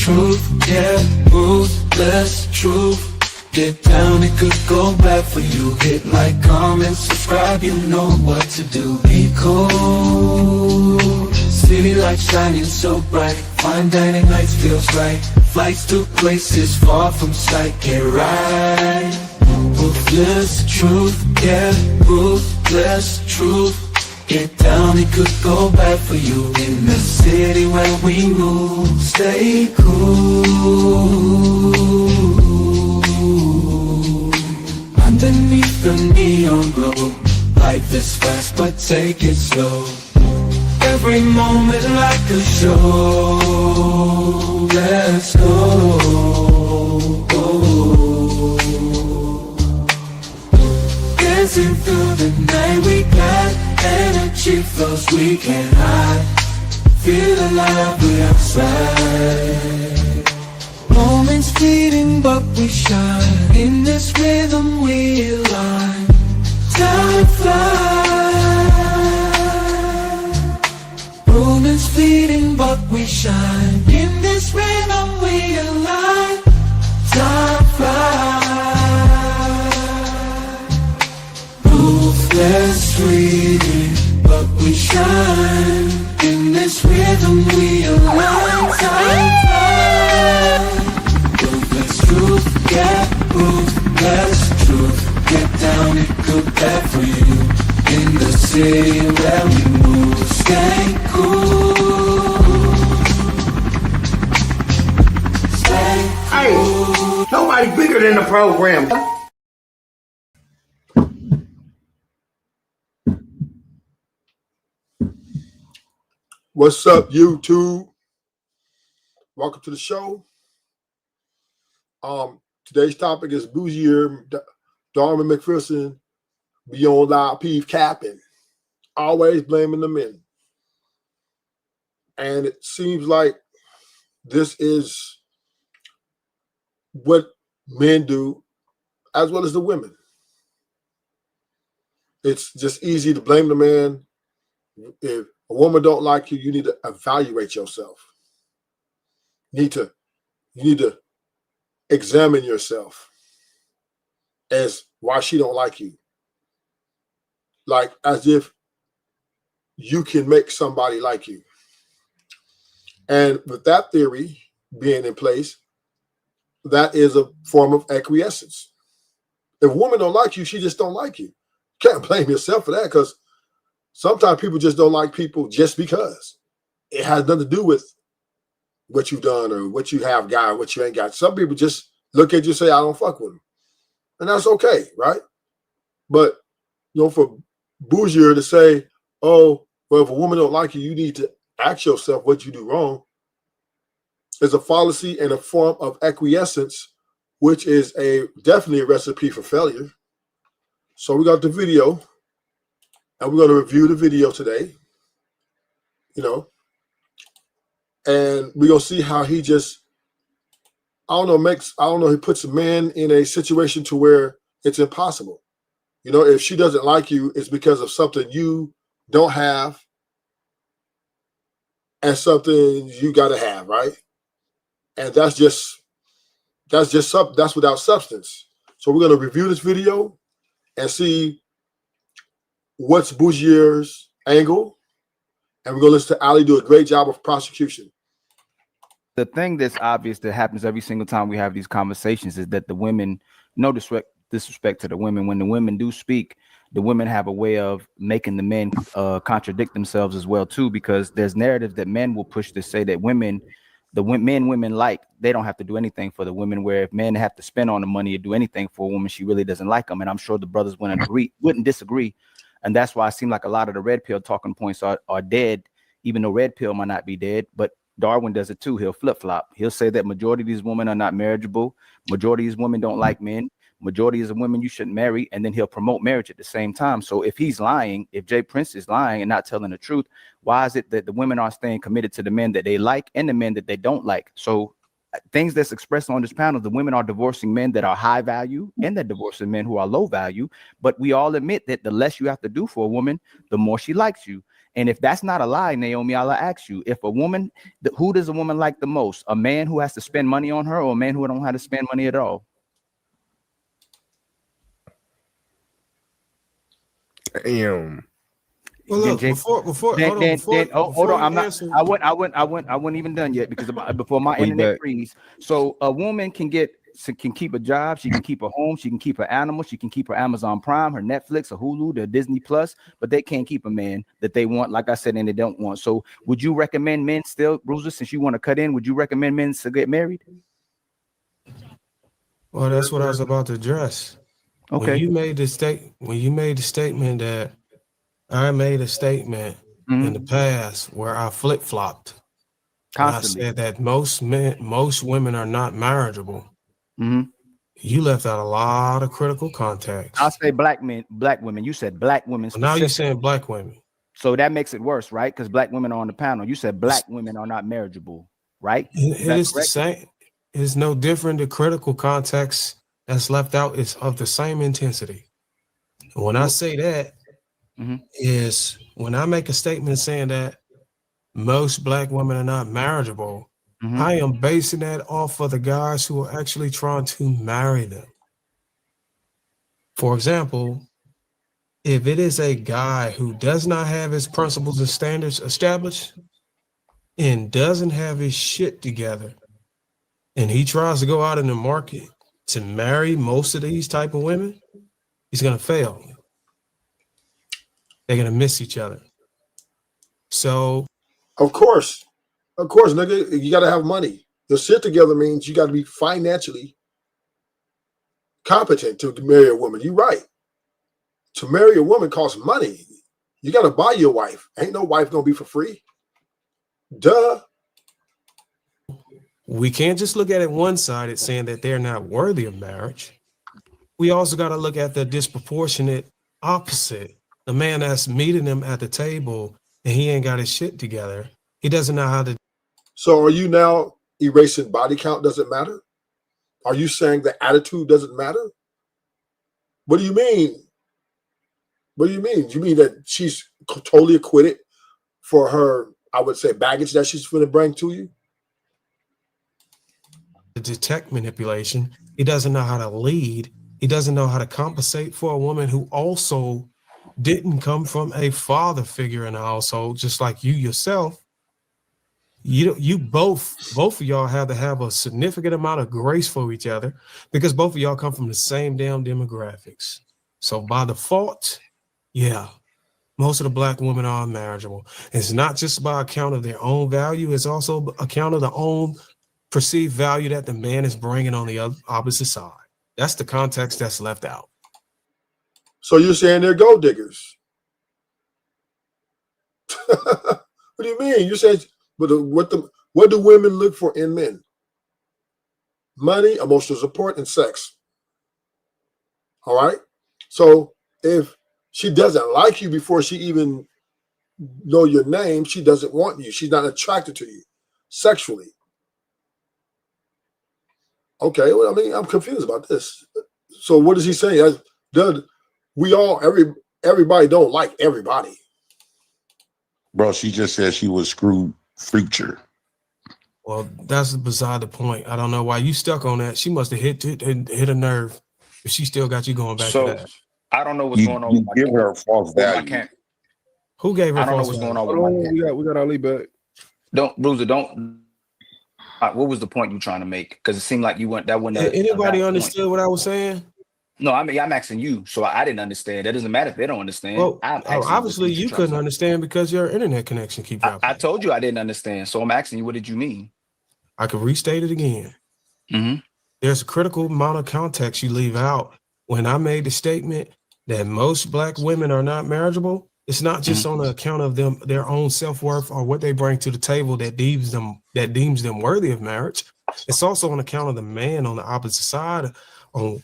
truth, yeah, ruthless truth. Get down, it could go bad for you. Hit like, comment, subscribe, you know what to do. Be cool, city lights shining so bright. Fine dining nights feels right. Flights to places far from sight. Get right, ruthless truth, yeah, ruthless truth. Get down, it could go bad for you. In the city where we move, stay cool. Underneath the neon glow, life is fast but take it slow. Every moment like a show. Let's go. Dancing through the night, we got energy flows we can't hide. Feel alive, we outside. Moments fleeting but we shine. In this rhythm we align. Time flies. Moments fleeting but we shine. In this rhythm we align. Time flies. Ruthless fleeting but we shine. In this rhythm we align. Time flies. Truth, yeah, ruthless truth. Get down, it could bad for you. In the city where we move, stay cool. Stay cool. Hey, nobody bigger than the program. What's up, YouTube? Welcome to the show. Today's topic is Buzzier, Darwyn Mcpherson, beyond Lapeef capping, always blaming the men. And it seems like this is what men do as well as the women. It's just easy to blame the man. If a woman don't like you, you need to evaluate yourself. You need to examine yourself as why she don't like you. Like as if you can make somebody like you. And with that theory being in place, that is a form of acquiescence. If a woman don't like you, she just don't like you. You can't blame yourself for that, because sometimes people just don't like people just because. It has nothing to do with what you've done or what you have got or what you ain't got. Some people just look at you and say, I don't fuck with them. And that's okay, right? But, you know, for Buzzier to say, oh, well, if a woman don't like you, you need to ask yourself what you do wrong, is a fallacy and a form of acquiescence, which is definitely a recipe for failure. So we got the video, and we're going to review the video today, you know, and we're going to see how he just, he puts a man in a situation to where it's impossible. You know, if she doesn't like you, it's because of something you don't have and something you got to have, right? And that's without substance. So we're going to review this video and see what's Buzzier's angle. And we're going to listen to Ali do a great job of prosecution. The thing that's obvious that happens every single time we have these conversations is that the women, no disrespect to the women, when the women do speak, the women have a way of making the men contradict themselves as well too, because there's narratives that men will push to say that women like, they don't have to do anything for the women, where if men have to spend on the money or do anything for a woman, she really doesn't like them. And I'm sure the brothers wouldn't disagree. And that's why it seems like a lot of the red pill talking points are dead, even though red pill might not be dead. But Darwin does it too. He'll flip-flop. He'll say that majority of these women are not marriageable. Majority of these women don't like men. Majority of the women you shouldn't marry. And then he'll promote marriage at the same time. So if he's lying, if Jay Prince is lying and not telling the truth, why is it that the women are staying committed to the men that they like and the men that they don't like? So things that's expressed on this panel, the women are divorcing men that are high value and they're divorcing men who are low value. But we all admit that the less you have to do for a woman, the more she likes you. And if that's not a lie, Naomi, I'll ask you, if a woman, who does a woman like the most? A man who has to spend money on her, or a man who don't have to spend money at all? Damn. Well, look, Then- before hold on. I'm answer, not. I wasn't even done yet because before my We internet back. freeze. So a woman can keep a job, she can keep a home, she can keep her animal, she can keep her Amazon Prime, her Netflix, her Hulu, their Disney Plus, but they can't keep a man that they want, like I said, and they don't want. So would you recommend men still, Bruiser, since you want to cut in, would you recommend men to get married? well, that's what I was about to address. Okay. When you made the statement that I made a statement in the past where I flip-flopped. And I Constantly. said that most women are not marriageable. Mhm. You left out a lot of critical context. I'll say black women. You said black women. Well, now you're specifically. saying black women. So that makes it worse, right? Because black women are on the panel. You said black women are not marriageable, right? It is the correct? same. It's no different. The critical context that's left out is of the same intensity. When I say that, is when I make a statement saying that most black women are not marriageable, I am basing that off of the guys who are actually trying to marry them. For example, if it is a guy who does not have his principles and standards established and doesn't have his shit together, and he tries to go out in the market to marry most of these type of women, he's going to fail. They're going to miss each other. So, Of course, nigga, you got to have money. Your shit together means you got to be financially competent to marry a woman. You're right. To marry a woman costs money. You got to buy your wife. Ain't no wife gonna be for free. Duh. we can't just look at it one-sided saying that they're not worthy of marriage. We also got to look at the disproportionate opposite. The man that's meeting them at the table and he ain't got his shit together. He doesn't know how to. So are you now erasing body count doesn't matter? Are you saying the attitude doesn't matter? What do you mean? What do you mean? You mean that she's totally acquitted for her, I would say, baggage that she's going to bring to you? detect manipulation. He doesn't know how to lead. He doesn't know how to compensate for a woman who also didn't come from a father figure in the household, just like you yourself. You both of y'all have to have a significant amount of grace for each other because both of y'all come from the same damn demographics. So by default, yeah, most of the black women are unmarriageable. It's not just by account of their own value, it's also account of the own perceived value that the man is bringing on the opposite side. That's the context that's left out. So you're saying they're gold diggers? What do you mean? You said, but what do women look for in men? Money, emotional support, and sex. All right. So if she doesn't like you before she even know your name, she doesn't want you. She's not attracted to you sexually. Okay. Well, I mean, I'm confused about this. So what is he saying? Everybody don't like everybody. Bro, she just said she was screwed future. Well, that's beside the point. I don't know why you stuck on that. She must have hit a nerve if she still got you going back to that. I don't know what's You going on. you give her false value. Who gave her I don't know false what's value? going on with Hold my on, camera. we got Ali back. Don't, Bruiser, don't. What was the point you trying to make? Because it seemed like you went that one. Anybody understood what I was saying? No, I mean I'm asking you, so I didn't understand. That doesn't matter if they don't understand. Well, I'm asking obviously what you trying couldn't to say. understand because your internet connection keep dropping. I told you I didn't understand, so I'm asking you, what did you mean? I could restate it again. Mm-hmm. There's a critical amount of context you leave out. When I made the statement that most black women are not marriageable, it's not just on the account of them, their own self-worth or what they bring to the table that deems them worthy of marriage. It's also on account of the man on the opposite side, on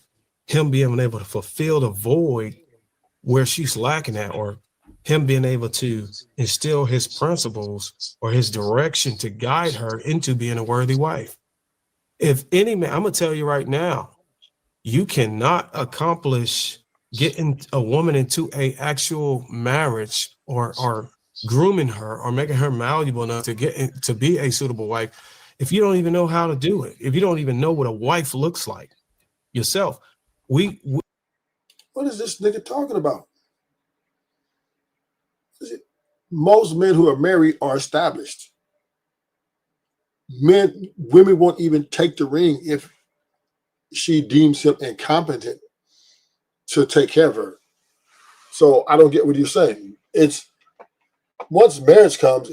him being able to fulfill the void where she's lacking at, or him being able to instill his principles or his direction to guide her into being a worthy wife. If any man, I'm gonna tell you right now, you cannot accomplish getting a woman into a actual marriage or grooming her or making her malleable enough to be a suitable wife if you don't even know how to do it, if you don't even know what a wife looks like yourself? What is this nigga talking about? Most men who are married are established. Women won't even take the ring if she deems him incompetent to take care of her. So I don't get what you're saying. It's once marriage comes,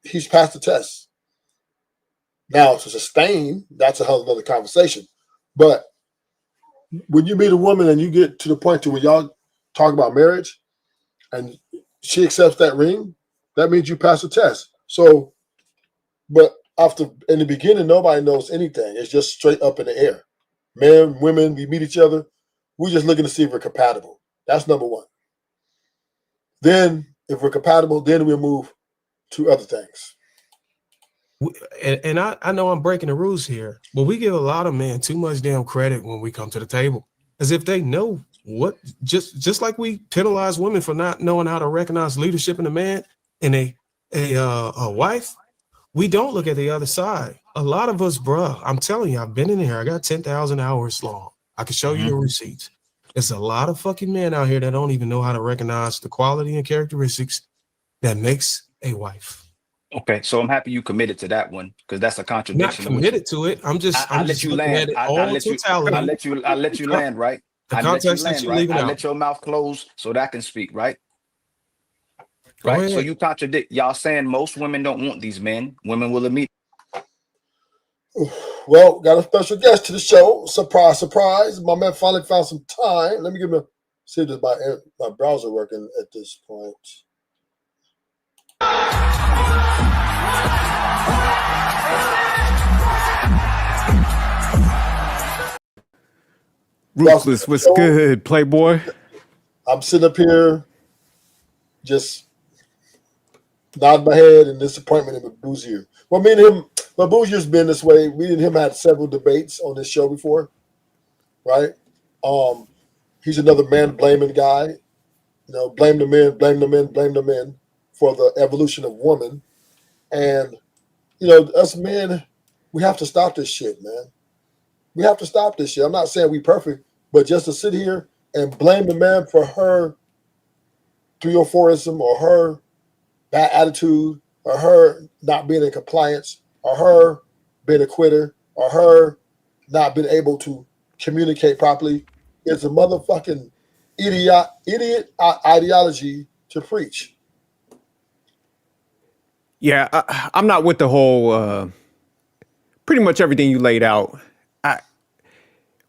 he's passed the test. Now to sustain, that's a whole other conversation. But when you meet a woman and you get to the point to where y'all talk about marriage and she accepts that ring, that means you pass the test. So, but in the beginning, nobody knows anything. It's just straight up in the air. Men, women, we meet each other. We're just looking to see if we're compatible. That's number one. Then, if we're compatible, then we'll move to other things. And I know I'm breaking the rules here, but we give a lot of men too much damn credit when we come to the table, as if they know what. Just like we penalize women for not knowing how to recognize leadership in a man and a wife, we don't look at the other side. A lot of us, bruh, I'm telling you, I've been in here. I got 10,000 hours long. I can show you the receipts. There's a lot of fucking men out here that don't even know how to recognize the quality and characteristics that makes a wife. Okay, so I'm happy you committed to that one because that's a contradiction. Not committed to it. I'm just let you land. I'll let you land, right? The context that you're leaving out. I let your mouth close so that I can speak, right? Right. So you contradict. Y'all saying most women don't want these men. Women will admit. Well, got a special guest to the show. Surprise, surprise. My man finally found some time. Let me see if my browser working at this point. Ruthless, what's good, Playboy? I'm sitting up here just nodding my head in disappointment with Buzzier. Well, me and him, Buzzier's been this way. Me and him had several debates on this show before, right? He's another man blaming guy. You know, blame the men for the evolution of woman. And, you know, us men, we have to stop this shit, man. We have to stop this shit. I'm not saying we perfect, but just to sit here and blame the man for her 304ism or her bad attitude or her not being in compliance or her being a quitter or her not being able to communicate properly is a motherfucking idiot ideology to preach. Yeah, I'm not with the whole, pretty much everything you laid out.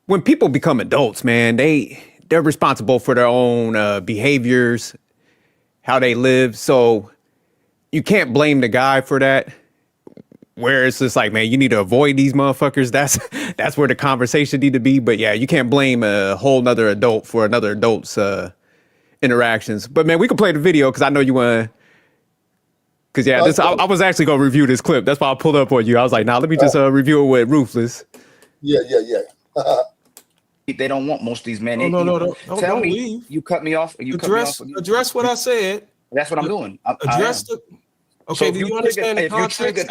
When people become adults, man, they're responsible for their own behaviors, how they live. So you can't blame the guy for that. Where it's just like, man, you need to avoid these motherfuckers. That's where the conversation need to be. But yeah, you can't blame a whole nother adult for another adult's interactions. But man, we can play the video because I know you want. Because yeah, I was actually gonna review this clip. That's why I pulled up on you. I was like, nah, let me just review it with Ruthless. Yeah. They don't want most of these men. No, Tell me, leave. you cut me off. Address what I said. That's what I'm doing. Okay, do you understand the context?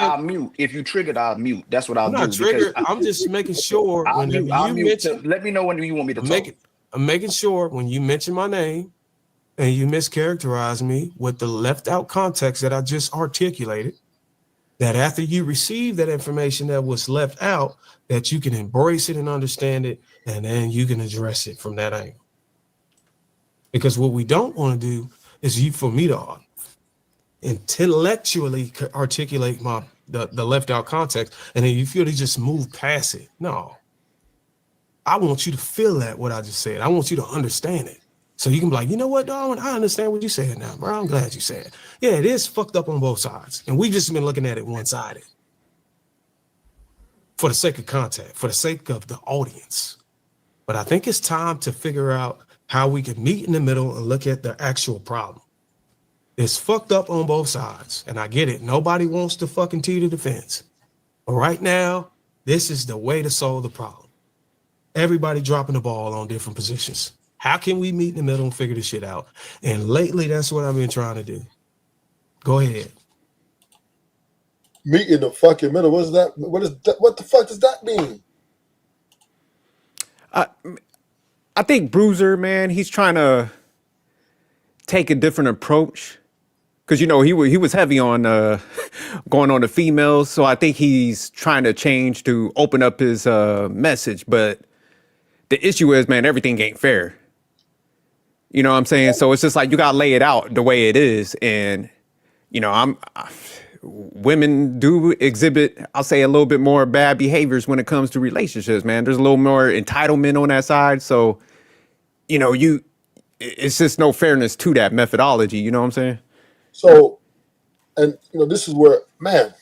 If you triggered, I'll mute. That's what I'll do. I'm not triggered. I'm just making sure. I'll mute. Let me know when you want me to talk. I'm making sure when you mention my name and you mischaracterize me with the left out context that I just articulated, that after you receive that information that was left out, that you can embrace it and understand it, and then you can address it from that angle. Because what we don't want to do is for me to intellectually articulate the left out context, and then you feel to just move past it. No, I want you to feel what I just said. I want you to understand it. So you can be like, you know what, Darwyn, I understand what you said now, bro. I'm glad you said it. Yeah, it is fucked up on both sides. And we've just been looking at it one-sided. For the sake of contact, for the sake of the audience. But I think it's time to figure out how we can meet in the middle and look at the actual problem. It's fucked up on both sides. And I get it. Nobody wants to fucking teeter the fence. But right now, this is the way to solve the problem. Everybody dropping the ball on different positions. How can we meet in the middle and figure this shit out? And lately, that's what I've been trying to do. Go ahead. Meet in the fucking middle. What is that? What the fuck does that mean? I think Bruiser, man, he's trying to take a different approach because he was heavy on going on the females, so I think he's trying to change to open up his message. But the issue is, man, everything ain't fair. You know what I'm saying? So it's just like you gotta lay it out the way it is, and women do exhibit, I'll say, a little bit more bad behaviors when it comes to relationships, man. There's a little more entitlement on that side. So, it's just no fairness to that methodology. You know what I'm saying? So, and this is where, man,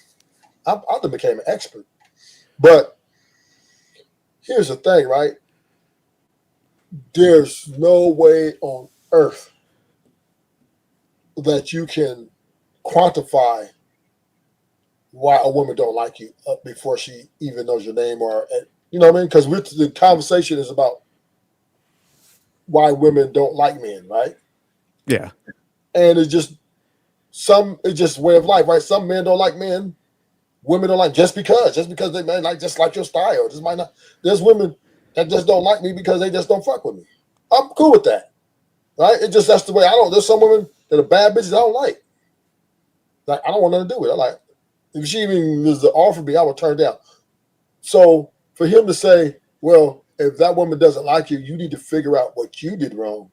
I done became an expert. But here's the thing, right? There's no way on earth that you can quantify why a woman don't like you before she even knows your name, or you know what I mean? Because the conversation is about why women don't like men, right? Yeah. And it's just way of life, right? Some men don't like men, women don't like just because they may just like your style. Just might not. There's women that just don't like me because they just don't fuck with me. I'm cool with that, right? That's the way I don't. There's some women that are bad bitches I don't like. Like, I don't want nothing to do with it. Like, if she even was to offer me, I would turn down. So for him to say, well, if that woman doesn't like you, you need to figure out what you did wrong.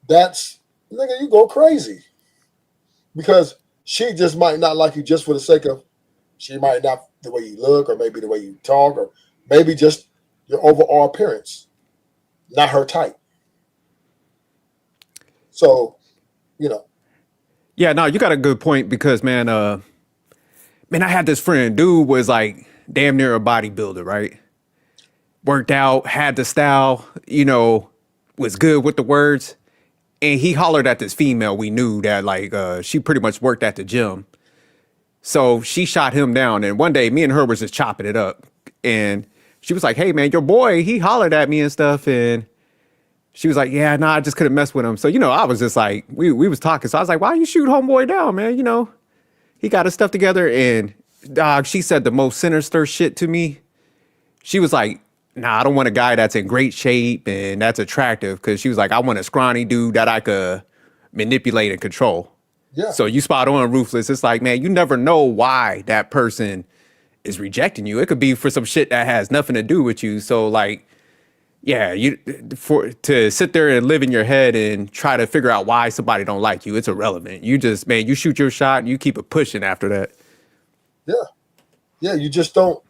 That's, nigga, you go crazy. Because she just might not like you just for the sake of, she might not the way you look, or maybe the way you talk, or maybe just your overall appearance. Not her type. So, Yeah, no, you got a good point because, man, I had this friend, dude was like damn near a bodybuilder, right? Worked out, had the style, was good with the words. And he hollered at this female we knew that she pretty much worked at the gym. So she shot him down. And one day me and her was just chopping it up. And she was like, hey, man, your boy, he hollered at me and stuff. And she was like, yeah, nah, I just couldn't mess with him. So, I was just like, we was talking. So I was like, why you shoot homeboy down, man? He got his stuff together. And dog, she said the most sinister shit to me. She was like, nah, I don't want a guy that's in great shape and that's attractive. Cause she was like, I want a scrawny dude that I could manipulate and control. yeah. So you spot on, Ruthless. It's like, man, you never know why that person is rejecting you. It could be for some shit that has nothing to do with you. So like, yeah, to sit there and live in your head and try to figure out why somebody don't like you, it's irrelevant. You just, man, you shoot your shot and you keep it pushing after that. Yeah. Yeah, you just don't.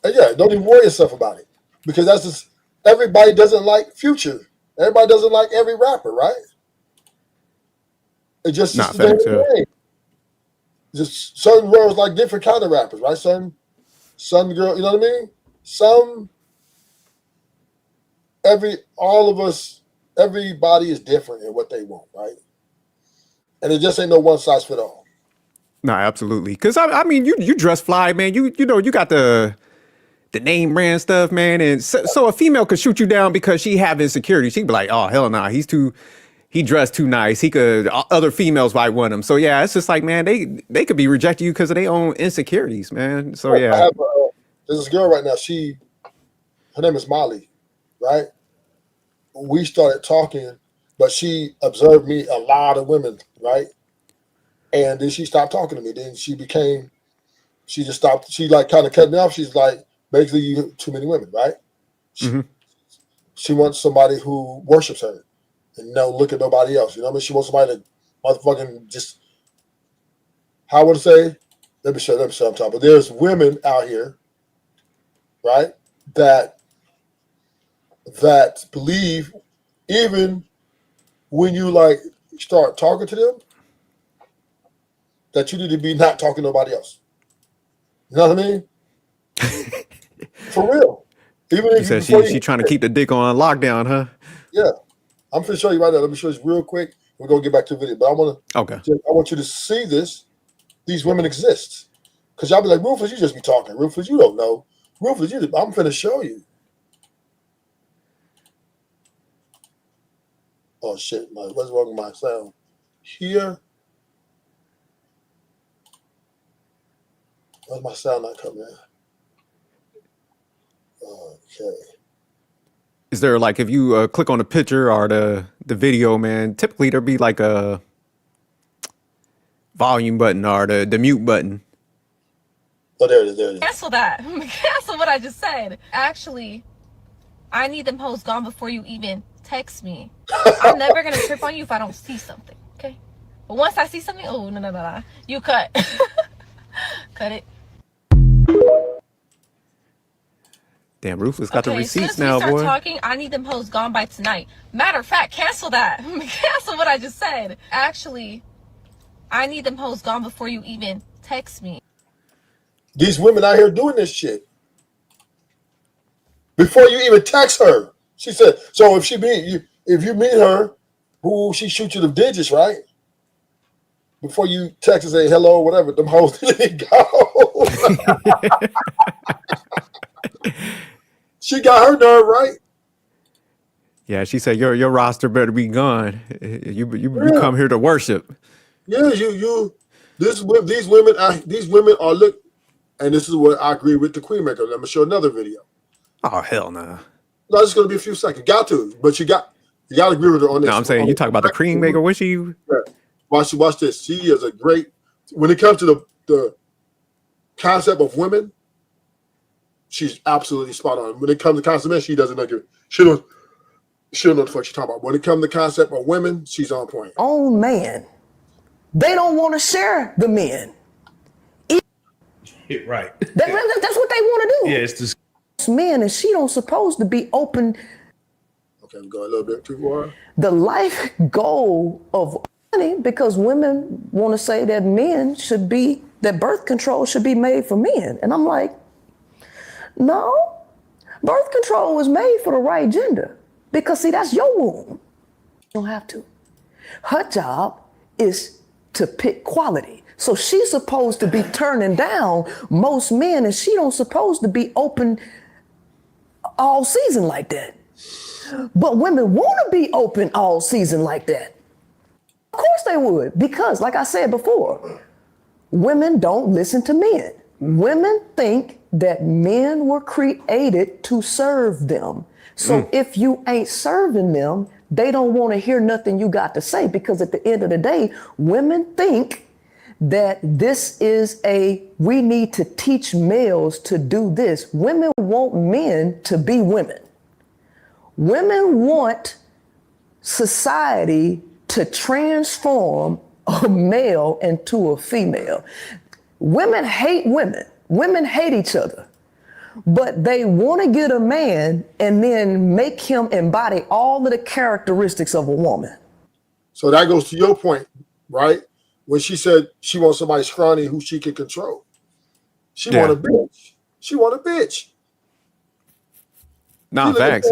Don't even worry yourself about it. Because that's just, everybody doesn't like Future. Everybody doesn't like every rapper, right? It's just the name of the game. Just certain girls like different kind of rappers, right? Some girl, you know what I mean? All of us, everybody is different in what they want, right? And it just ain't no one size fit all. No, absolutely. Because I mean, you dress fly, man. You got the name brand stuff, man. And so a female could shoot you down because she have insecurities. She'd be like, oh, hell no, he dressed too nice. Other females might want him. So yeah, it's just like, man, they could be rejecting you because of their own insecurities, man. So yeah. There's this girl right now. Her name is Molly, right? We started talking, but she observed me a lot of women, right? And then she stopped talking to me. Then she just stopped. She like kind of cut me off. She's like, basically, you too many women, right? She wants somebody who worships her and don't look at nobody else. You know what I mean? She wants somebody to motherfucking just, how would I say? Let me show you what I'm talking about. There's women out here, right, that believe even when you like start talking to them, that you need to be not talking to nobody else. You know what I mean? For real. Even if you said she trying to keep the dick on lockdown, huh? Yeah. I'm going to show you right now. Let me show you real quick. We're going to get back to the video. But I want you to see this. These women exist. Because y'all be like, Rufus, you just be talking. Rufus, you don't know. Rufus, I'm going to show you. Oh, shit. What's wrong with my sound? Here. Why's my sound not coming in? Okay. Is there like if you click on the picture or the video, man? Typically there'll be like a volume button or the mute button. Oh, there it is. There it is. Cancel that. Cancel what I just said. Actually, I need them hoes gone before you even text me. I'm never gonna trip on you if I don't see something. Okay. But once I see something, oh no. You cut. Cut it. Damn, Ruthless got the Okay, receipts as soon now, as we start boy. talking, I need them hoes gone by tonight. Matter of fact, cancel that. Cancel what I just said. Actually, I need them hoes gone before you even text me. These women out here doing this shit. Before you even text her. She said, so if you meet her, who she shoot you the digits, right? Before you text and say hello, whatever, them hoes go. She got her nerve right. Yeah, she said your roster better be gone. You come here to worship. Yeah, these women are look, and this is what I agree with the Queen Maker. I'm gonna show another video. Oh hell no. No, it's gonna be a few seconds. Got to, but you got to agree with her on this. No, I'm saying you talk about the Queen Maker. What's she? Watch this. She is a great. When it comes to the concept of women, she's absolutely spot on. When it comes to concept of men, she doesn't know. She don't know what the fuck she's talking about. When it comes to concept of women, she's on point. Own man. They don't want to share the men. Right. That's what they want to do. Yeah, it's just Men, and she don't supposed to be open. Okay, we go a little bit too far. The life goal of money, because women want to say that that birth control should be made for men. And I'm like, no, birth control was made for the right gender. Because see, that's your womb. You don't have to. Her job is to pick quality. So she's supposed to be turning down most men, and she don't supposed to be open all season like that. But women want to be open all season like that. Of course they would, because like I said before, women don't listen to men. Women think that men were created to serve them. So if you ain't serving them, they don't want to hear nothing you got to say, because at the end of the day, women think that we need to teach males to do this. Women want men to be women. Women want society to transform a male into a female. Women hate women. Women hate each other. But they want to get a man and then make him embody all of the characteristics of a woman. So that goes to your point, right? When she said she wants somebody scrawny who she can control. She want a bitch. She want a bitch. Nah, facts.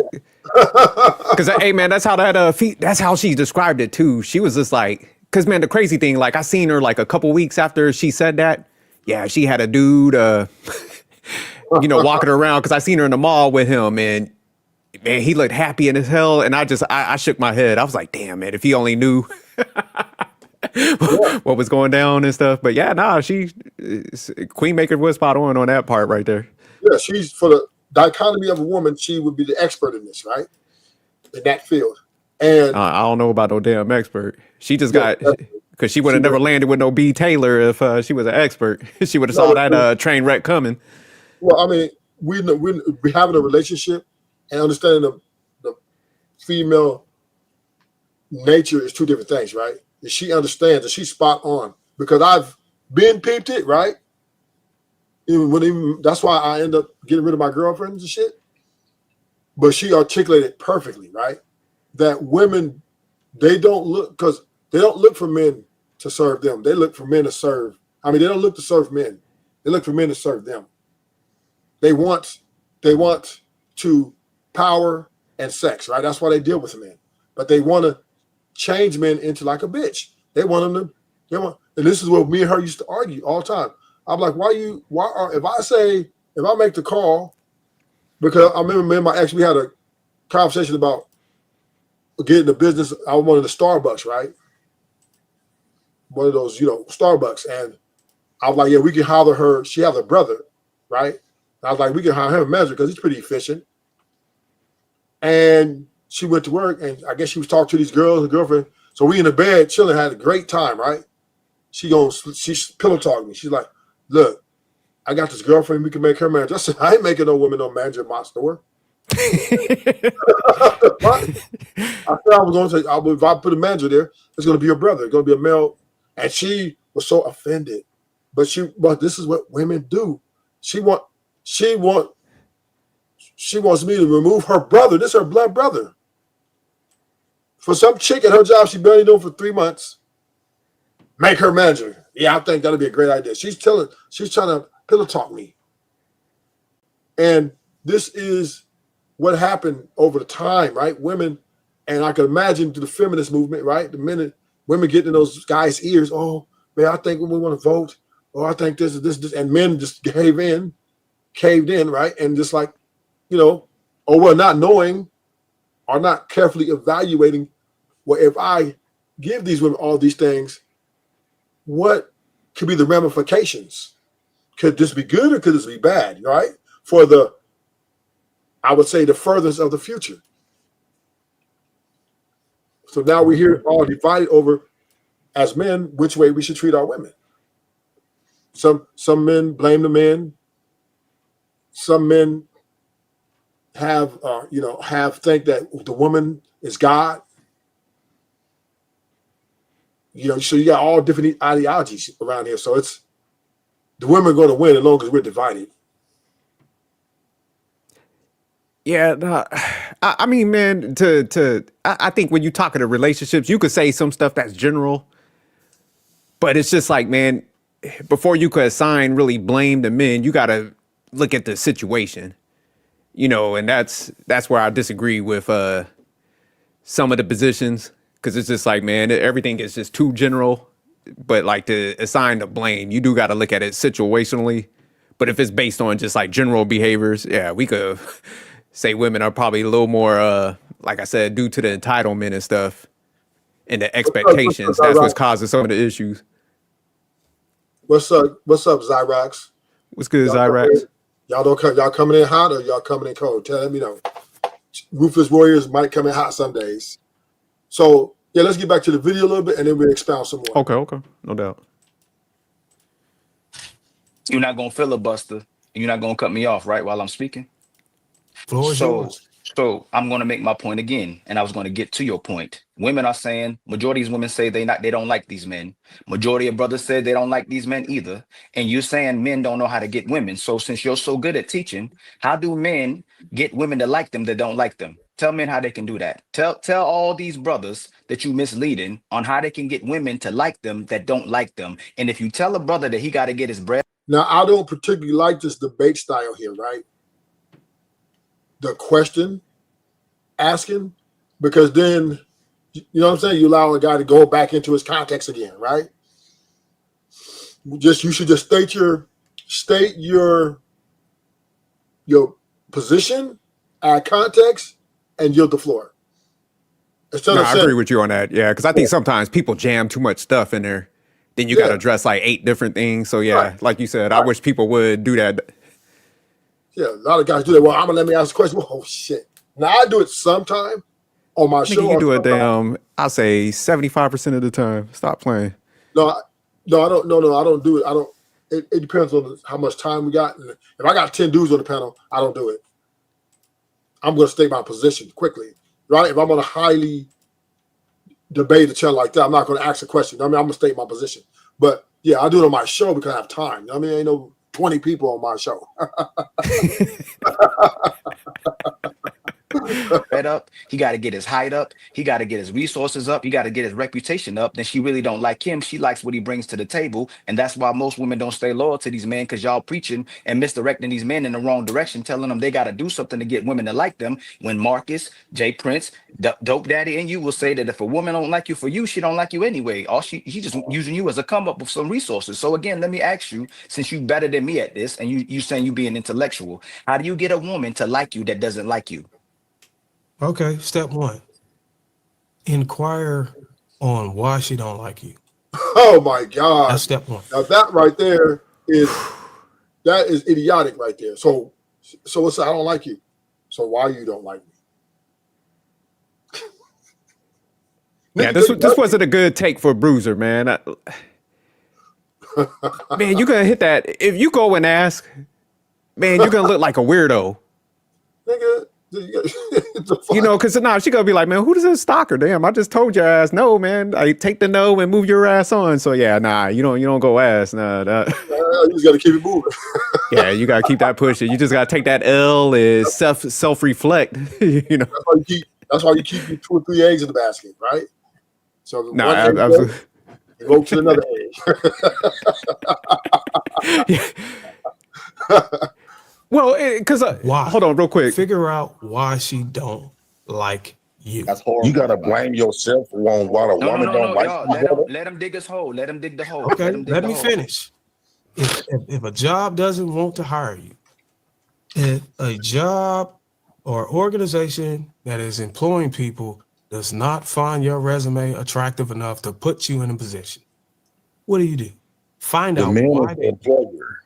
Because hey man, that's how that's how she described it too. She was just like, because man, the crazy thing, like I seen her like a couple weeks after she said that. Yeah, she had a dude, walking around, because I seen her in the mall with him, and man, he looked happy in his hell, and I shook my head. I was like, damn man, if he only knew what was going down and stuff. But yeah, nah, Queen Maker was spot on that part right there. Yeah, she's for the dichotomy of a woman. She would be the expert in this, right? In that field. And I don't know about no damn expert. She just got, because she would have never landed with no B. Taylor if she was an expert. She would have saw that train wreck coming. Well, I mean, we having a relationship and understanding the female nature is two different things, right? And she understands and she's spot on, because I've been peeped it, right? That's why I end up getting rid of my girlfriends and shit. But she articulated perfectly, right? That women, they don't look for men to serve them. They look for men to serve. I mean, they don't look to serve men. They look for men to serve them. They want to power and sex, right? That's why they deal with men. But they want to change men into like a bitch. They want them to, and this is what me and her used to argue all the time. I'm like, if I make the call, because I remember me and my ex, we had a conversation about getting the business. I wanted the Starbucks, right? One of those, Starbucks. And I was like, yeah, we can hire her. She has a brother, right? I was like, we can hire him as manager because he's pretty efficient. And she went to work, and I guess she was talking to these girls and girlfriend. So we in the bed chilling, had a great time, right? She's pillow talking me. She's like, look, I got this girlfriend. We can make her manager. I said, I ain't making no woman no manager in my store. What? I said I was going to say, if I put a manager there, it's going to be your brother. It's going to be a male. And she was so offended. But this is what women do. She wants me to remove her brother. This is her blood brother. For some chick at her job, she barely doing for 3 months. Make her manager. Yeah, I think that'll be a great idea. She's trying to pillow talk me. And this is what happened over the time, right? Women, and I can imagine to the feminist movement, right? The minute women get in those guys' ears, oh, man, I think we want to vote. Oh, I think this, and men just caved in, right? And just like, or we're not knowing or not carefully evaluating, well, if I give these women all these things, what could be the ramifications? Could this be good or could this be bad, right? For I would say the furthest of the future. So now we're here all divided over, as men, which way we should treat our women. Some men blame the men. Some men have think that the woman is God. So you got all different ideologies around here. So it's the women are going to win as long as we're divided. Yeah, no, I mean, man, I think when you talk to relationships, you could say some stuff that's general, but it's just like, man, before you could assign really blame to men, you got to look at the situation, and that's where I disagree with some of the positions, because it's just like, man, everything is just too general. But like to assign the blame, you do got to look at it situationally. But if it's based on just like general behaviors, yeah, we could say women are probably a little more, like I said, due to the entitlement and stuff and the expectations. That's what's causing some of the issues. What's up, Zyrax? What's good, Zyrax? Y'all coming in hot or y'all coming in cold? Let me know. Ruthless Warriors might come in hot some days. So yeah, let's get back to the video a little bit and then we'll expound some more. Okay, no doubt. You're not gonna filibuster and you're not gonna cut me off, right, while I'm speaking. Floor is yours. So I'm going to make my point again, and I was going to get to your point. Women are saying, majority of women say they don't like these men. Majority of brothers said they don't like these men either. And you're saying men don't know how to get women. So since you're so good at teaching, how do men get women to like them that don't like them? Tell men how they can do that. Tell all these brothers that you misleading on how they can get women to like them that don't like them. And if you tell a brother that he got to get his bread. Now, I don't particularly like this debate style here, right? The question asking, because then, you know what I'm saying? You allow a guy to go back into his context again, right? You should just state your position, add context, and yield the floor. I agree with you on that. Yeah, because I think sometimes people jam too much stuff in there. Then you got to address like 8 different things. So yeah, like you said, I wish people would do that. Yeah, a lot of guys do that. Well, I'm gonna let me ask a question. Oh shit! Now I do it sometime on my show. You do it I'll say 75% of the time. Stop playing. No, I don't. No, I don't do it. I don't. It depends on how much time we got. If I got 10 dudes on the panel, I don't do it. I'm gonna state my position quickly, right? If I'm on a highly debate a channel like that, I'm not gonna ask a question. I mean, I'm gonna state my position. But yeah, I do it on my show because I have time. I mean, ain't no 20 people on my show. Head up, he got to get his height up, he got to get his resources up, he got to get his reputation up. Then she really don't like him, she likes what he brings to the table. And that's why most women don't stay loyal to these men, because y'all preaching and misdirecting these men in the wrong direction, telling them they got to do something to get women to like them, when Marcus, Jay Prince, Dope Daddy and you will say that if a woman don't like you for you, she don't like you anyway. He just using you as a come up with some resources. So again, let me ask you, since you better than me at this and you saying you being intellectual, how do you get a woman to like you that doesn't like you? Okay, step 1. Inquire on why she don't like you. Oh my God. That's step one. Now that right there is idiotic right there. So let's say I don't like you. So why you don't like me? Yeah, this wasn't a good take for a bruiser, man. Man, you're gonna hit that. If you go and ask, man, you're gonna look like a weirdo. Nigga, you know, because now she gonna be like, man, who does this stalker? Damn, I just told your ass no, man. I take the no and move your ass on. So yeah, nah, you don't go ass. Nah, you just gotta keep it moving. Yeah, you gotta keep that pushing. You just gotta take that L and self reflect. You know, that's why you keep your 2 or 3 eggs in the basket, right? So nah, one egg you go to another egg. Well, because why? Hold on, real quick. Figure out why she don't like you. That's horrible. You gotta blame yourself on why the woman don't like you. Let him dig his hole. Let him dig the hole. Okay, let me finish. If a job doesn't want to hire you, if a job or organization that is employing people does not find your resume attractive enough to put you in a position, what do? Find out why. The employer.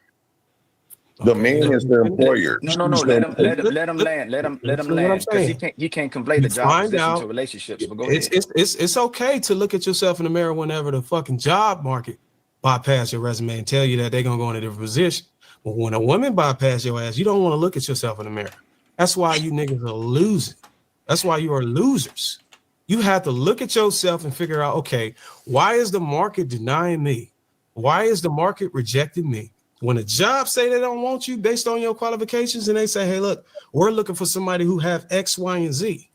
The man is the employer. No. Let him land. Let him land. Because he can't convey the job position to relationships. But go ahead. It's okay to look at yourself in the mirror whenever the fucking job market bypass your resume and tell you that they're gonna go in a different position. But when a woman bypass your ass, you don't want to look at yourself in the mirror. That's why you niggas are losing. That's why you are losers. You have to look at yourself and figure out, okay, why is the market denying me? Why is the market rejecting me? When a job say they don't want you based on your qualifications and they say, hey, look, we're looking for somebody who have X, Y, and Z.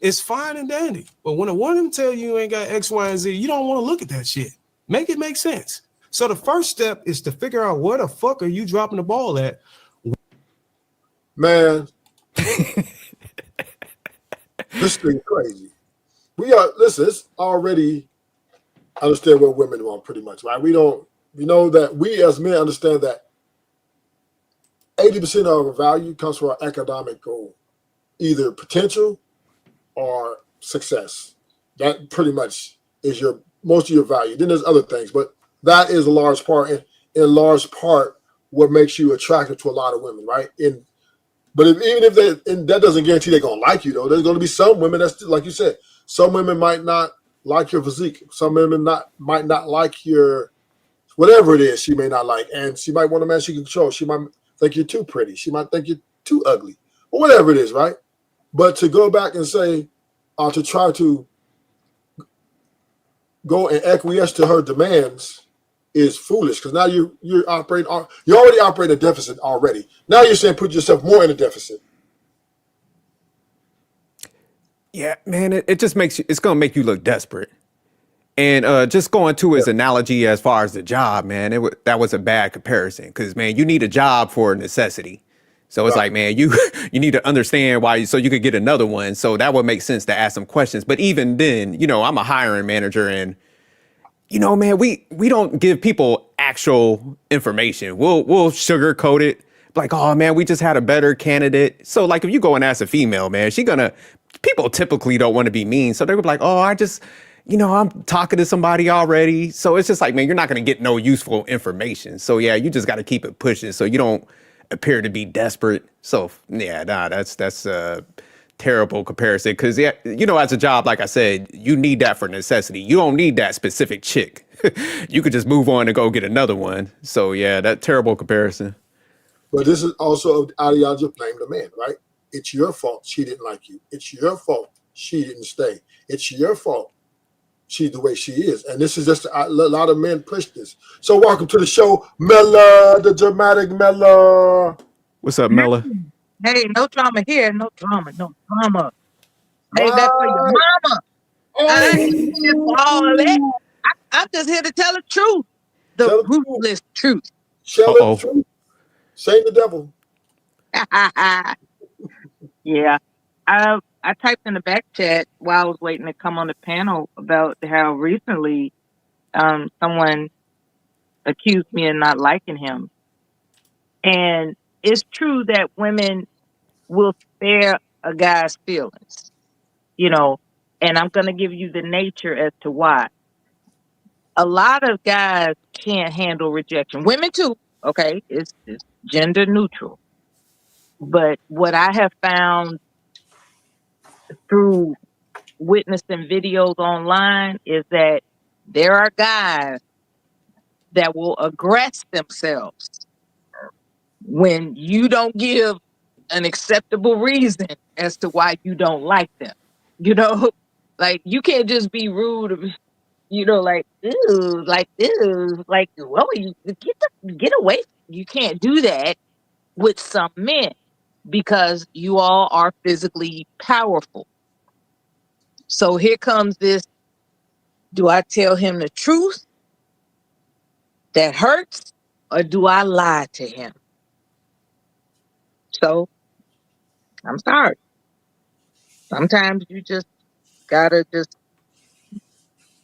It's fine and dandy. But when a woman tell you ain't got X, Y, and Z, you don't want to look at that shit. Make it make sense. So the first step is to figure out where the fuck are you dropping the ball at? Man, this thing crazy. Listen, it's already understand what women want pretty much, right? We know that we as men understand that 80% of our value comes from our economic goal, either potential or success. That pretty much is most of your value. Then there's other things, but that is a large part, and in large part, what makes you attractive to a lot of women, right? But even if that doesn't guarantee they're gonna like you, though. There's gonna be some women that's like you said. Some women might not like your physique. Some women might not like your whatever it is. She may not like, and she might want a man she can control. She might think you're too pretty. She might think you're too ugly, or whatever it is, right? But to go back and say, to try to go and acquiesce to her demands is foolish, because now you already operate a deficit already. Now you're saying put yourself more in a deficit. Yeah, man, it just it's gonna make you look desperate. And just going to his analogy as far as the job, man, that was a bad comparison, because man, you need a job for necessity. So it's like, man, you need to understand why, so you could get another one. So that would make sense to ask some questions. But even then, I'm a hiring manager, and man, we don't give people actual information. We'll sugarcoat it. Like, oh man, we just had a better candidate. So like, if you go and ask a female, man, people typically don't want to be mean. So they're like, oh, I'm talking to somebody already. So it's just like, man, you're not going to get no useful information. So yeah, you just got to keep it pushing so you don't appear to be desperate. So yeah, that's a terrible comparison, because as a job, like I said, you need that for necessity. You don't need that specific chick. You could just move on and go get another one. So yeah, that terrible comparison. But this is also the ideology of blame the man, right? It's your fault she didn't like you. It's your fault she didn't stay. It's your fault she's the way she is. And this is just a lot of men push this. So welcome to the show, Mella, the dramatic Mella. What's up, Mella? Hey, no drama here. No drama. Hey, that's for your mama. I ain't here for all that. I'm just here to tell the truth. The ruthless truth. Tell the truth. Say the devil. Yeah. I typed in the back chat while I was waiting to come on the panel about how recently someone accused me of not liking him. And it's true that women will spare a guy's feelings, and I'm going to give you the nature as to why. a lot of guys can't handle rejection. Women too. Okay, it's gender neutral. But what I have found through witnessing videos online is that there are guys that will aggress themselves when you don't give an acceptable reason as to why you don't like them. You know, like you can't just be rude. You know, like ew, like well, you get away. You can't do that with some men because you all are physically powerful. So here comes this. Do I tell him the truth that hurts, or do I lie to him? So I'm sorry. Sometimes you just gotta just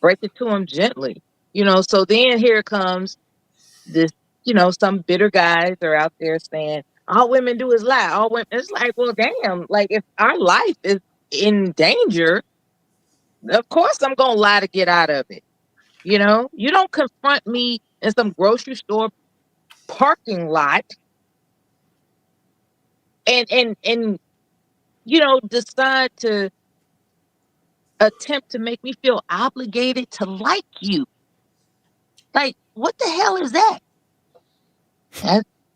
break it to him gently. You know, so then here comes this, some bitter guys are out there saying, all women do is lie. All women, it's like, well, damn, like if our life is in danger, of course I'm gonna lie to get out of it. You know, you don't confront me in some grocery store parking lot and decide to attempt to make me feel obligated to like you. Like, what the hell is that?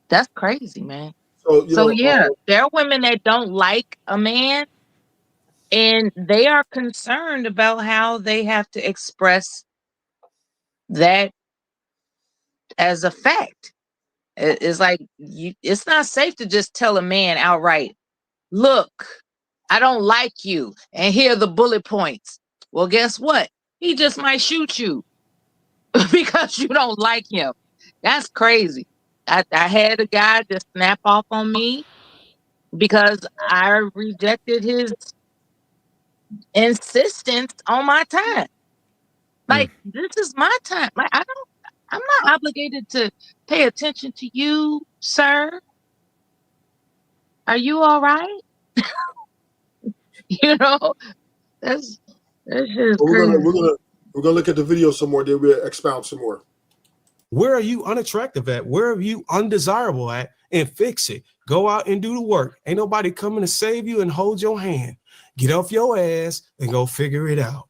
That's crazy, man. So So yeah, there are women that don't like a man and they are concerned about how they have to express that as a fact. It's like it's not safe to just tell a man outright, look, I don't like you, and here are the bullet points. Well, guess what? He just might shoot you because you don't like him. That's crazy. I had a guy just snap off on me because I rejected his insistence on my time. Like, this is my time. Like, I'm not obligated to pay attention to you, sir. Are you all right? You know, that's just we're crazy. gonna look at the video some more. Then we'll expound some more. Where are you unattractive at? Where are you undesirable at? And fix it. Go out and do the work. Ain't nobody coming to save you and hold your hand. Get off your ass and go figure it out.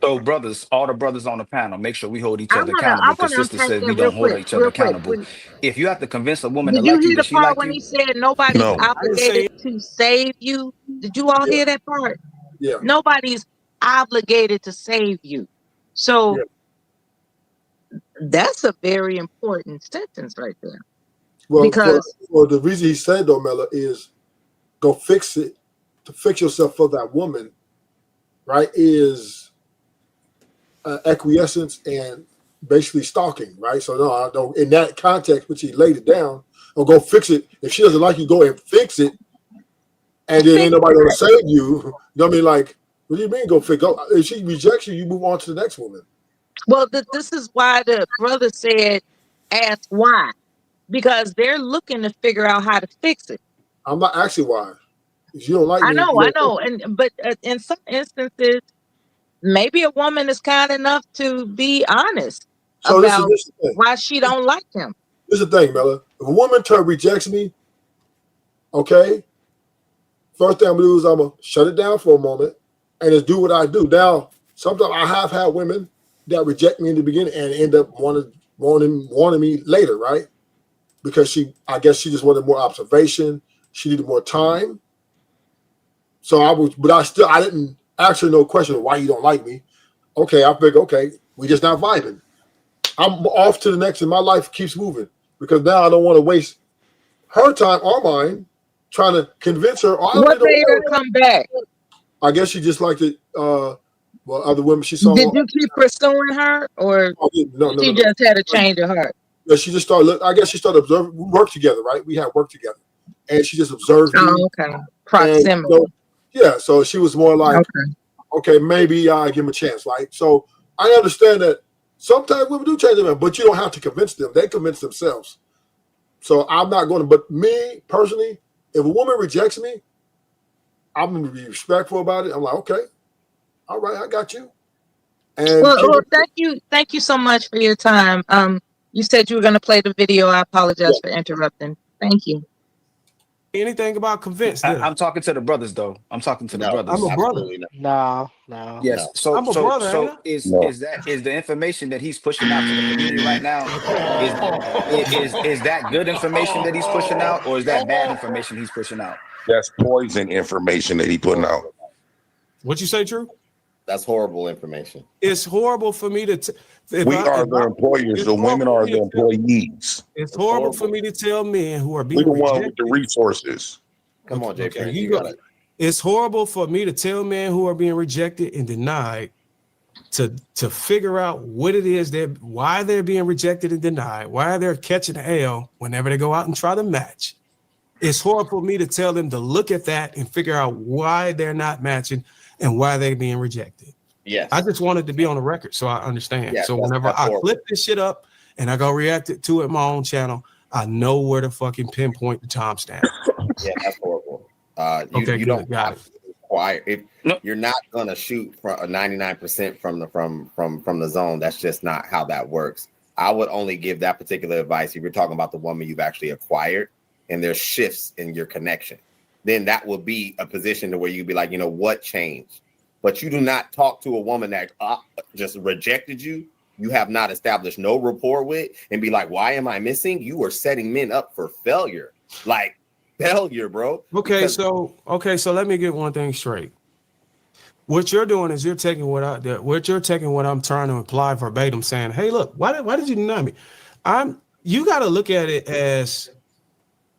So, brothers, all the brothers on the panel, make sure we hold each I other wanna accountable because sister unpack says that we don't hold each other real quick. accountable. If you have to convince a woman to Did you like you, hear the does she part like when you? he said nobody's No. obligated to save you? Did you all Yeah. hear that part? Yeah. Nobody's obligated to save you. So that's a very important sentence right there. Well, Because for the reason he said though, Mela, is go fix it to fix yourself for that woman, right? Is acquiescence and basically stalking, right? So no, I don't. In that context, which he laid it down, or go fix it. If she doesn't like you, go and fix it, and then ain't nobody gonna save you. You know what I mean? Like, what do you mean go fix? Go, if she rejects you, you move on to the next woman. well, this is why the brother said, "Ask why," because they're looking to figure out how to fix it. I'm not asking why. If you don't like I me, know, but in some instances, maybe a woman is kind enough to be honest So this is about the thing. why she don't like him. This is the thing, Mela. If a woman rejects me, okay, first thing I'm gonna do is I'm gonna shut it down for a moment and just do what I do. Now, sometimes I have had women that reject me in the beginning and end up wanting me later, right? Because I guess she just wanted more observation. She needed more time. So I didn't ask her no question of why you don't like me. Okay, I figured, okay, we just not vibing. I'm off to the next, and my life keeps moving because now I don't want to waste her time or mine trying to convince her. What made her come back? I guess she just liked it. Other women she saw. Did you keep pursuing her, or no, she just had a change of heart? Yeah, she just started. I guess she started observing. We worked together, right? We had work together, and she just observed me. Oh, okay. Proximity. So she was more like, okay, maybe I give him a chance, right? So I understand that sometimes women do change them, but you don't have to convince them. They convince themselves. So I'm not going to. But me personally, if a woman rejects me, I'm going to be respectful about it. I'm like, okay, all right, I got you. And Well, thank you so much for your time. You said you were going to play the video. I apologize for interrupting. Thank you. Anything about convinced? Did I? I'm talking to the brothers though. I'm talking to the No, brothers. I'm a brother. absolutely not. No. Yes. No. So I'm a so brother, ain't so I? No. is the information that he's pushing out to the community right now is is that good information that he's pushing out, or is that bad information he's pushing out? That's poison information that he putting out. What you say, True? That's horrible information. It's horrible for me to. We are the employers. The women are the employees. It's horrible for me to tell men who are We being the one rejected. with the resources. Come on, Jay. Okay, Prince, you you go. got it. It's horrible for me to tell men who are being rejected and denied to figure out what it is why they're being rejected and denied, why they're catching the L whenever they go out and try to match. It's horrible for me to tell them to look at that and figure out why they're not matching and why they're being rejected. Yes. I just wanted to be on the record so I understand. Yeah, so that's whenever I horrible. clip this shit up and I go react to it my own channel, I know where to fucking pinpoint the timestamp. Yeah, that's horrible. Okay, You good, don't got have to require if you're not gonna shoot from 99% from the zone. That's just not how that works. I would only give that particular advice if you're talking about the woman you've actually acquired and there's shifts in your connection. Then that will be a position to where you'd be like, you know, what changed? But you do not talk to a woman that just rejected you. You have not established no rapport with, and be like, why am I missing? You are setting men up for failure. Like failure, bro. Okay, so let me get one thing straight. What you're doing is you're taking what I'm trying to imply verbatim, saying, "Hey, look, why did you deny me?" You got to look at it as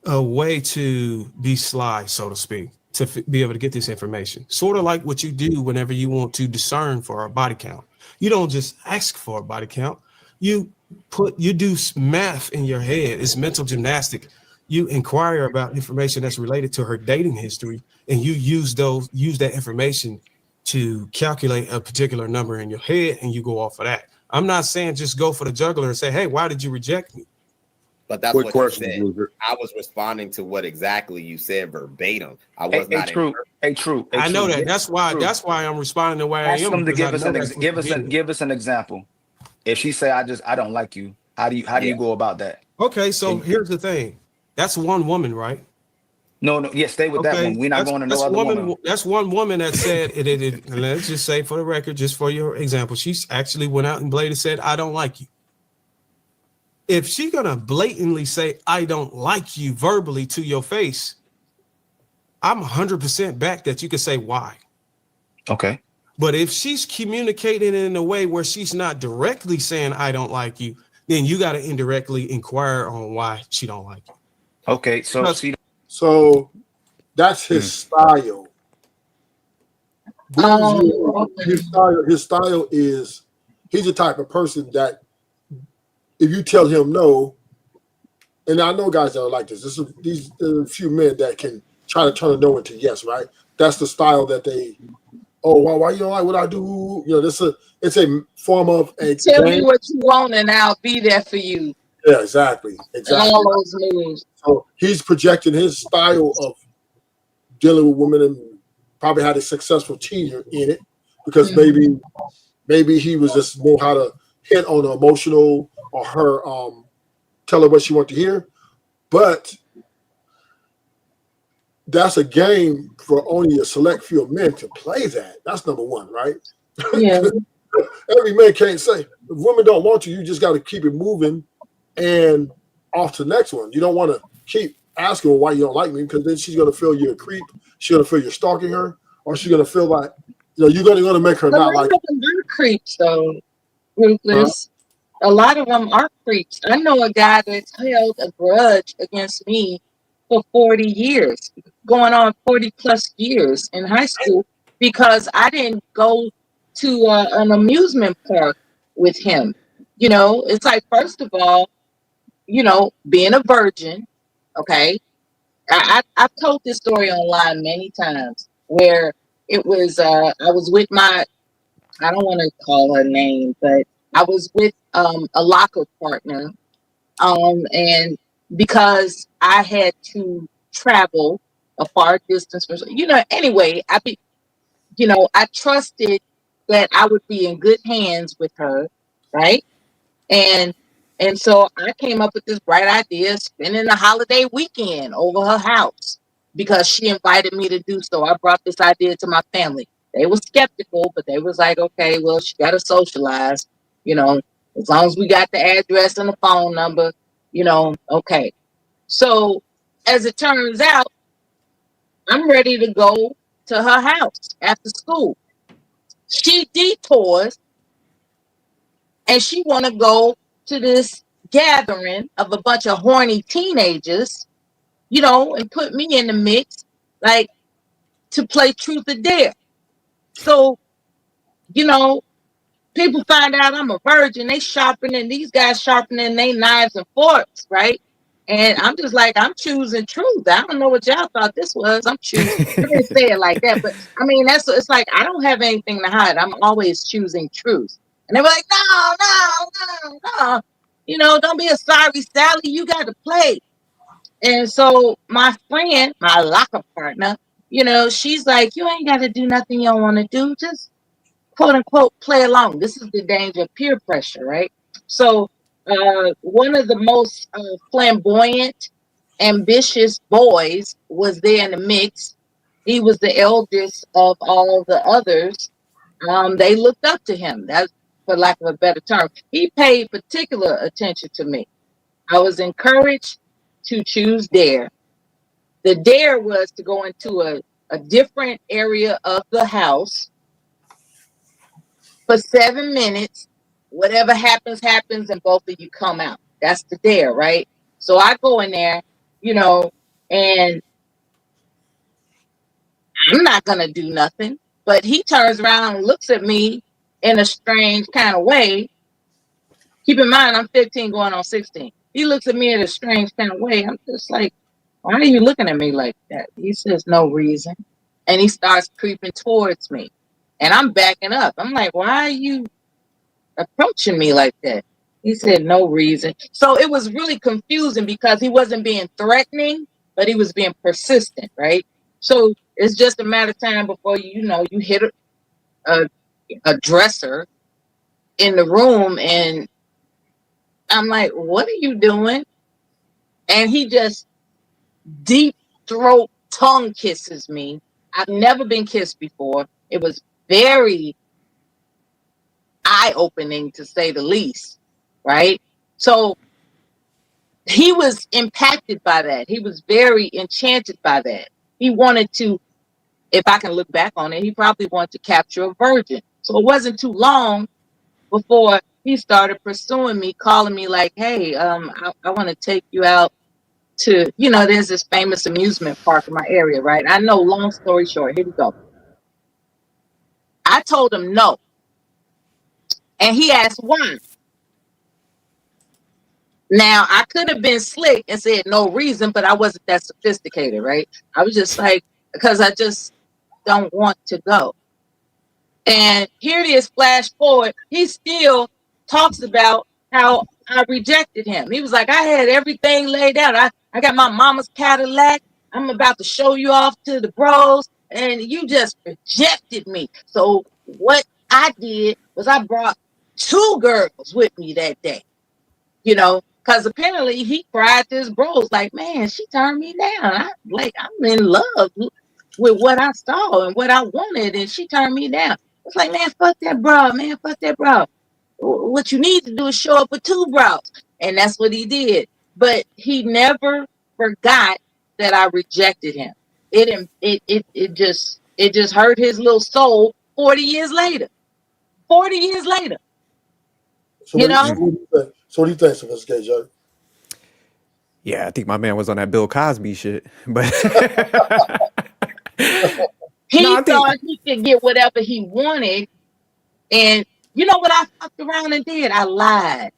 a way to be sly, so to speak, to be able to get this information. Sort of like what you do whenever you want to discern for a body count. You don't just ask for a body count. You do math in your head. It's mental gymnastic. You inquire about information that's related to her dating history, and you use that information to calculate a particular number in your head, and you go off of that. I'm not saying just go for the juggler and say, "Hey, why did you reject me?" But that's Quick what question, you said. Buzzier. I was responding to what exactly you said verbatim. I was not True. True. I know that. Yeah, That's why I'm responding the way I ask am. them to because I know that's what give you us did. give us an example. If she say I don't like you, how do you go about that? Okay, so here's the thing. That's one woman, right? No, yeah, stay with that one. We're not going to no other woman. That's one woman that said it. Let's just say, for the record, just for your example, she's actually went out and blatantly said, "I don't like you." If she's gonna blatantly say, "I don't like you" verbally to your face, I'm 100% back that you could say why. Okay. But if she's communicating in a way where she's not directly saying "I don't like you," then you got to indirectly inquire on why she don't like you. Okay, so So that's his style. His style is he's the type of person that if you tell him no, and I know guys that are like this. There are a few men that can try to turn a no into yes, right? That's the style that they. Oh, why you don't like what I do? You know, it's a form of a. Tell me what you want, and I'll be there for you. Yeah, exactly. All those moves. So he's projecting his style of dealing with women and probably had a successful cheater in it because maybe he was just know how to hit on the emotional or her tell her what she wants to hear. But that's a game for only a select few of men to play that. That's number one, right? Yeah. Every man can't say if women don't want you just got to keep it moving and off to the next one. You don't want to keep asking her why you don't like me because then she's going to feel you're a creep. She's going to feel you're stalking her, or she's going to feel like you're going to make her not like. They're creeps, though. Ruthless. A lot of them are creeps. I know a guy that's held a grudge against me for 40 years, going on 40 plus years in high school because I didn't go to an amusement park with him. You know, it's like, first of all, you know, being a virgin, okay? I've told this story online many times where it was, I was with I don't want to call her name, but I was with a locker partner. And because I had to travel a far distance, anyway, I trusted that I would be in good hands with her, right? And so I came up with this bright idea, spending a holiday weekend over her house because she invited me to do so. I brought this idea to my family. They were skeptical, but they was like, okay, well, she got to socialize, as long as we got the address and the phone number, okay. So as it turns out, I'm ready to go to her house after school. She detours and she want to go to this gathering of a bunch of horny teenagers, and put me in the mix, like, to play truth or dare. So, people find out I'm a virgin. They sharpening, these guys sharpening their knives and forks, right? And I'm just like, I'm choosing truth. I don't know what y'all thought this was. I'm choosing. I didn't say it like that, but I mean, it's like, I don't have anything to hide. I'm always choosing truth. And they were like, no. Don't be a sorry Sally. You got to play. And so my friend, my locker partner, she's like, you ain't got to do nothing you don't want to do. Just quote unquote play along. This is the danger of peer pressure, right? So one of the most flamboyant, ambitious boys was there in the mix. He was the eldest of all the others. They looked up to him. That's, for lack of a better term. He paid particular attention to me. I was encouraged to choose dare. The dare was to go into a different area of the house for 7 minutes. Whatever happens, happens, and both of you come out. That's the dare, right? So I go in there, and I'm not going to do nothing. But he turns around and looks at me in a strange kind of way. Keep in mind, I'm 15 going on 16. He looks at me in a strange kind of way. I'm just like, why are you looking at me like that? He says, no reason. And he starts creeping towards me. And I'm backing up. I'm like, why are you approaching me like that? He said, no reason. So it was really confusing because he wasn't being threatening, but he was being persistent, right? So it's just a matter of time before you hit a dresser in the room, and I'm like, what are you doing? And he just deep throat tongue kisses me. I've never been kissed before. It was very eye-opening, to say the least, right? So he was impacted by that. He was very enchanted by that. He wanted to, if I can look back on it, he probably wanted to capture a virgin. So it wasn't too long before he started pursuing me, calling me like, hey, I want to take you out to, there's this famous amusement park in my area, right? I know, long story short, here we go. I told him no. And he asked why. Now, I could have been slick and said no reason, but I wasn't that sophisticated, right? I was just like, because I just don't want to go. And here it is, flash forward. He still talks about how I rejected him. He was like, I had everything laid out. I got my mama's Cadillac. I'm about to show you off to the bros. And you just rejected me. So what I did was I brought 2 girls with me that day, because apparently he cried to his bros like, man, she turned me down. I'm in love with what I saw and what I wanted, and she turned me down. It's like, man, fuck that bro, man, fuck that bro. What you need to do is show up with 2 bros. And that's what he did. But he never forgot that I rejected him. It just hurt his little soul 40 years later. 40 years later. So what do you think, Sophisticated Joe? Yeah, I think my man was on that Bill Cosby shit. But he thought he could get whatever he wanted. And you know what I fucked around and did? I lied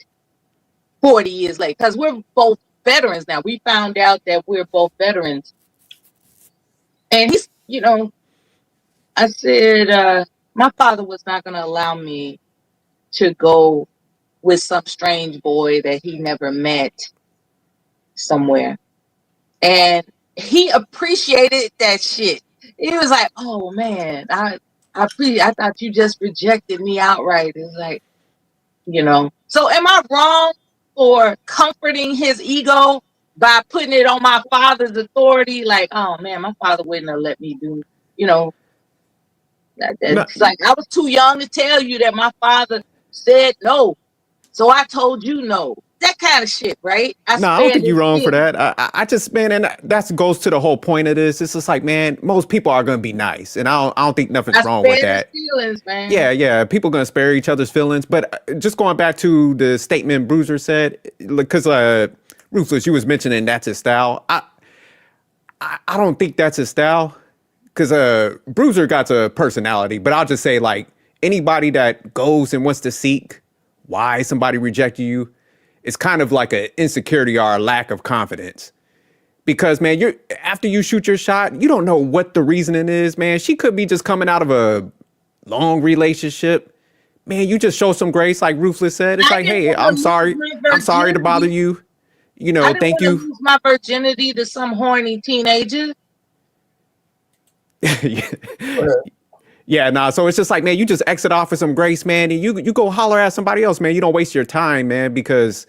40 years later, because we're both veterans now. We found out that we're both veterans. And he's, I said, my father was not going to allow me to go with some strange boy that he never met somewhere. And he appreciated that shit. He was like, oh man, I I thought you just rejected me outright. It's like, So am I wrong for comforting his ego by putting it on my father's authority? Like, oh man, my father wouldn't have let me do, you know, No, it's like I was too young to tell you that my father said no. So I told you no. That kind of shit, right? I no, I don't spared think his you're wrong for feelings. that. I just, man, and that goes to the whole point of this. It's just like, man, most people are gonna be nice, and I don't think nothing's I wrong with spared his that. feelings, man. Yeah, people gonna spare each other's feelings. But just going back to the statement Bruiser said, because Ruthless, you was mentioning that's his style. I don't think that's his style, because Bruiser got a personality. But I'll just say, like, anybody that goes and wants to seek why somebody rejected you, it's kind of like an insecurity or a lack of confidence. Because, man, after you shoot your shot, you don't know what the reasoning is, man. She could be just coming out of a long relationship. Man, you just show some grace, like Ruthless said. It's I like, didn't hey, want I'm to lose sorry. my I'm sorry to bother virginity. you. I didn't Thank want to you. lose my virginity to some horny teenager. Yeah, nah. So it's just like, man, you just exit off with some grace, man, and you go holler at somebody else, man. You don't waste your time, man, because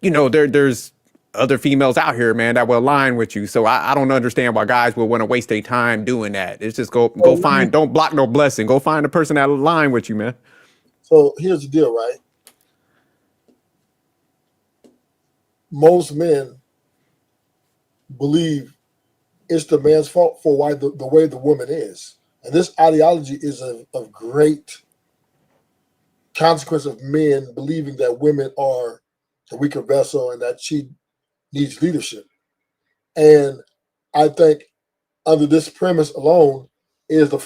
there's other females out here, man, that will align with you. So I don't understand why guys will want to waste their time doing that. It's just go find, don't block no blessing. Go find a person that align with you, man. So here's the deal, right? Most men believe it's the man's fault for why the way the woman is. And this ideology is of great consequence of men believing that women are the weaker vessel and that she needs leadership. And I think under this premise alone is the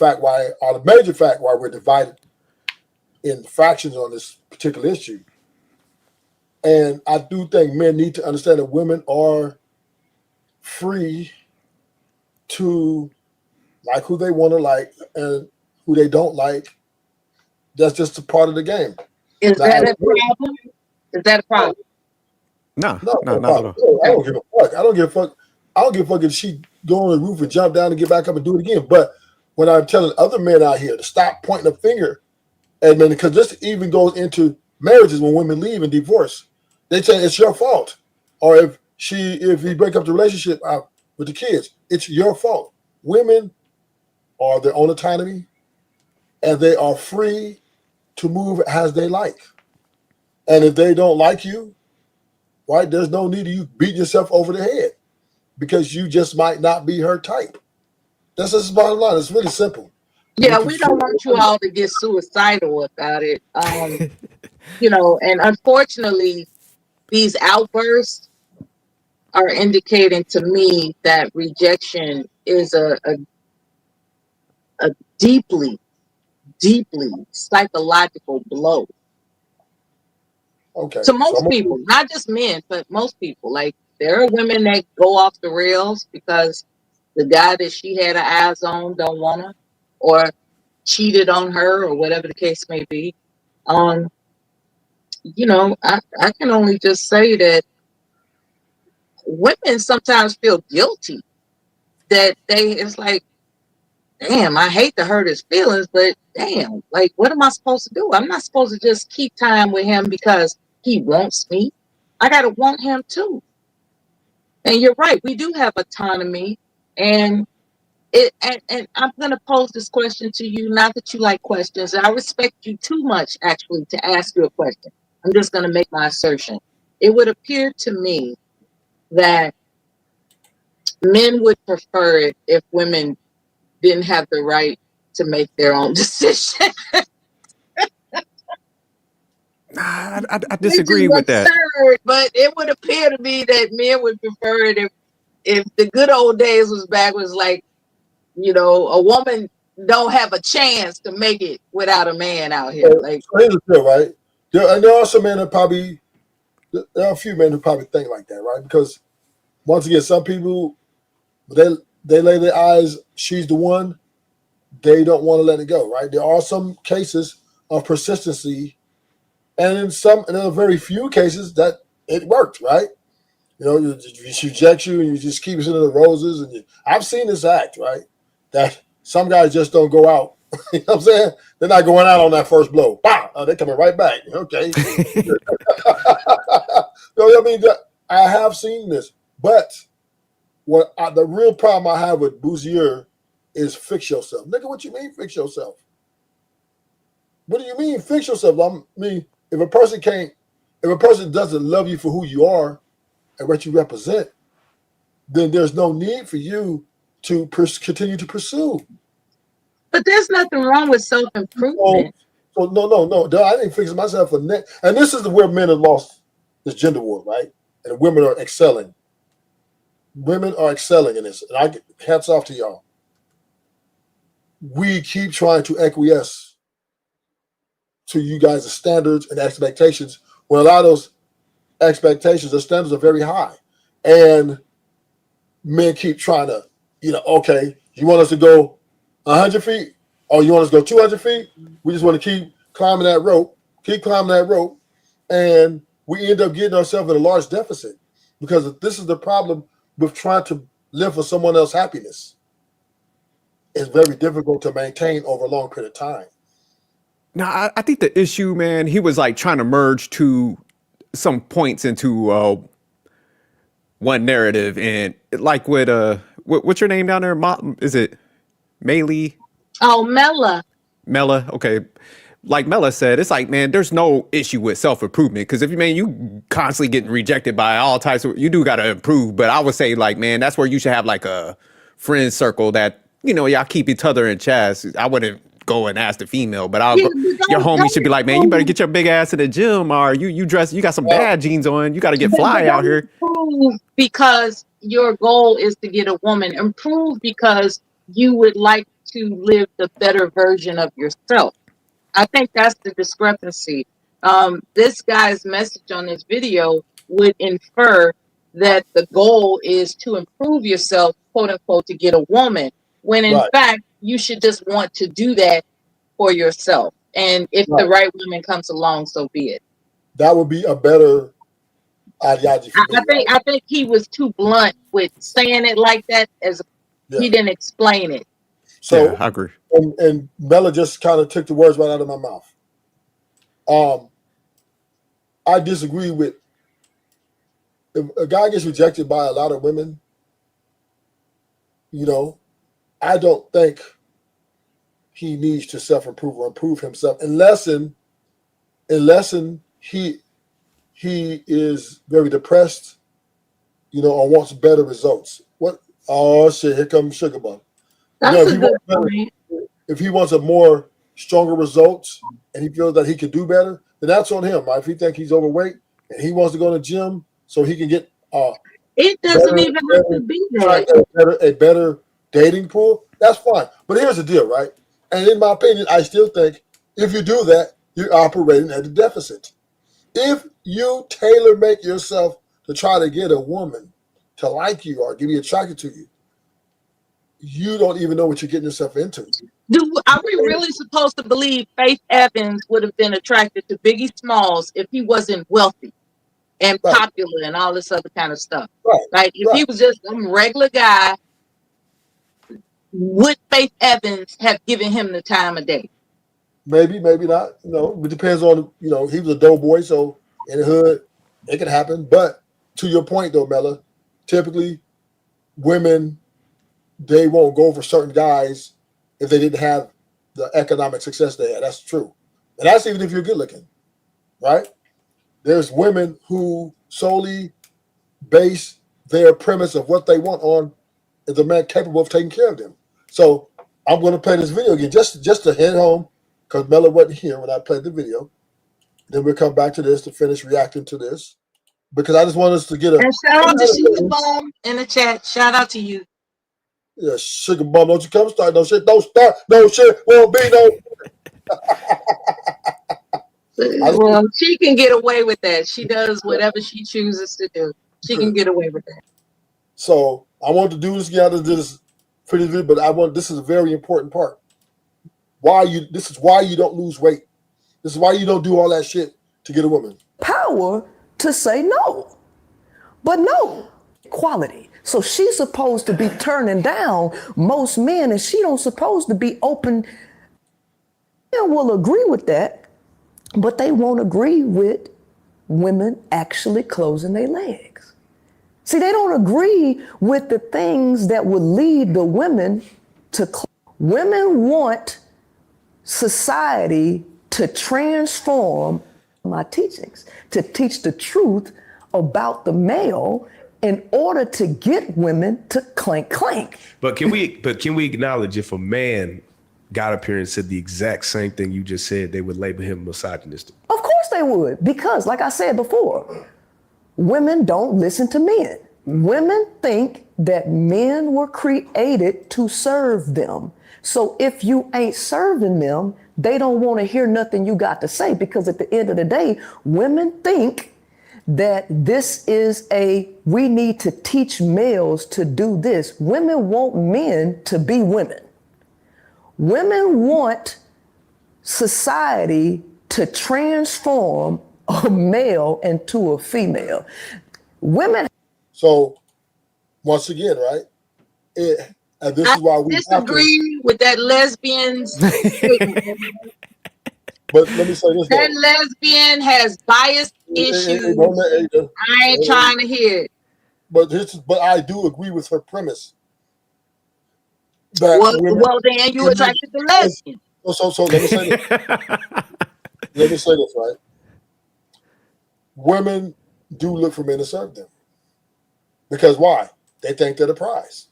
major fact why we're divided in fractions on this particular issue. And I do think men need to understand that women are free to like who they want to like and who they don't like. That's just a part of the game. Is that a problem? Is that a problem? No, not not at all. I don't give a fuck. I don't give a fuck. I don't give a fuck if she go on the roof and jump down and get back up and do it again. But when I'm telling other men out here to stop pointing a finger at men, because this even goes into marriages when women leave and divorce, they say it's your fault. Or if you break up the relationship with the kids, it's your fault. Women are their own autonomy, and they are free to move as they like. And if they don't like you, right, there's no need of you beating yourself over the head because you just might not be her type. That's just the bottom line. It's really simple. Yeah, we don't want you all to get suicidal about it. And unfortunately, these outbursts are indicating to me that rejection is a deeply, deeply psychological blow. Okay. To most people, not just men, but most people. Like, there are women that go off the rails because the guy that she had her eyes on don't want her, or cheated on her, or whatever the case may be. I can only just say that women sometimes feel guilty that it's like, damn, I hate to hurt his feelings, but damn, like, what am I supposed to do? I'm not supposed to just keep time with him because he wants me. I gotta want him too. And you're right, we do have autonomy, and I'm gonna pose this question to you. Not that you like questions, I respect you too much actually to ask you a question. I'm just gonna make my assertion. It would appear to me that men would prefer it if women didn't have the right to make their own decision. I disagree with that. Absurd, but it would appear to me that men would prefer it if the good old days was back. Was like, a woman don't have a chance to make it without a man out here. Like, so here's the deal, right? There are some men that probably, there are a few men who probably think like that, right? Because once again, some people, they lay their eyes, she's the one, they don't want to let it go, right? There are some cases of persistency, and in a very few cases that it worked, right? She rejects you and you just keep sending the roses. And I've seen this act, right? That some guys just don't go out You know what I'm saying? They're not going out on that first blow. Wow, they're coming right back. Okay. You know what I mean? I have seen this, but the real problem I have with Buzzier is fix yourself. Nigga, what you mean fix yourself? What do you mean fix yourself? I mean, if a person doesn't love you for who you are and what you represent, then there's no need for you to continue to pursue. But there's nothing wrong with self-improvement. So no. I didn't fix myself for net. And this is where men have lost this gender war, right? And women are excelling. Women are excelling in this. And I get hats off to y'all. We keep trying to acquiesce to you guys' standards and expectations. When a lot of those expectations, the standards are very high. And men keep trying to, okay, you want us to go 100 feet, or you want us to go 200 feet? We just want to keep climbing that rope, and we end up getting ourselves in a large deficit because this is the problem with trying to live for someone else's happiness. It's very difficult to maintain over a long period of time. Now, I think the issue, man, he was like trying to merge some points into one narrative, and like with what's your name down there? Is it Maylee? Oh, Mela, okay. Like Mela said, it's like, man, there's no issue with self-improvement because if you constantly getting rejected by all types of, you do got to improve. But I would say, like, man, that's where you should have like a friend circle that, y'all keep each other in chats. I wouldn't go and ask the female, but your homie should be like, man, you better get your big ass in the gym, or you got some bad jeans on. You got to get fly out here. Improve because your goal is to get a woman. Improve because you would like to live the better version of yourself. I think that's the discrepancy. This guy's message on this video would infer that the goal is to improve yourself, quote unquote, to get a woman, when in fact you should just want to do that for yourself. And if the right woman comes along, so be it. That would be a better ideology for me. I think he was too blunt with saying it like that, he didn't explain it. So I agree. And Mela just kind of took the words right out of my mouth. I disagree with, if a guy gets rejected by a lot of women, I don't think he needs to self-improve or improve himself unless he is very depressed, or wants better results. What? Oh shit! Here comes Sugar Bum. That's a good point. If he wants a more stronger results and he feels that he can do better, then that's on him. Right? If he thinks he's overweight and he wants to go to the gym so he can get it doesn't even have to be that. A better dating pool, that's fine. But here's the deal, right? And in my opinion, I still think if you do that, you're operating at a deficit. If you tailor make yourself to try to get a woman to like you or be attracted to you, you don't even know what you're getting yourself into. Are we really supposed to believe Faith Evans would have been attracted to Biggie Smalls if he wasn't wealthy and popular and all this other kind of stuff? Like if he was just some regular guy, would Faith Evans have given him the time of day? Maybe, maybe not. It depends on, he was a doughboy, so in the hood, it could happen. But to your point though, Mela, typically women, they won't go for certain guys if they didn't have the economic success they had. That's true. And that's even if you're good looking, right? There's women who solely base their premise of what they want on is the man capable of taking care of them. So I'm going to play this video again just to hit home because Mela wasn't here when I played the video. Then we'll come back to this to finish reacting to this because I just want us to get a... And shout out to Sugar Bum in the chat. Shout out to you. Yeah, Sugar Bum, don't you come start no shit. Don't start no shit. Won't be no... Well, she can get away with that. She does whatever she chooses to do. She can get away with that. So I want to do this again. This for this video, but this is a very important part. This is why you don't lose weight. This is why you don't do all that shit to get a woman. Power to say no. But no. Equality. So she's supposed to be turning down most men, and she don't supposed to be open Men will agree with that, but they won't agree with women actually closing their legs. See, they don't agree with the things that would lead the women to close. Women want society to transform my teachings, to teach the truth about the male in order to get women to clank clank. But can we acknowledge if a man got up here and said the exact same thing you just said, they would label him misogynistic? Of course they would, because like I said before, women don't listen to men. Women think that men were created to serve them. So if you ain't serving them, they don't want to hear nothing you got to say, because at the end of the day, women think that this is we need to teach males to do this. Women want men to be women. Women want society to transform a male into a female. Women. So once again, right? And this is why we disagree with that lesbian's statement. But let me say this. That lesbian has bias issues. I ain't trying to hear it. But I do agree with her premise. Well, then you attracted the lesbian. So let me say this. Let me say this, right? Women do look for men to serve them. Because why? They think they're the prize.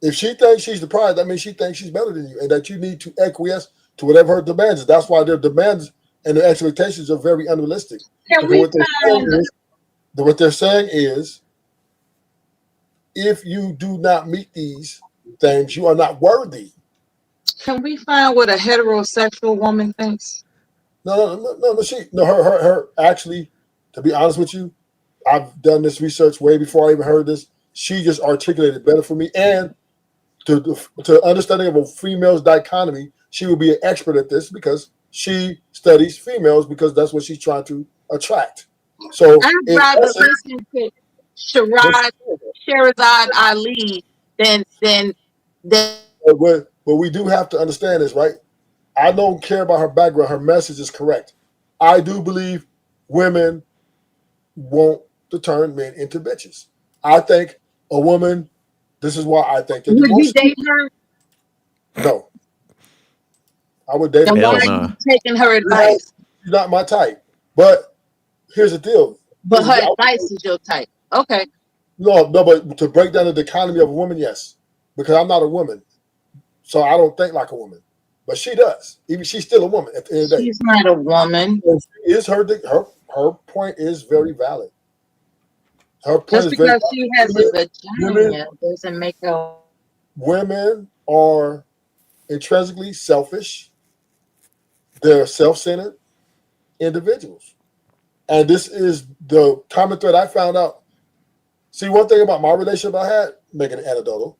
If she thinks she's the prize, that means she thinks she's better than you, and that you need to acquiesce to whatever her demands is. That's why their demands and their expectations are very unrealistic. What they're saying is, if you do not meet these things, you are not worthy. Can we find what a heterosexual woman thinks? No. Her actually, to be honest with you, I've done this research way before I even heard this. She just articulated better for me, and to understanding of a female's dichotomy, she will be an expert at this because she studies females, because that's what she's trying to attract. So I'd rather listen to Sherazad Ali than. But we do have to understand this, right? I don't care about her background. Her message is correct. I do believe women want to turn men into bitches. I think a woman, this is why I think that. Would you date her? No. I would date her. Then why are you taking her advice? She's not my type. But here's the deal. But her advice is your type. Okay. No, but to break down the dichotomy of a woman, yes. Because I'm not a woman. So I don't think like a woman. But she does. Even she's still a woman at the end of the day. She's not a woman. Is her point is very valid. Her point Just is because very she has a vagina doesn't make her. Women are intrinsically selfish. They're self-centered individuals. And this is the common thread I found out. See, one thing about my relationship I had, making it anecdotal,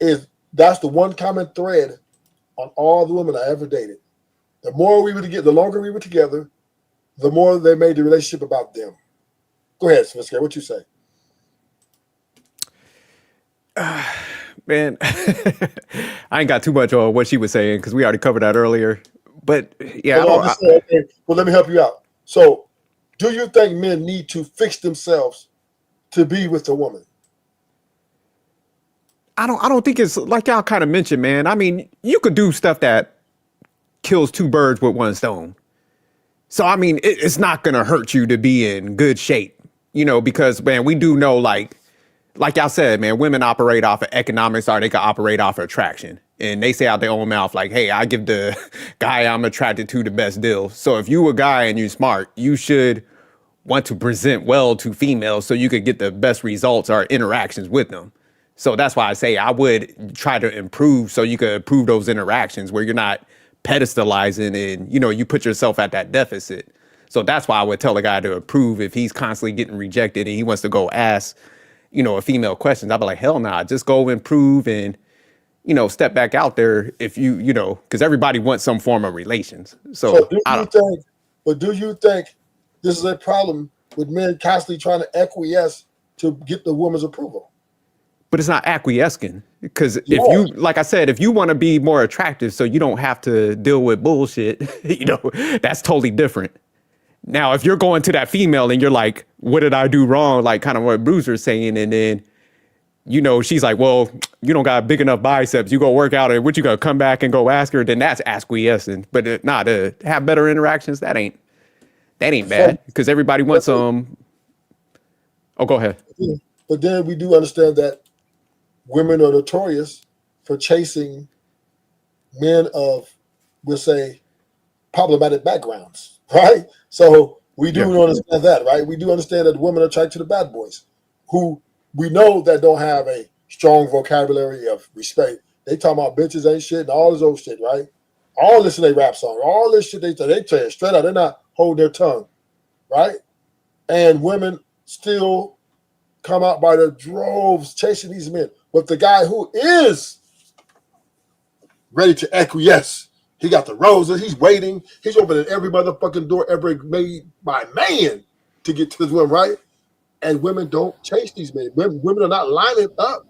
is that's the one common thread on all the women I ever dated. The more we were together, the longer we were together, the more they made the relationship about them. Go ahead, Svenska, what you say? Man, I ain't got too much on what she was saying because we already covered that earlier. But yeah, okay. Well, let me help you out. So, do you think men need to fix themselves to be with a woman? I don't think it's like y'all kind of mentioned, man. I mean, you could do stuff that kills two birds with one stone. So, I mean, it's not going to hurt you to be in good shape, because, man, we do know, like y'all said, man, women operate off of economics, or they can operate off of attraction. And they say out their own mouth, like, hey, I give the guy I'm attracted to the best deal. So if you a guy and you're smart, you should want to present well to females so you could get the best results or interactions with them. So that's why I say I would try to improve so you could improve those interactions where you're not pedestalizing and, you put yourself at that deficit. So that's why I would tell a guy to improve if he's constantly getting rejected and he wants to go ask, a female questions. I'd be like, hell nah, just go improve and, step back out there if because everybody wants some form of relations. So do you think this is a problem with men constantly trying to acquiesce to get the woman's approval? but it's not acquiescing. Because if you, like I said, if you want to be more attractive so you don't have to deal with bullshit, that's totally different. Now, if you're going to that female and you're like, what did I do wrong? Like kind of what Bruiser's saying. And then, she's like, well, you don't got big enough biceps. You go work out and what you gonna come back and go ask her? Then that's acquiescing. But to have better interactions, that ain't bad. Because everybody wants Oh, go ahead. But then we do understand that women are notorious for chasing men of, we'll say, problematic backgrounds, right? So we do understand that, right? We do understand that women are attracted to the bad boys who we know that don't have a strong vocabulary of respect. They talking about bitches ain't shit and all this old shit, right? All this in their rap song, all this shit they tell it straight out. They're not holding their tongue, right? And women still come out by the droves chasing these men. But the guy who is ready to acquiesce, he got the roses, he's waiting, he's opening every motherfucking door ever made by man to get to this woman, right? And women don't chase these men. Women are not lining up,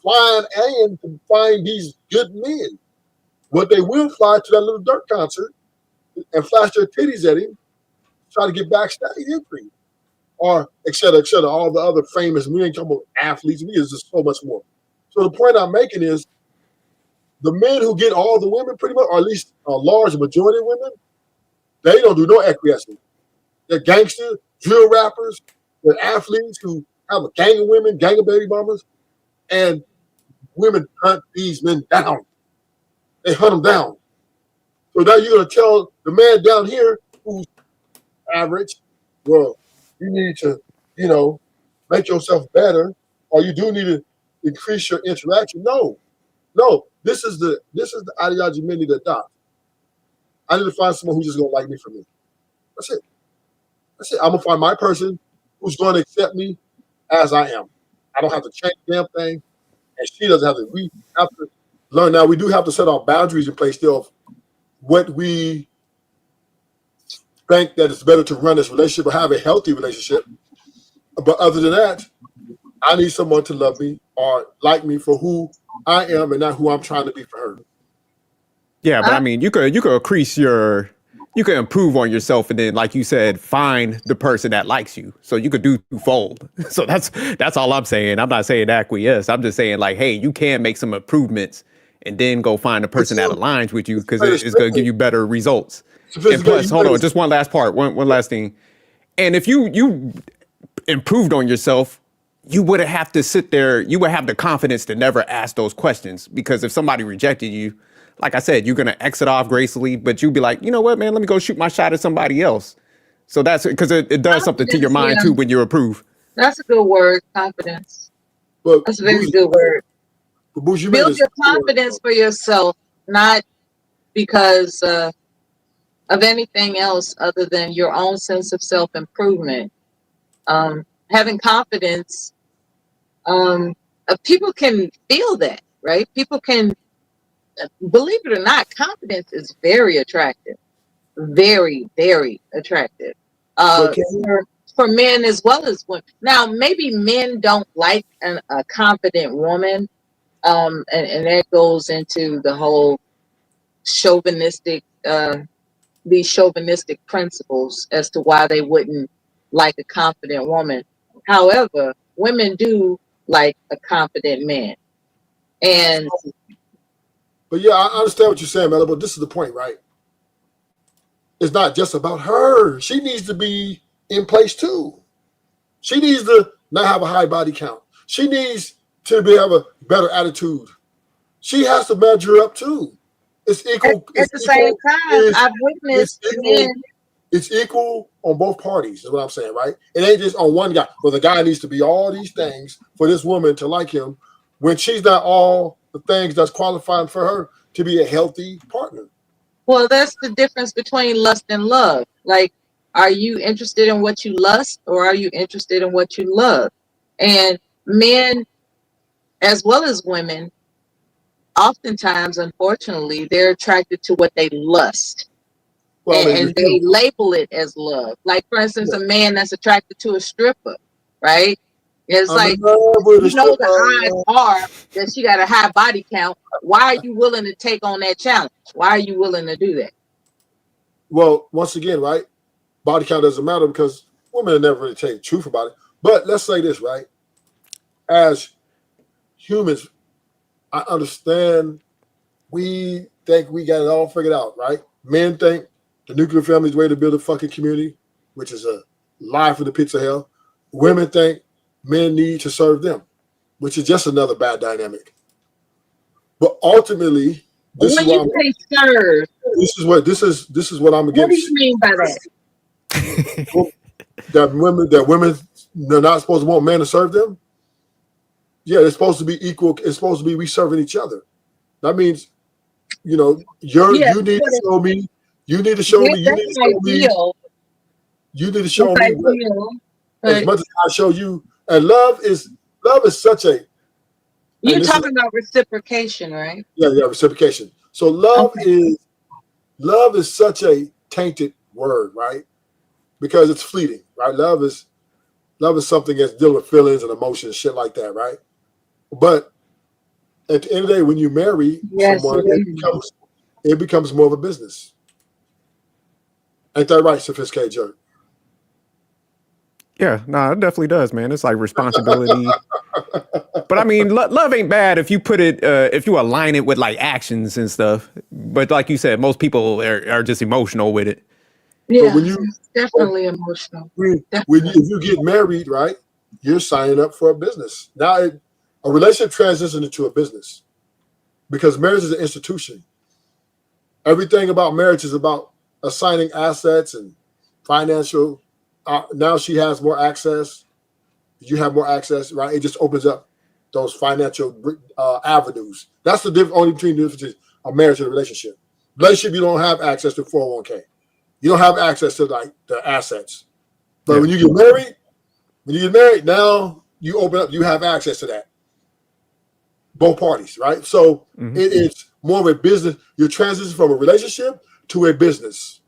flying in to find these good men. But they will fly to that little Dirt concert and flash their titties at him, try to get backstage entry. Or et cetera, all the other famous, we ain't talking about athletes, we is just so much more. So the point I'm making is the men who get all the women pretty much, or at least a large majority of women, they don't do no acquiescing. They're gangsters, drill rappers, they're athletes who have a gang of women, gang of baby mamas, and women hunt these men down. They hunt them down. So now you're going to tell the man down here who's average, well, you need to, make yourself better, or you do need to increase your interaction. No, this is the ideology men need to adopt. I need to find someone who's just gonna like me for me. That's it. I'm gonna find my person who's going to accept me as I am. I don't have to change the damn thing, and she doesn't have to. We have to learn now. We do have to set our boundaries in place still of what we think that it's better to run this relationship or have a healthy relationship. But other than that, I need someone to love me or like me for who I am and not who I'm trying to be for her. Yeah, but I mean, you could increase you can improve on yourself, and then, like you said, find the person that likes you. So you could do twofold. So that's all I'm saying. I'm not saying acquiesce. I'm just saying, like, hey, you can make some improvements and then go find a person that aligns with you because it's going to give you better results. And plus, hold on, just one last part, one last thing. And if you improved on yourself, you wouldn't have to sit there. You would have the confidence to never ask those questions, because if somebody rejected you, like I said, you're going to exit off gracefully, but you'll be like, you know what, man, let me go shoot my shot at somebody else. So that's because it does something to your mind too when you approve. That's a good word, confidence. But that's a very good word. Build your confidence for yourself, not because of anything else other than your own sense of self-improvement. Having confidence, people can feel that, right? People can, believe it or not, confidence is very attractive. Very, very attractive. For men as well as women. Now, maybe men don't like a confident woman, and that goes into the whole chauvinistic, these chauvinistic principles as to why they wouldn't like a confident woman. However, women do like a confident man. And but yeah, I understand what you're saying, Mela, but this is the point, right? It's not just about her. She needs to be in place too. She needs to not have a high body count. She needs to have a better attitude. She has to measure up too. It's equal. At the same time, I've witnessed men. It's equal on both parties, is what I'm saying, right? It ain't just on one guy. Well, the guy needs to be all these things for this woman to like him when she's not all the things that's qualifying for her to be a healthy partner. Well, that's the difference between lust and love. Like, are you interested in what you lust, or are you interested in what you love? And men, as well as women, oftentimes, unfortunately, they're attracted to what they lust. Well, and they label it as love. Like, for instance, a man that's attracted to a stripper, right? It's I'm like, in love with a you know, the stripper. odds are that she got a high body count. Why are you willing to take on that challenge? Why are you willing to do that? Well, once again, right? Body count doesn't matter because women never really tell you the truth about it. But let's say this, right? As humans, I understand we think we got it all figured out, right? Men think the nuclear family is the way to build a fucking community, which is a lie from the pits of hell. Women think men need to serve them, which is just another bad dynamic. But ultimately, this When is what you say serve, this is what I'm what do against. you mean by that? That women they're not supposed to want men to serve them. Yeah, it's supposed to be equal. It's supposed to be we serving each other. That means, you know, Yeah, you need to show me. You need to show me. You need that's to show me. ideal. You need to That's show me ideal. as But much as I show you. And love is such a. you're And this is talking about reciprocation, right? yeah reciprocation. So Okay. love is such a tainted word, right? Because it's fleeting, right? Love is something that's dealing with feelings and emotions, shit like that, right? But at the end of the day, when you marry Yes, someone, it is. it becomes more of a business. Ain't that right, sophisticated jerk? Yeah, no, it definitely does, man. It's like responsibility. But I mean, love ain't bad if you put it, if you align it with like actions and stuff. But like you said, most people are just emotional with it. But Yeah, when you it's definitely emotional. if you get married, right, you're signing up for a business. Now, a relationship transitions into a business because marriage is an institution. Everything about marriage is about assigning assets and financial. Now she has more access. You have more access, right? It just opens up those financial avenues. That's the only between the difference between a marriage and a relationship. Relationship, you don't have access to 401k. You don't have access to like the assets. But when you get married, now you open up, you have access to that. Both parties, right? So it is more of a business. You're transitioning from a relationship to a business.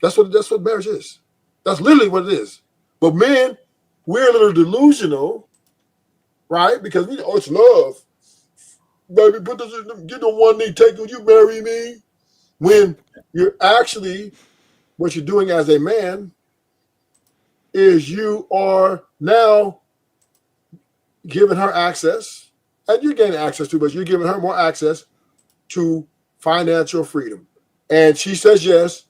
That's what marriage is. That's literally what it is. But men, we're a little delusional, right? Because it's love. Baby, put this in, get the one knee, take it, you marry me. When you're actually, what you're doing as a man is you are now giving her access, and you're getting access to, but you're giving her more access to financial freedom. And she says yes,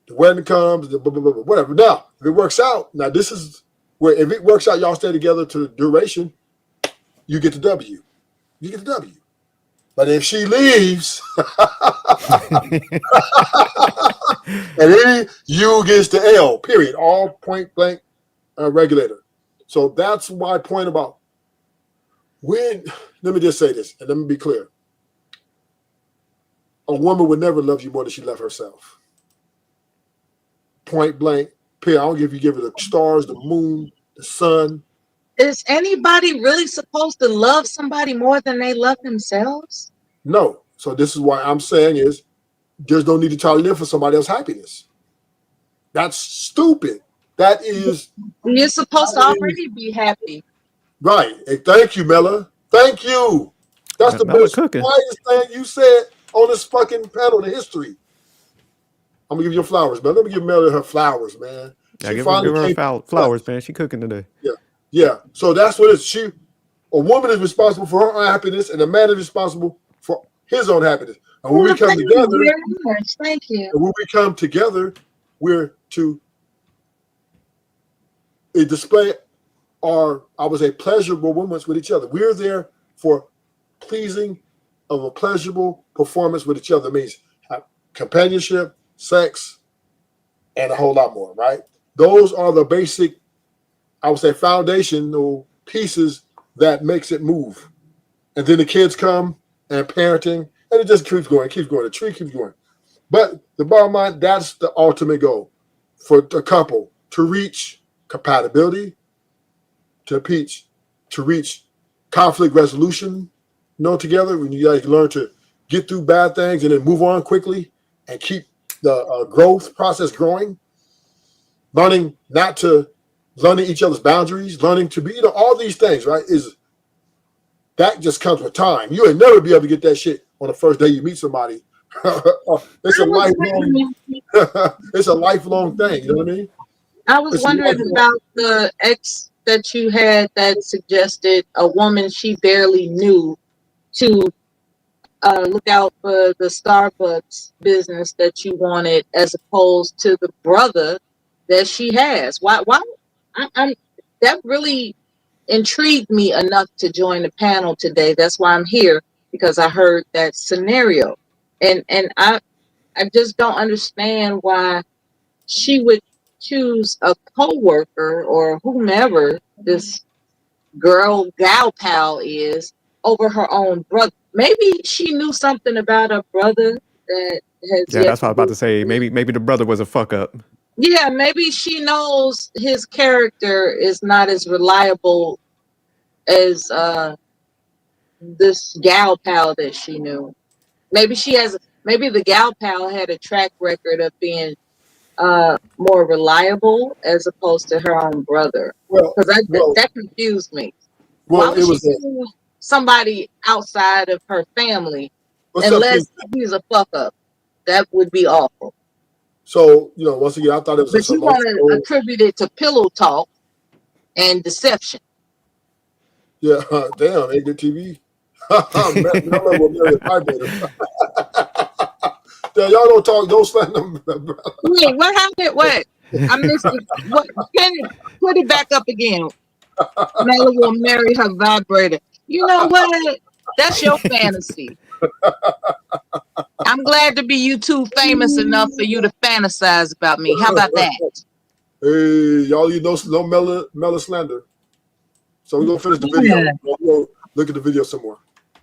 the wedding comes, the blah, blah, blah, whatever. Now, if it works out, now this is where if it works out, y'all stay together to the duration, you get the W. You get the W. But if she leaves, and then you gets the L, period. All point blank regulator. So that's my point about when, let me just say this, and let me be clear. A woman would never love you more than she loved herself. Point blank, period. I don't give you give her the stars, the moon, the sun. Is anybody really supposed to love somebody more than they love themselves? No. So this is why I'm saying is there's no need to try to live for somebody else's happiness. That's stupid. That is. You're supposed to already be happy. Right. Hey, thank you, Mella. Thank you. That's the Mella most cooking. quietest thing you said on this fucking panel in history. I'm gonna give you flowers, man. Let me give Mella her flowers, man. Yeah, She give finally her came. flowers, man. She cooking today. Yeah. So that's what it's. A woman is responsible for her own happiness, and a man is responsible for his own happiness. And when we come Thank you together, very much. Thank you. and when we come together, we're to display our, I would say, pleasurable moments with each other. We're there for pleasing of a pleasurable performance with each other. It means companionship, sex, and a whole lot more, right? Those are the basic, I would say, foundational pieces that makes it move. And then the kids come and parenting, and it just keeps going. The tree keeps going. But the bottom line, that's the ultimate goal for the couple to reach compatibility, to reach conflict resolution, together. When you guys learn to get through bad things and then move on quickly and keep the growth process growing, learning not to learning each other's boundaries, learning to be, all these things, right? That just comes with time. You ain't never be able to get that shit on the first day you meet somebody. It's a lifelong it's a lifelong thing, you know what I mean? I was wondering about the ex that you had that suggested a woman she barely knew to look out for the Starbucks business that you wanted, as opposed to the brother that she has. Why? That really intrigued me enough to join the panel today. That's why I'm here, because I heard that scenario, and I just don't understand why she would choose a coworker or whomever this gal pal is over her own brother. Maybe she knew something about her brother that has Yeah, that's what I was about to say. Maybe the brother was a fuck up. Yeah, maybe she knows his character is not as reliable as this gal pal that she knew. Maybe the gal pal had a track record of being more reliable as opposed to her own brother. Because that confused me. Why would she choose somebody outside of her family unless he's a fuck up? That would be awful. So, once again, I thought it was But you want to attribute it to pillow talk and deception. Yeah, damn, ain't good TV. Y'all don't talk, don't slam them. Wait, what happened? What? I missed it. What? Put it back up again. Mela will marry her vibrator. You know what? That's your fantasy. I'm glad to be you two famous enough for you to fantasize about me. How about that? Hey, y'all, no Mela slander. So we're gonna finish the video. We'll look at the video some more.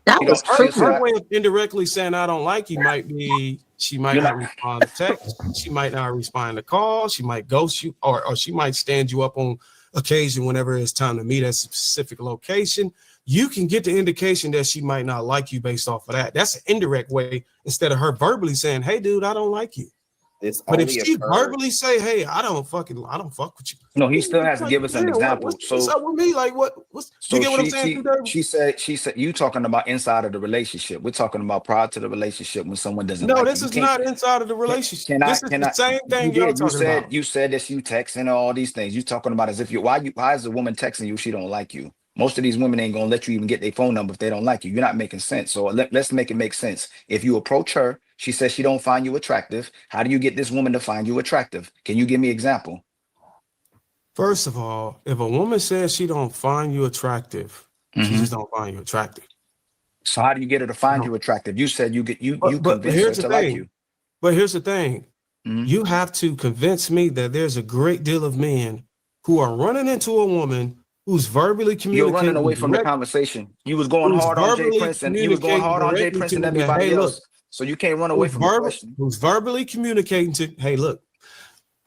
That was her way of indirectly saying I don't like you might be she might not respond to text, she might not respond to call, she might ghost you, or she might stand you up on occasion whenever it's time to meet at a specific location. You can get the indication that she might not like you based off of that. That's an indirect way, instead of her verbally saying, "Hey, dude, I don't like you." But if she verbally say, "Hey, I don't fuck with you," no, he still has to give us an example. What's up with me? Like, you get what I'm saying? She said, you talking about inside of the relationship. We're talking about prior to the relationship when someone doesn't. No, this is not inside of the relationship. This is the same thing you're talking about. You said that you texting all these things. You talking about as if why is a woman texting you if she don't like you? Most of these women ain't gonna let you even get their phone number if they don't like you. You're not making sense. So let's make it make sense. If you approach her, she says she don't find you attractive. How do you get this woman to find you attractive? Can you give me an example? First of all, if a woman says she don't find you attractive, she just don't find you attractive. So how do you get her to find you attractive? You said you convince her to like you. But here's the thing. You have to convince me that there's a great deal of men who are running into a woman who's verbally communicating. You're running away from the conversation. You was going hard on Jay Prince and everybody else. So you can't run away from the question. Who's verbally communicating to, hey, look,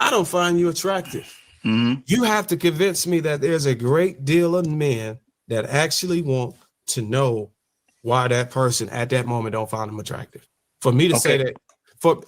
I don't find you attractive. You have to convince me that there's a great deal of men that actually want to know why that person at that moment don't find them attractive. For me to say that, for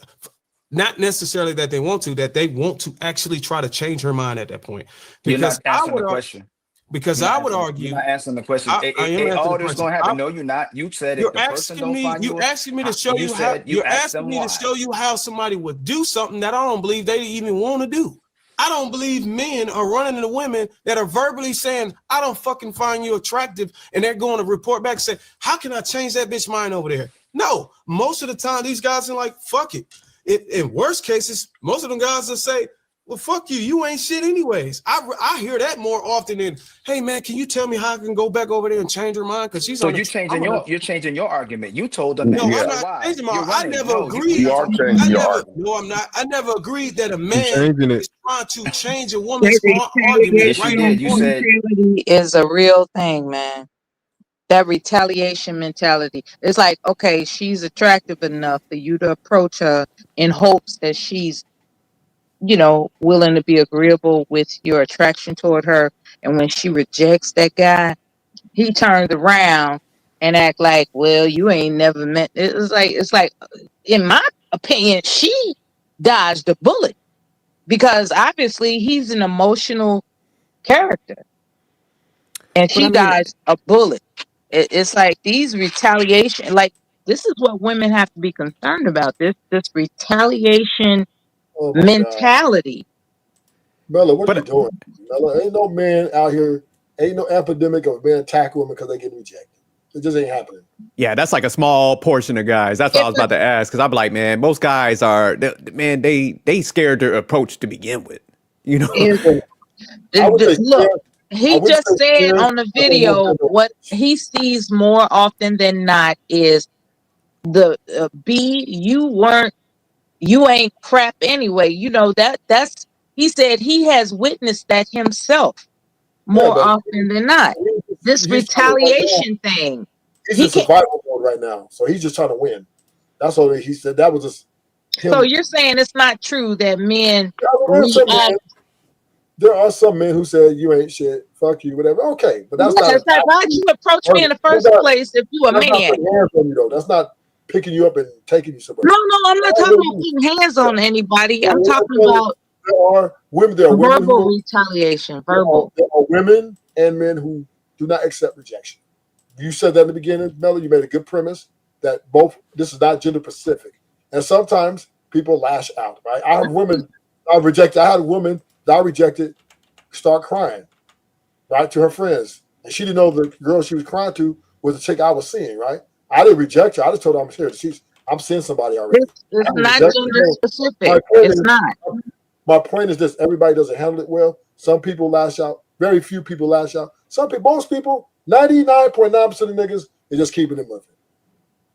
not necessarily that they want to actually try to change her mind at that point. Because you're not answering the question. Because I would argue, you're not answering the question. All this gonna happen. No, you're not. You said if the person don't find you, asking me to show you how. You're asking me to show you how somebody would do something that I don't believe they even want to do. I don't believe men are running into women that are verbally saying, "I don't fucking find you attractive," and they're going to report back and say, "How can I change that bitch mind over there?" No, most of the time these guys are like, "Fuck it." In worst cases, most of them guys will say, "Well, fuck you. You ain't shit anyways." I hear that more often than, "Hey man, can you tell me how I can go back over there and change her mind?" Because she's so you're changing your argument. You told them that. No, I'm not changing my. I never agreed. No, I'm not. I never agreed that a man is trying to change a woman's argument. Yes, you did. You said is a real thing, man. That retaliation mentality. It's like, okay, she's attractive enough for you to approach her in hopes that she's, willing to be agreeable with your attraction toward her. And when she rejects that guy, he turns around and act like, well, you ain't never met. It's like, in my opinion, she dodged a bullet, because obviously he's an emotional character, and she dodged a bullet. It's like these retaliation, like this is what women have to be concerned about. This retaliation Oh my God. mentality. Mella, what are you But doing? Mella, ain't no man out here, ain't no epidemic of men attack women because they get rejected. It just ain't happening. yeah, that's like a small portion of guys. That's what I was about to ask. Because I'm like, man, most guys are, they scared to approach to begin with. You know? I would say Look, he just said scared. on the video what he sees more often than not is the B, you ain't crap anyway. You know that's he said he has witnessed that himself more often than not. This retaliation thing. He's He in can, survival mode right now, so he's just trying to win. That's all he said. That was just him. so you're saying it's not true that men react. There are some men who said you ain't shit, fuck you, whatever. Okay, but that's it's like, why'd you approach me in the first place if you a man? That's not picking you up and taking you somewhere. No, I'm not talking about putting hands on anybody. I'm talking about there are women verbal retaliation. Verbal. There are women and men who do not accept rejection. You said that in the beginning, Melody. You made a good premise that this is not gender specific, and sometimes people lash out. Right? I have women I rejected. I had a woman that I rejected start crying, right, to her friends, and she didn't know the girl she was crying to was the chick I was seeing. Right? I didn't reject her. I just told her I'm here. I'm seeing somebody already. It's not gender specific. It's not. My point is this: everybody doesn't handle it well. Some people lash out. Very few people lash out. Most people, 99.9% of niggas, are just keeping it moving.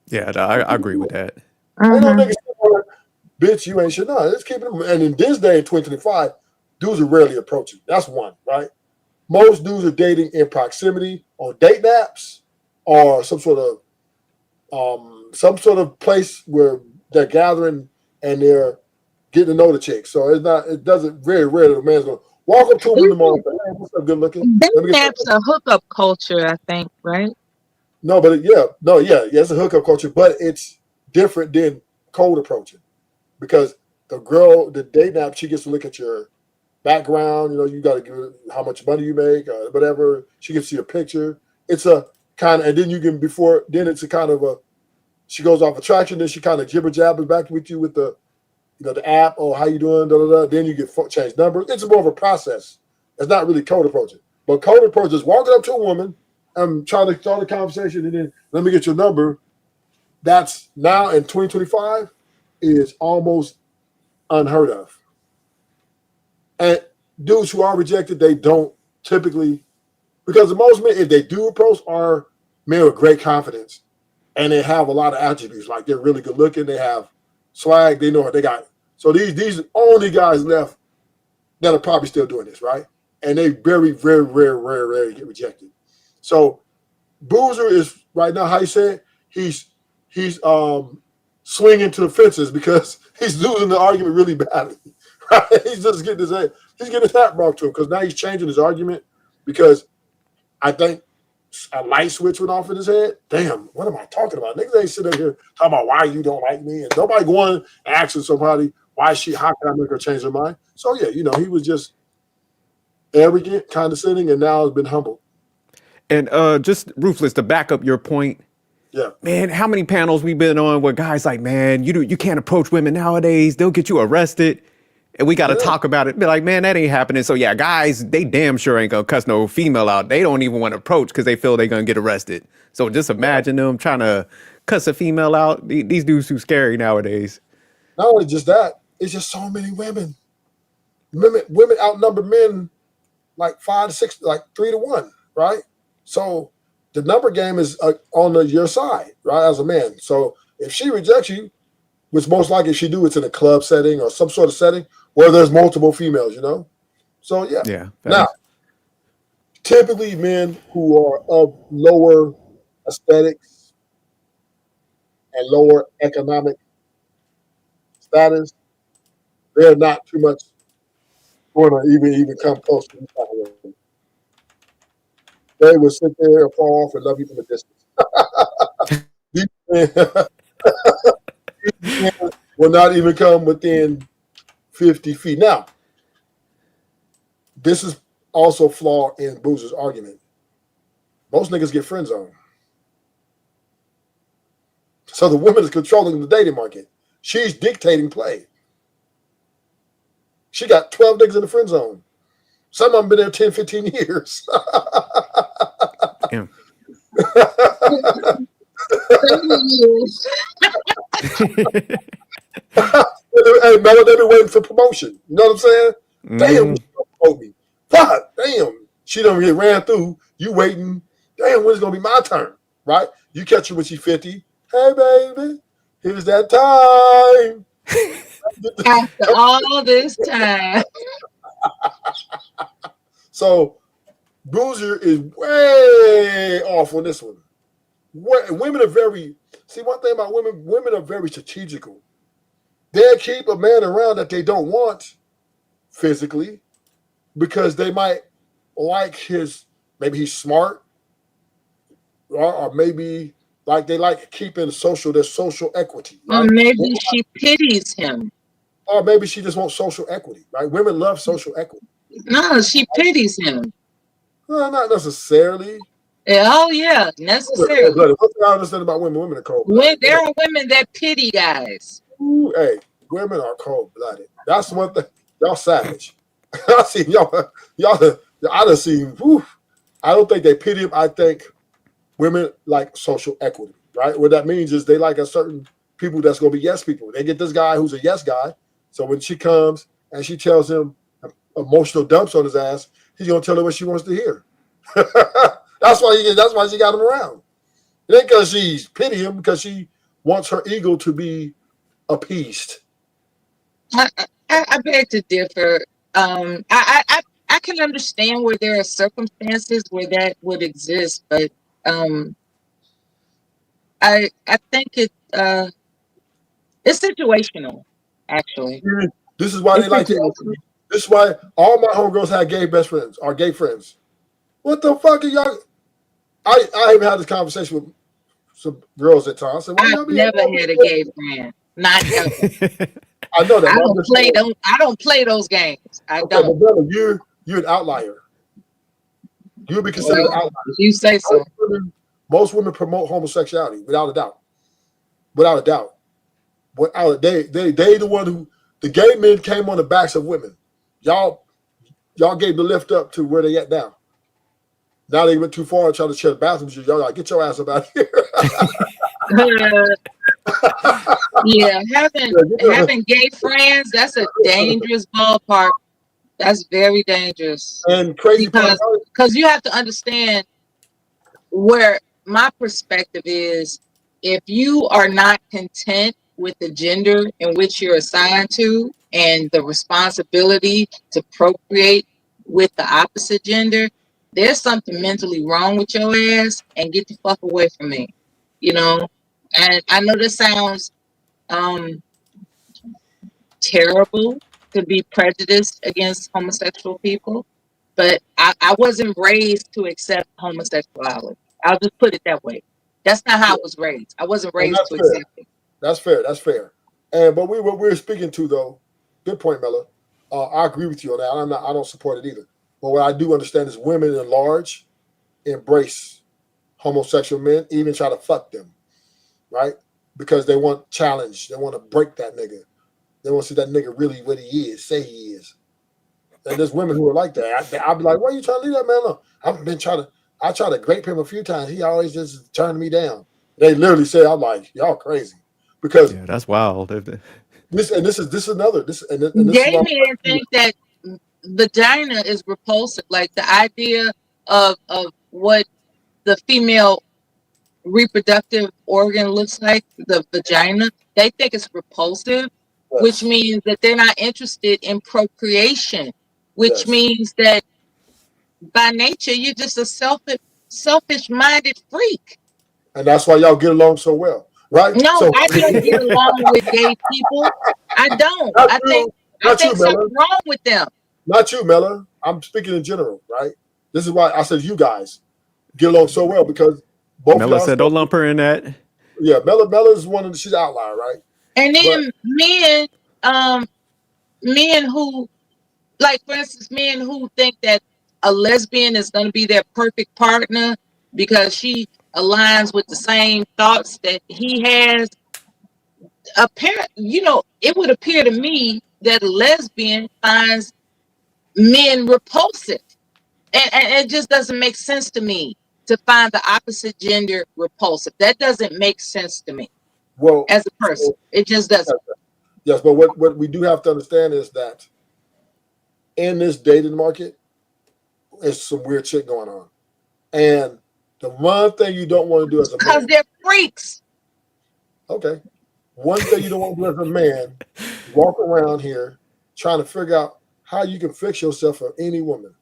Yeah, I agree with that. Ain't no niggas, bitch, you ain't shit. No, let's keep it moving. And in this day, in 2025, dudes are rarely approaching. That's one, right? Most dudes are dating in proximity on date apps or some sort of place where they're gathering and they're getting to know the chick. So it doesn't very rare that a man's gonna walk up to him in the morning. Hey, what's up, good looking? That's a hookup culture, I think, right? No, but it's a hookup culture, but it's different than cold approaching because the date app, she gets to look at your background. You know, you got to give her how much money you make, or whatever. She gets to see your picture. It's a kind of, and then it's a kind of she goes off attraction, then she kind of jibber jabbers back with you with the app, oh, how you doing, da, da, da. Then you get change numbers. It's more of a process. It's not really cold approaching. But cold approach is walking up to a woman and trying to start a conversation and then let me get your number. That's now in 2025 is almost unheard of. And dudes who are rejected, they don't typically, because the most men, if they do approach, are men with great confidence. And they have a lot of attributes. Like they're really good looking, they have swag, they know what they got. So these only guys left that are probably still doing this, right? And they very, very, rarely get rejected. So Boozer is right now, how you say it? He's swinging to the fences because he's losing the argument really badly. Right? He's just getting his hat brought to him because now he's changing his argument because I think a light switch went off in his head. Damn, what am I talking about? Niggas ain't sitting here talking about why you don't like me, and nobody going and asking somebody how can I make her change her mind? So yeah, he was just arrogant, condescending, and now has been humbled. And just Ruthless, to back up your point. Yeah, man, how many panels we've been on where guys like, man, you can't approach women nowadays. They'll get you arrested. And we got to talk about it. Be like, man, that ain't happening. So yeah, guys, they damn sure ain't gonna cuss no female out. They don't even want to approach because they feel they're gonna get arrested. So just imagine them trying to cuss a female out. These dudes too scary nowadays. Not only just that, it's just so many women. Women outnumber men like 5 to 6, like 3 to 1, right? So the number game is on your side, right, as a man. So if she rejects you, which most likely she do, it's in a club setting or some sort of setting where there's multiple females, So yeah. Now, typically men who are of lower aesthetics and lower economic status, they're not too much going to even come close to these kind of women. They will sit there and fall off and love you from a distance. These men will not even come within 50 feet. Now, this is also flaw in Boozer's argument. Most niggas get friend zoned. So the woman is controlling the dating market. She's dictating play. She got 12 niggas in the friend zone. Some of them been there 10, 15 years. Damn. Hey, Mello, they been waiting for promotion. You know what I'm saying? Damn, promote me. Fuck, damn. She don't get ran through. You waiting. Damn, when's gonna be my turn? Right? You catch her when she's 50. Hey, baby, here's that time. After all this time. So Buzzier is way off on this one. Women are very, see, one thing about women are very strategical. They'll keep a man around that they don't want physically because they might like maybe he's smart, or maybe like they like keeping their social equity. Right? Or maybe she pities him. Or maybe she just wants social equity, right? Women love social equity. No, she pities him. No, not necessarily. Oh, yeah, necessarily. What I understand about women, women are cold-blooded. There are women that pity guys. Ooh, hey, women are cold-blooded. That's one thing. Y'all savage. I see y'all. I done seen. Whew, I don't think they pity him. I think women like social equity, right? What that means is they like a certain people that's going to be yes people. They get this guy who's a yes guy. So when she comes and she tells him emotional dumps on his ass, he's going to tell her what she wants to hear. That's why she got him around. It ain't because she's pity him, because she wants her ego to be appeased. I beg to differ. I can understand where there are circumstances where that would exist, but I think it's situational, actually. This is why they like to. This is why all my homegirls have gay best friends or gay friends. What the fuck are y'all? I even had this conversation with some girls at times. I've never had a gay friend. Not ever. I know that. I don't play those games. I don't. But Bella, you're an outlier. You'll be considered an outlier. You say so. Most women promote homosexuality without a doubt. Without a doubt. They the one who the gay men came on the backs of women. Y'all gave the lift up to where they at now. Now they went too far and trying to share the bathrooms. Y'all like, get your ass up out of here. Yeah, having gay friends, that's a dangerous ballpark. That's very dangerous. And crazy because you have to understand where my perspective is. If you are not content with the gender in which you're assigned to and the responsibility to procreate with the opposite gender, there's something mentally wrong with your ass, and get the fuck away from me. You know? And I know this sounds terrible to be prejudiced against homosexual people, but I wasn't raised to accept homosexuality. I'll just put it that way. That's not how I was raised. I wasn't raised to accept it. That's fair. That's fair. But what we're speaking to, though, good point, Mella. I agree with you on that. I don't support it either. But what I do understand is women at large embrace homosexual men, even try to fuck them, right? Because they want challenge. They want to break that nigga. They want to see that nigga really what he is, say he is. And there's women who are like that. I'll be like, why are you trying to leave that man alone? I tried to grape him a few times. He always just turned me down. They literally say, I'm like, y'all crazy. Because that's wild. This is another. Gay men think that vagina is repulsive. Like the idea of what the female reproductive organ looks like, the vagina, they think it's repulsive, which means that they're not interested in procreation, which means that by nature you're just a selfish-minded freak. And that's why y'all get along so well, right? No, I don't get along with gay people. I don't. I think something's wrong with them. Not you, Mella. I'm speaking in general, right? This is why I said you guys get along so well, because both Mella said don't lump her in that. Yeah, Mella is one of she's an outlier, right? And then men who, like for instance, men who think that a lesbian is going to be their perfect partner because she aligns with the same thoughts that he has. It would appear to me that a lesbian finds men repulsive. And it just doesn't make sense to me to find the opposite gender repulsive. That doesn't make sense to me Well, as a person. It just doesn't. yes, but what we do have to understand is that in this dating market, there's some weird shit going on. And the one thing you don't want to do as a Because man, they're freaks. okay, one thing you don't want to do as a man, walk around here trying to figure out how you can fix yourself for any woman.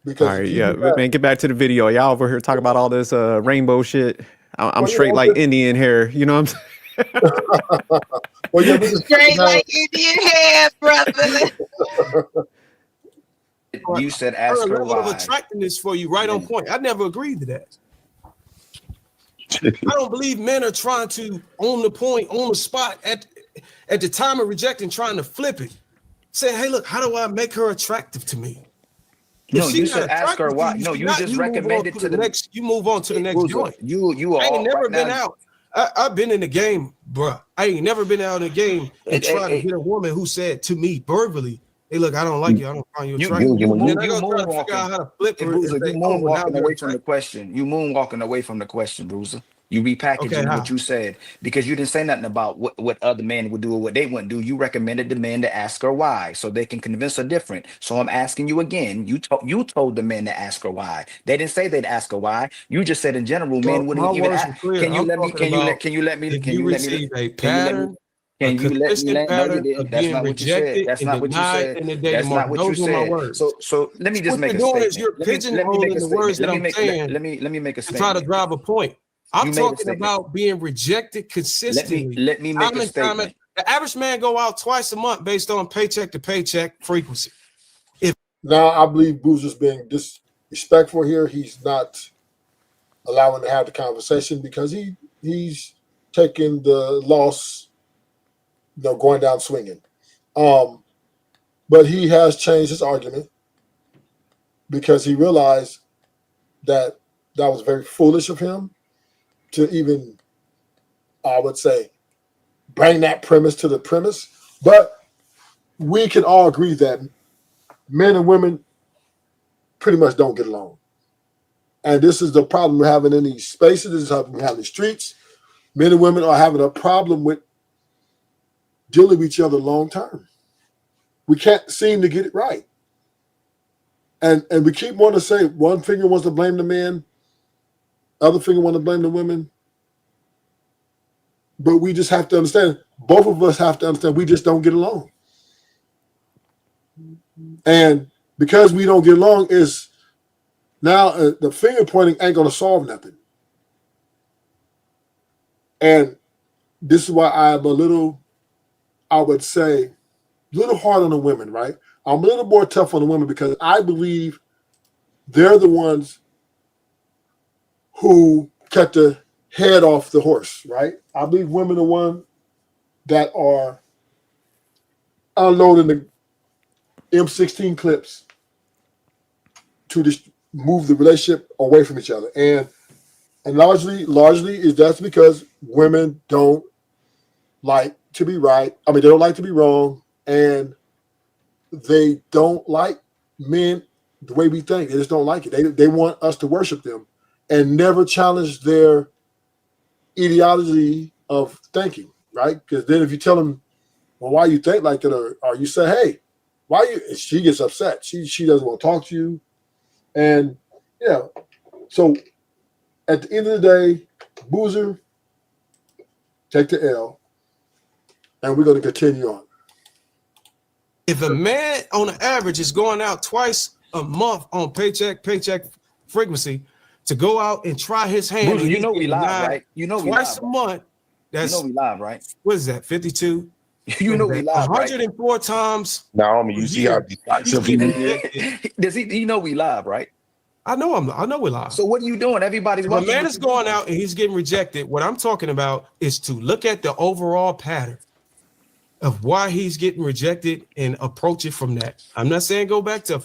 Because All right, yeah, man, get back to the video. Y'all over here talking about all this rainbow shit. I'm straight like Indian hair. You know what I'm saying? Well, yeah, straight like Indian hair, brother. You said ask her level of why. attractiveness for you, right on point. I never agreed to that. I don't believe men are trying to on the point, on the spot, at the time of rejecting, trying to flip it. Say, hey, look, how do I make her attractive to me? No, you said ask her why. No, you just recommended to the next. You move on to the next joint. You I ain't never right been now, out. I've been in the game, bruh. I ain't never been out in the game and trying to get a woman who said to me verbally, "Hey, look, I don't like you. I don't find you attractive." You moonwalking. How to flip it. Bruiser, you moonwalking away from the question. You moonwalking away from the question, Bruiser. You repackaging what you said because you didn't say nothing about what other men would do or what they wouldn't do. You recommended the men to ask her why so they can convince her different. So I'm asking you again. You told the men to ask her why. They didn't say they'd ask her why. You just said in general men wouldn't even ask. Can you let me? Can you let me? Can you let me? A pattern. Can you let me? No, you Of didn't. That's being not what you said. rejected That's and not what you denied said. in the dating That's not market. what you Those are my said. words. So let me just What make a you're doing statement. is you're Let me pigeonholing make a the words statement. that I'm saying. Let me make a to statement. try to drive a point. I'm You made a talking statement. about being rejected consistently. Let me make a statement. The average man go out twice a month based on paycheck to paycheck frequency. Now I believe Boozer's being disrespectful here. He's not allowing to have the conversation because he's taking the loss, going down swinging. But he has changed his argument because he realized that was very foolish of him to even, I would say, bring that premise to the premise. But we can all agree that men and women pretty much don't get along. And this is the problem we're having in these spaces. This is how we have in the streets. Men and women are having a problem with dealing with each other long term. We can't seem to get it right. And we keep wanting to say one finger wants to blame the men, other finger wants to blame the women. But we just have to understand, both of us have to understand we just don't get along. And because we don't get along is now the finger pointing ain't going to solve nothing. And this is why I'm a little, I would say, a little hard on the women, right? I'm a little more tough on the women because I believe they're the ones who cut the head off the horse, right? I believe women are the ones that are unloading the M16 clips to just move the relationship away from each other. And largely is that's because women don't like to be right. I mean, they don't like to be wrong. And they don't like men the way we think. They just don't like it. They want us to worship them and never challenge their ideology of thinking, right? Because then if you tell them, well, why you think like that, or you say, hey, why you, she gets upset. She doesn't want to talk to you. And yeah, so at the end of the day, Boozer, take the L, and we're going to continue on. If a man on the average is going out twice a month on paycheck frequency to go out and try his hand, Boozer, you know we live, right? You know we live. Twice a month. That's, you know we live, right? What is that? 52. You know we live, right? 104 times. Naomi, you see how decisive he is? Does he know we live, right? I know we're live. So what are you doing? Everybody's watching. The man is going out and he's getting rejected. What I'm talking about is to look at the overall pattern. of why he's getting rejected and approach it from that. I'm not saying go back to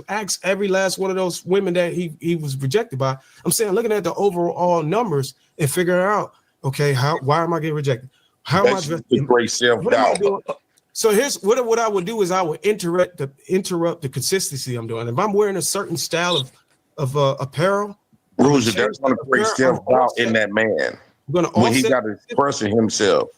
ask every last one of those women that he was rejected by. I'm saying looking at the overall numbers and figuring out, okay, why am I getting rejected? How am I dressed? Great self-doubt. So here's what I would do is I would interrupt the consistency I'm doing. If I'm wearing a certain style of apparel, Bruiser, that's going to create self-doubt in that man. When he got to expressing himself.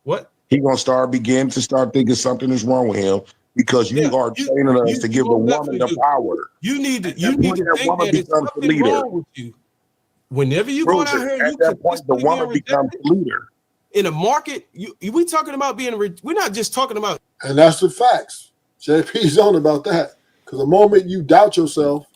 What? He gonna begin to start thinking something is wrong with him because you are training us to give the woman the power. You need to think that it's something wrong with you. Whenever you go out here, at that point, the woman becomes the leader. In a market, we talking about we're not just talking about. And that's the facts. JP's on about that. Because the moment you doubt yourself,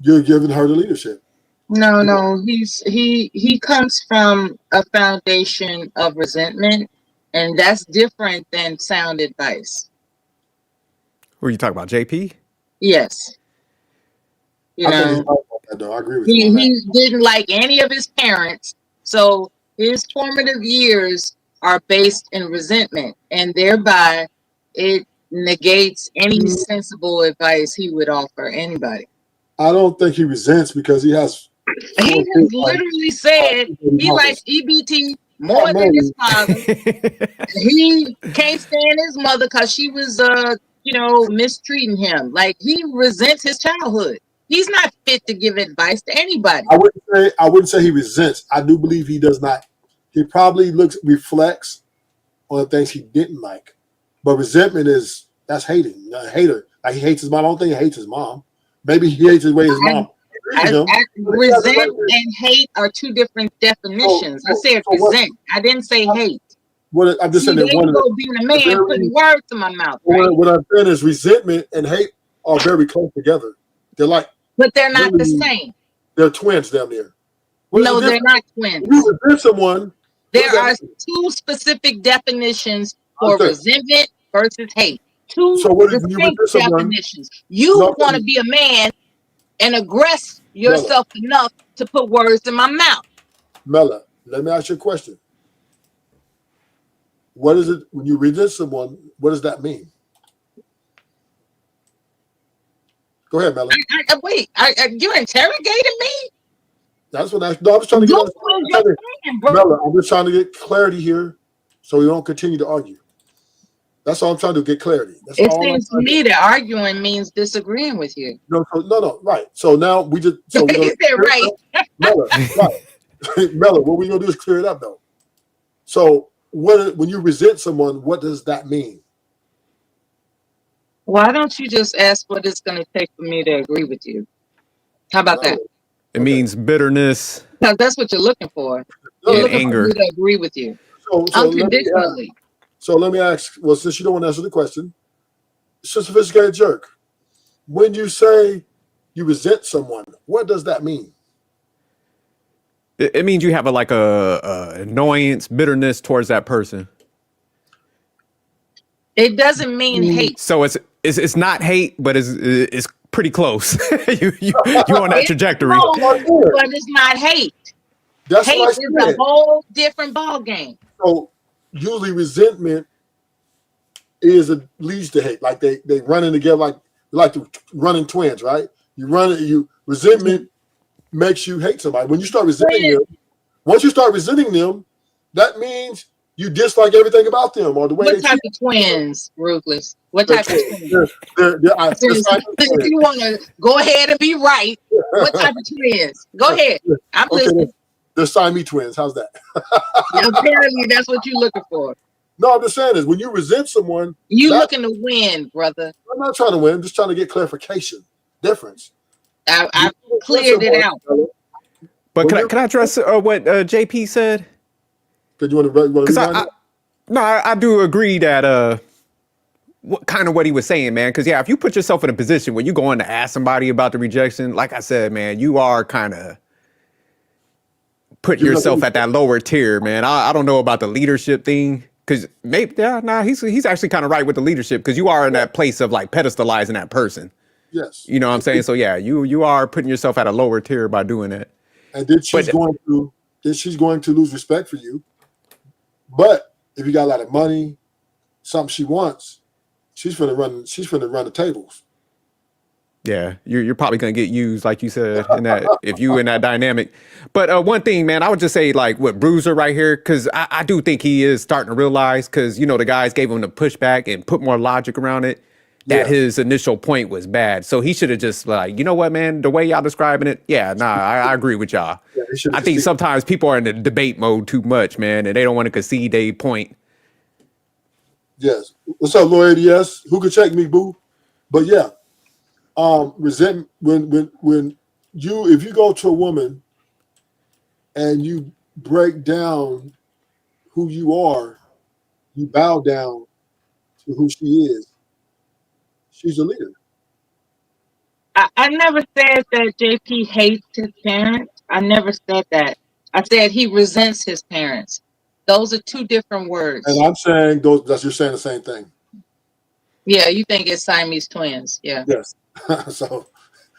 you're giving her the leadership. No, he comes from a foundation of resentment, and that's different than sound advice. Who are you talking about, JP? Yes. You know, I agree with you. He didn't like any of his parents, so his formative years are based in resentment, and thereby it negates any sensible advice he would offer anybody. I don't think he resents because he has. He has literally said he likes EBT more than his father. He can't stand his mother because she was, mistreating him. Like, he resents his childhood. He's not fit to give advice to anybody. I wouldn't say he resents. I do believe he does not. He probably reflects on the things he didn't like. But resentment that's hating. A hater. Like, he hates his mom. I don't think he hates his mom. Maybe he hates the way his mom. Resent and hate are two different definitions. I said resent. I didn't say hate. I'm just saying that being a man putting words in my mouth. Right? What I'm saying is resentment and hate are very close together. They're like, but they're not the same. They're twins down there. No, they're not twins. You resent someone. There are two specific definitions for resentment versus hate. Two distinct definitions. You want to be a man and aggress yourself enough to put words in my mouth. Mela, let me ask you a question. What is it when you resent someone? What does that mean? Go ahead, Mela. Wait, you're interrogating me? That's what I was trying to get. Mela, I'm just trying to get clarity here so we don't continue to argue. That's all I'm trying to get clarity. It seems to me that arguing means disagreeing with you. No, right. So now we just. So you said right. Mela, right. Mela, what we're going to do is clear it up, though. So when you resent someone, what does that mean? Why don't you just ask what it's going to take for me to agree with you? How about that? It means bitterness. Because that's what you're looking for. And anger. For me to agree with you. So unconditionally. So let me ask, well, since you don't want to answer the question, it's a sophisticated jerk. When you say you resent someone, what does that mean? It means you have a annoyance, bitterness towards that person. It doesn't mean hate. So it's not hate, but it's pretty close. you on that trajectory. Close, but it's not hate. That's hate is a whole different ball game. So usually resentment leads to hate. Like they running together like running twins, right? Resentment makes you hate somebody. When you start resenting them, once you start resenting them, that means you dislike everything about them or the way what type of twins, Ruthless? What type of twins? If you want to go ahead and be right, what type of twins? Go ahead. I'm listening. They're Siamese twins. How's that? Apparently, that's what you're looking for. No, I'm just saying is when you resent someone, you looking to win, brother. I'm not trying to win. I'm just trying to get clarification. Difference. I cleared it out. But can I address what JP said? Because you want to? I do agree that what he was saying, man. Because if you put yourself in a position where you're going to ask somebody about the rejection, like I said, man, you are kind of putting yourself at that lower tier, man. I don't know about the leadership thing. Because maybe, he's actually kind of right with the leadership because you are in that place of like pedestalizing that person. Yes. You know what I'm saying? So you are putting yourself at a lower tier by doing that. And then she's going to lose respect for you But if you got a lot of money, something she wants, she's finna run the tables. Yeah, you're probably gonna get used, like you said, in that if you in that dynamic. But one thing, man, I would just say like with Bruiser right here, because I do think he is starting to realize, because the guys gave him the pushback and put more logic around it, that his initial point was bad. So he should have just like, you know what, man, the way y'all describing it, I agree with y'all. Yeah, I think sometimes people are in the debate mode too much, man, and they don't want to concede their point. Yes. What's up, Lord? Yes. Who could check me, boo? But yeah. Resentment when if you go to a woman and you break down who you are, you bow down to who she is. She's a leader. I never said that JP hates his parents. I never said that. I said he resents his parents. Those are two different words. And I'm saying that you're saying the same thing. Yeah, you think it's Siamese twins. Yeah. Yes. So,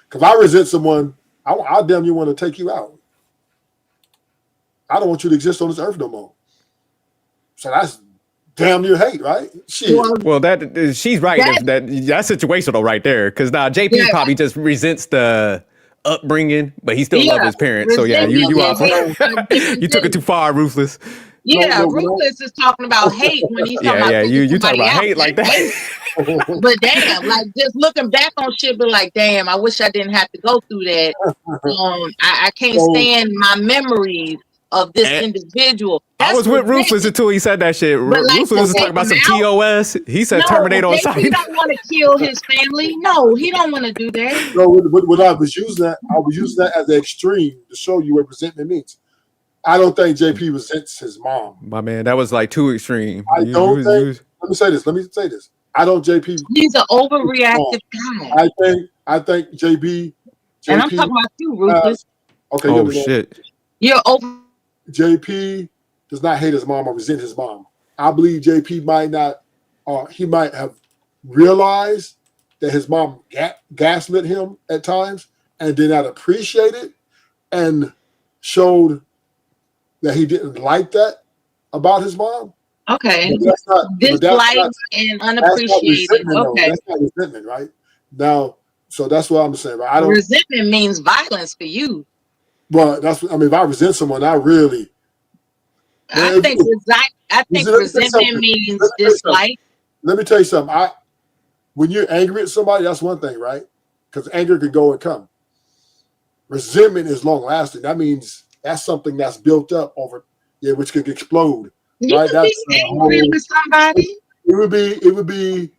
because I resent someone, I damn you want to take you out. I don't want you to exist on this earth no more. So that's damn near hate, right? Shit. Well, she's right. That's situational right there. Because now JP probably just resents the upbringing, but he still loves his parents. So yeah, you you took it too far, Ruthless. Yeah, Ruthless is talking about hate when he's talking about you talking about hate like that. But damn, like just looking back on shit, but like, damn, I wish I didn't have to go through that. I can't stand my memories of this individual. I was with Ruthless until he said that shit. Ruthless was talking about some TOS. He said Terminator on site. He don't want to kill his family. No, he don't want to do that. No, when I was using that as an extreme to show you what resentment means. I don't think JP resents his mom. My man, that was like too extreme. Let me say this. I don't JP. He's an overreactive guy. I think JP. And I'm talking about you, Rufus. Okay. Oh shit. You're over. JP does not hate his mom or resent his mom. I believe JP might not, he might have realized that his mom gaslit him at times and did not appreciate it and showed that he didn't like that about his mom. Okay. Disliked and unappreciated. Okay. That's not resentment, right? Now, so that's what I'm saying. Right? Resentment means violence for you. Well, if I resent someone, I really. I think resentment means dislike. Let me tell you something. When you're angry at somebody, that's one thing, right? Because anger can go and come. Resentment is long lasting. That means that's something that's built up over, which could explode. You right? could be angry with somebody. It would be.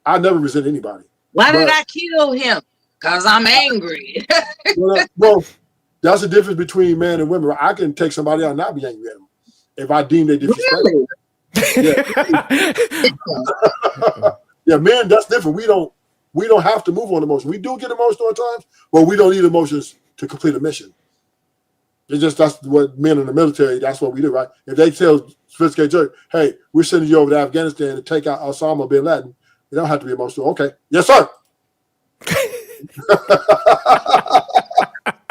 I never resent anybody. Why did I kill him? Because I'm angry. well, that's the difference between men and women. I can take somebody out and not be angry at them if I deem they disrespectful. Really? Yeah, men, that's different. We don't have to move on emotion. We do get emotional at times, but we don't need emotions to complete a mission. That's what men in the military, that's what we do, right? If they tell sophisticated jerk, hey, we're sending you over to Afghanistan to take out Osama bin Laden, you don't have to be emotional. Okay. Yes, sir.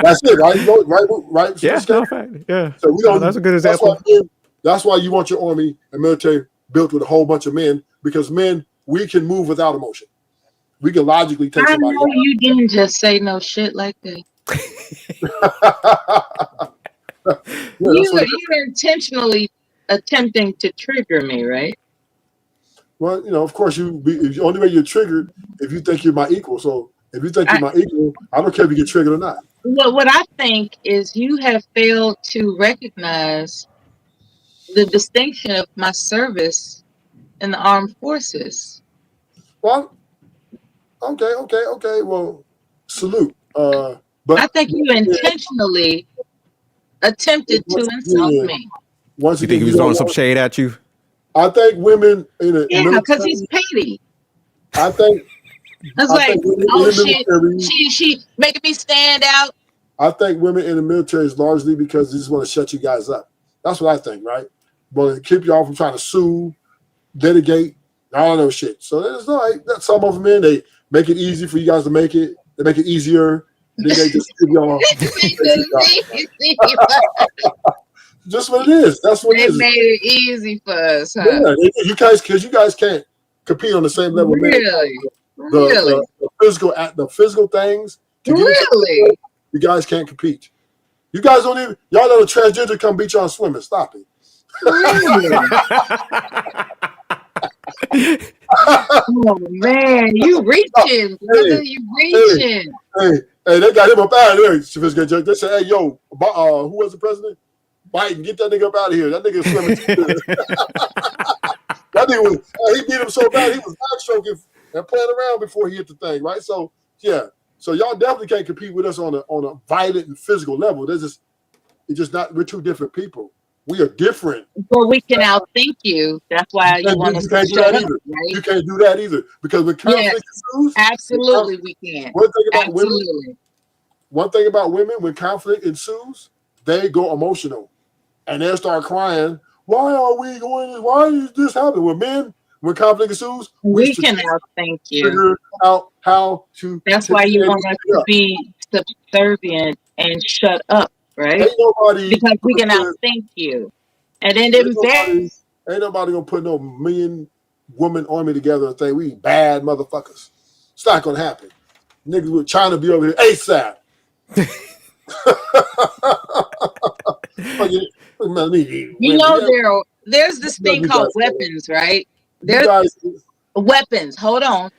That's it, right? Right? Yeah, yeah. So we don't. That's a good example. That's why you want your army and military built with a whole bunch of men, because men, we can move without emotion. We can logically take somebody out. You didn't just say no shit like that. You're intentionally attempting to trigger me, right? Well, of course, the only way you're triggered if you think you're my equal. So if you think you're my equal, I don't care if you get triggered or not. Well, what I think is you have failed to recognize the distinction of my service in the armed forces. Well, okay. Well, salute. But I think you intentionally attempted to insult me. Once you think he was throwing some shade at you? I think women in a military, because he's petty. I think. I was like, oh shit, she making me stand out. I think women in the military is largely because they just want to shut you guys up. That's what I think, right? Want to keep y'all from trying to sue, litigate, all those shit. So there's some of them they make it easy for you guys to make it. They make it easier. Then they just give y'all. Just what it is. That's what They it is. made it easy for us, huh? Yeah, you guys can't compete on the same level. Really? The physical things. Really? You guys can't compete. You guys don't even. Y'all let a transgender come beat y'all swimming. Stop it. Really? Oh man, you reaching, brother. You reaching. Hey, they got him up out of there. Sophisticated judge. They said, "Hey, yo, who was the president? Biden, get that nigga up out of here. That nigga is swimming too good." That nigga was. He beat him so bad he was backstroking and playing around before he hit the thing. Right. So yeah. So y'all definitely can't compete with us on a violent and physical level. It's just not. We're two different people. We are different. But we can outthink you. That's why you want us to shut up, right? You can't do that either. Because when conflict ensues, absolutely we can. One thing about women, when conflict ensues, they go emotional. And they'll start crying. Why are we going? Why is this happening? With men, when conflict ensues, we can outthink you. Figure out how to. That's why you want us to be subservient and shut up, right? Because we can outthink you. And then ain't nobody gonna put no million-woman army together and think we bad motherfuckers. It's not gonna happen. Niggas with China be over here ASAP. You know, there's this thing called weapons, right? There's weapons. Hold on.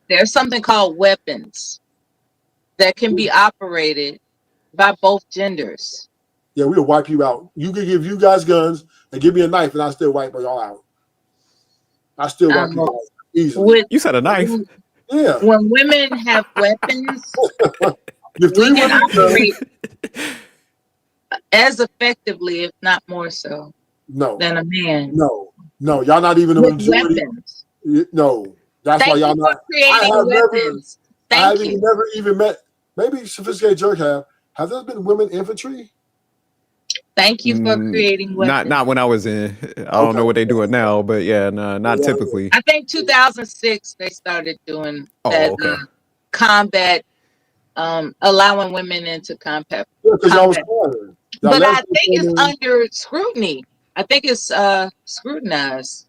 There's something called weapons that can be operated by both genders. Yeah, we'll wipe you out. You can give you guys guns and give me a knife, and I'll still wipe y'all out. I still wipe you out easily. You said a knife? Yeah. When women have weapons, we can operate as effectively, if not more so, than a man. No, y'all not even a majority. Weapons. No, that's why y'all not. Weapons. I haven't never even met. Maybe Sophisticated Jerk have. Have there been women infantry? Thank you for creating weapons. Not when I was in. I don't know what they're doing now, but yeah, not typically. I think 2006 they started doing that combat, allowing women into combat. But I think it's under scrutiny. I think it's scrutinized.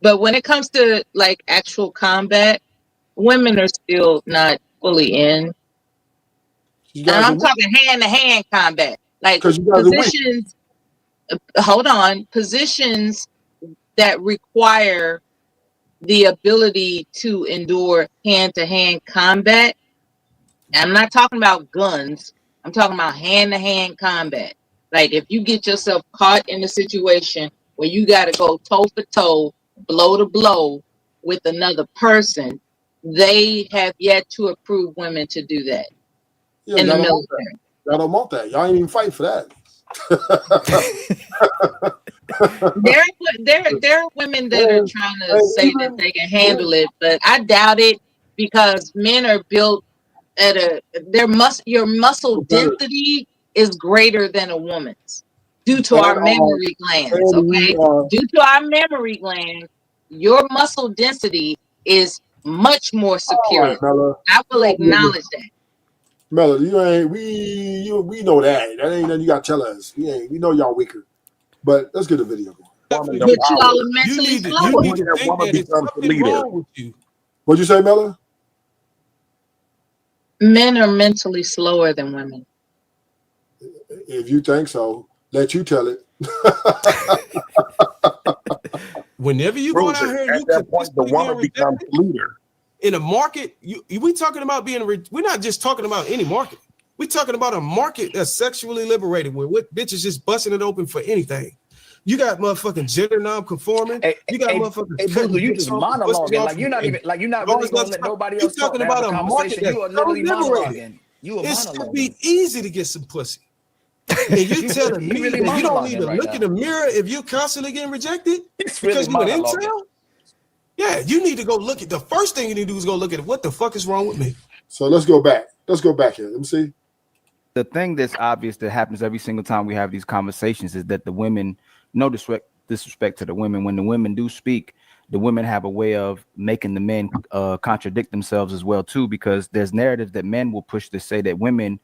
But when it comes to like actual combat, women are still not fully in. And I'm talking hand-to-hand combat. Like positions, positions that require the ability to endure hand-to-hand combat. I'm not talking about guns. I'm talking about hand-to-hand combat. Like if you get yourself caught in a situation where you got to go toe-for-toe, blow-to-blow with another person, they have yet to approve women to do that in the military. Y'all don't want that. Y'all ain't even fight for that. there are women that are trying to say that they can handle it, but I doubt it because men are built at your muscle density is greater than a woman's due to our memory glands. Okay, due to our memory glands, your muscle density is much more superior. I will acknowledge that. Melody, we know that. That ain't nothing you gotta tell us. We know y'all weaker. But let's get the video going. But you all are mentally slow. What'd you say, Mella? Men are mentally slower than women. If you think so, let you tell it. Whenever you go out here, at that point, the woman becomes leader. In a market, we talking about we're not just talking about any market. We're talking about a market that's sexually liberated where bitches just busting it open for anything. You got motherfucking gender non-conforming. You got motherfucking. Hey, Boo, you just monologuing. Like you're not really gonna let nobody else talk about a market. You are literally monologuing. It should be easy to get some pussy. And you telling me that you don't even look in the mirror if you're constantly getting rejected because you an incel? Yeah, you need to go look at the first thing you need to do is go look at what the fuck is wrong with me. So let's go back. Let's go back here. Let me see. The thing that's obvious that happens every single time we have these conversations is that the women, no disrespect to the women, when the women do speak, the women have a way of making the men contradict themselves as well too, because there's narratives that men will push to say that women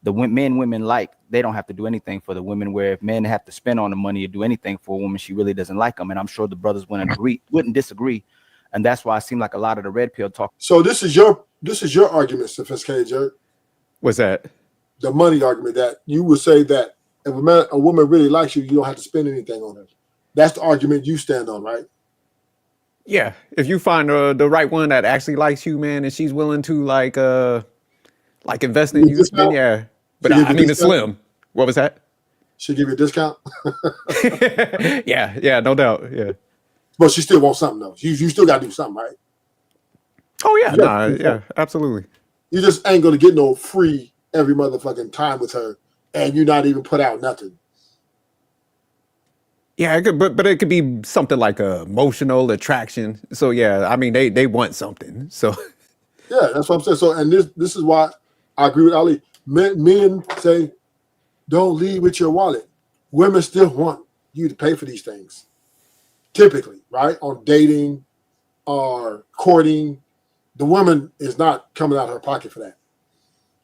the women like, they don't have to do anything for the women, where if men have to spend on the money or do anything for a woman, she really doesn't like them. And I'm sure the brothers wouldn't disagree. And that's why it seemed like a lot of the red pill talk. So this is your argument, sophisticated jerk. What's that? The money argument, that you would say that if a woman really likes you, you don't have to spend anything on her. That's the argument you stand on, right? Yeah. If you find the right one that actually likes you, man, and she's willing to like invest in you, then yeah. But I mean, it's slim. What was that? She give you a discount? Yeah, no doubt. Yeah. But she still wants something though. You still gotta do something, right? Oh yeah, yeah, absolutely. You just ain't gonna get no free every motherfucking time with her, and you not even put out nothing. Yeah, it could, but it could be something like emotional attraction. So yeah, I mean they want something. So yeah, that's what I'm saying. So and this is why I agree with Ali. Men say, don't lead with your wallet. Women still want you to pay for these things. Typically, right? On dating or courting, the woman is not coming out of her pocket for that.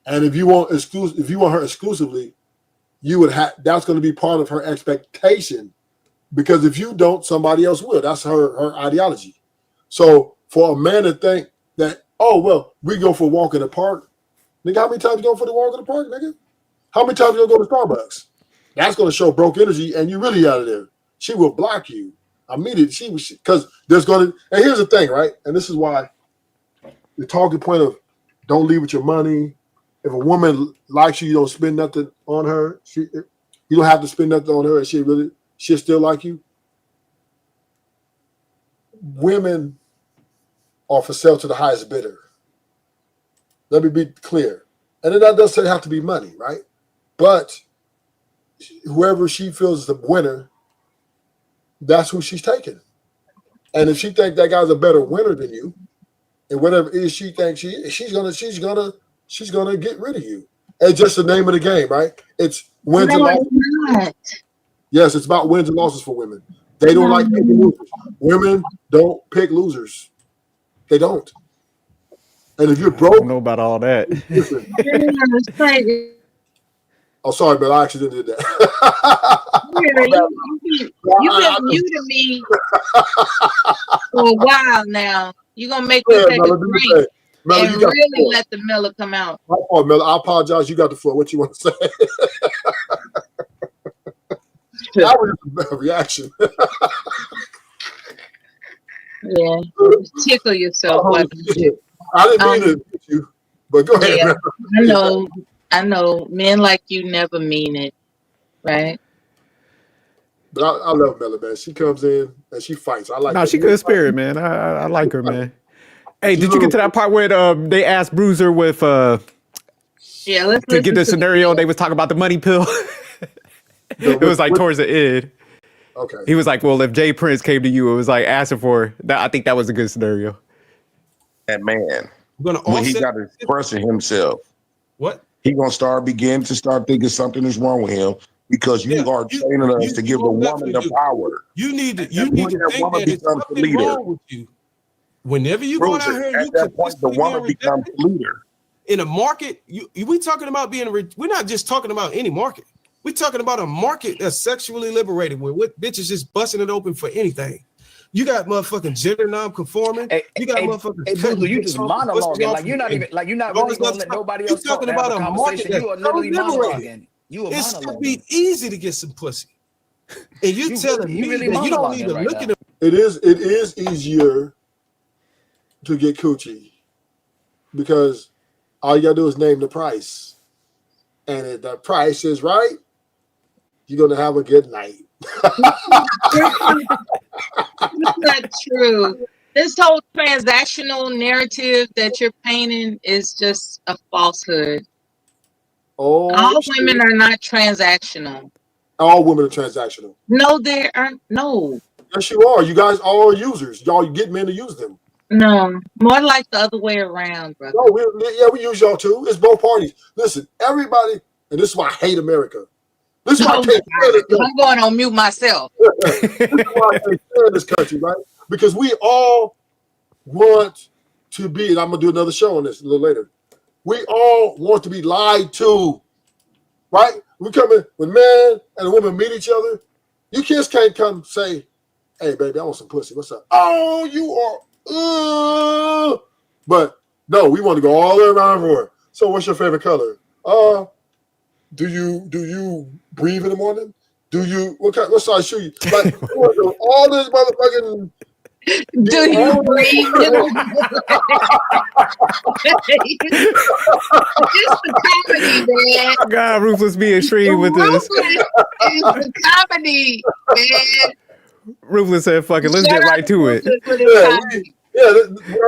And if you want her exclusively, you would have, that's going to be part of her expectation. Because if you don't, somebody else will. That's her ideology. So for a man to think that, oh, well, we go for a walk in the park. Nigga, how many times you go for the walk in the park, nigga? How many times you go to Starbucks? That's going to show broke energy, and you really out of there. She will block you immediately. Because there's going to, and here's the thing, right? And this is why the talking point of don't leave with your money. If a woman likes you, you don't spend nothing on her. You don't have to spend nothing on her, and she'll still like you. Women are for sale to the highest bidder. Let me be clear. And that doesn't have to be money, right? But whoever she feels is the winner, that's who she's taking. And if she thinks that guy's a better winner than you, and whatever it is she thinks she is, she's gonna get rid of you. It's just the name of the game, right? It's wins and losses. Yes, it's about wins and losses for women. They don't like picking losers. Women don't pick losers. They don't. And if you're broke, I don't know about all that. Oh, sorry, but I actually did that. You've been muting me for a while now. You're gonna make me take a drink and really let the Miller come out. Oh, Miller, I apologize. You got the floor. What you want to say? That was a reaction. Yeah, tickle yourself. I didn't mean to hit you, but go ahead. Yeah, I know. Men like you never mean it, right? But I love Miller, man. She comes in and she fights. I like. No, she good spirit, man. I like her, man. Hey, did you get to that part where they asked Bruiser with to get the scenario? They was talking about the money pill. It was like towards the end. Okay. He was like, "Well, if Jay Prince came to you, it was like asking for that." I think that was a good scenario. That man, when he got to expressing himself, what he gonna begin to start thinking something is wrong with him because you are training us to give the woman the power. You need to think that it's something wrong with you. Whenever you go out here, at that point, the woman becomes the leader. In a market, we talking about we're not just talking about any market. We're talking about a market that's sexually liberated, where bitches just busting it open for anything. You got motherfucking gender non-conforming. You got motherfucking. Hey, Boo, you just monologuing like you're not really gonna let nobody else talk. Talking about a market you are literally monologuing. It should be easy to get some pussy, and you telling me really that you don't need to look at it. It is easier to get coochie because all you gotta do is name the price, and if the price is right, you're gonna have a good night. That's not true. This whole transactional narrative that you're painting is just a falsehood. Oh, all women are not transactional. All women are transactional. No, they aren't. No. Yes, you are. You guys all are users. Y'all get men to use them. No, more like the other way around, brother. No, we use y'all too. It's both parties. Listen, everybody, and this is why I hate America. This is why I can't stand this country. I'm going on mute myself. This is why I can't stand this country, right? Because we all want to be, and I'm gonna do another show on this a little later. We all want to be lied to. right? We come in when man and a woman meet each other. You kids can't come say, "Hey, baby, I want some pussy. What's up?" Oh, you are. But no, we want to go all the way around everywhere. So, what's your favorite color? Do you breathe in the morning? What size shoe you like? All this motherfucking. Do you breathe? It's the comedy, man. God, Ruthless be extreme with this. Ruthless is the comedy, man. Ruthless said, "Fuck it, let's get right to it." What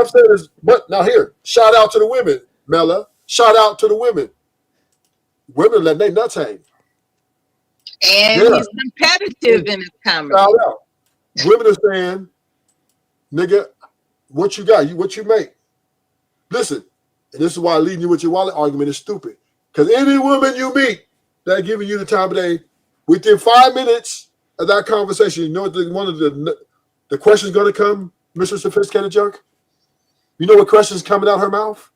I'm saying is, but now here, shout out to the women, Mela. Shout out to the women. Women let their nuts hang. And he's competitive in his comedy. Shout out. Women are saying, nigga, what you got? What you make? Listen, and this is why leading you with your wallet argument is stupid. Because any woman you meet that giving you the time of day, within 5 minutes of that conversation, you know what one of the questions going to come, Mr. Sophisticated Junk? You know what question's coming out her mouth?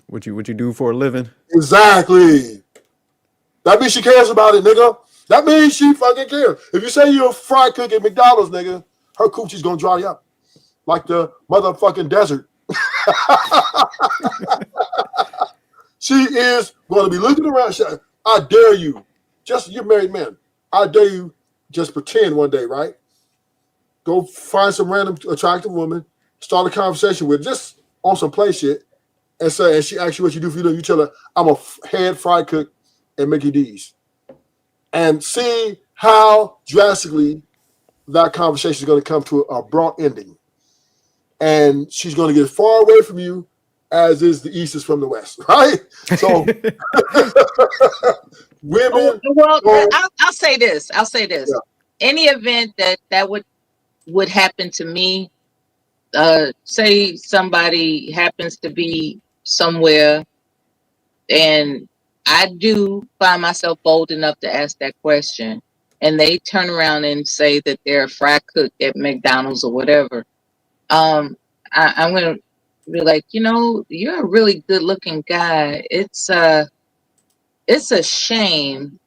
What you do for a living? Exactly. That means she cares about it, nigga. That means she fucking cares. If you say you're a fried cook at McDonald's, nigga, her coochie's gonna dry up like the motherfucking desert. She is gonna be looking around. I dare you. You're married man. I dare you. Just pretend one day, right? Go find some random attractive woman, start a conversation with just on some play shit, and she asks you what you do for you. You tell her, I'm a head fried cook at Mickey D's. And see how drastically that conversation is going to come to a abrupt ending. And she's going to get as far away from you as is the East is from the West, right? So women. Well, I'll say this. Yeah. Any event that would happen to me, say somebody happens to be somewhere and I do find myself bold enough to ask that question, and they turn around and say that they're a fried cook at McDonald's or whatever. I'm gonna be like, you're a really good looking guy. It's a shame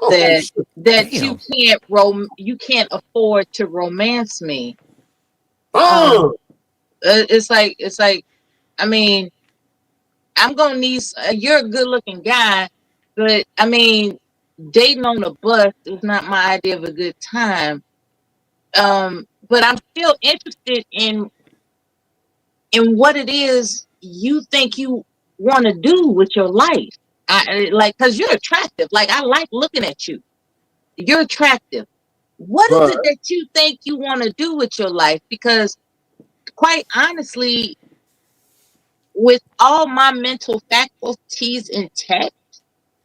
that you can't afford to romance me. It's like, I mean, I'm gonna need. You're a good looking guy, but I mean, dating on a bus is not my idea of a good time. But I'm still interested in what it is you think you want to do with your life. Because you're attractive. Like, I like looking at you. You're attractive. What is it that you think you want to do with your life? Because quite honestly, with all my mental faculties intact,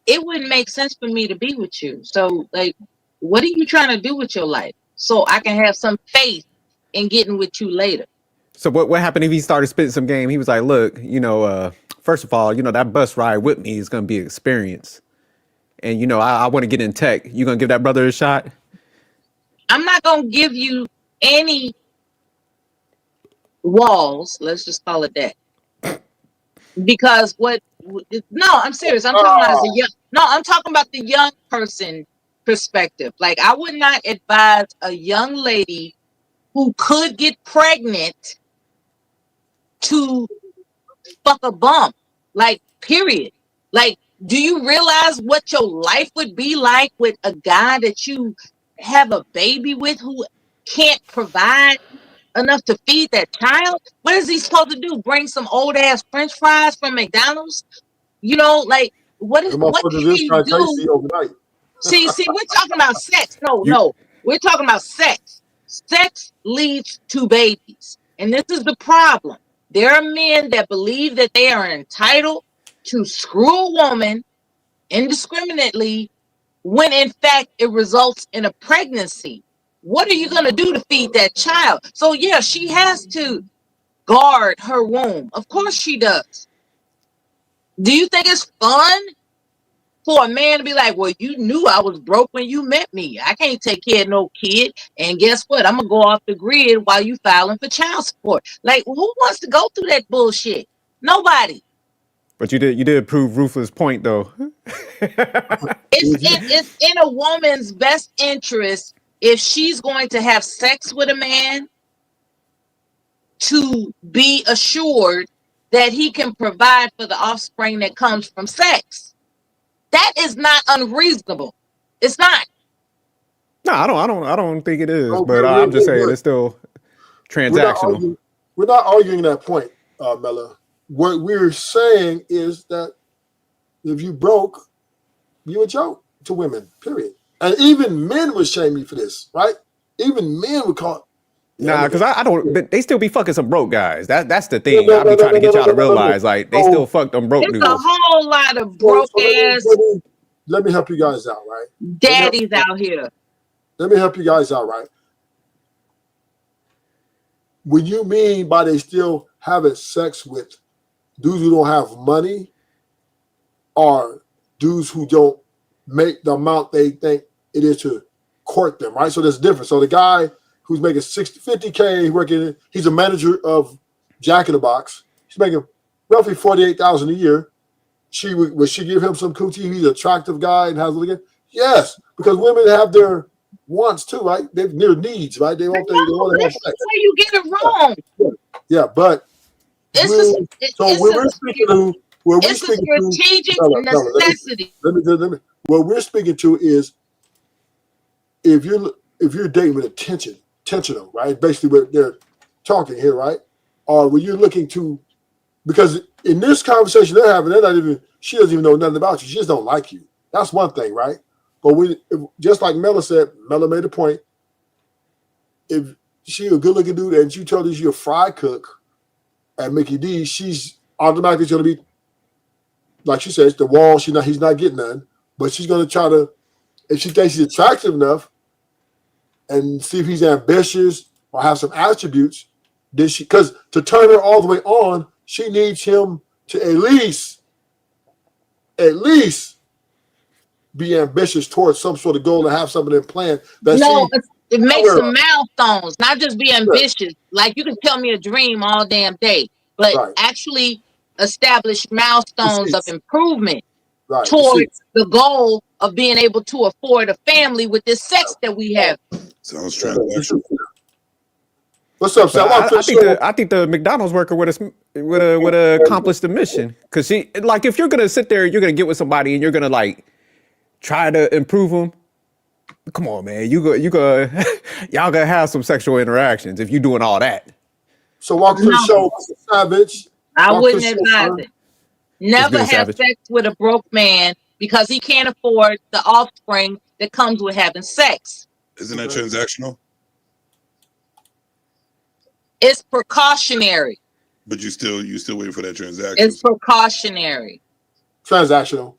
it wouldn't make sense for me to be with you. So, like, what are you trying to do with your life? So I can have some faith in getting with you later. So what happened if he started spitting some game? He was like, look, first of all, that bus ride with me is going to be an experience. And, I want to get in tech. You going to give that brother a shot? I'm not going to give you any walls. Let's just call it that. Because I'm serious. I'm talking about the young person perspective. Like, I would not advise a young lady who could get pregnant to fuck a bum. Like, period. Like, do you realize what your life would be like with a guy that you have a baby with who can't provide enough to feed that child? What is he supposed to do? Bring some old ass French fries from McDonald's? Like, what can he do? Overnight. See, we're talking about sex. No, we're talking about sex. Sex leads to babies, and this is the problem. There are men that believe that they are entitled to screw a woman indiscriminately when in fact it results in a pregnancy. What are you going to do to feed that child? So yeah, she has to guard her womb. Of course she does. Do you think it's fun for a man to be like, well, you knew I was broke when you met me. I can't take care of no kid. And guess what? I'm going to go off the grid while you filing for child support. Like, who wants to go through that bullshit? Nobody. But you did prove Ruthless' point though. It's in a woman's best interest if she's going to have sex with a man to be assured that he can provide for the offspring that comes from sex. That is not unreasonable. It's not. No, I don't think it is. Oh, but I'm just saying it's still transactional. We're not arguing that point, Mella. What we're saying is that if you broke, you a joke to women, period. And even men would shame you for this, right? Even men would call. Nah, because I don't. But they still be fucking some broke guys. That's the thing. I be trying to get y'all to realize, like, they still fuck them broke dudes. There's a whole lot of broke ass. Let me help you guys out, right? Daddies out here. Let me help you guys out, right? When you mean by they still having sex with dudes who don't have money, or dudes who don't make the amount they think it is to court them, right? So there's a difference. So the guy who's making 50K working, he's a manager of Jack in the Box. He's making roughly $48,000 a year. Would she give him some coochie? He's an attractive guy and has a good. Yes, because women have their wants too, right? They're their needs, right? They want to have sex. That's where you get it wrong. Yeah, but it's a strategic necessity. What we're speaking to is if you're dating with intentional, right? Basically, what they're talking here, right? Or when you're looking to, because in this conversation they're having, she doesn't even know nothing about you. She just don't like you. That's one thing, right? But just like Mella said, Mella made a point. If she a good-looking dude and you told her she's a fry cook at Mickey D, she's automatically going to be, like she says, the wall. He's not getting none, but she's going to try to, if she thinks he's attractive enough, and see if he's ambitious or have some attributes. Then because to turn her all the way on, she needs him to at least be ambitious towards some sort of goal and have something in plan. It makes some milestones, not just be ambitious. Like you can tell me a dream all damn day, but actually establish milestones of improvement towards the goal of being able to afford a family with this sex that we have. Sounds transactional. What's up, Sam? I think the McDonald's worker would have accomplished the mission. Because she, like, if you're gonna sit there, you're gonna get with somebody and you're gonna like try to improve them. Come on, man. Y'all gonna have some sexual interactions if you're doing all that. So welcome to the show, Savage. I wouldn't advise it. Never have sex with a broke man because he can't afford the offspring that comes with having sex. Isn't that transactional? It's precautionary. But you still waiting for that transaction. It's precautionary. Transactional.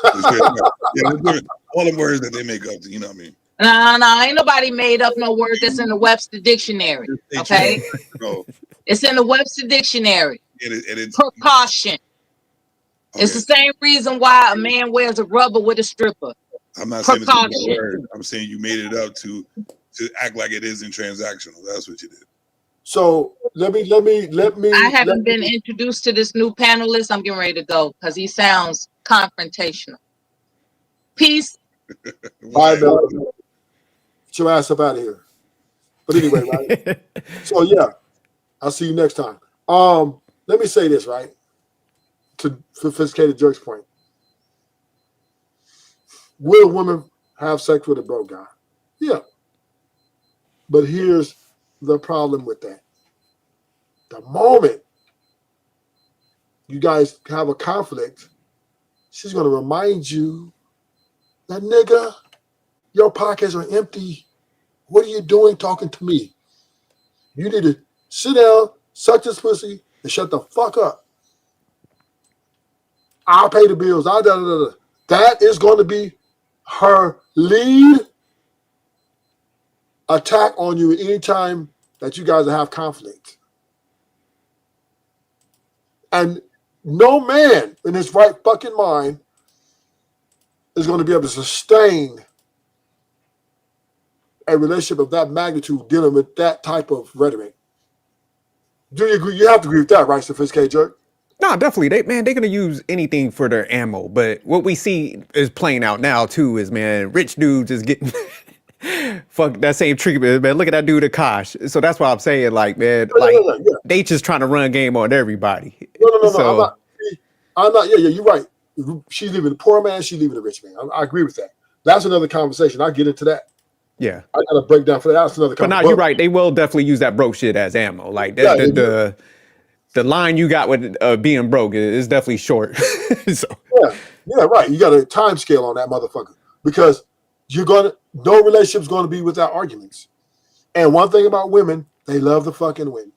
Yeah, all the words that they make up, you know what I mean? No, ain't nobody made up no word that's in the Webster Dictionary. Okay? No. It's in the Webster Dictionary. It's precaution. Okay. It's the same reason why a man wears a rubber with a stripper. I'm not saying it's a word. I'm saying you made it up to act like it isn't transactional. That's what you did. So let me. I haven't been introduced to this new panelist. I'm getting ready to go because he sounds confrontational. Peace. Bye, Bella. Get your ass up out of here. But anyway, right? So yeah, I'll see you next time. Let me say this, right? To Sophisticated Jerk's point. Will women have sex with a broke guy? Yeah. But here's the problem with that. The moment you guys have a conflict, she's going to remind you that, nigga, your pockets are empty. What are you doing talking to me? You need to sit down, suck this pussy, and shut the fuck up. I'll pay the bills. That is going to be her lead attack on you anytime that you guys have conflict. And no man in his right fucking mind is going to be able to sustain a relationship of that magnitude dealing with that type of rhetoric. Do you agree? You have to agree with that, right, Sophisticated Jerk? No, definitely. They're gonna use anything for their ammo. But what we see is playing out now too is, man, rich dudes is getting fuck that same treatment, man. Look at that dude Akash. So that's why I'm saying, like, man, like they just trying to run game on everybody. No. So I'm not. Yeah, you're right. She's leaving the poor man. She's leaving the rich man. I agree with that. That's another conversation. I'll get into that. yeah. I got a breakdown for that. That's another But conversation. now you're right. They will definitely use that broke shit as ammo. Like the line you got with being broke is definitely short. So. Yeah, right. You got a time scale on that motherfucker because no relationship's gonna be without arguments. And one thing about women, they love to fucking win.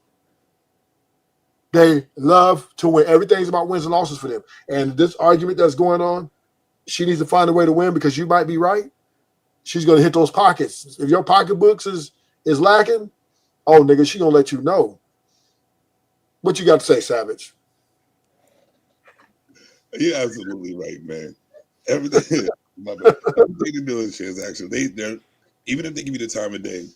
They love to win. Everything's about wins and losses for them. And this argument that's going on, she needs to find a way to win because you might be right. She's gonna hit those pockets. If your pocketbooks is lacking, oh nigga, she gonna let you know. What you got to say, Savage? You're absolutely right, man. Everything, everything to do is transaction. They're even if they give you the time of day,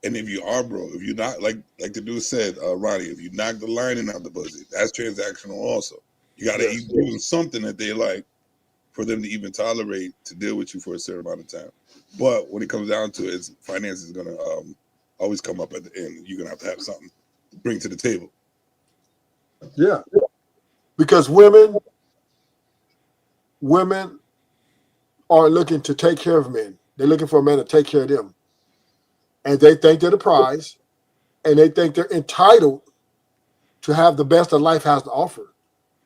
and if you are broke, if you're not like the dude said, Ronnie, if you knock the lining out the pussy, that's transactional also. You got to be doing something that they like for them to even tolerate to deal with you for a certain amount of time. But when it comes down to it, finance is gonna always come up at the end. You're gonna have something to bring to the table. Yeah, because women are looking to take care of men. They're looking for a man to take care of them, and they think they're the prize, and they think they're entitled to have the best that life has to offer.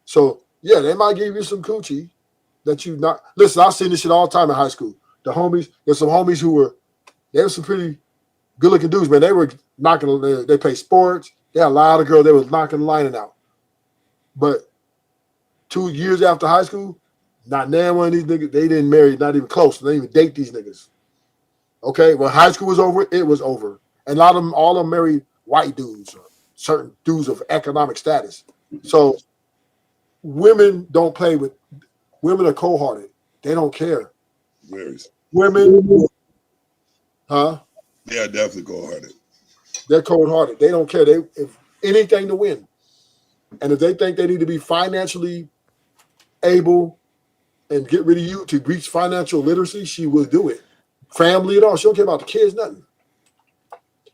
So yeah, they might give you some coochie that you not. Listen, I've seen this shit all the time in high school. There's some homies who were some pretty good looking dudes, man. They were knocking. They play sports. They had a lot of girls. They was knocking the lining out. But 2 years after high school, not now one of these niggas, they didn't marry, not even close. They didn't even date these niggas. Okay, when high school was over, it was over. And a lot of them, all of them married white dudes or certain dudes of economic status. So women don't play with, women are cold-hearted. They don't care. Women, huh? They are definitely cold-hearted. They're cold-hearted. They don't care. If anything to win. And if they think they need to be financially able and get rid of you to reach financial literacy, she will do it. Family and all. She don't care about the kids, nothing.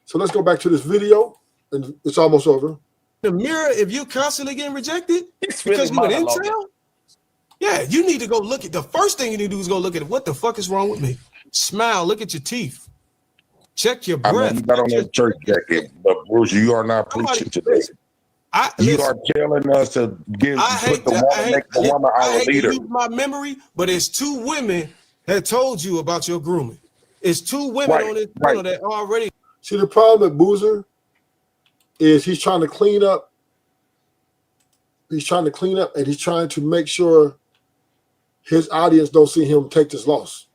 So let's go back to this video, and it's almost over. The mirror, if you're constantly getting rejected because you an monologue. intel, yeah, you need to go look at the first thing you need to do is go look at what the fuck is wrong with me. Smile, look at your teeth, check your I breath. know you got on that church jacket, but Bruce, you are not preaching today. You are telling us to put the woman next to the woman our leader. Use my memory, but it's 2 women that told you about your grooming. It's 2 women on this panel that already. See, the problem with Buzzier is he's trying to clean up. He's trying to clean up, and he's trying to make sure his audience don't see him take this loss.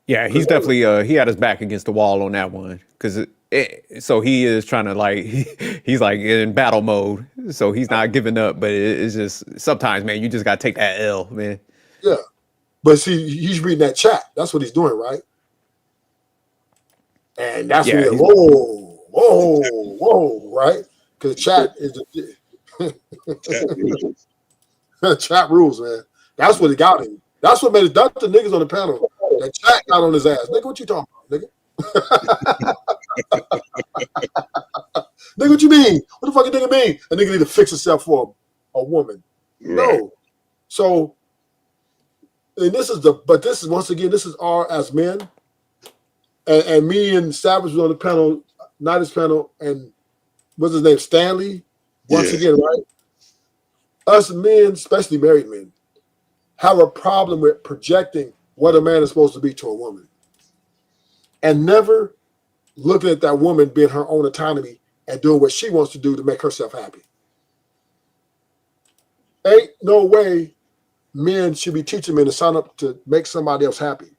Yeah, he's definitely he had his back against the wall on that one because so he is trying to like he's like in battle mode, so he's not giving up. But it's just sometimes, man, you just gotta take that L, man. Yeah, but see, he's reading that chat. That's what he's doing, right? And that's where whoa, right? Because chat is chat rules, man. That's what it got him. That's what made it. That's the niggas on the panel. That chat got on his ass. Nigga, what you talking about, nigga? Nigga, what you mean? What the fuck you nigga mean? A nigga need to fix himself for a woman. Right. No. So, and this is once again, this is our as men. And me and Savage was on the panel, not his panel, and what's his name? Stanley. Once again, right? Us men, especially married men, have a problem with projecting what a man is supposed to be to a woman. And never looking at that woman being her own autonomy and doing what she wants to do to make herself happy. Ain't no way men should be teaching men to sign up to make somebody else happy.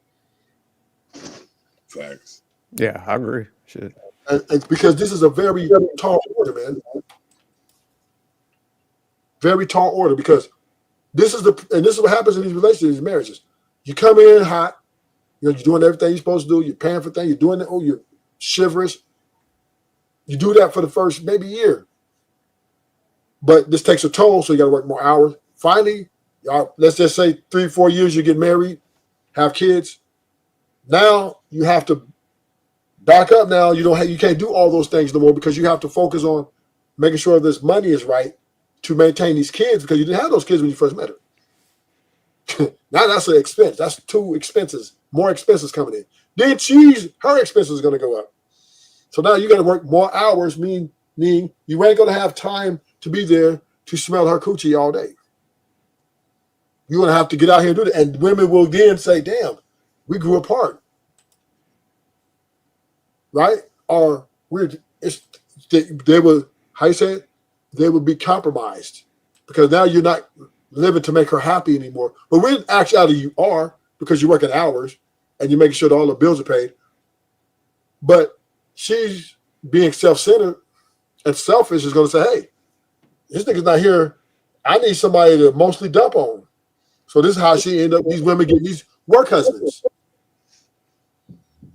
Facts. Yeah, I agree. Shit. And because this is a very tall order, man. Very tall order, because this is what happens in these relationships, these marriages. You come in hot, you're doing everything you're supposed to do, you're paying for things, you're doing it, you're chivalrous. You do that for the first maybe year. But this takes a toll, so you got to work more hours. Finally, y'all, let's just say 3-4 years, you get married, have kids. Now you have to back up. Now you can't do all those things no more because you have to focus on making sure this money is right to maintain these kids because you didn't have those kids when you first met her. Now that's an expense. That's 2 expenses, more expenses coming in. Then her expenses are going to go up. So now you got to work more hours, meaning you ain't going to have time to be there to smell her coochie all day. You're going to have to get out here and do that. And women will then say, damn, we grew apart. Right? Or they will, how you say it? They will be compromised because now you're not living to make her happy anymore. But when actually you are because you're working hours and you're making sure that all the bills are paid. But she's being self-centered and selfish is going to say, hey, this nigga's not here. I need somebody to mostly dump on. So this is how she end up, these women getting these work husbands.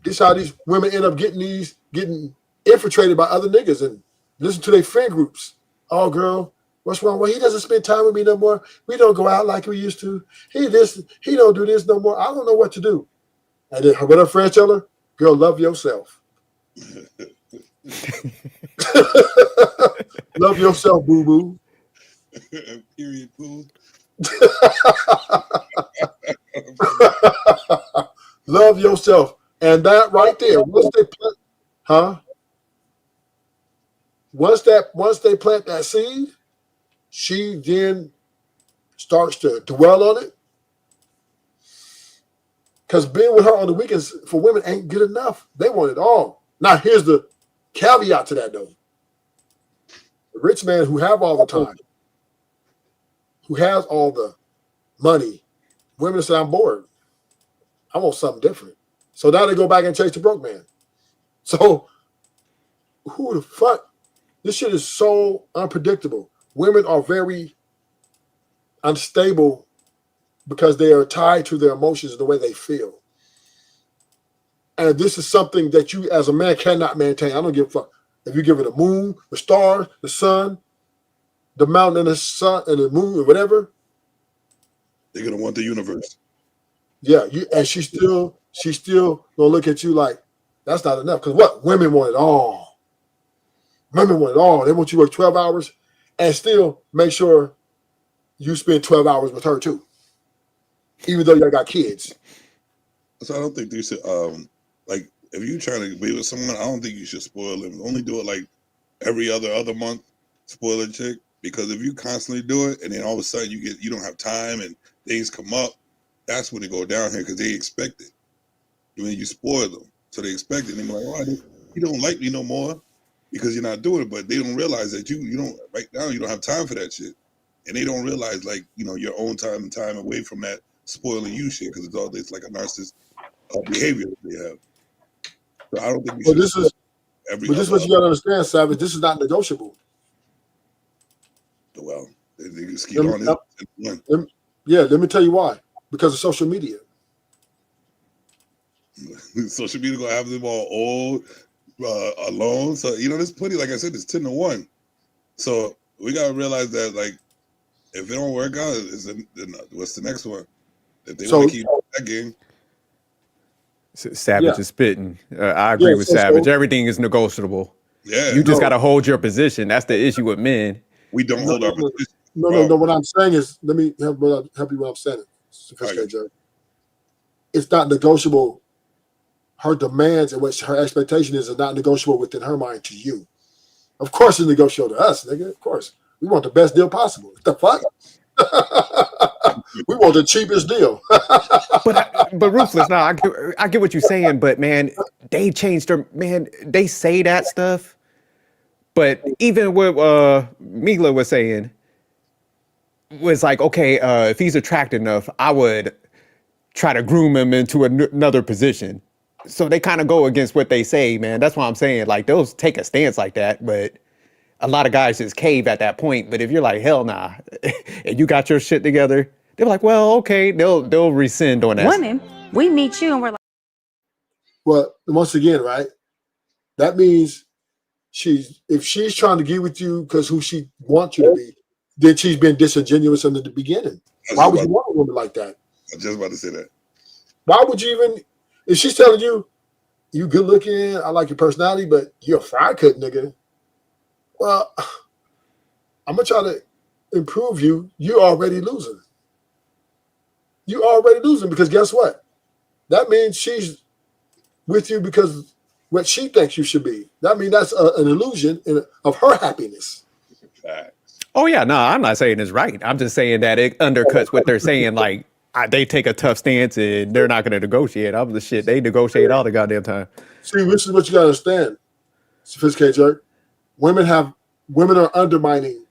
This is how these women end up getting infiltrated by other niggas and listen to their friend groups. Oh, girl, what's wrong? Well, he doesn't spend time with me no more. We don't go out like we used to. He don't do this no more. I don't know what to do. And then what her friends tell her, girl, love yourself. Love yourself, boo-boo. Period, boo. Love yourself. And that right there, once they plant that seed, she then starts to dwell on it. Because being with her on the weekends for women ain't good enough. They want it all. Now, here's the caveat to that, though. The rich man who have all the time, who has all the money, women say, I'm bored. I want something different. So now they go back and chase the broke man. So who the fuck? This shit is so unpredictable. Women are very unstable because they are tied to their emotions and the way they feel. And this is something that you as a man cannot maintain. I don't give a fuck. If you give it the moon, the stars, the sun, the mountain and the sun and the moon or whatever. They're gonna want the universe. Yeah, and she's still gonna look at you like that's not enough. Because what? Women want it all. Women want it all. They want you to work 12 hours and still make sure you spend 12 hours with her too. Even though y'all got kids. So I don't think you should like if you're trying to be with someone, I don't think you should spoil them. Only do it like every other month, spoil a chick. Because if you constantly do it and then all of a sudden you don't have time and things come up, that's when they go down here because they expect it. I mean, you spoil them. So they expect it. And they're like, oh, you don't like me no more because you're not doing it. But they don't realize that you don't, right now, you don't have time for that shit. And they don't realize, like, your own time and time away from that spoiling you shit because it's all this like a narcissist behavior that they have. So I don't think we should. This is what you got to understand, Savage. This is not negotiable. Well, they just keep on it. Yeah, let me tell you why. Because of social media. Social media gonna have them all old, alone. So there's plenty. Like I said, it's 10-1. So we gotta realize that, like, if it don't work out, then what's the next one? If they want to keep that game. Savage is spitting. I agree with Savage. Everything is negotiable. Yeah, you just gotta hold your position. That's the issue with men. We don't hold our position. No. What I'm saying is, let me help you. What I'm saying. It's not negotiable. Her demands and what her expectation is not negotiable within her mind to you. Of course, it's negotiable to us, nigga. Of course, we want the best deal possible. What the fuck? We want the cheapest deal. but Ruthless, no, I get what you're saying, but man, they changed their man. They say that stuff, but even what Mila was saying was like, okay, if he's attractive enough, I would try to groom him into another position. So they kind of go against what they say, man. That's why I'm saying, like, they'll take a stance like that, but a lot of guys just cave at that point. But if you're like, hell nah, and you got your shit together, they're like, well, okay, they'll rescind on that. Women, we meet you and we're like, well, once again, right? That means if she's trying to get with you because who she wants you to be, then she's been disingenuous in the beginning. Why would you want a woman like that? I was just about to say that. Why would you even, if she's telling you, you good looking, I like your personality, but you're a fry cut nigga. Well, I'm gonna try to improve you. You're already losing. You're already losing because guess what? That means she's with you because what she thinks you should be. That means that's an illusion of her happiness. Oh yeah, no, I'm not saying it's right. I'm just saying that it undercuts what they're saying. Like they take a tough stance and they're not going to negotiate. I'm the shit. They negotiate all the goddamn time. See, this is what you got to understand, sophisticated jerk. Women are undermining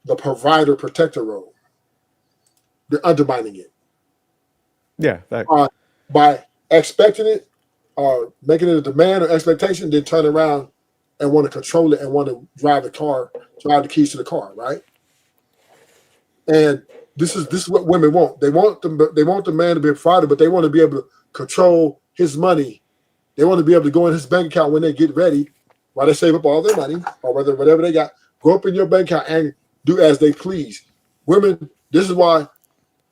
the provider protector role. They're undermining it. Yeah, by expecting it or making it a demand or expectation, then turn around and want to control it and want to drive the keys to the car, right? And this is what women want. They want the man to be a provider, but they want to be able to control his money. They want to be able to go in his bank account when they get ready, while they save up all their money or whatever they got. Go up in your bank account and do as they please. Women, this is why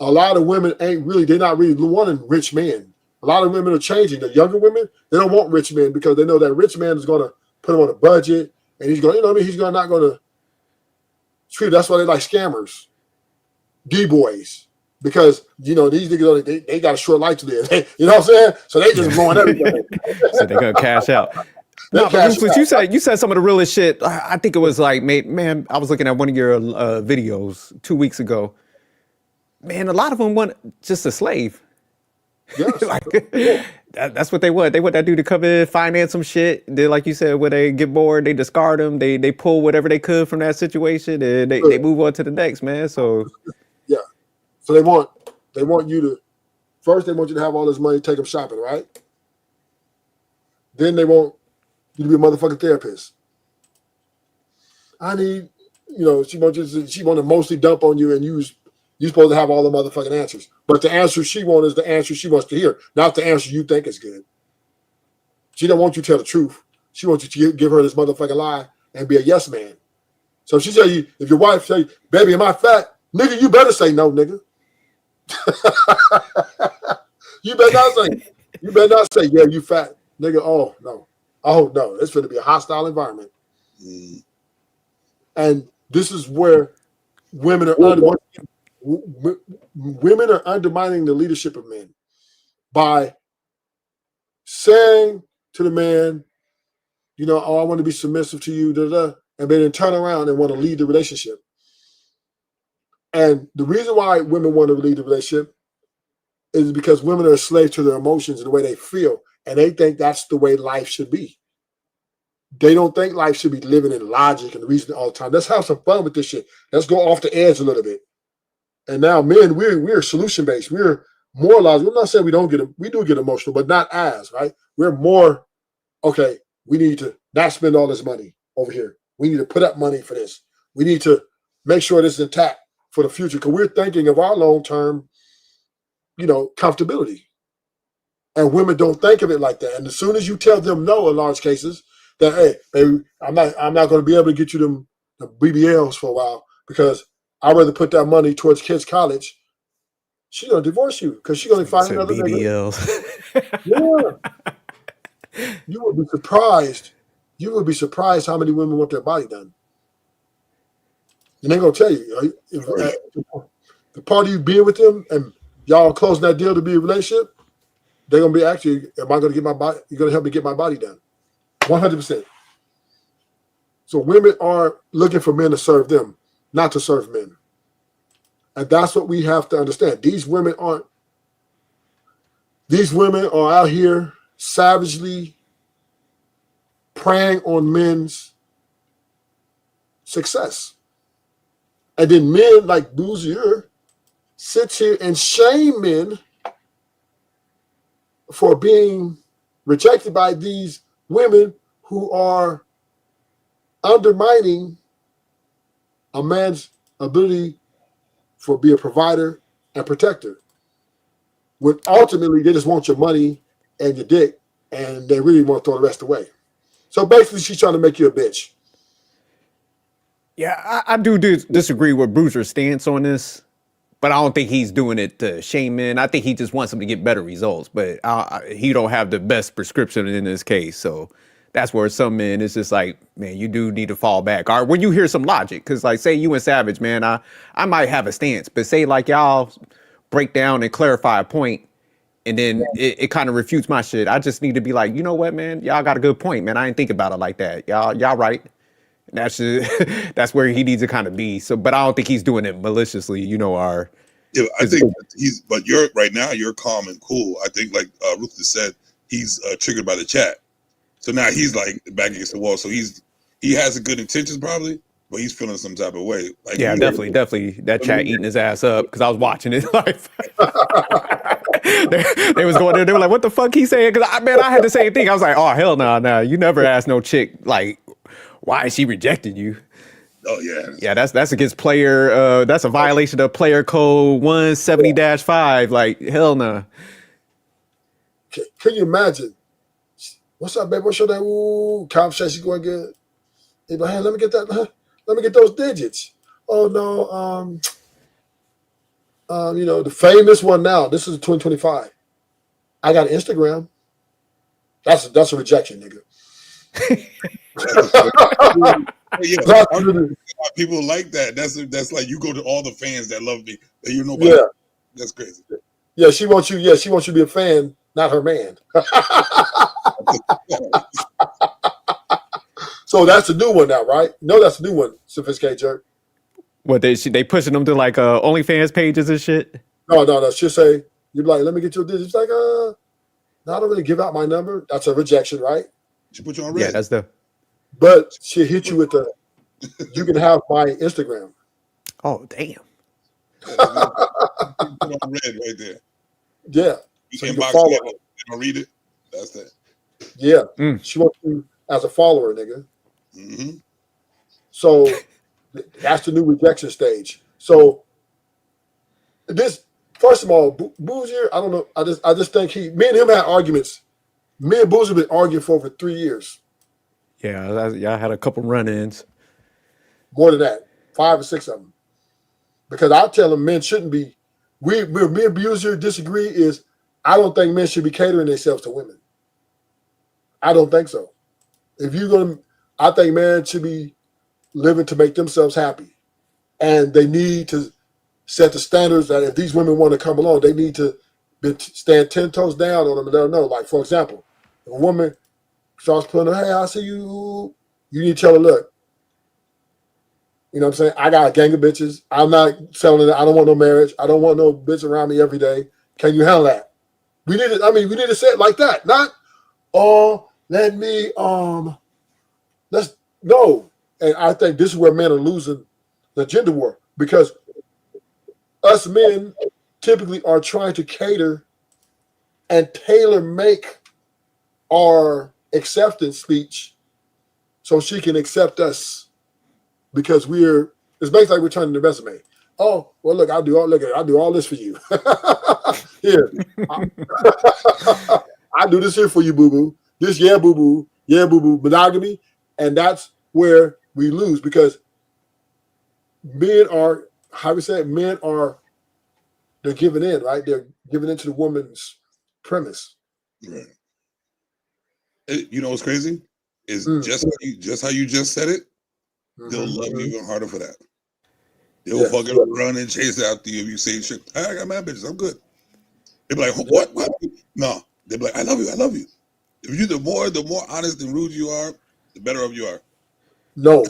a lot of women they're not really wanting rich men. A lot of women are changing. The younger women, they don't want rich men because they know that rich man is going to put them on a budget and he's going, he's not going to treat. That's why they like scammers, D-boys, because these niggas they got a short life to live. You know what I'm saying? So they just blowing everything. So they're gonna cash out. No, but Ruthless, you said some of the realest shit. I think it was like, man, I was looking at one of your videos 2 weeks ago. Man, a lot of them want just a slave. Yes. That's what they want. They want that dude to come in, finance some shit. Then, like you said, when they get bored, they discard them. They pull whatever they could from that situation, and they move on to the next, man. So yeah. So they want you to first they want you to have all this money, take them shopping, right? Then they want you to be a motherfucking therapist. I need, she want to mostly dump on you, and you're supposed to have all the motherfucking answers. But the answer she wants is the answer she wants to hear, not the answer you think is good. She don't want you to tell the truth. She wants you to give her this motherfucking lie and be a yes man. So if she tell you, if your wife say, "Baby, am I fat?" Nigga, you better say no, nigga. You better not say, "Yeah, you fat." Nigga, oh no. It's going to be a hostile environment. And this is where women are undermining the leadership of men by saying to the man, I want to be submissive to you, and then turn around and want to lead the relationship. And the reason why women want to lead the relationship is because women are slaves to their emotions and the way they feel, and they think that's the way life should be. They don't think life should be living in logic and reason all the time. Let's have some fun with this shit. Let's go off the edge a little bit. And now men, we're solution based. We're moralized. I'm not saying we do get emotional, but not as, right? We're more, okay, we need to not spend all this money over here. We need to put up money for this. We need to make sure this is intact for the future because we're thinking of our long-term, comfortability. And women don't think of it like that. And as soon as you tell them no in large cases, that, hey, baby, I'm not going to be able to get you them the BBLs for a while because I'd rather put that money towards kids' college. She's going to divorce you because she's going to find another BBLs. Yeah. You would be surprised. You would be surprised how many women want their body done. And they're going to tell you, the part of you being with them and y'all closing that deal to be a relationship, they're going to be actually, am I going to get my body? You're going to help me get my body done. 100%. So women are looking for men to serve them, not to serve men. And that's what we have to understand. These women are out here savagely preying on men's success. And then men like Buzzier sits here and shame men for being rejected by these women who are undermining a man's ability for be a provider and protector. When ultimately they just want your money and your dick, and they really want to throw the rest away. So basically, she's trying to make you a bitch. Yeah, I do disagree with Bruiser's stance on this, but I don't think he's doing it to shame men. I think he just wants them to get better results, but he don't have the best prescription in this case. So that's where some men, it's just like, man, you do need to fall back. Or when you hear some logic, because like, say you and Savage, man, I might have a stance, but say like y'all break down and clarify a point, and then it kind of refutes my shit. I just need to be like, you know what, man, y'all got a good point, man. I didn't think about it like that. Y'all right. That's that's where he needs to kind of be. So, but I don't think he's doing it maliciously. You know, I think but you're right now. You're calm and cool. I think, like Ruth just said, he's triggered by the chat. So now he's like back against the wall. So he has a good intentions probably, but he's feeling some type of way. Like, yeah, definitely that chat eating his ass up because I was watching it live. they was going there. They were like, "What the fuck he saying?" Because I had the same thing. I was like, "Oh hell no, you never asked no chick like." Why is she rejecting you? Oh yeah, yeah. That's against player. That's a violation of player code 170-5. Like hell no. Can you imagine? What's up, baby? What's your name? Ooh, conversation going good. Hey, but hey, let me get that. Let me get those digits. Oh no. You know the famous one now. This is 2025. I got an Instagram. That's a rejection, nigga. Yeah, people like that. That's like you go to all the fans that love me. You know, yeah, that's crazy. Yeah, she wants you. Yeah, she wants you to be a fan, not her man. So that's the new one now, right? No, that's the new one. Sophisticated jerk. What they pushing them to like OnlyFans pages and shit? No. She'll say you're like, let me get your digits. Like, no, I don't really give out my number. That's a rejection, right? She put you on red. Yeah, that's the. But she'll hit you with the. You can have my Instagram. Oh damn. Put on red right there. Yeah. You so can follow it. You read it. That's that. Yeah. She wants you as a follower, nigga. Mm-hmm. So that's the new rejection stage. So this, first of all, Buzzier, I don't know. I just think me and him had arguments. Me and Buzzier been arguing for over 3 years. Yeah, I had a couple run-ins. More than that, 5 or 6 of them. Because I tell him men shouldn't be. Me and Buzzier disagree. Is I don't think men should be catering themselves to women. I don't think so. If you're gonna, I think men should be living to make themselves happy, and they need to set the standards that if these women want to come along, they need to stand 10 toes down on them and let them know. Like, for example, if a woman starts putting her, hey, I see you, you need to tell her, look, you know what I'm saying? I got a gang of bitches. I'm not selling it. I don't want no marriage. I don't want no bitch around me every day. Can you handle that? We need to say it like that. Not, let me, let's, no. And I think this is where men are losing the gender war, because us men typically are trying to cater and tailor make our acceptance speech so she can accept us, because it's basically like we're turning the resume. Oh, well, look, I'll do all this for you. Here. I do this here for you, boo-boo. This, yeah, boo-boo. Yeah, boo-boo. Monogamy. And that's where we lose, because men are, they're giving in, right? They're giving in to the woman's premise. Right. You know what's crazy? Is just how you just said it, they'll love you even harder for that. They'll fucking run and chase after you if you say shit. I got my bitches, I'm good. They'll be like, what? No. They'll be like, I love you. If you the more honest and rude you are, the better off you are. No.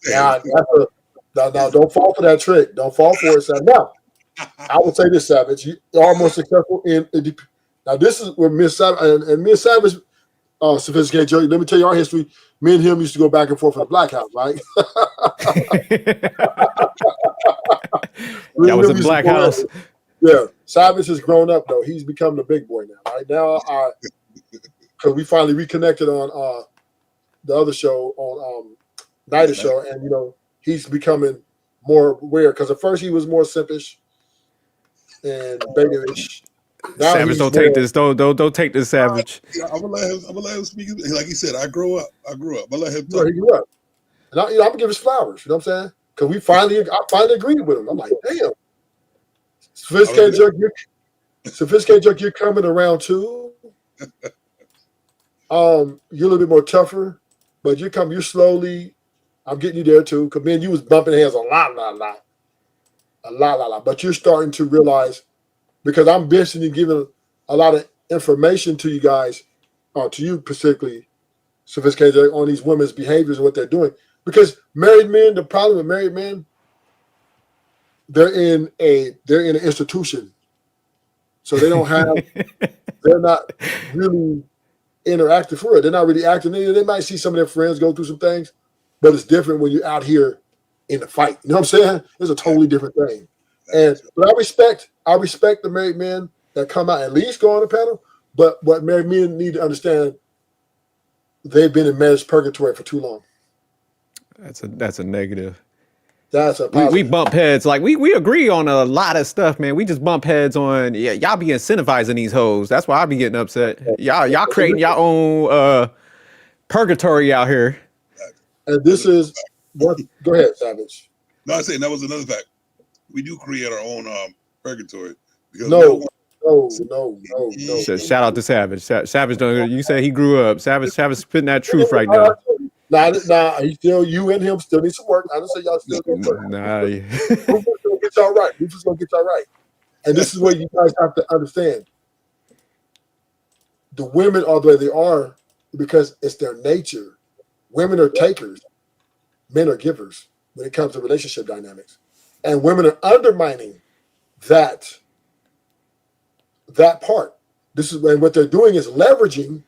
Now, don't fall for that trick. Don't fall for it, Savage. Now, I would say this, Savage. You are more successful in. Now, this is where me and Savage, and me and Savage, Sophisticated Joe, let me tell you our history. Me and him used to go back and forth in the Black House, right? That was a Black House. Yeah. Savage has grown up, though. He's become the big boy now, right? Now, because we finally reconnected on the other show, on Nighter Show, and, you know, he's becoming more aware, because at first he was more simpish and babyish. Now Savage, don't take this. Don't take this, Savage. I'm gonna let him speak. Like he said, I grew up. I'm gonna let him talk. He grew up. And I'm gonna give his flowers. You know what I'm saying? Because I finally agreed with him. I'm like, damn. Sophisticated jerk, you're coming around too. You're a little bit more tougher, but you're slowly. I'm getting you there too. Because man, you was bumping heads a lot. But you're starting to realize, because I'm basically giving a lot of information to you guys, to you particularly, Sophisticated, on these women's behaviors and what they're doing. Because married men, the problem with married men, they're in an institution, so they don't have, they're not really interactive for it. They're not really active. They might see some of their friends go through some things, but it's different when you're out here in the fight. You know what I'm saying? It's a totally different thing. But I respect the married men that come out, at least go on the panel. But what married men need to understand, they've been in marriage purgatory for too long. That's a negative. That's a positive. We bump heads. Like we agree on a lot of stuff, man. We just bump heads on, y'all be incentivizing these hoes. That's why I be getting upset. Y'all creating your own purgatory out here. And this is what, go ahead, Savage. No, I say that was another fact. We do create our own purgatory. No. Shout out to Savage. Savage, you said he grew up. Savage spitting that truth right now. Nah, you and him still need some work. I don't say y'all still gonna work. Rufus gonna get y'all right. Rufus gonna get y'all right. And this is where you guys have to understand. The women are the way they are because it's their nature. Women are takers. Men are givers when it comes to relationship dynamics. And women are undermining that part. This is when what they're doing is leveraging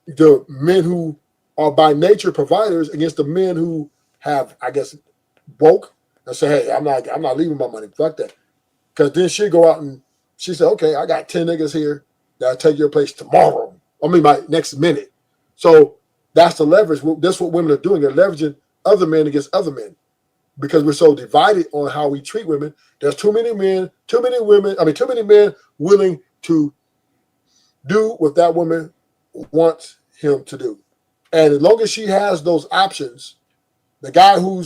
the men who are by nature providers against the men who have, I guess, woke and say, hey, I'm not leaving my money. Fuck that. Because then she'll go out and she said, okay, I got 10 niggas here that'll take your place tomorrow. By next minute. So that's the leverage. That's what women are doing. They're leveraging other men against other men. Because we're so divided on how we treat women. There's too many men willing to do what that woman wants him to do. And as long as she has those options, the guy who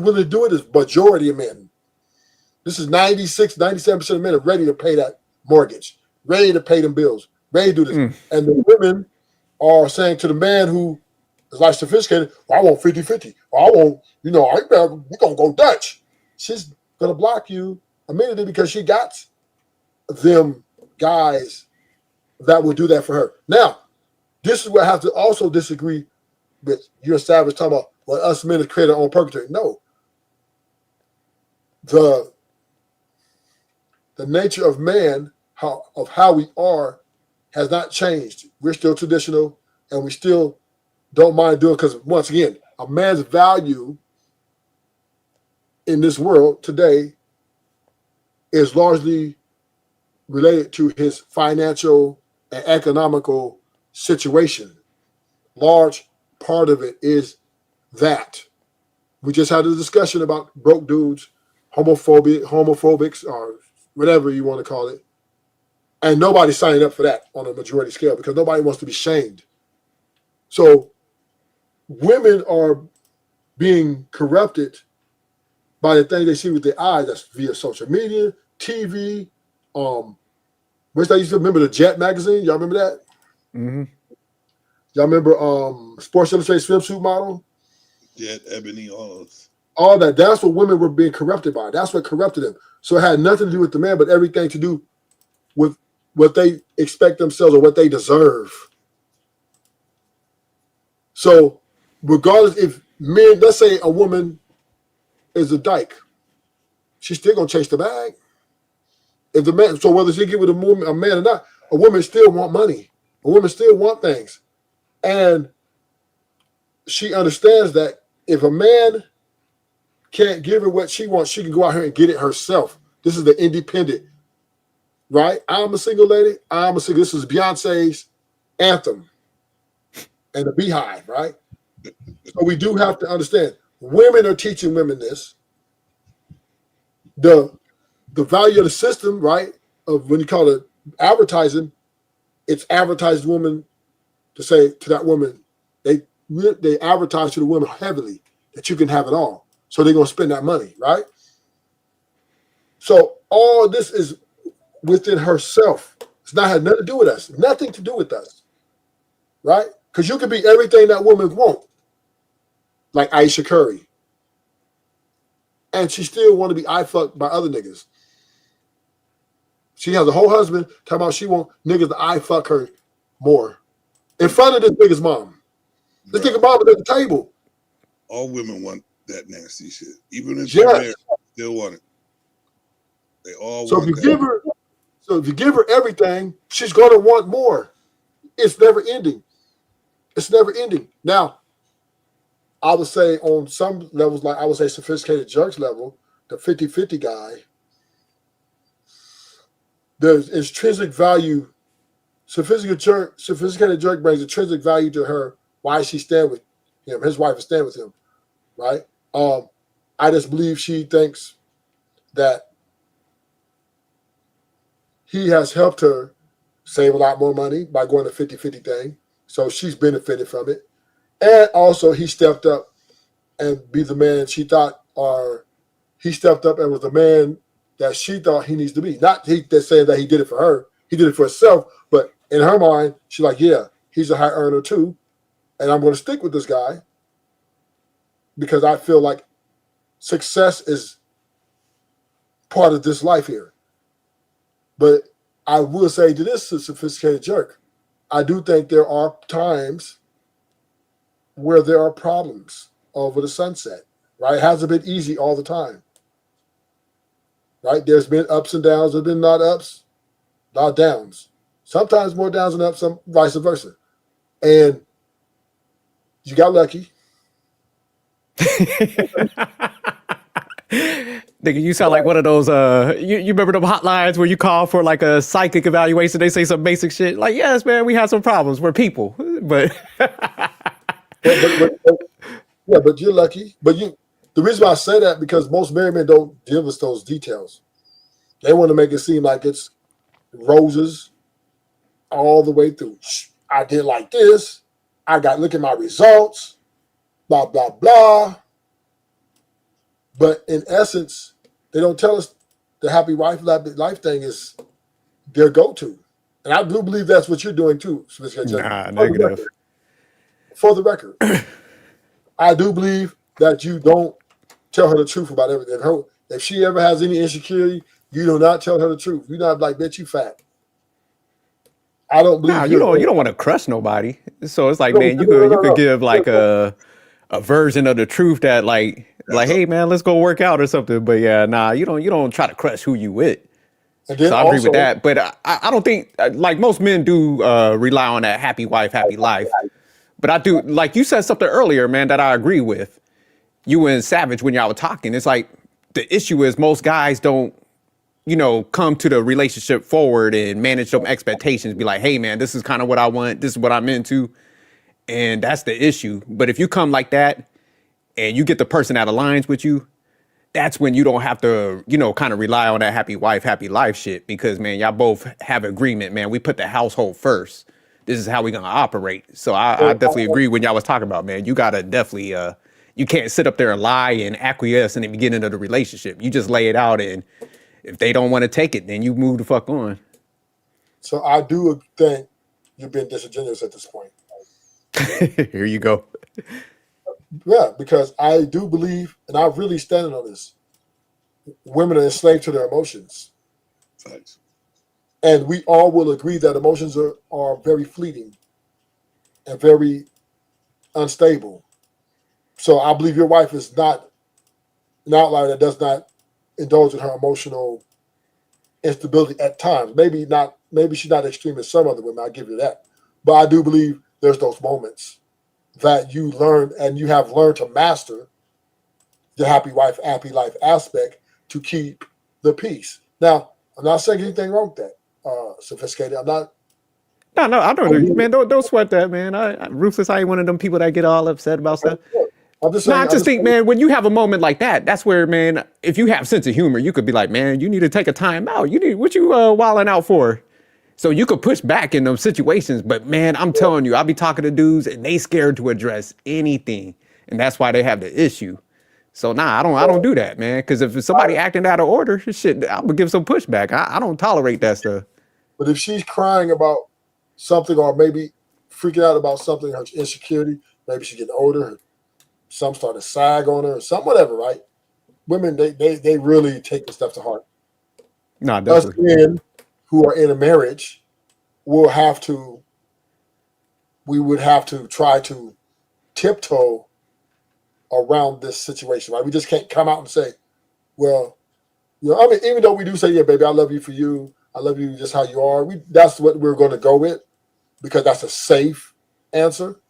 really do it is majority of men. This is 96, 97% of men are ready to pay that mortgage, ready to pay them bills, ready to do this. And the women are saying to the man who is like sophisticated, well, I want 50-50. Well, I want, we're going to go Dutch. She's going to block you immediately because she got them guys that will do that for her. Now, this is where I have to also disagree with your Savage talking about, well, us men have created our own purgatory. No. The nature of man, how we are, has not changed. We're still traditional, and we still don't mind doing, because once again, a man's value in this world today is largely related to his financial and economical situation. Large part of it is that. We just had a discussion about broke dudes, homophobics, or whatever you want to call it. And nobody's signing up for that on a majority scale because nobody wants to be shamed. So women are being corrupted by the thing they see with their eyes. That's via social media, TV. Which I used to remember the Jet magazine. Y'all remember that? Mm-hmm. Y'all remember Sports Illustrated swimsuit model? Jet, Ebony, all that. That's what women were being corrupted by. That's what corrupted them. So it had nothing to do with the man, but everything to do with what they expect themselves or what they deserve. So regardless, if men, let's say a woman is a dyke, she's still gonna chase the bag. If the man, so whether she get with a man or not, a woman still want money. A woman still want things. And she understands that if a man can't give her what she wants, she can go out here and get it herself. This is the independent, right? I'm a single lady. I'm a single. This is Beyonce's anthem and the Beehive, right? So we do have to understand, women are teaching women this. The value of the system, right, of when you call it advertising, it's advertised woman to say to that woman, they advertise to the woman heavily that you can have it all. So they're going to spend that money, right? So all this is within herself. It's not had nothing to do with us. Nothing to do with us, right? Because you can be everything that woman wants, like Aisha Curry, and she still want to be fucked by other niggas. She has a whole husband talking about she want niggas to fuck her more in front of this nigga's mom. This nigga mom is at the table. All women want that nasty shit, even if they're married, still want it. They all want that. If you give her everything, she's gonna want more. It's never ending. It's never ending. Now, I would say on some levels, like I would say sophisticated jerks level, the 50-50 guy, there's intrinsic value. Sophisticated jerk brings intrinsic value to her. Why she stand with him? His wife is stand with him, right? I just believe she thinks that he has helped her save a lot more money by going to 50-50 thing. So she's benefited from it. And also he stepped up and be the man she thought, or he stepped up and was the man that she thought he needs to be. Not that's saying that he did it for her. He did it for himself. But in her mind, she's like, yeah, he's a high earner too. And I'm going to stick with this guy because I feel like success is part of this life here. But I will say to this sophisticated jerk, I do think there are times where there are problems over the sunset, right? It hasn't been easy all the time, right? There's been ups and downs. There's been not ups, not downs. Sometimes more downs than ups, some vice versa. And you got lucky. Nigga, you sound like one of those, you remember them hotlines where you call for like a psychic evaluation, they say some basic shit, like, yes, man, we have some problems, we're people, but... but you're lucky. But the reason why I say that, because most married men don't give us those details. They want to make it seem like it's roses all the way through. I did like this. Look at my results, blah, blah, blah. But in essence, they don't tell us the happy life thing is their go-to. And I do believe that's what you're doing too. Nah, negative. For the record, I do believe that you don't tell her the truth about everything. If she ever has any insecurity, you do not tell her the truth. You're not like, bitch, you fat. I don't believe. Nah, you don't want to crush nobody. So it's like, man, you could give like a version of the truth that like, hey man, let's go work out or something. But yeah, nah, you don't try to crush who you with. So I agree with that. But I don't think, like most men do rely on that happy wife, happy life. But I do, like you said something earlier, man, that I agree with. You and Savage, when y'all were talking, it's like the issue is most guys don't, come to the relationship forward and manage some expectations. Be like, hey, man, this is kind of what I want. This is what I'm into. And that's the issue. But if you come like that and you get the person that aligns with you, that's when you don't have to, kind of rely on that happy wife, happy life shit. Because, man, y'all both have agreement, man. We put the household first. This is how we're going to operate. So I definitely agree when y'all was talking about, man, you got to definitely, you can't sit up there and lie and acquiesce in the beginning of the relationship. You just lay it out, and if they don't want to take it, then you move the fuck on. So I do think you're being disingenuous at this point. Here you go. Yeah, because I do believe, and I really stand on this, women are enslaved to their emotions. Thanks. And we all will agree that emotions are very fleeting and very unstable. So I believe your wife is not an outlier that does not indulge in her emotional instability at times. Maybe she's not extreme as some other women, I'll give you that. But I do believe there's those moments that you learn and you have learned to master the happy wife, happy life aspect to keep the peace. Now, I'm not saying anything wrong with that. Sophisticated. I'm not. No, I don't. Man, don't sweat that, man. Ruthless, I ain't one of them people that get all upset about stuff. I just think, man, when you have a moment like that, that's where, man, if you have sense of humor, you could be like, man, you need to take a time out. What you wilding out for? So you could push back in those situations. But man, I'm telling you, I'll be talking to dudes and they scared to address anything. And that's why they have the issue. So I don't do that, man. Because if somebody acting out of order, shit, I'm gonna give some pushback. I don't tolerate that stuff. But if she's crying about something, or maybe freaking out about something, her insecurity, maybe she's getting older, some start to sag on her, some whatever, right? Women, they really take this stuff to heart. Nah, definitely. Us men who are in a marriage we would have to try to tiptoe around this situation, right? We just can't come out and say, well, I mean, even though we do say, yeah, baby, I love you for you. I love you just how you are. That's what we're going to go with because that's a safe answer.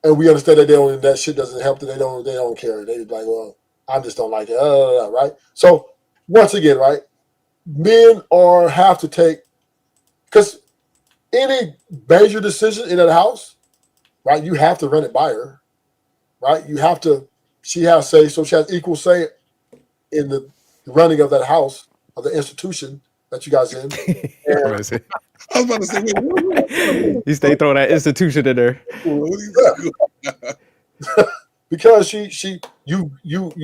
And we understand that that shit doesn't help, that they don't care. They're like, well, I just don't like it, right? So once again, right, men have to take, because any major decision in that house, right, you have to run it by her. Right, she has say, so she has equal say in the running of that house, of the institution that you guys in. I was about to say, you stay throwing that institution in there. Because you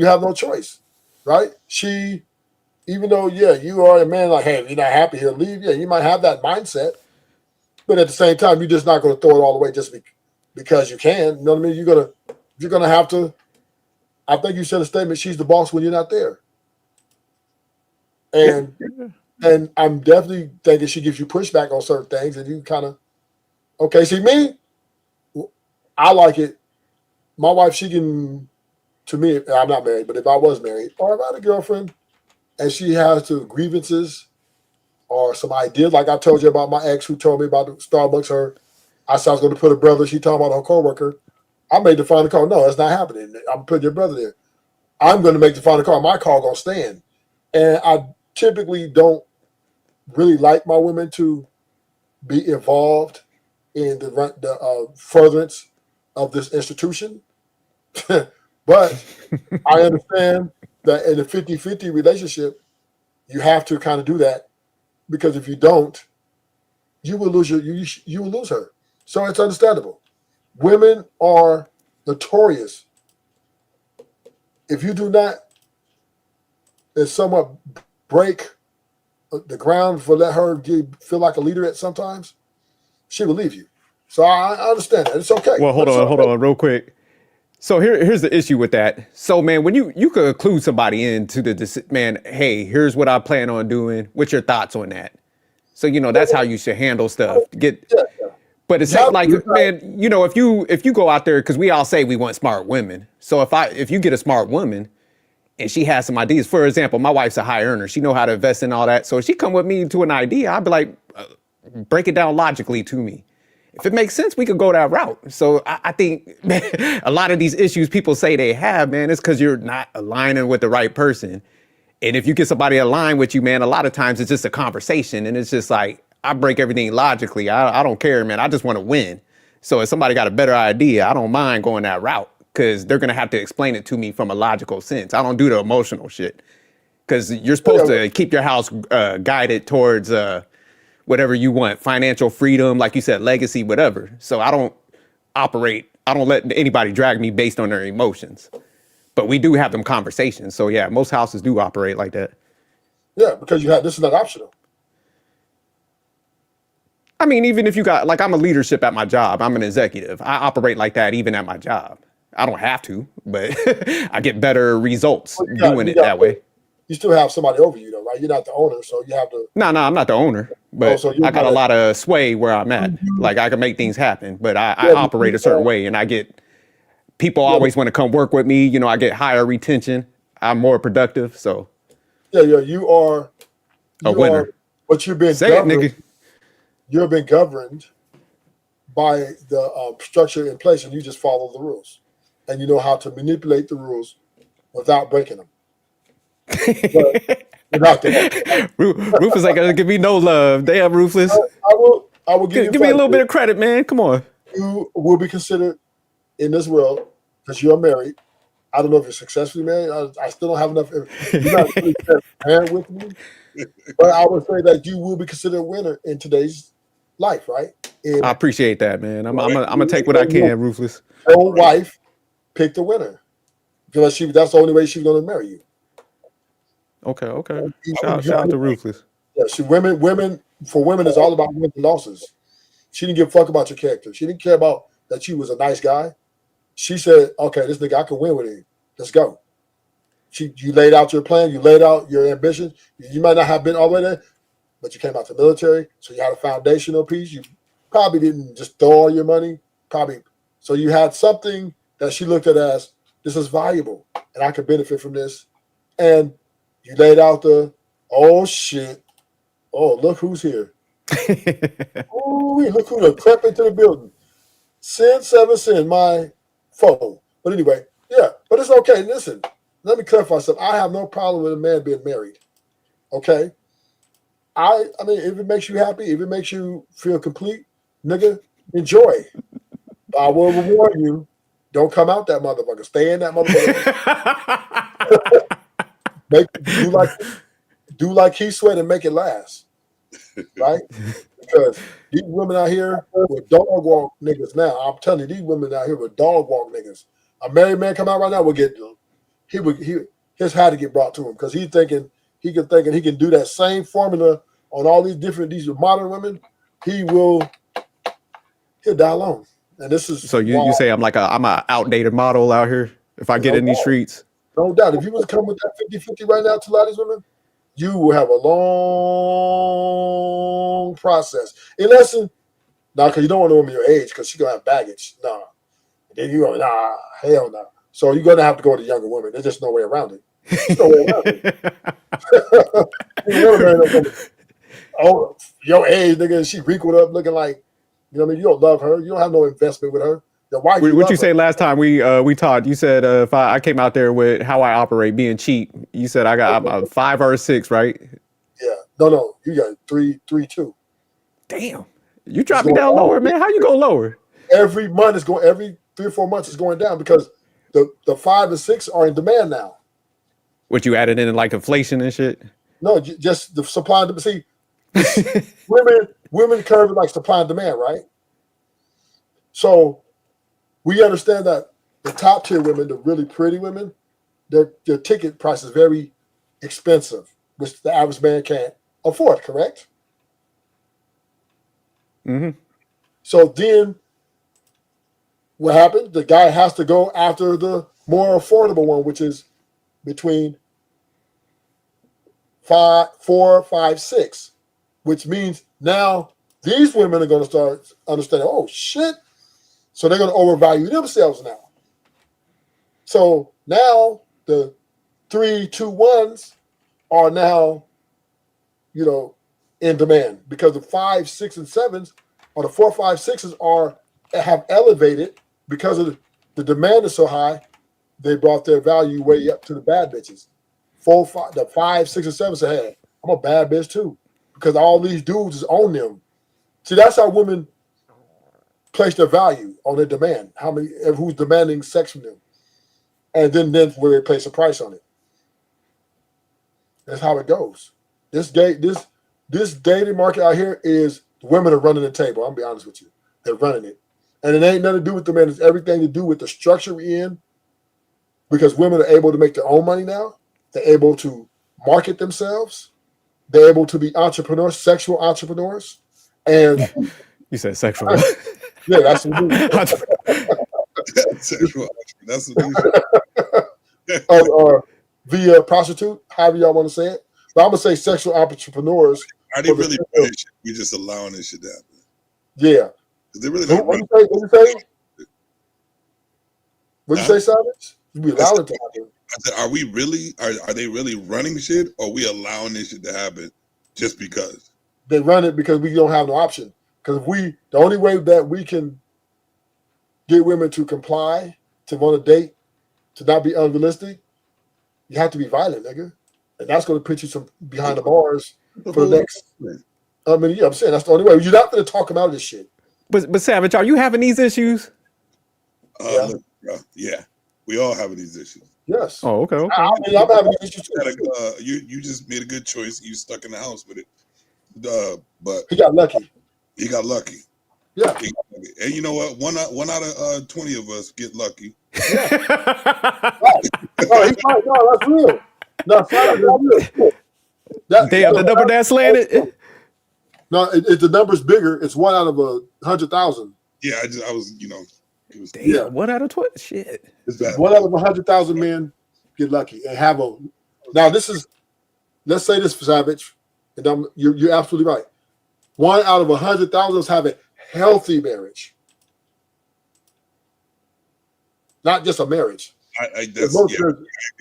have no choice, right? Even though, you are a man, like, hey, if you're not happy here, leave. Yeah, you might have that mindset, but at the same time, you're just not going to throw it all away just because you can. You know what I mean? You're gonna have to. I think you said a statement. She's the boss when you're not there, and I'm definitely thinking she gives you pushback on certain things, and you kind of, okay. See me, I like it. My wife, she can. To me, I'm not married, but if I was married, or if I had a girlfriend, and she has the grievances or some ideas, like I told you about my ex who told me about the Starbucks. I said I was going to put her brother. She talking about her coworker. I made the final call. No, that's not happening. I'm putting your brother there. I'm going to make the final call. My call going to stand. And I typically don't really like my women to be involved in the furtherance of this institution. But I understand that in a 50-50 relationship, you have to kind of do that, because if you don't, you will lose you will lose her. So it's understandable. Women are notorious. If you do not somewhat break the ground for let her feel like a leader at sometimes, she will leave you. So I understand that. It's okay. Well, hold on real quick. So here's the issue with that. So, man, when you could include somebody into man, hey, here's what I plan on doing. What's your thoughts on that? So, that's how you should handle stuff. But it's not like, man, if you go out there, because we all say we want smart women. So if you get a smart woman and she has some ideas, for example, my wife's a high earner. She know how to invest in all that. So if she come with me to an idea, I'd be like, break it down logically to me. If it makes sense, we could go that route. So I think, man, a lot of these issues people say they have, man, it's because you're not aligning with the right person. And if you get somebody aligned with you, man, a lot of times it's just a conversation. And it's just like, I break everything logically. I don't care, man. I just want to win. So if somebody got a better idea, I don't mind going that route, because they're going to have to explain it to me from a logical sense. I don't do the emotional shit, because you're supposed to keep your house guided towards whatever you want, financial freedom, like you said, legacy, whatever. So I don't let anybody drag me based on their emotions. But we do have them conversations. So yeah, most houses do operate like that. Yeah, because this is not optional. I mean, even if you got, like, I'm a leadership at my job, I'm an executive. I operate like that even at my job. I don't have to, but I get better results doing it that way. You still have somebody over you, though, right? You're not the owner, so you have to. No, I'm not the owner, but I got a lot of sway where I'm at. Like, I can make things happen, but I operate a certain way, and I get people always want to come work with me. I get higher retention. I'm more productive, so. Yeah, you are a winner. But you've been governed. You've been governed by the structure in place, and you just follow the rules, and you know how to manipulate the rules without breaking them. Rufus ain't gonna give me no love. Damn, Rufus. I will give me a little bit of credit, man. Come on. You will be considered in this world because you're married. I don't know if you're successfully married. I still don't have enough. You're not really transparent with me, but I would say that you will be considered a winner in today's life, right? And I appreciate that, man. I'm gonna take what I can, Ruthless. your wife picked the winner because that's the only way she's going to marry you. Okay. Shout out to Ruthless. Yeah, for women, it's all about wins and losses. She didn't give a fuck about your character. She didn't care about that you was a nice guy. She said, okay, this nigga, I can win with him. Let's go. You laid out your plan. You laid out your ambitions. You might not have been all the way there, but you came out the military, so you had a foundational piece. You probably didn't just throw all your money. So you had something that she looked at as, this is valuable, and I could benefit from this. And you laid out oh shit, oh, look who's here. Ooh, look who done crept into the building. Sin, my foe. But anyway, yeah, but it's okay. Listen, let me clarify something. I have no problem with a man being married. Okay? I mean, if it makes you happy, if it makes you feel complete, nigga, enjoy. I will reward you. Don't come out that motherfucker. Stay in that motherfucker. do like Keith Sweat and make it last. Right? Because these women out here with dog walk niggas now. I'm telling you, these women out here with dog walk niggas. A married man come out right now will get his hat to get brought to him because he can do that same formula on all these modern women. He'll die alone. And this is so you say I'm an outdated model out here if I get in these streets. No doubt. If you was to come with that 50-50 right now to a lot of these women, you will have a long process. Unless, because you don't want a woman your age because she's going to have baggage. Nah. Then you go, hell no. So you're going to have to go with a younger woman. There's just no way around it. There's no way around it. Oh, your age, nigga, she wrinkled up looking like, you know what I mean? You don't love her. You don't have no investment with her. Why what you say last time we talked? You said if I came out there with how I operate, being cheap. You said I'm a 5 or a 6, right? Yeah. No. You got 3.2. Damn. You dropped me down lower, man. How you go lower? Every 3 or 4 months is going down because the 5 and 6 are in demand now. What you added in like inflation and shit? No, just the supply and demand. See, women curve like supply and demand, right? So we understand that the top tier women, the really pretty women, their ticket price is very expensive, which the average man can't afford, correct? Mm-hmm. So then what happened? The guy has to go after the more affordable one, which is between 4, 5, 6, which means now these women are going to start understanding, oh shit. So they're going to overvalue themselves now. So now the 3, 2, 1s are now, in demand because the 5, 6, and 7s, or the 4, 5, 6s have elevated because of the demand is so high. They brought their value way up to the bad bitches. 4, 5, the 5, 6, and 7 say, hey, I'm a bad bitch too because all these dudes is on them. See, that's how women place their value on their demand. Who's demanding sex from them, and then where they place a price on it. That's how it goes. This dating market out here is the women are running the table. I'm gonna be honest with you, they're running it, and it ain't nothing to do with the men. It's everything to do with the structure we're in. Because women are able to make their own money now. They're able to market themselves. They're able to be entrepreneurs, sexual entrepreneurs, and you said sexual. Yeah, that's what we do. Sexual entrepreneur. That's what or via prostitute, however y'all want to say it. But I'm gonna say sexual entrepreneurs. Are they really running shit? We just allowing this shit to happen. Yeah. They really What you say? What you say, Savage? We allow it to happen. I said, are we really? Are they really running shit, or are we allowing this shit to happen just because? They run it because we don't have no option. Because the only way that we can get women to comply, to want to date, to not be unrealistic, you have to be violent, nigga. And that's going to put you behind the bars for the next. I mean, yeah, I'm saying that's the only way. You're not going to talk them out of this shit. But Savage, are you having these issues? Yeah. We all having these issues. Yes. Oh, okay. I mean, I'm having these issues too. You just made a good choice. You stuck in the house with it. But he got lucky. He got lucky. Yeah. And you know what? One out of 20 of us get lucky. Yeah. No, he's right. No, that's real. No, that's real. Damn, the number that slanted. No, if the number's bigger, it's 1 out of 100,000. Yeah, I was, you know, it was. Damn, 1 out of 20. Shit. 1 out of 100,000 men get lucky and have a. Now this is, let's say this, Savage, and you're absolutely right. 1 out of 100,000 have a healthy marriage, not just a marriage. I agree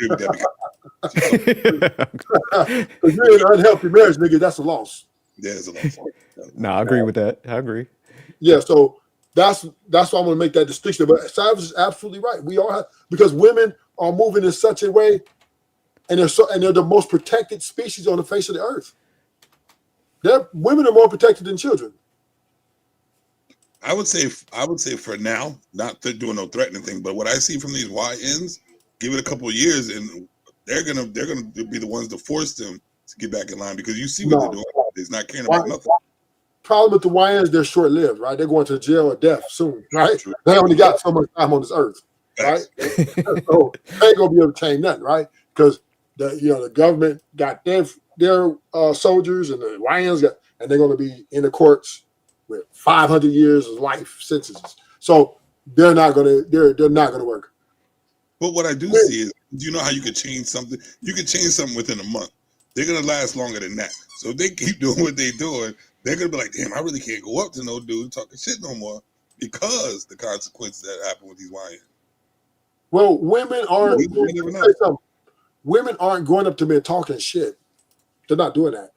with that. If you're in an unhealthy marriage, nigga, that's a loss. Yeah, it's a loss. No, I agree with that. I agree. Yeah, so that's why I'm going to make that distinction. But Savage is absolutely right. We all have, because women are moving in such a way, and they're the most protected species on the face of the earth. Women are more protected than children. I would say for now, not doing no threatening thing, but what I see from these YNs, give it a couple of years, and they're gonna be the ones to force them to get back in line, because you see what they're doing. It's not caring about nothing. Problem with the YNs, they're short lived, right? They're going to jail or death soon, right? They only got so much time on this earth, right? So they ain't gonna be able to change nothing, right? Because the government got their soldiers, and the YNs got, and they're gonna be in the courts with 500 years of life sentences. So they're not gonna work. But what I do see is, do you know how you can change something? You can change something within a month. They're gonna last longer than that. So if they keep doing what they're doing, they're gonna be like, damn, I really can't go up to no dude talking shit no more, because the consequences that happen with these YNs. Well, women aren't. Women aren't going up to men talking shit. They're not doing that.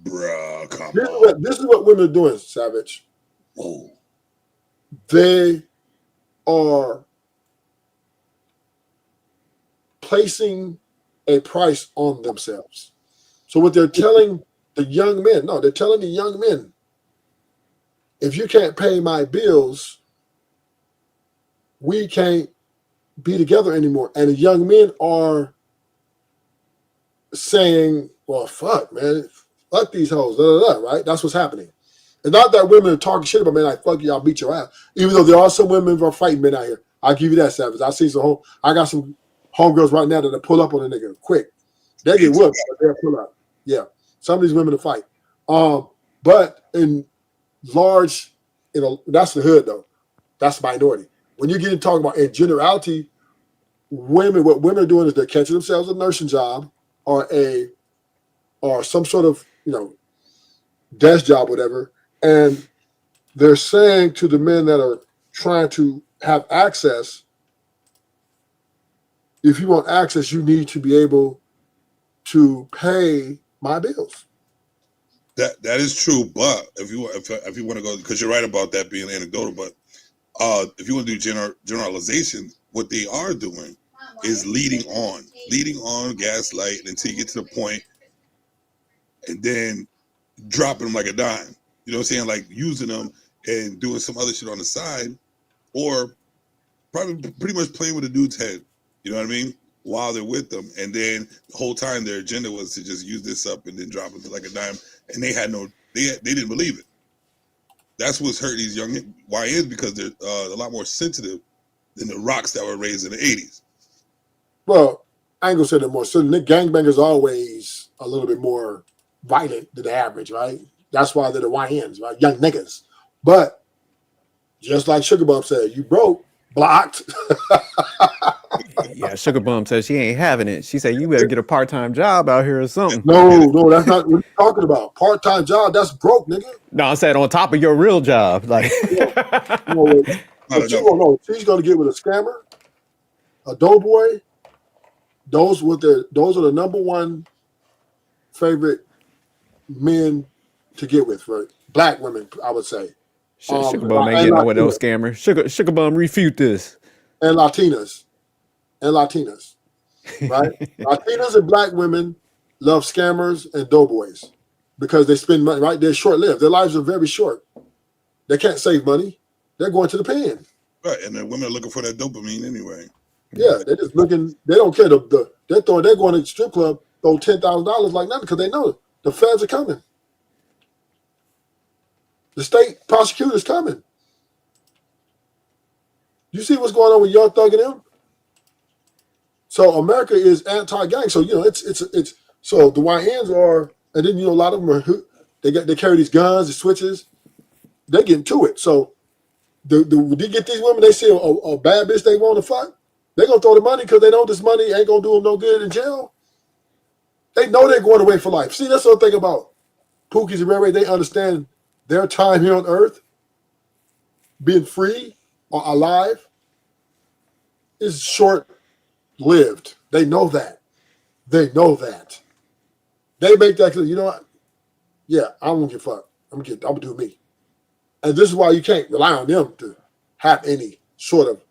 Bruh, come on. This is what women are doing, Savage. Whoa. They are placing a price on themselves. So what they're telling the young men, if you can't pay my bills, we can't be together anymore. And the young men are saying, well, fuck, man. Fuck these hoes, right? That's what's happening. It's not that women are talking shit about men like, fuck you, I'll beat your ass. Even though there are some women who are fighting men out here. I'll give you that, Savage. I got some homegirls right now that pull up on a nigga quick. They get whooped, but they'll pull up. Yeah. Some of these women will fight. But in large, that's the hood though. That's the minority. When you get to talking about in generality, what women are doing is they're catching themselves a nursing job or some sort of desk job, whatever, and they're saying to the men that are trying to have access, if you want access, you need to be able to pay my bills. That is true, but if you want to go, because you're right about that being anecdotal, but if you want to do generalization, what they are doing is leading on, gaslight until you get to the point, and then dropping them like a dime. You know what I'm saying? Like using them and doing some other shit on the side, or probably pretty much playing with a dude's head. You know what I mean? While they're with them, and then the whole time their agenda was to just use this up and then drop it like a dime, and they didn't believe it. That's what's hurt these young YNs, because they're a lot more sensitive than the rocks that were raised in the 80s. Well, I ain't gonna say they're more sensitive. Gangbangers are always a little bit more violent than the average, right? That's why they're the YNs, right? Young niggas. But just like Sugar Bum said, you broke, blocked. Yeah, Sugar Bum says she ain't having it. She said, you better get a part-time job out here or something. No, that's not what you're talking about. Part-time job, that's broke, nigga. No, I said on top of your real job. Like, but you don't know. She's gonna get with a scammer, a doughboy. Those are the number one favorite men to get with, right? Black women, I would say. Sugar Bum ain't getting no with those scammers. Sugar Bum, refute this. And Latinas, right? Latinas and black women love scammers and doughboys because they spend money, right? They're short-lived. Their lives are very short. They can't save money. They're going to the pen. Right, and the women are looking for that dopamine anyway. Yeah, they're just looking. They don't care. They're going to the strip club, throw $10,000 like nothing because they know the feds are coming. The state prosecutor's coming. You see what's going on with Young Thug and them? So America is anti-gang. So it's so the YNs are, and then a lot of them are they carry these guns, the switches. They get into it. So they get these women. They see a bad bitch they want to fuck. They're gonna throw the money because they know this money ain't gonna do them no good in jail. They know they're going away for life. See, that's what I think about Pookies and Ray Ray. They understand their time here on Earth, being free or alive, is short-lived. They know that. They know that. They make that clear. You know what? Yeah, I don't give a fuck. I'm gonna do me. And this is why you can't rely on them to have any sort of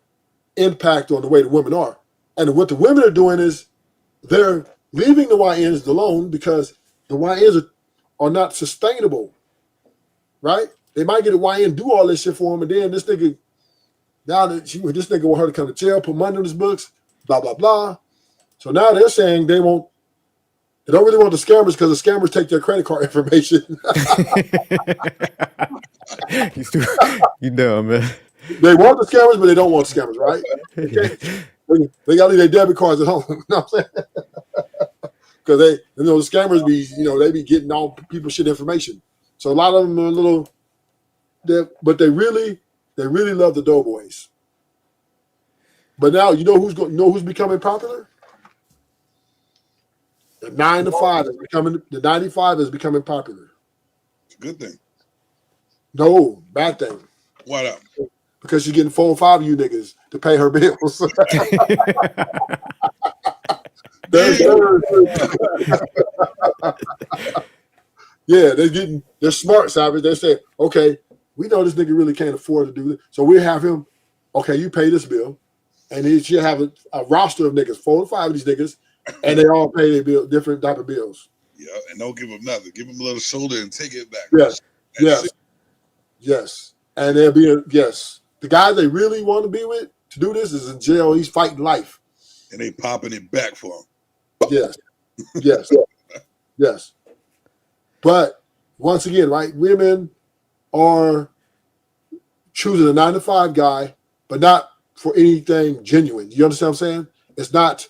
impact on the way the women are. And what the women are doing is they're leaving the YNs alone because the YNs are not sustainable, right? They might get a YN do all this shit for them, and then this nigga, this nigga want her to come to jail, put money on his books, blah, blah, blah. So now they're saying they don't really want the scammers because the scammers take their credit card information. You dumb, man. They want the scammers, but they don't want scammers, right? They got to leave their debit cards at home. You know what I'm saying? Because the scammers be, they be getting all people's shit information. So a lot of them are a little, but they really love the doughboys. But now who's becoming popular? The 9 to 5 is becoming. The 95 is becoming popular. It's a good thing. No, bad thing. Why not? Because she's getting 4 or 5 of you niggas to pay her bills. Yeah, they're smart, Savage. They say, okay, we know this nigga really can't afford to do this. So we have him, okay, you pay this bill. And she'll have a roster of niggas, 4 to 5 of these niggas, and they all pay their bill, different type of bills. Yeah, and don't give them nothing. Give them a little shoulder and take it back. Yes. And they'll be, the guy they really want to be with to do this is in jail. He's fighting life. And they popping it back for him. Yes. But once again, right, women are choosing a 9 to 5 guy, but not for anything genuine. You understand what I'm saying? It's not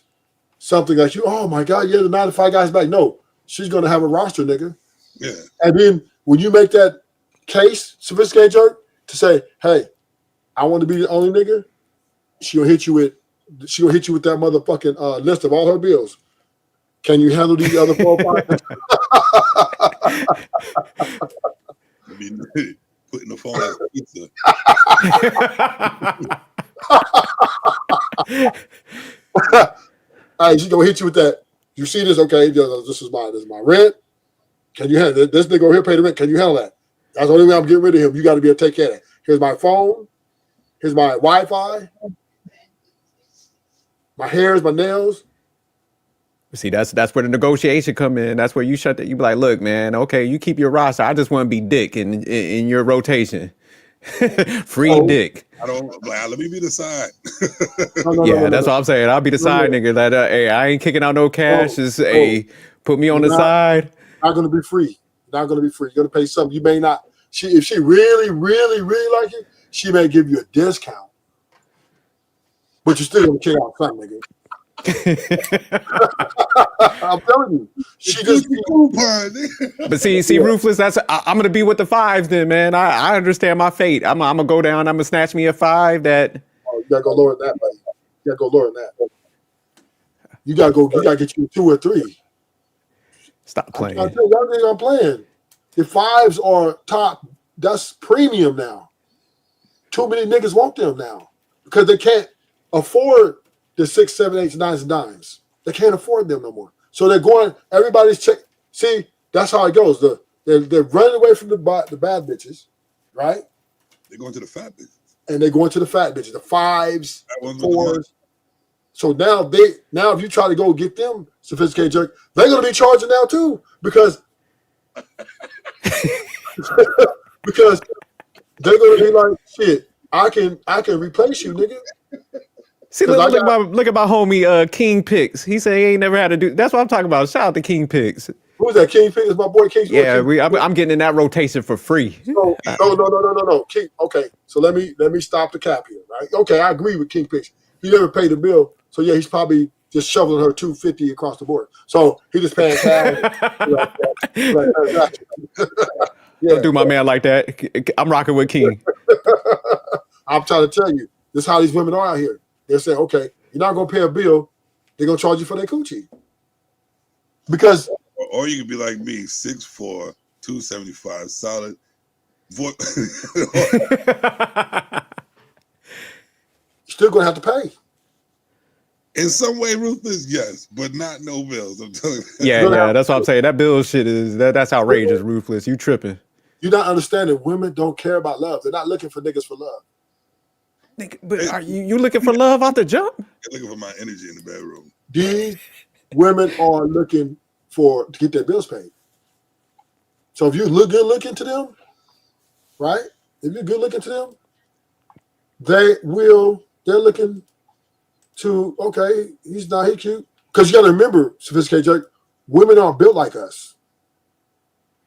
something like oh my God, the 9 to 5 guy's back. No, she's going to have a roster, nigga. Yeah. And then when you make that case, sophisticated jerk, to say, hey, I want to be the only nigga, she'll hit you with that motherfucking list of all her bills. Can you handle these other 4 or 5? I mean, putting the phone as pizza. All right, she's gonna hit you with that. You see this? Okay, this is my rent. Can you handle this nigga over here pay the rent? Can you handle that? That's the only way I'm getting rid of him. You got to be able to take care of that. Here's my phone. Here's my Wi-Fi. My hairs, my nails. See, that's where the negotiation come in. That's where you shut that. You be like, look, man, okay, you keep your roster. I just want to be dick in your rotation. Free dick. Let me be the side. That's what I'm saying. I'll be the side nigga. That hey, I ain't kicking out no cash. Put me on the side. Not gonna be free. Not gonna be free. You're gonna pay something. You may not. If she really, really, really like you, she may give you a discount. But you're still gonna kick out something, nigga. I'm telling you, she just. But see, Ruthless. I'm gonna be with the 5s then, man. I understand my fate. I'm gonna go down. I'm gonna snatch me a 5 that. Oh, you gotta go lower than that, buddy. You gotta go lower than that. You gotta get you 2 or 3. Stop playing. I tell you, y'all think I'm playing. The 5s are top. That's premium now. Too many niggas want them now because they can't afford the 6, 7, 8, 9s, and dimes. They can't afford them no more. So they're going. Everybody's check. See, that's how it goes. They're running away from the bad bitches, right? They're going to the fat bitches, and they're going to the fat bitches. The 5s, the 4s. So now if you try to go get them sophisticated jerk, they're gonna be charging now too because they're gonna be like, shit, I can replace you, nigga. See, look at my homie King Picks. He said he ain't never had to do. That's what I'm talking about. Shout out to King Picks. Who's that? King Picks? My boy King. Yeah, King I'm getting in that rotation for free. No. King. Okay, so let me stop the cap here, right? Okay, I agree with King Picks. He never paid the bill, so yeah, he's probably just shoveling her $250 across the board. So he just paying cash. Don't do my man like that. I'm rocking with King. I'm trying to tell you, this is how these women are out here. They're saying, okay, you're not gonna pay a bill, they're gonna charge you for their coochie. Because or you could be like me, 6'4", 275, solid. Still gonna have to pay. In some way, ruthless, yes, but not no bills. I'm telling you. Yeah, that's what I'm saying. That bill shit is that's outrageous, ruthless. You tripping. You're not understanding. Women don't care about love. They're not looking for niggas for love. But are you looking for love off the jump? They're looking for my energy in the bedroom. These women are looking to get their bills paid. So if you look good looking to them, right? If you're good looking to them, they're looking to, okay, he cute. Because you gotta remember, sophisticated jerk, women aren't built like us.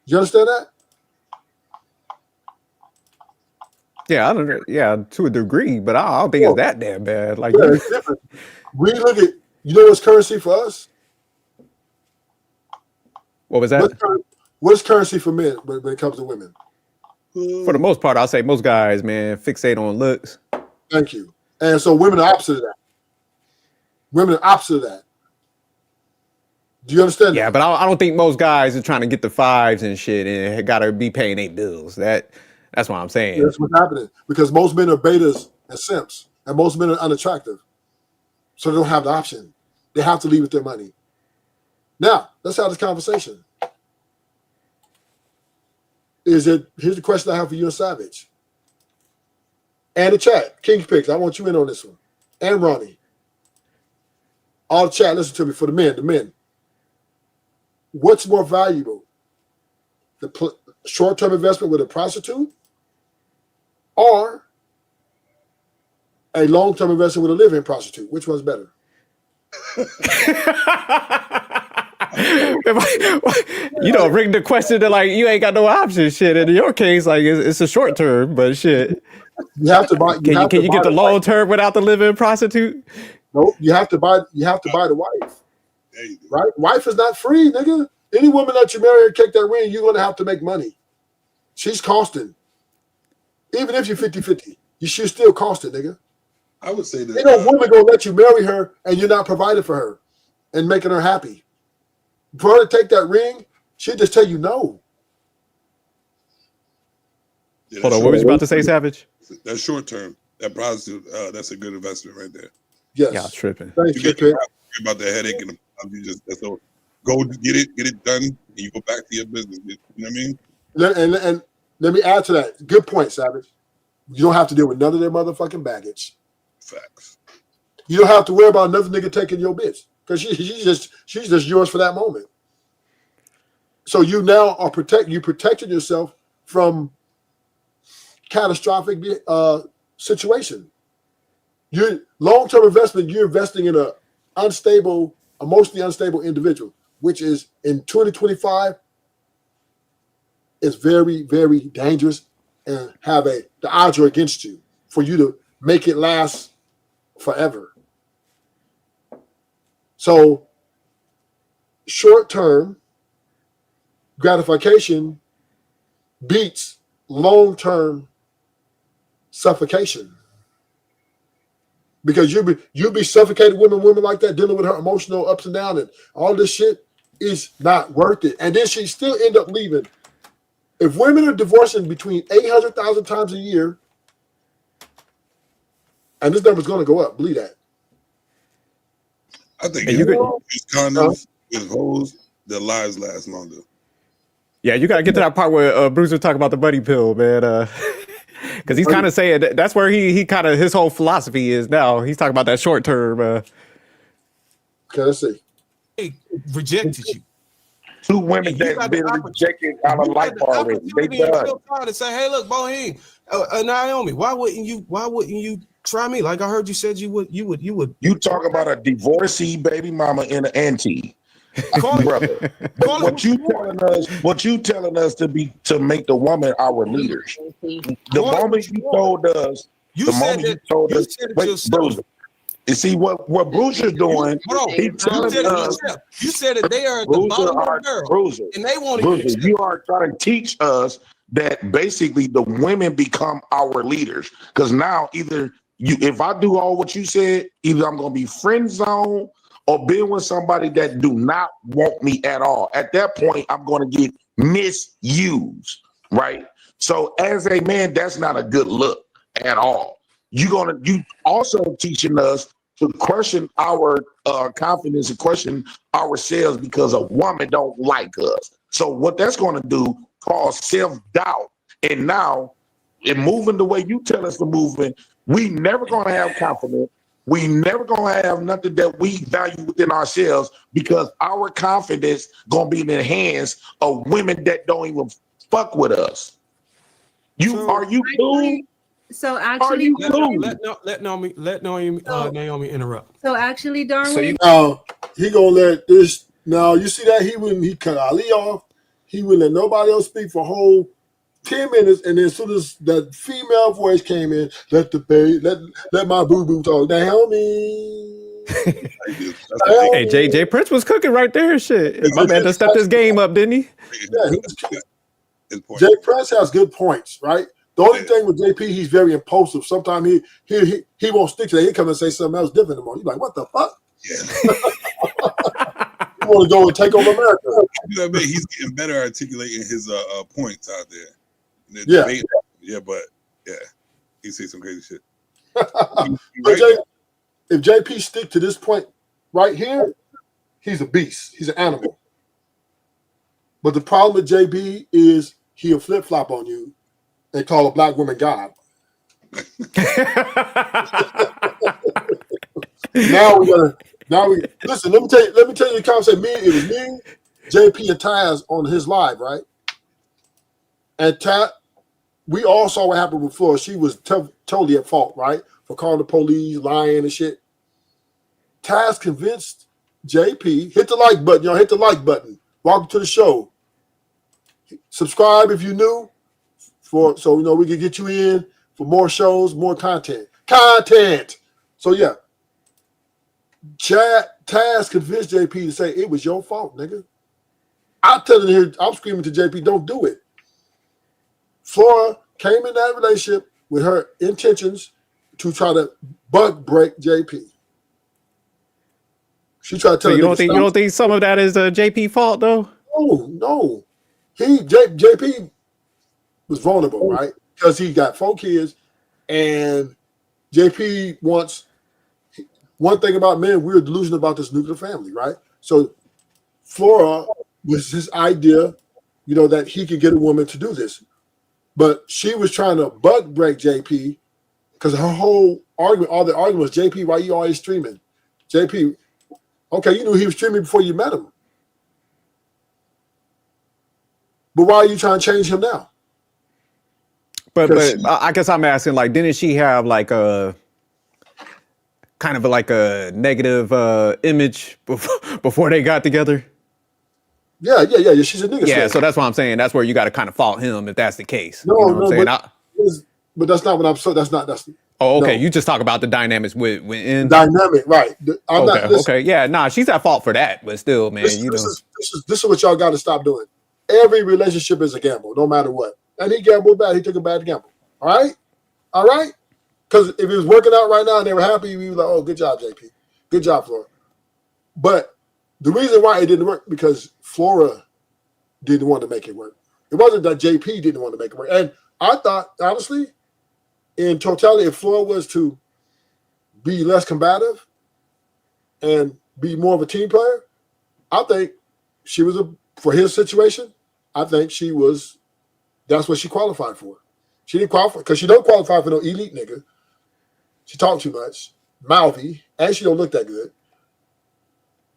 You understand that? Yeah, I don't know. Yeah, to a degree, but I don't think it's that damn bad. Like, yeah, it's different. We look at, you know what's currency for us? What was that? What's currency for men when it comes to women? For the most part, I'll say most guys, man, fixate on looks. Thank you. And so women are opposite of that. Women are opposite of that. Do you understand? Yeah, but I don't think most guys are trying to get the fives and shit and got to be paying their bills. That's what I'm saying. That's what's happening. Because most men are betas and simps, and most men are unattractive. So they don't have the option. They have to leave with their money. Now, let's have this conversation. Here's the question I have for you and Savage. And the chat. King Picks, I want you in on this one. And Ronnie. All the chat, listen to me for the men. What's more valuable? The short-term investment with a prostitute or a long-term investment with a live-in prostitute? Which one's better? You know, bring the question to like you ain't got no option. Shit, in your case, like it's a short term, but shit. You have to buy. Can you get the long term without the live-in prostitute? No, you have to buy. You have to buy the wife. Right? Wife is not free, nigga. Any woman that you marry and take that ring, you're gonna have to make money. She's costing. Even if you're 50-50, she's still costing, nigga. I would say that. Ain't no woman gonna let you marry her and you're not providing for her and making her happy. For her to take that ring, she'll just tell you no. Yeah, hold on, what was you about to say, Savage? That's short term. That prostitute, that's a good investment right there. Yes. Yeah, tripping. Thank you get about the headache and you just so go get it done, and you go back to your business. You know what I mean? And let me add to that. Good point, Savage. You don't have to deal with none of their motherfucking baggage. Facts. You don't have to worry about another nigga taking your bitch because she's just yours for that moment. So you now are protecting yourself from catastrophic situation. Your long-term investment, you're investing in a emotionally unstable individual, which is in 2025 is very, very dangerous and the odds are against you for you to make it last forever. So short-term gratification beats long-term suffocation. Because you'll be suffocated women like that, dealing with her emotional ups and downs and all this shit is not worth it. And then she still end up leaving. If women are divorcing between 800,000 times a year, and this number's going to go up, believe that. I think you use condoms with hoes, their lives last longer. Yeah, you got to get to that part where Bruce was talking about the buddy pill, man. Because he's kind of saying that's where he kind of his whole philosophy is now. He's talking about that short term. Okay, let's see. They rejected you. Two women that's been rejected out of life already. They done. To say, hey, look, Boheen, Naomi, why wouldn't you Try me. Like I heard you said you would. You talk about a divorcee baby mama and an auntie. Brother, what you telling us to make the woman our leaders? The moment you told us, Bruiser. You see what Bruiser's doing? He's telling us. You said that they are at the bottom of the barrel, and they want to. You are trying to teach us that basically the women become our leaders, because now if I do all what you said, either I'm going to be friend zone or being with somebody that do not want me at all. At that point, I'm going to get misused, right? So as a man, that's not a good look at all. You also teaching us to question our confidence and question ourselves because a woman don't like us. So what that's going to do, cause self-doubt. And now, in moving the way you tell us to move, we never going to have confidence. We never going to have nothing that we value within ourselves, because our confidence going to be in the hands of women that don't even fuck with us. Are you cool? So actually, let Naomi interrupt. So actually, Darwin. Now he gonna let this. Now you see that he cut Ali off. He wouldn't let nobody else speak for a whole 10 minutes, and then as soon as that female voice came in, let my boo boo talk. Naomi. Hey, Jay Prince was cooking right there. Shit, my man just stepped his game up, didn't he? Yeah, he was cooking. Jay Prince has good points, right? The only thing with JP, he's very impulsive. Sometimes he won't stick to that. He come and say something else different tomorrow. You're like, what the fuck? Yeah. You want to go and take over America? You know what I mean? He's getting better articulating his points out there. Yeah, he says some crazy shit. But if JP stick to this point right here, he's a beast. He's an animal. But the problem with JB is he'll flip flop on you and call a black woman God. Now we listen. Let me tell you the conversation. It was me, JP, and Taz on his live, right? And we all saw what happened with Flora. She was totally at fault, right, for calling the police, lying and shit. Taz convinced JP, hit the like button, y'all. Hit the like button. Welcome to the show. Subscribe if you're new, so we can get you in for more shows, more content. So yeah, Taz convinced JP to say it was your fault, nigga. I'm screaming to JP, don't do it. Flora came in that relationship with her intentions to try to bug break JP. She tried to tell you don't think some of that is JP fault though? No. JP was vulnerable, right? Because he got 4 kids, and JP wants one thing about men. We're delusional about this nuclear family, right? So Flora was his idea, that he could get a woman to do this, but she was trying to bug break JP because her whole argument, all the argument was, JP, why you always streaming? JP, okay, you knew he was streaming before you met him. But why are you trying to change him now? But I guess I'm asking, like, didn't she have like a kind of like a negative image before they got together? Yeah. She's a nigga. Yeah, so that's what I'm saying. That's where you got to kind of fault him if that's the case. But that's not what I'm saying. That's. Oh, okay. No. You just talk about the dynamics with dynamic, right? Yeah, she's at fault for that, but still, man, this is what y'all got to stop doing. Every relationship is a gamble, no matter what. And he gambled bad. He took a bad gamble. All right. Because if it was working out right now and they were happy, we were like, "Oh, good job, JP. Good job, Flora." But the reason why it didn't work because Flora didn't want to make it work. It wasn't that JP didn't want to make it work. And I thought, honestly, in totality, if Flora was to be less combative and be more of a team player, I think she was for his situation, I think that's what she qualified for. She didn't qualify because she don't qualify for no elite nigga. She talk too much, mouthy, and she don't look that good.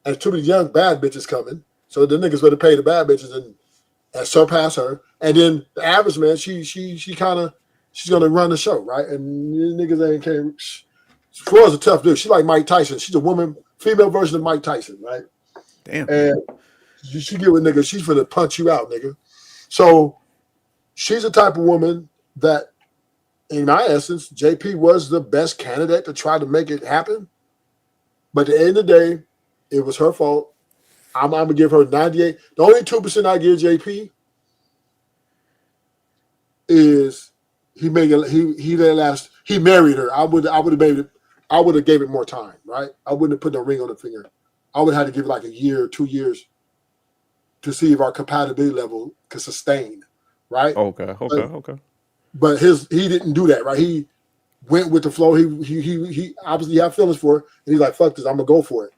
And too many young bad bitches coming. So the niggas better pay the bad bitches and surpass her. And then the average man, she she's gonna run the show, right? And niggas ain't care. Flora's a tough dude. She's like Mike Tyson. She's a woman, female version of Mike Tyson, right? Damn. And she get with nigga, she's gonna punch you out, nigga. So she's the type of woman that, in my essence, JP was the best candidate to try to make it happen. But at the end of the day, it was her fault. I'm gonna give her 98. The only 2% I give JP is he married her. I would have made it. I would have gave it more time, right? I wouldn't have put no ring on the finger. I would have had to give it like a year or 2 years to see if our compatibility level could sustain, right? Okay. But he didn't do that, right? He went with the flow. He obviously had feelings for it, and he's like, "Fuck this, I'm gonna go for it."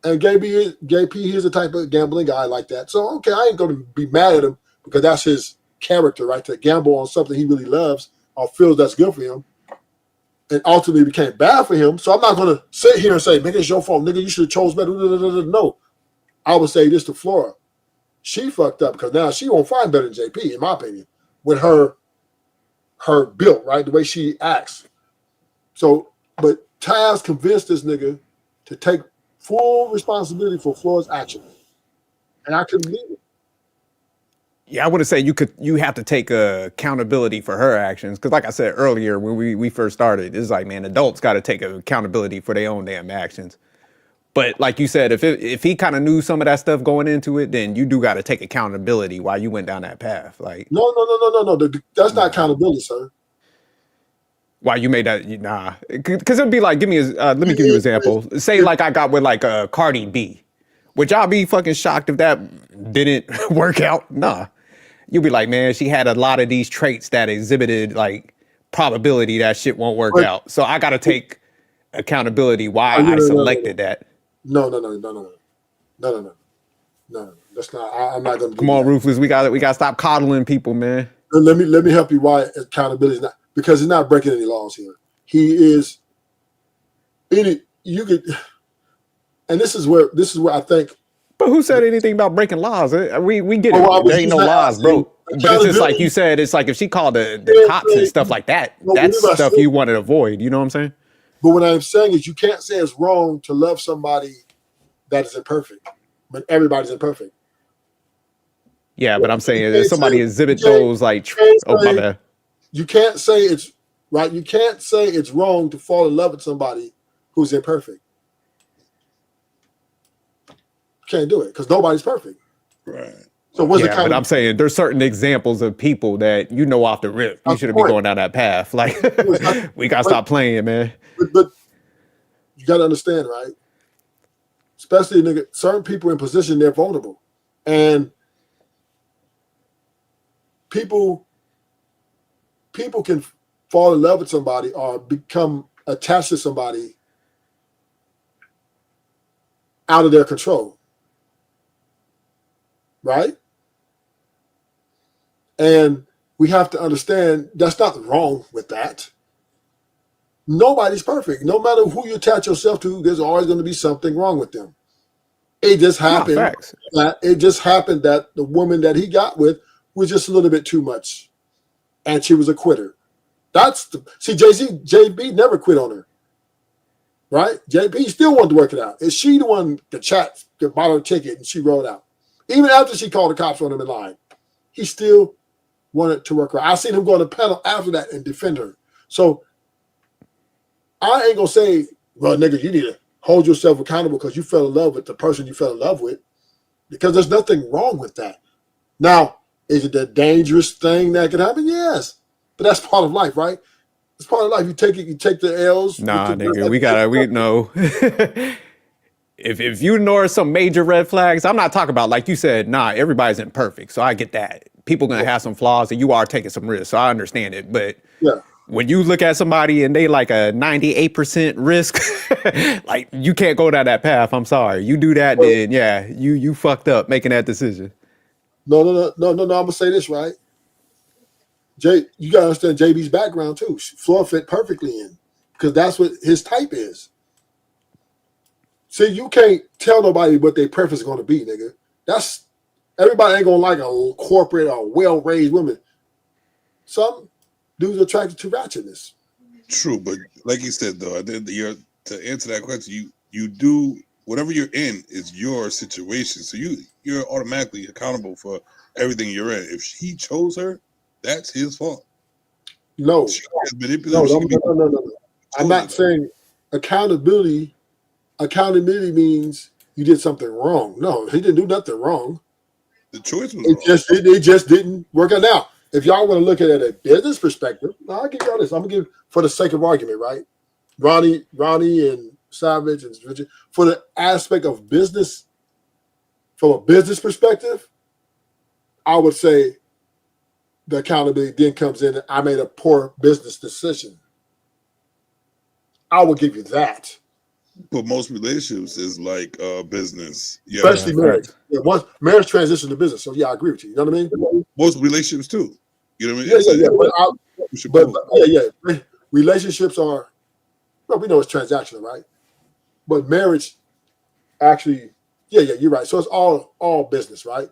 And JP, he's the type of gambling guy like that. So okay, I ain't gonna be mad at him because that's his character, right? To gamble on something he really loves or feels that's good for him, and ultimately became bad for him. So I'm not gonna sit here and say, "Nigga, it's your fault, nigga. You should have chose better." No, I would say this to Flora: she fucked up because now she won't find better than JP, in my opinion, with her built, right? The way she acts. So, but Taz convinced this nigga to take full responsibility for Flora's actions, and I couldn't believe it. Yeah, I wouldn't say you have to take accountability for her actions, because like I said earlier when we first started, it's like, man, adults got to take accountability for their own damn actions. But like you said, if he kind of knew some of that stuff going into it, then you do got to take accountability while you went down that path. Like, no, that's not accountability, sir. Why you made that? Nah, because it'd be like, let me give you an example. Say like I got with like a Cardi B, would y'all be fucking shocked if that didn't work out? Nah, you'd be like, man, she had a lot of these traits that exhibited like probability that shit won't work out. So I got to take accountability why I selected that. No. That's not. I'm not gonna. Come on, Ruthless. We got to stop coddling people, man. Let me help you why accountability is not, because he's not breaking any laws here. He is. You could, and this is where I think. But who said anything about breaking laws? We get it. There ain't no laws, bro. But it's just like you said. It's like if she called the cops and stuff like that. That's stuff you want to avoid. You know what I'm saying? But what I'm saying is, you can't say it's wrong to love somebody that is imperfect, but everybody's imperfect. Yeah, but I'm saying if somebody exhibit those like, oh my bad. You can't say it's right. You can't say it's wrong to fall in love with somebody who's imperfect. You can't do it because nobody's perfect. Right. So what's yeah, but I'm saying there's certain examples of people that you know off the rip you shouldn't be going down that path. Like we gotta stop playing, man. But you gotta understand, right? Especially nigga, certain people in position, they're vulnerable, and people can fall in love with somebody or become attached to somebody out of their control, right? And we have to understand that's not wrong with that. Nobody's perfect. No matter who you attach yourself to, there's always going to be something wrong with them. It just happened that the woman that he got with was just a little bit too much, and she was a quitter. JB never quit on her, right? JB still wanted to work it out. Is she the one that bought her ticket and she rolled out? Even after she called the cops on him in line, he still wanted to work her out. I seen him go on the panel after that and defend her. So I ain't gonna say, well, nigga, you need to hold yourself accountable because you fell in love with the person you fell in love with, because there's nothing wrong with that. Now, is it a dangerous thing that can happen? Yes, but that's part of life, right? It's part of life. You take the L's. Nah, nigga, we know. If you ignore some major red flags, I'm not talking about, like you said, nah, everybody's imperfect. So I get that. People gonna have some flaws and you are taking some risks. So I understand it. But when you look at somebody and they like a 98% risk, like you can't go down that path. I'm sorry. You do that, then yeah, you fucked up making that decision. No. I'm gonna say this, right? You gotta understand JB's background too. Floor fit perfectly in, because that's what his type is. See, you can't tell nobody what their preference is gonna be, nigga. Everybody ain't gonna like a corporate or well-raised woman. Some dudes are attracted to ratchetness. True, but like you said though, to answer that question, you do whatever you're in is your situation. So you're automatically accountable for everything you're in. If he chose her, that's his fault. No. No. I'm not saying accountability. Accountability means you did something wrong. No, he didn't do nothing wrong. The choice was wrong. It just didn't work out. Now, if y'all want to look at it at a business perspective, I'll give y'all this. I'm gonna give, for the sake of argument, right? Ronnie and Savage and Richard, for the aspect of business, from a business perspective, I would say the accountability then comes in. I made a poor business decision. I will give you that. But most relationships is like business. Yeah. Especially marriage. Yeah, once marriage transitions to business. So yeah, I agree with you. You know what I mean? Most relationships too. You know what I mean? Yeah. Relationships are, well, we know it's transactional, right? But marriage actually, yeah, you're right. So it's all business, right?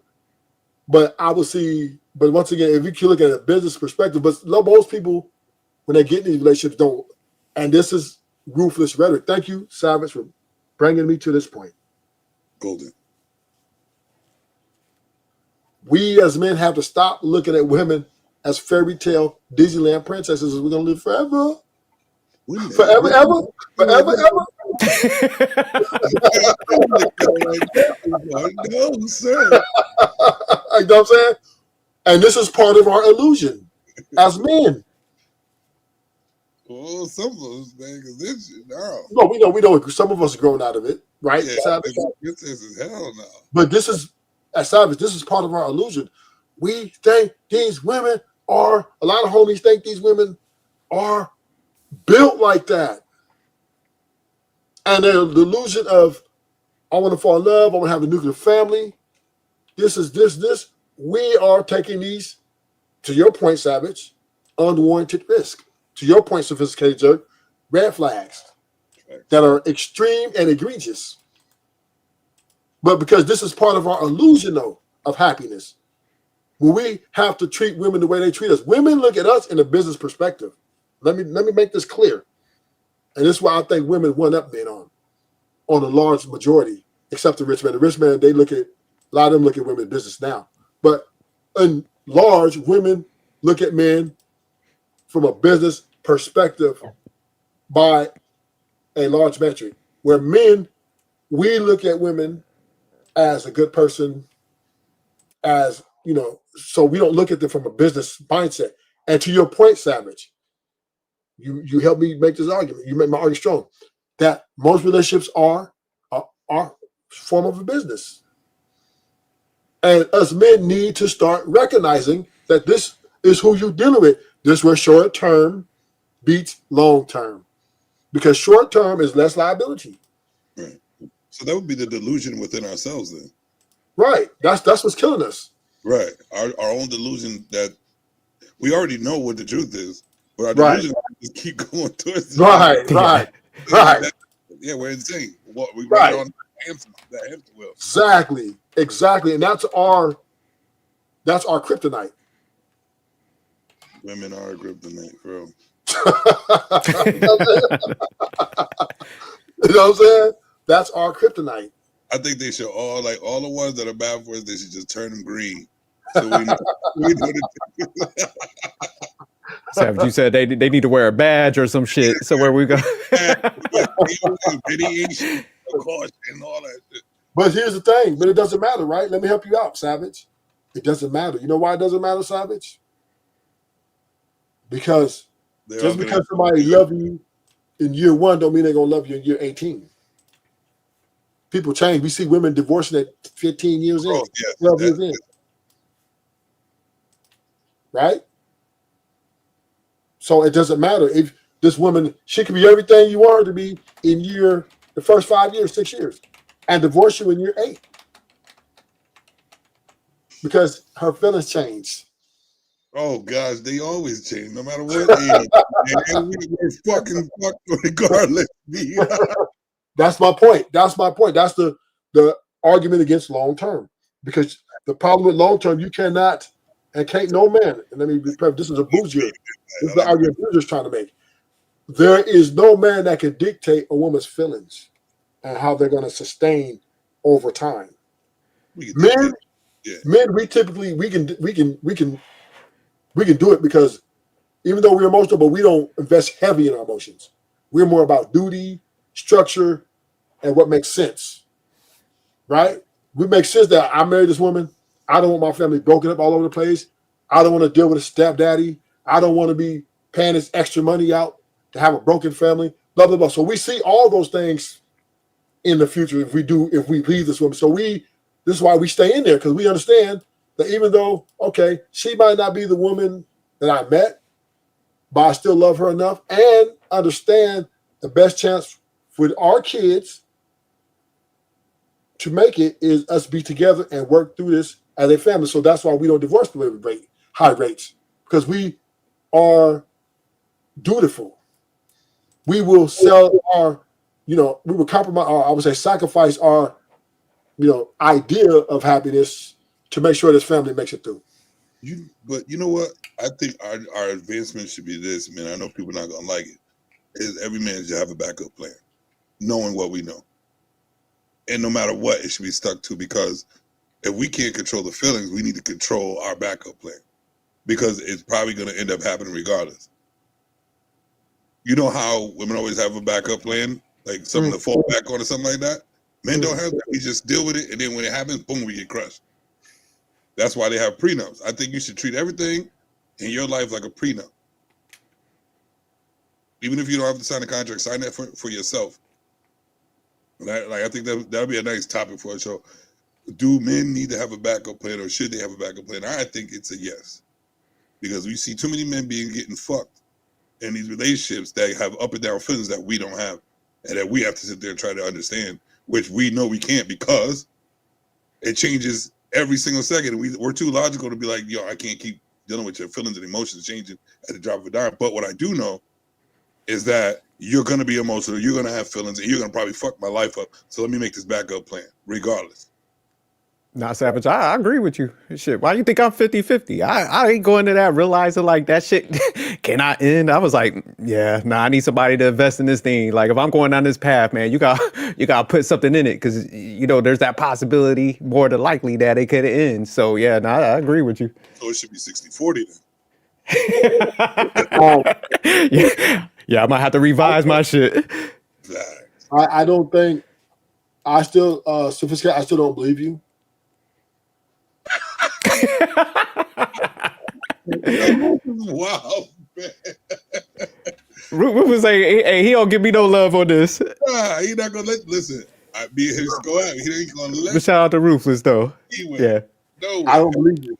But I would see, but once again, if you can look at a business perspective, but most people, when they get in these relationships, don't, and this is ruthless rhetoric. Thank you, Savage, for bringing me to this point. Golden. We as men have to stop looking at women as fairy tale Disneyland princesses. We're gonna live forever. Forever, ever. No, sir. You know what I'm saying? And this is part of our illusion as men. Well, some of us, man, because this no. No, we know. Some of us are growing out of it, right? Yeah, this is hell no. But this is, as Savage, this is part of our illusion. We think these women are, a lot of homies think these women are built like that. And the illusion of, I want to fall in love, I want to have a nuclear family. This. We are taking these, to your point, Savage, unwarranted risk. To your point, sophisticated jerk, red flags that are extreme and egregious. But because this is part of our illusion, though, of happiness, when we have to treat women the way they treat us, women look at us in a business perspective. Let me make this clear. And this is why I think women one up men on a large majority, except the rich man. The rich man, a lot of them look at women in business now. But in large, women look at men from a business perspective by a large metric, where men, we look at women as a good person, as, you know, so we don't look at them from a business mindset. And to your point, Savage, you helped me make this argument. You made my argument strong that most relationships are form of a business. And us men need to start recognizing that this is who you're dealing with. This is where short term beats long term, because short term is less liability. Right. So that would be the delusion within ourselves then. Right. That's what's killing us. Right. Our own delusion that we already know what the truth is, but our delusion just keep going towards it. Right. Yeah, we're insane. What we right on that hamster wheel. Exactly. And that's our kryptonite. Women are kryptonite, bro. You know what I'm saying? That's our kryptonite. I think they should all the ones that are bad for us, they should just turn them green. So we know the Savage, you said they need to wear a badge or some shit. So where we go? Radiation, caution, all that shit. But here's the thing, but it doesn't matter, right? Let me help you out, Savage. It doesn't matter. You know why it doesn't matter, Savage? Because just because somebody loves you in year 1 don't mean they're gonna love you in year 18. People change. We see women divorcing at 15 years in, 12 years in. Right? So it doesn't matter if this woman, she could be everything you want her to be in the first 5 years, 6 years, and divorce you in year 8. Because her feelings changed. Oh gosh, they always change, no matter what age. We're fucking regardless. That's my point. That's the argument against long term. Because the problem with long term, you cannot And can't no man, and let me be clear, this is a Buzzier. This is the argument Buzzier's trying to make. There is no man that can dictate a woman's feelings and how they're going to sustain over time. Men, we typically we can do it because even though we're emotional, but we don't invest heavy in our emotions. We're more about duty, structure, and what makes sense. Right? We make sense that I married this woman. I don't want my family broken up all over the place. I don't want to deal with a stepdaddy. I don't want to be paying this extra money out to have a broken family. Blah blah blah. So we see all those things in the future if we please this woman. So this is why we stay in there, because we understand that even though, okay, she might not be the woman that I met, but I still love her enough and understand the best chance for our kids to make it is us be together and work through this as a family. So that's why we don't divorce the way we rate high rates, because we are dutiful. We will sell our, we will compromise, or I would say sacrifice our, idea of happiness to make sure this family makes it through. But you know what? I think our advancement should be this, man. I know people are not gonna like it. Is every man should have a backup plan, knowing what we know. And no matter what, it should be stuck to, because if we can't control the feelings, we need to control our backup plan, because it's probably going to end up happening regardless. You know how women always have a backup plan, like something to fall back on or something like that? Men don't have that. We just deal with it, and then when it happens, boom, we get crushed. That's why they have prenups. I think you should treat everything in your life like a prenup. Even if you don't have to sign a contract, sign that for yourself. I think that'll be a nice topic for a show. Do men need to have a backup plan, or should they have a backup plan? I think it's a yes, because we see too many men getting fucked in these relationships that have up and down feelings that we don't have, and that we have to sit there and try to understand, which we know we can't, because it changes every single second. We're too logical to be like, yo, I can't keep dealing with your feelings and emotions changing at the drop of a dime. But what I do know is that you're going to be emotional, you're going to have feelings, and you're going to probably fuck my life up. So let me make this backup plan, regardless. Nah, Savage, I agree with you. Shit, why you think I'm 50-50? I ain't going to that realizing like that shit cannot end. I was like, yeah, nah, I need somebody to invest in this thing. Like if I'm going down this path, man, you got to put something in it, because there's that possibility more than likely that it could end. So yeah, nah, I agree with you. So it should be 60-40 then. Yeah, I might have to revise my shit. I don't think I still sophisticated. I still don't believe you. Wow, man. Rufus was saying, hey, he don't give me no love on this. He not gonna listen. I be his go out. He ain't gonna let. But shout out to Rufus though. Yeah. No, I don't believe you.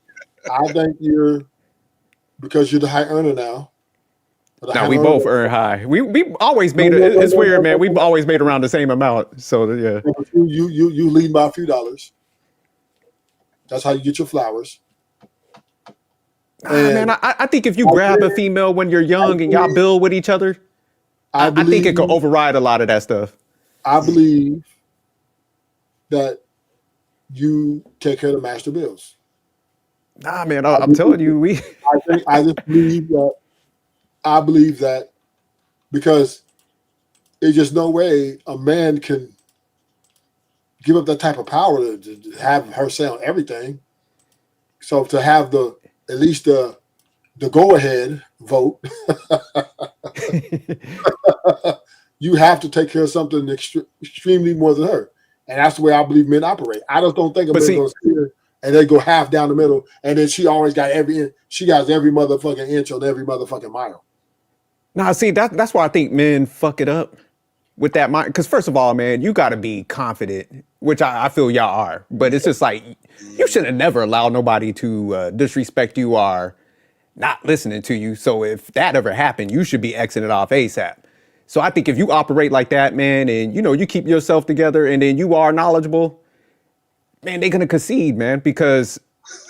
I think because you're the high earner now. No, we both earn high. We always made it. It's weird, man. We've always made around the same amount. So yeah. You lead by a few dollars. That's how you get your flowers. Man, I think if you grab a female when you're young and y'all build with each other, I think it could override a lot of that stuff. I believe that you take care of the master bills. Nah, man, I'm telling you, I believe that because there's just no way a man can give up that type of power to have her say on everything. So to have at least the go ahead vote, you have to take care of something extremely more than her, and that's the way I believe men operate. I just don't think a man goes here and they go half down the middle, and then she always got every motherfucking inch on every motherfucking mile. Nah, see, that's why I think men fuck it up with that mind. Because first of all, man, you got to be confident, which I feel y'all are. But it's just like, you should have never allowed nobody to disrespect you or not listening to you. So if that ever happened, you should be exiting off ASAP. So I think if you operate like that, man, and you keep yourself together and then you are knowledgeable, man, they're going to concede, man. Because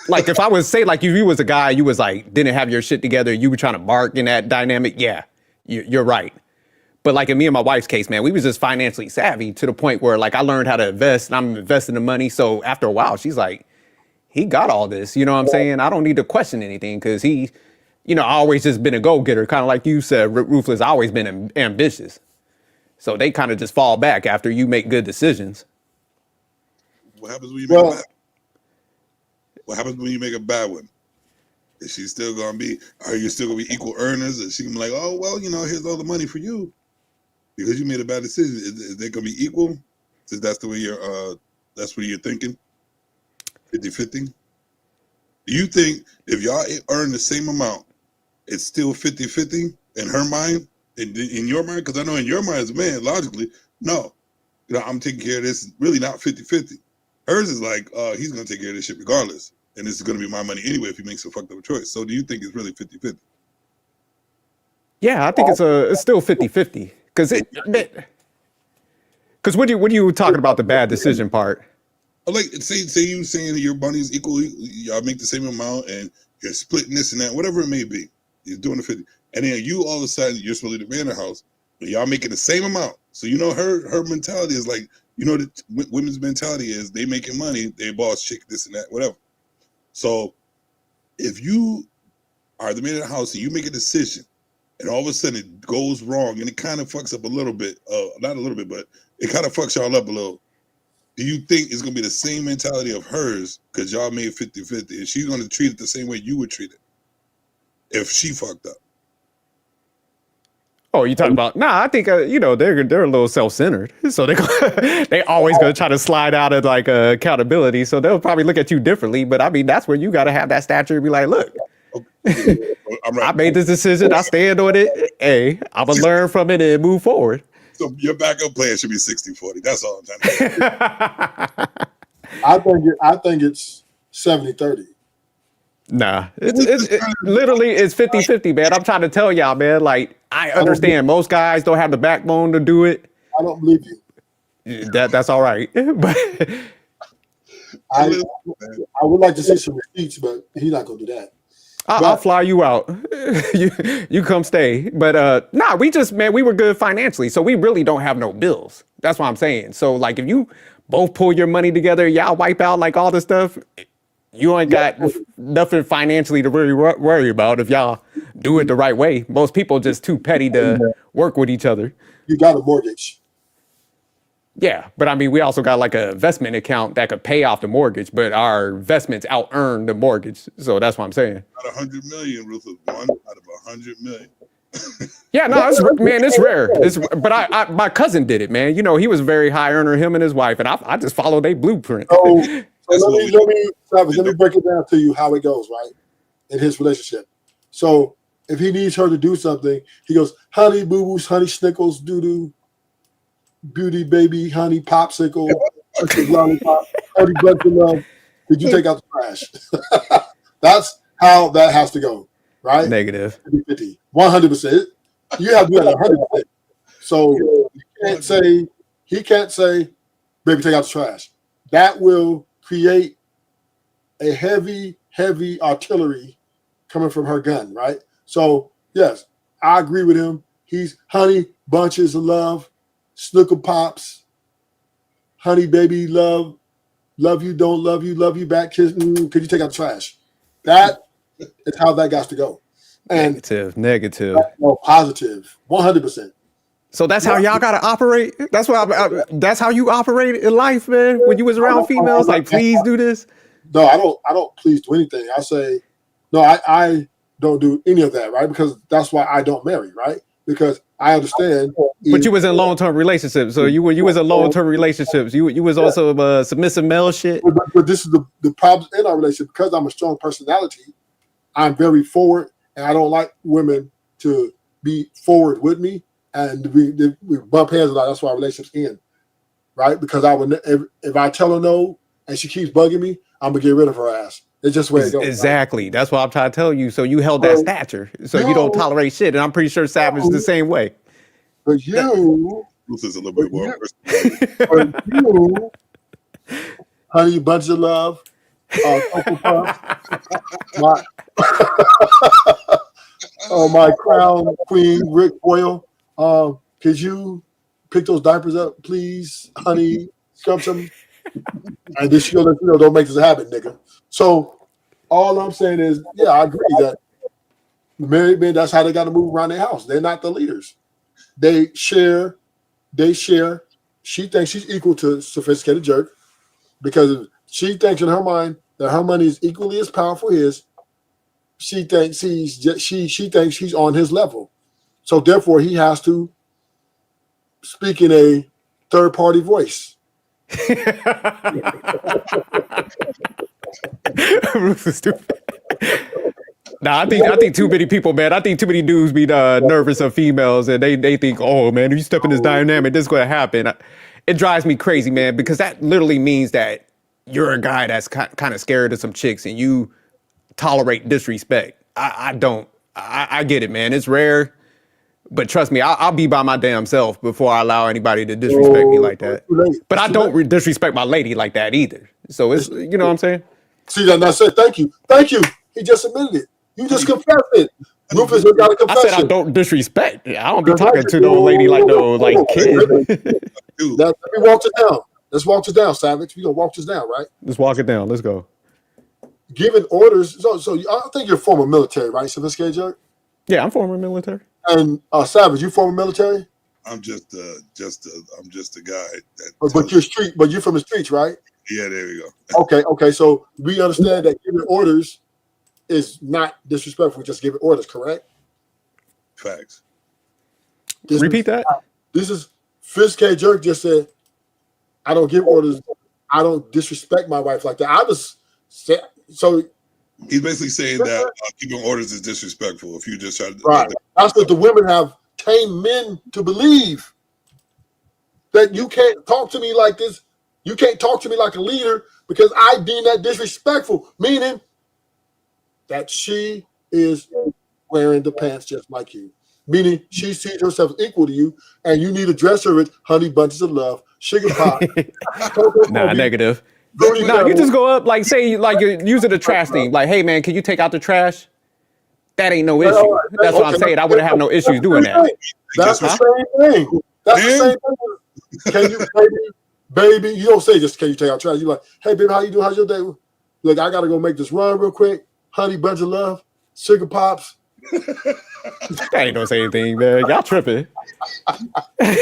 like if I was say like if you was a guy, you was like, didn't have your shit together, you were trying to bark in that dynamic. Yeah, you're right. But like in me and my wife's case, man, we was just financially savvy to the point where like I learned how to invest and I'm investing the money. So after a while, she's like, he got all this. You know what I'm saying? I don't need to question anything because he, you know, always just been a go-getter. Kind of like you said, Ruthless, always been ambitious. So they kind of just fall back after you make good decisions. What happens when you make a bad? What happens when you make a bad one? Is she still gonna be? Are you still gonna be equal earners? Is she gonna be like, oh well, you know, here's all the money for you because you made a bad decision? Is they gonna be equal? Since that's the way that's what you're thinking. 50-50. Do you think if y'all earn the same amount, it's still 50-50 in her mind? In your mind, because I know in your mind as a man, logically, no. You know, I'm taking care of this. Really not 50-50. Hers is like, he's going to take care of this shit regardless. And this is going to be my money anyway if he makes a fucked up choice. So do you think it's really 50-50? Yeah, I think it's still 50-50. Because what are you talking about the bad decision part? Like, say you saying your money is equal, y'all make the same amount and you're splitting this and that, whatever it may be. You're doing the 50. And then you all of a sudden, you're supposed to be the man in the house, but y'all making the same amount. So, you know, her mentality is like, you know, that women's mentality is they making money, they boss chick, this and that, whatever. So if you are the man in the house and you make a decision and all of a sudden it goes wrong and it kind of fucks up a little bit, not a little bit, but it kind of fucks y'all up a little. Do you think it's going to be the same mentality of hers because y'all made 50-50 and she's going to treat it the same way you would treat it if she fucked up? Oh, you talking about? Nah, I think you know they're a little self-centered, so they always gonna try to slide out of like accountability. So they'll probably look at you differently. But I mean, that's where you got to have that stature and be like, look, I made this decision. I stand on it. Hey, I'm gonna learn from it and move forward. So your backup plan should be 60-40. That's all I'm trying to say. I think it's 70-30. Nah, it's literally it's 50-50, man. I'm trying to tell y'all, man. Like, I understand most guys don't have the backbone to do it. I don't believe you. That's all right. But I would like to see some receipts, but he's not gonna do that. I'll fly you out. you come stay. But nah, we were good financially, so we really don't have no bills. That's what I'm saying. So like, if you both pull your money together, y'all wipe out like all this stuff. You ain't got nothing financially to really worry about if y'all do it the right way. Most people just too petty to work with each other. You got a mortgage. Yeah, but I mean, we also got like an investment account that could pay off the mortgage, but our investments out earn the mortgage. So that's what I'm saying. Out of 100 million, Ruth is one out of 100 million. Yeah, no, it's rare. But my cousin did it, man. You know, he was a very high earner, him and his wife, and I just followed their blueprint. So let me break it down to you how it goes, right? In his relationship. So if he needs her to do something, he goes, honey boo-boos, honey snickles, doo-doo, beauty baby, honey popsicle, lollipop, honey bunch of love. Did you take out the trash? That's how that has to go, right? Negative. 50-50. 100%. You have to be at 100%. So he can't say, baby, take out the trash. That will create a heavy artillery coming from her gun, right? So, yes, I agree with him. He's honey bunches of love, snickle pops, honey baby love you, don't love you back, kiss, could you take out the trash? That is how that got to go. And negative. No, positive, 100%. So that's how y'all gotta operate. That's that's how you operate in life, man. When you was around females, like, please do this. No, I don't please do anything. I say, no, I don't do any of that, right? Because that's why I don't marry, right? Because I understand. But you was in long-term relationships, so you was in long-term relationships. You was also submissive male shit. But this is the problem in our relationship. Because I'm a strong personality, I'm very forward, and I don't like women to be forward with me. And we bump heads a lot. That's why our relationships end, right? Because I would, if I tell her no and she keeps bugging me, I'm gonna get rid of her ass. It's just the way it goes. Exactly. Right? That's what I'm trying to tell you. So you held that stature, so you don't tolerate shit. And I'm pretty sure Savage is the same way. But you, Ruth is a little bit more. But you, honey, bunch of love, Cocoa Puffs, my crown queen, Rick Boyle. Could you pick those diapers up, please, honey? Scrub some. And then she'll let you know, don't make this a habit, nigga. So all I'm saying is, yeah, I agree that married men, that's how they got to move around their house. They're not the leaders. They share. She thinks she's equal to sophisticated jerk because she thinks in her mind that her money is equally as powerful as his. She thinks she thinks she's on his level. So therefore he has to speak in a third party voice. Ruth is stupid. Nah, I think too many people, man. I think too many dudes be nervous of females, and they think, oh man, if you step in this dynamic, this is gonna happen. It drives me crazy, man, because that literally means that you're a guy that's kind of scared of some chicks, and you tolerate disrespect. I don't. I get it, man. It's rare, but trust me, I'll be by my damn self before I allow anybody to disrespect me like that. But I don't disrespect my lady like that either. So it's, you know what I'm saying? See that? I said thank you. He just admitted it. You just confessed it. Rufus got a confession. I said I don't disrespect. I don't be talking to no lady like no kid. Let me walk this down. Let's walk this down, Savage. We gonna walk this down, right? Let's walk it down. Let's go. Giving orders. So I think you're former military, right? Sophisticated jerk. Yeah, I'm former military. And Savage, you former military? I'm just a guy that. But you're street. But you're from the streets, right? Yeah, there we go. Okay. So we understand that giving orders is not disrespectful. Just giving orders, correct? Facts. Repeat that. This is Sophisticated jerk just said, I don't give orders. I don't disrespect my wife like that. I just said so. He's basically saying that giving orders is disrespectful. If you just try to, right. That's what the women have tamed men to believe. That you can't talk to me like this. You can't talk to me like a leader because I deem that disrespectful. Meaning that she is wearing the pants just like you. Meaning she sees herself equal to you, and you need to dress her with honey bunches of love, sugar pie. Nah, negative. No, you just go up, like, say, like, you're using the trash thing. Like, hey, man, can you take out the trash? That ain't no issue. That's what I'm saying. I wouldn't have no issues doing that. That's the same thing. That's the same thing. Can you, baby, you don't say just, can you take out trash? You're like, hey, baby, how you doing? How's your day? Look, I got to go make this run real quick. Honey bunch of love, sugar pops. I ain't gonna say anything, man. Y'all tripping. When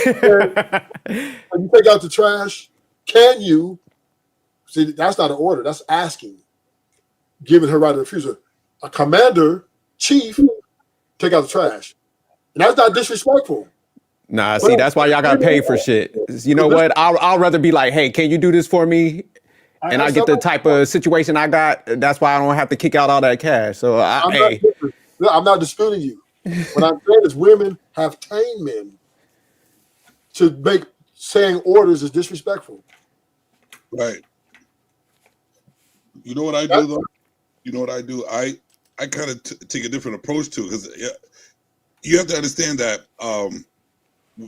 you take out the trash, can you? See, that's not an order. That's asking. Giving her right of refusal. A commander, chief, take out the trash. And that's not disrespectful. Nah, see, that's why y'all got paid for shit. You know what? I'll rather be like, hey, can you do this for me? And I get the type of situation I got. That's why I don't have to kick out all that cash. So, I'm not disputing you. What I'm saying is women have tamed men to make saying orders is disrespectful. Right. You know what I do though? You know what I do? I kind of take a different approach to it because you have to understand that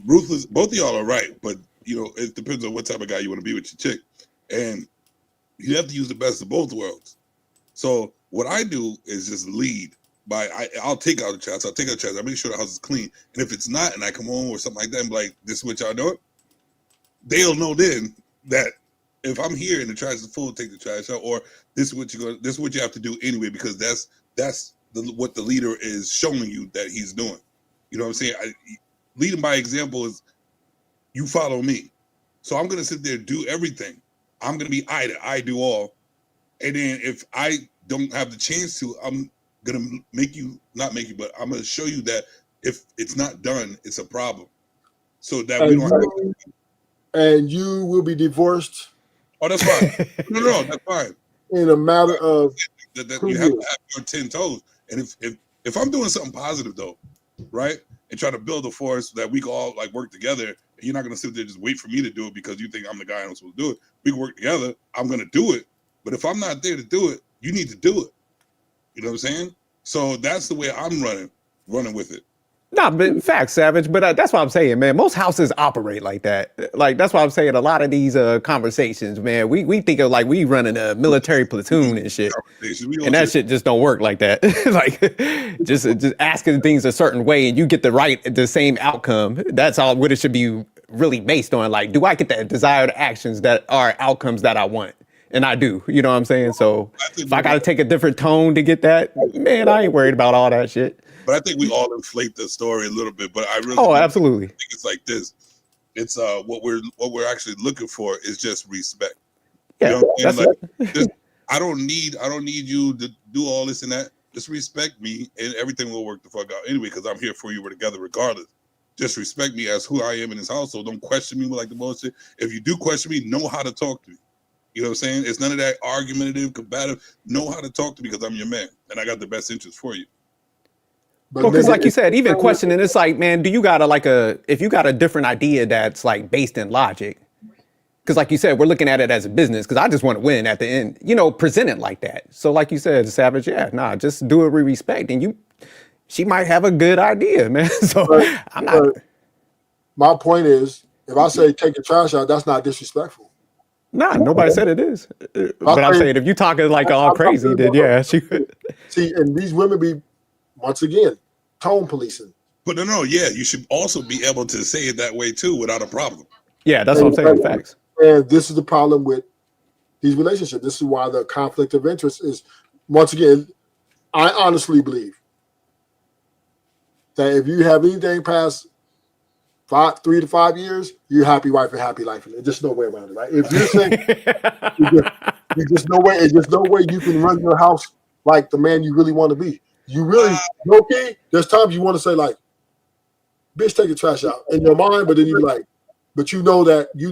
ruthless. Both of y'all are right, but you know it depends on what type of guy you want to be with your chick, and you have to use the best of both worlds. So what I do is just lead by I'll take out the trash. I'll take out the trash. I make sure the house is clean, and if it's not, and I come home or something like that, and be like, "This is what y'all doing," they'll know then that. If I'm here and the trash is full, take the trash out, or this is what you have to do anyway, because that's what the leader is showing you that he's doing. You know what I'm saying? Leading by example is you follow me. So I'm gonna sit there and do everything. I'm gonna be I do all. And then if I don't have the chance to, I'm gonna not make you, but I'm gonna show you that if it's not done, it's a problem. So that we don't have and you will be divorced. Oh, that's fine. No, that's fine. In a matter of that you have to have your 10 toes. And if I'm doing something positive though, right, and try to build a force that we can all like work together, and you're not gonna sit there and just wait for me to do it because you think I'm the guy I'm supposed to do it. We can work together. I'm gonna do it. But if I'm not there to do it, you need to do it. You know what I'm saying? So that's the way I'm running with it. Nah, but facts, Savage. But that's what I'm saying, man. Most houses operate like that. Like, that's why I'm saying a lot of these conversations, man, we think of like we running a military platoon and shit. And that shit just don't work like that. Like, just asking things a certain way and you get the same outcome. That's all what it should be really based on. Like, do I get the desired actions that are outcomes that I want? and I do. You know what I'm saying? So if I got to take a different tone to get that, man, I ain't worried about all that shit. But I think we all inflate the story a little bit. But I really absolutely think it's like this. It's what we're actually looking for is just respect. Yeah, you know what I'm saying? that's Like, I don't need you to do all this and that. Just respect me, and everything will work the fuck out anyway. Because I'm here for you. We're together regardless. Just respect me as who I am in this household. Don't question me like the bullshit. If you do question me, know how to talk to me. You know what I'm saying? It's none of that argumentative, combative. Know how to talk to me because I'm your man, and I got the best interest for you. Well, because like you said, even questioning, it's like, man, do you got if you got a different idea that's like based in logic? Because like you said, we're looking at it as a business because I just want to win at the end, present it like that. So like you said, Savage, just do it with respect. And she might have a good idea, man. So I'm not. My point is, if I say take your trash out, that's not disrespectful. Nah, nobody said it is. But I'm saying if you talking like all crazy, then yeah. See, and these women be, once again, tone policing. But no, you should also be able to say it that way too without a problem. Yeah, that's what I'm saying. Facts. And this is the problem with these relationships. This is why the conflict of interest is, once again, I honestly believe that if you have anything past 3 to 5 years, you're happy wife and happy life. There's just no way around it, right? If you're saying there's just no way you can run your house like the man you really want to be. You really okay. There's times you want to say like, "Bitch, take the trash out" in your mind, but then you're like, but you know that you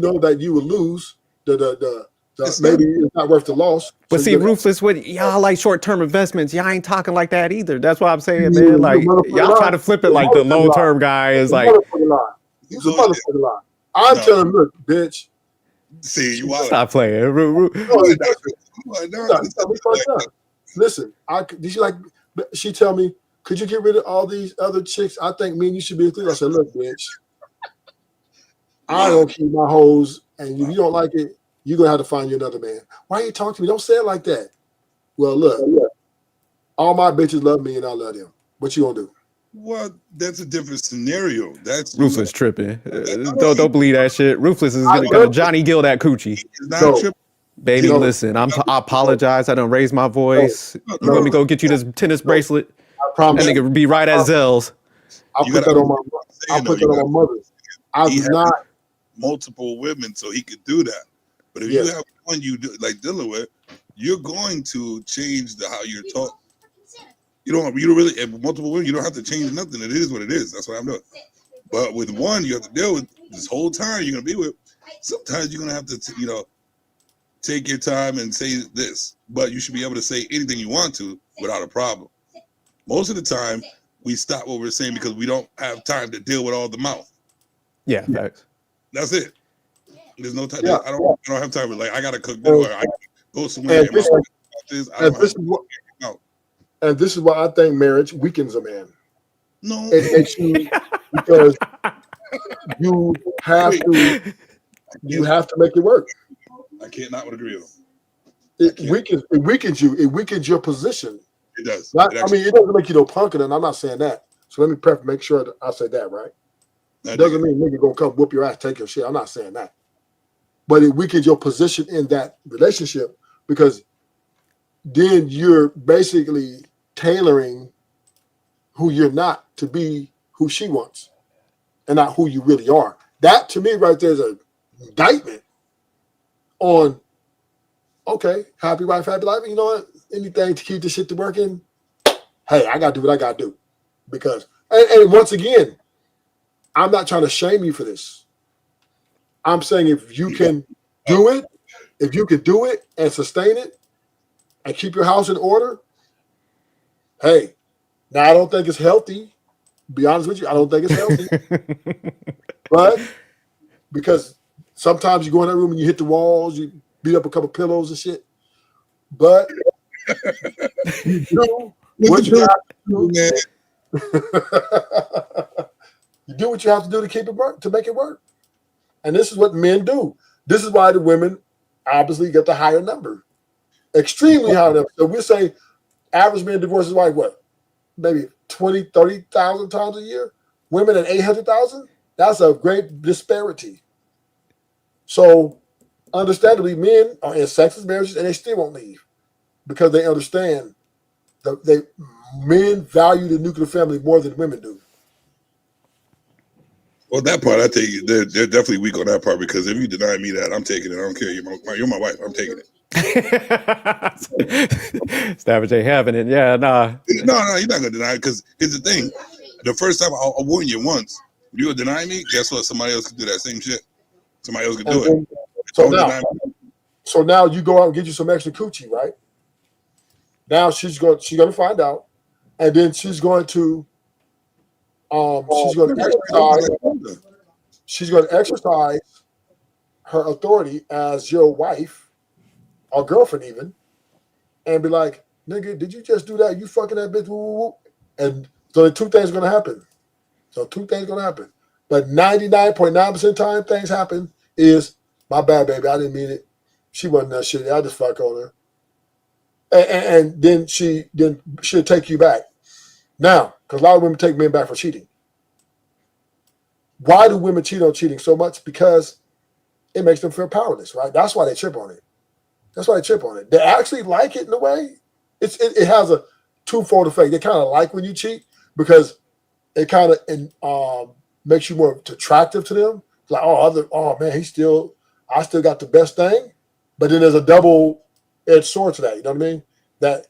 will lose. Maybe it's not worth the loss. But see, Ruthless, with y'all like short-term investments, y'all ain't talking like that either. That's why I'm saying, man, like y'all try to flip it like the long-term guy is like. It's a motherfucking lie. I'm telling you, bitch. See, you stop playing. Listen, she tell me, could you get rid of all these other chicks? I think me and you should be included. I said, look, bitch, I don't keep my hoes, and if you don't like it, you're gonna have to find you another man. Why you talking to me? Don't say it like that. Well, look, all my bitches love me and I love them. What you gonna do? Well, that's a different scenario. That's Ruthless tripping. Don't believe that shit. Ruthless is gonna Johnny Gill that coochie. Baby, listen, I apologize. I don't raise my voice. You want me to go get you this tennis bracelet? I promise. That nigga be right at Zell's. I'll put that on my mother. I'm not multiple women, so he could do that. But if you have one you do, like dealing with, you're going to change how you're taught. You don't really, if multiple women, you don't have to change nothing. It is what it is. That's what I'm doing. But with one, you have to deal with this whole time you're gonna be with. Sometimes you're gonna have to, take your time and say this. But you should be able to say anything you want to without a problem. Most of the time, we stop what we're saying because we don't have time to deal with all the mouth. Yeah, facts. That's it. There's no time. I don't have time. Like I gotta cook dinner. I go somewhere. And this is why I think marriage weakens a man. No, it makes you because you have to make it work. I can't not agree with him. It weakens you. It weakens your position. It does. It doesn't make you no punk, and I'm not saying that. So let me make sure that I say that right. It doesn't mean nigga gonna come whoop your ass, take your shit. I'm not saying that. But it weakens your position in that relationship because then you're basically tailoring who you're not to be who she wants and not who you really are. That to me right there is an indictment on, okay, happy wife, happy life. You know what? Anything to keep this shit to working. Hey, I got to do what I got to do. Because, and once again, I'm not trying to shame you for this. I'm saying if you can do it, and sustain it and keep your house in order, hey, now I don't think it's healthy. Be honest with you, I don't think it's healthy. But because sometimes you go in that room and you hit the walls, you beat up a couple pillows and shit. But you do what you have to do. You do what you have to do to keep it work, to make it work. And this is what men do. This is why the women obviously get the higher number. Extremely high number. So we say average man divorces wife, what? Maybe 20, 30,000 times a year. Women at 800,000. That's a great disparity. So understandably, men are in sexist marriages and they still won't leave because they understand that men value the nuclear family more than women do. Well, that part I take they're definitely weak on that part because if you deny me that, I'm taking it. I don't care. You're my wife. I'm taking it. Savage ain't having it. Yeah, nah. No, you're not gonna deny it because here's the thing: the first time I'll warn you once, you would deny me. Guess what? Somebody else could do that same shit. Somebody else could do it. So now you go out and get you some extra coochie, right? Now she's going to find out, and then she's going to exercise her authority as your wife or girlfriend even, and be like, nigga, did you just do that? You fucking that bitch, woo, woo, woo. And so two things are gonna happen. But 99.9% of the time things happen is, my bad, baby, I didn't mean it. She wasn't that shit. I just fuck on her. And then she'll take you back. Now, because a lot of women take men back for cheating. Why do women cheat on cheating so much? Because it makes them feel powerless, right? That's why they trip on it. They actually like it in a way. It has a twofold effect. They kind of like when you cheat because it kind of makes you more attractive to them. It's like, oh man, I still got the best thing. But then there's a double-edged sword to that. You know what I mean? That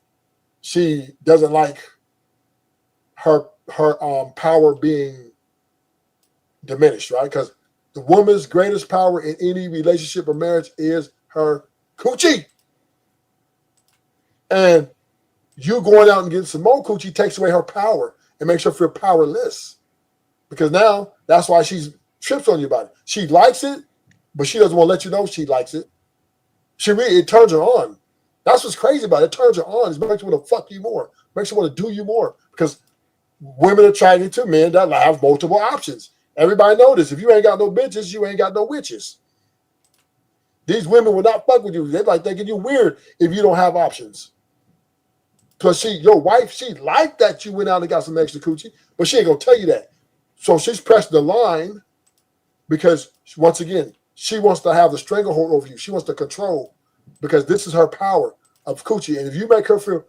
she doesn't like her power being diminished, right? Because the woman's greatest power in any relationship or marriage is her coochie. And you going out and getting some more coochie takes away her power and makes her feel powerless. Because now that's why she trips on you about it. She likes it, but she doesn't want to let you know she likes it. It turns her on. That's what's crazy about it. It turns her on. It makes her want to fuck you more. It makes her want to do you more. Because women are attracted to men that have multiple options. Everybody know this. If you ain't got no bitches, you ain't got no witches. These women will not fuck with you. They're like thinking you weird if you don't have options. Plus, your wife, she liked that you went out and got some extra coochie, but she ain't gonna tell you that. So she's pressed the line because once again, she wants to have the stranglehold over you. She wants to control because this is her power of coochie. And if you make her feel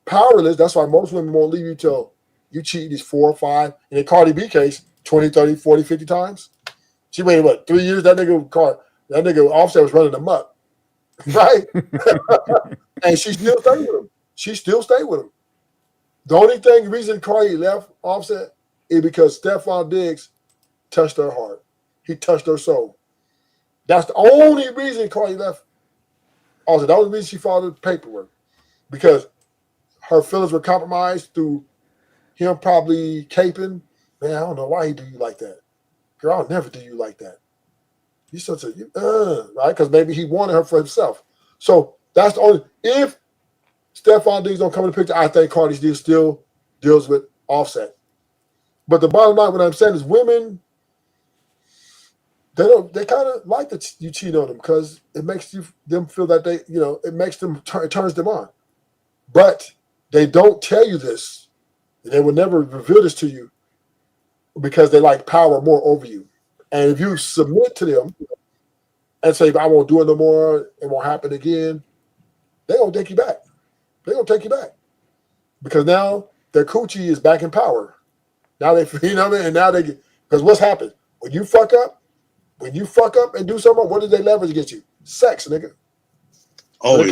powerless, that's why most women won't leave you till you cheat these 4 or 5. In the Cardi B case, 20, 30, 40, 50 times. She waited, 3 years? That nigga Offset was running amok. Right? And she still stayed with him. The only reason Cardi left Offset is because Stephon Diggs touched her heart. He touched her soul. That's the only reason Cardi left Offset. The only reason she followed the paperwork. Because her feelings were compromised through him probably caping. Man, I don't know why he do you like that. Girl, I'll never do you like that. He's such a, right? Because maybe he wanted her for himself. So that's the only, if Stephon Diggs don't come in the picture, I think Cardi B still deals with Offset. But the bottom line, what I'm saying is women, they kind of like that you cheat on them because it makes them feel that it turns them on. But they don't tell you this. They will never reveal this to you because they like power more over you. And if you submit to them and say, I won't do it no more, it won't happen again, they're going to take you back. They're going to take you back. Because now their coochie is back in power. Now they, you know what I mean? And now because what's happened? When you fuck up and do something, what did they leverage against you? Sex, nigga. Oh,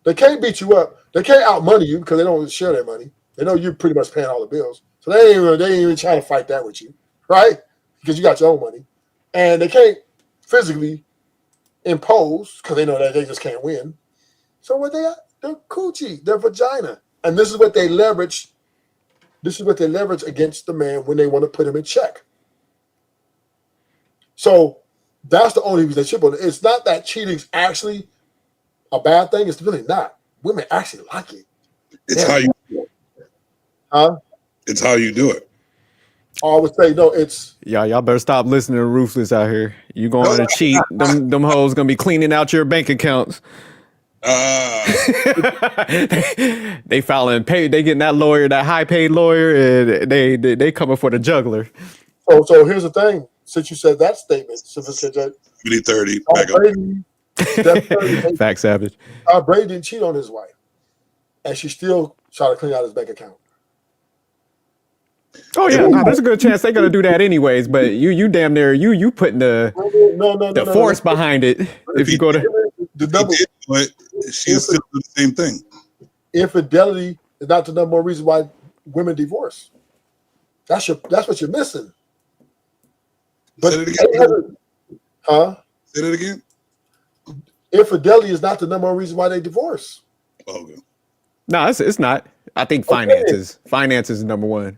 they can't beat you up. They can't outmoney you because they don't share their money. They know you're pretty much paying all the bills. So they ain't even trying to fight that with you, right? Because you got your own money. And they can't physically impose because they know that they just can't win. So what they got? Their coochie, their vagina. And this is what they leverage. This is what they leverage against the man when they want to put him in check. So that's the only reason they chip on it. It's not that cheating's actually a bad thing. It's really not. Women actually like it. It's how you do it. Huh? It's how you do it. I would say no. It's y'all better stop listening to Ruthless out here. You going to cheat? Them hoes gonna be cleaning out your bank accounts. They filing pay. They getting that lawyer, that high paid lawyer, and they coming for the juggler. So here's the thing. since you said that statement, sophisticated. 30. Fact Savage. Brady didn't cheat on his wife, and she still tried to clean out his bank account. Oh yeah, no, there's a good chance they're gonna do that anyways. But you damn near you putting the force behind it. If you go to the number, but she's still doing the same thing. Infidelity is not the number one reason why women divorce. That's what you're missing. But say it again. Say that again. Infidelity is not the number one reason why they divorce. Okay. No, it's not. I think finances. Okay. Finances is number one.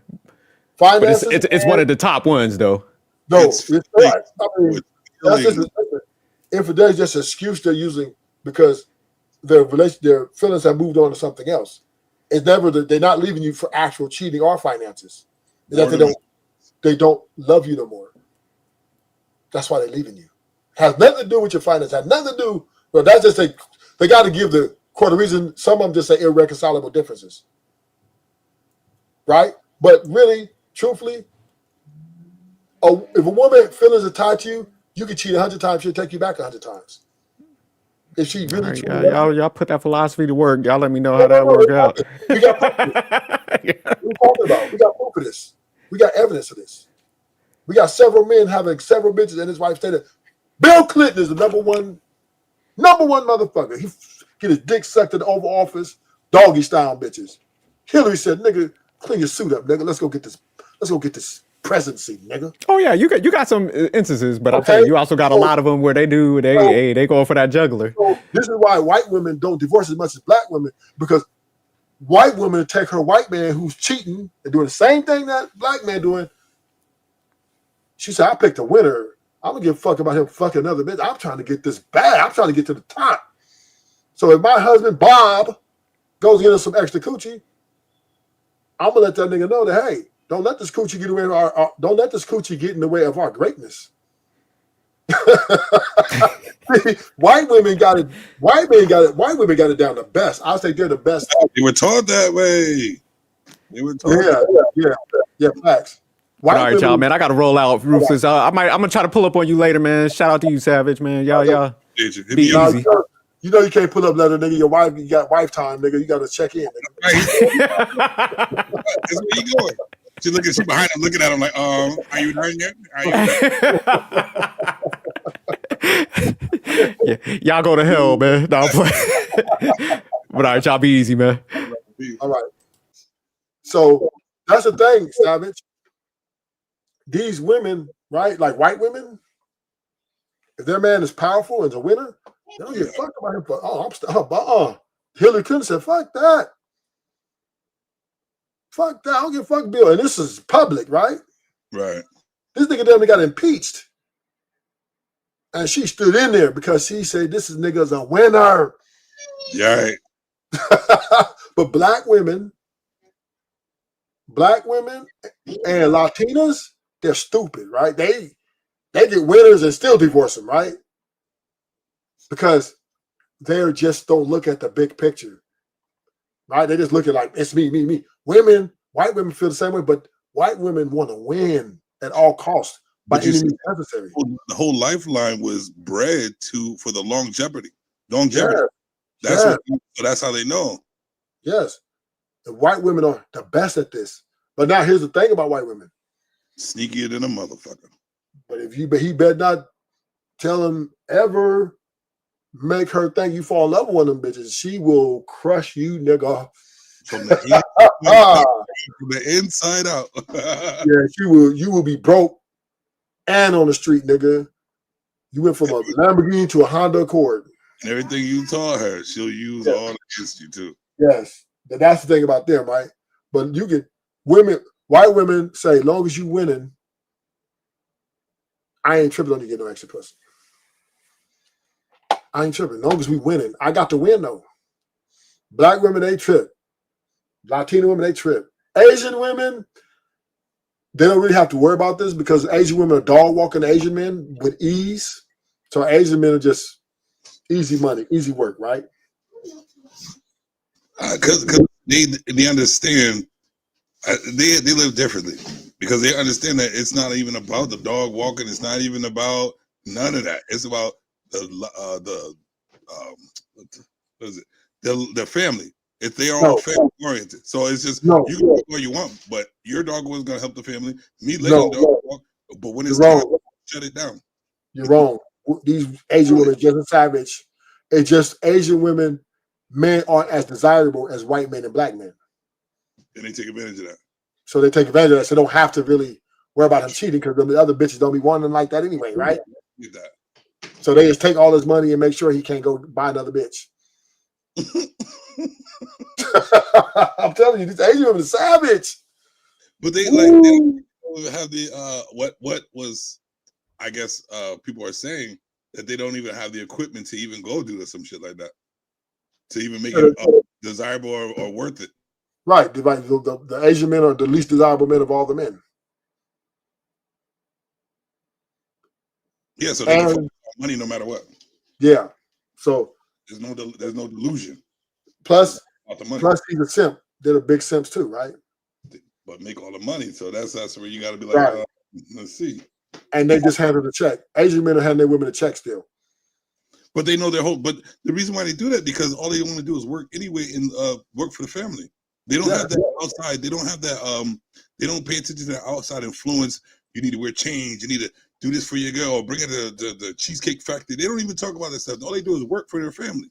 Finances. But it's one of the top ones though. No, it's not. I mean, infidelity is just an excuse they're using because their feelings have moved on to something else. It's never that they're not leaving you for actual cheating or finances. It's that they don't love you no more. That's why they're leaving you. Has nothing to do with your finances. Has nothing to do. But that's just they got to give the court a reason. Some of them just say irreconcilable differences, right? But really, truthfully, if a woman feelings are tied to you, you can cheat 100 times. She'll take you back 100 times. If she really, y'all put that philosophy to work. Y'all let me know how that work out. We got proof of this. What are you talking about? We got proof of this. We got evidence of this. We got several men having several bitches, and his wife stated, Bill Clinton is the number one motherfucker. He get his dick sucked in the Oval Office, doggy style bitches. Hillary said, "Nigga, clean your suit up, nigga. Let's go get this presidency, nigga." Oh yeah, you got some instances, but I'm saying you also got a lot of them where they go for that juggler. So this is why white women don't divorce as much as black women, because white women take her white man who's cheating and doing the same thing that black man doing. She said, "I picked a winner. I don't give a fuck about him fucking another bitch. I'm trying to get this bad. I'm trying to get to the top." So if my husband Bob goes get us some extra coochie, I'm gonna let that nigga know that, hey, don't let this coochie get away don't let this coochie get in the way of our greatness. White women got it. White women got it down the best. I'll say they're the best. They were taught that way. They were taught. Yeah, facts. All right, y'all, man. I gotta roll out, Rufus. I'm gonna try to pull up on you later, man. Shout out to you, Savage, man. Y'all. Be easy. You know you can't pull up later, nigga. You got wife time, nigga. You gotta check in, nigga. That's where you going. She behind him, looking at him like, are you done yet? Yeah, y'all go to hell, man. No, but all right, y'all be easy, man. All right. So that's the thing, Savage. These women, right, like white women, if their man is powerful and is a winner, they don't give a fuck about him. But Hillary Clinton said, "Fuck that. Fuck that. I don't give a fuck, Bill." And this is public, right? Right. This nigga definitely got impeached. And she stood in there because she said, "This nigga's a winner." Yeah. But black women and Latinas, they're stupid, right? They get winners and still divorce them, right? Because they just don't look at the big picture, right? They just look at like, it's me. White women feel the same way, but white women want to win at all costs by any means necessary. The whole lifeline was bred for the longevity. Yes. That's how they know. Yes. The white women are the best at this. But now here's the thing about white women. Sneakier than a motherfucker. But he better not tell him ever make her think you fall in love with one of them bitches. She will crush you, nigga. From the inside out. Yeah, you will be broke and on the street, nigga. You went from a Lamborghini to a Honda Accord. And everything you taught her, she'll use all against you too. Yes. That's the thing about them, right? But you get white women say, long as you winning, I ain't tripping on you get no extra pussy. I ain't tripping. Long as we winning. I got to win though. Black women, they trip. Latino women, they trip. Asian women, they don't really have to worry about this because Asian women are dog walking Asian men with ease. So Asian men are just easy money, easy work, right? Because they understand. They live differently. because they understand that it's not even about the dog walking. It's not even about none of that. It's about what is it? The family. If they are all family oriented, so it's just you can do what you want, but your dog was going to help the family. Me letting the dog walk, but when it's time, shut it down. You're wrong. These Asian women just as savage. It's just Asian women, men aren't as desirable as white men and black men. And they take advantage of that. So they take advantage of that. So they don't have to really worry about him cheating because the other bitches don't be wanting like that anyway, right? So they just take all his money and make sure he can't go buy another bitch. I'm telling you, these Asian women are savage. But they don't have the what was, I guess people are saying that they don't even have the equipment to even go do some shit like that, to even make it desirable or worth it. Right. The Asian men are the least desirable men of all the men. Yeah, so they can find money no matter what. Yeah. So there's no delusion. Plus about the money. Plus he's a simp. They're the big simps too, right? But make all the money. So that's where you got to be like, let's see. And they just handle the check. Asian men are handing their women a check still. But they know their whole. But the reason why they do that because all they want to do is work anyway and work for the family. They don't have that outside. They don't have that. They don't pay attention to the outside influence. You need to wear change. You need to do this for your girl. Or bring her to the Cheesecake Factory. They don't even talk about that stuff. All they do is work for their family.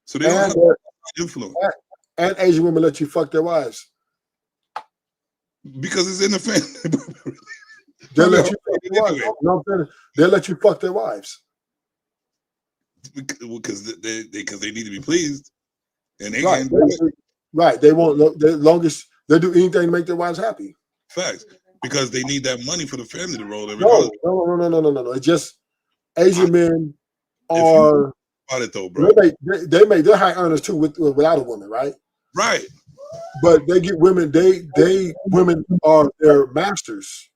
So they don't have that influence. And Asian women let you fuck their wives because it's in the family. They'll let you fuck their wives. You know what I'm saying? They'll let you fuck their wives because they need to be pleased, and they right. can't do it. Right. They won't. The longest they do anything to make their wives happy. Facts. Because they need that money for the family to roll. No. It's just Asian men are. About it though, bro. They're high earners too without a woman, right? Right. But they get women. Women are their masters.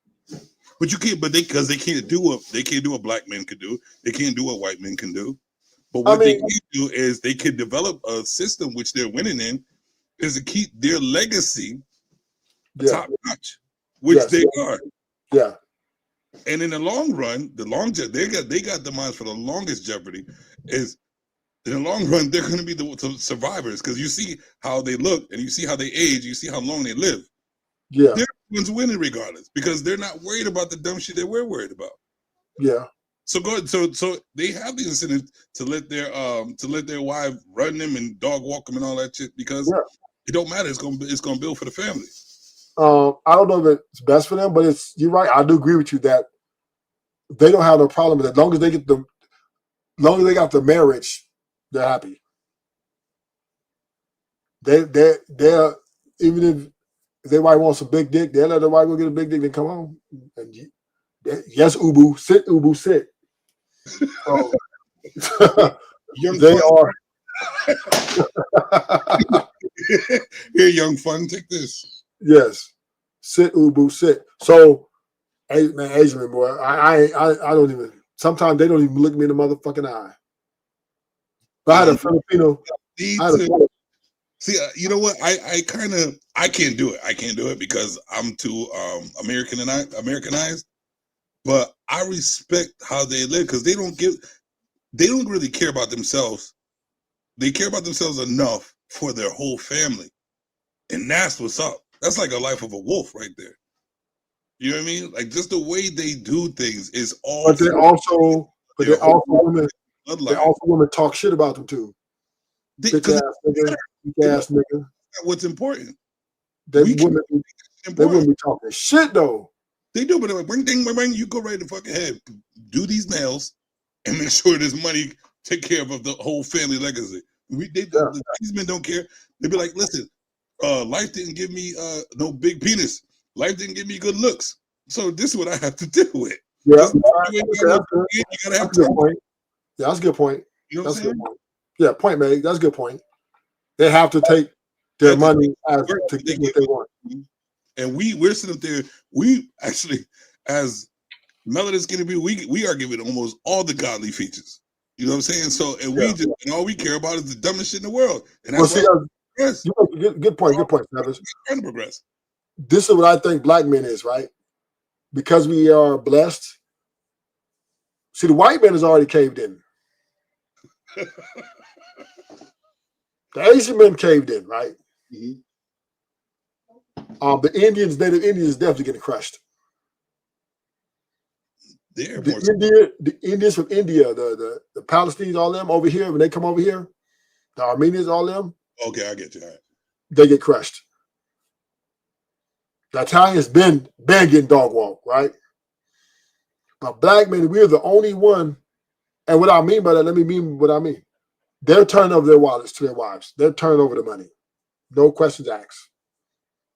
But you can't. But because they can't do what black men can do. They can't do what white men can do. But what they can do is they can develop a system which they're winning in, is to keep their legacy top notch, which they are. Yeah. And in the long run, they got the minds for the longest jeopardy. Is in the long run they're going to be the survivors because you see how they look and you see how they age, you see how long they live. Yeah, they're the ones winning regardless because they're not worried about the dumb shit that we're worried about. Yeah. So so they have the incentive to let their wife run them and dog walk them and all that shit because it don't matter. It's gonna build for the family. I don't know if it's best for them, but you're right. I do agree with you that they don't have no problem with it. As long as they got the marriage, they're happy. They're even if their wife wants a big dick, they'll let their wife go get a big dick and come home. And yes, Ubu, sit, Ubu, sit. So, they are. Here, young fun, take this. Yes, sit, Ubu, sit. So, hey, man, Asian boy, I don't even. Sometimes they don't even look me in the motherfucking eye. But I had a Filipino. See, you know what? I can't do it. I can't do it because I'm too Americanized. But I respect how they live because they don't really care about themselves. They care about themselves enough for their whole family, and that's what's up. That's like a life of a wolf right there. You know what I mean? Like just the way they do things is all. But they also women talk shit about them too. Bitch ass nigga. What's important? They wouldn't be talking shit though. They do, but bring, you go right in the fucking head. Do these nails and make sure this money take care of the whole family legacy. These men don't care. They be like, listen, life didn't give me no big penis. Life didn't give me good looks. So this is what I have to deal with. Yeah, that's a good point. Yeah, that's a good point. You know that's a good point. Yeah, point made. That's a good point. They have to take their money to get what they want. And we're sitting up there. We actually, as melanin skinny people, we are giving almost all the godly features. You know what I'm saying? So and all we care about is the dumbest shit in the world. And that's good point. Good point, Travis. Trying to progress. This is what I think black men is, right? because we are blessed. See, the white man is already caved in. The Asian men caved in, right? Mm-hmm. The Indians, Native Indians, definitely getting crushed. The Indians from India, the Palestinians, all them over here, when they come over here, the Armenians, all them. Okay, I get you. Right. They get crushed. The Italians been getting dog walk, right? But black men, we're the only one. And what I mean by that, let me mean what I mean. They're turning over their wallets to their wives. They're turning over the money. No questions asked.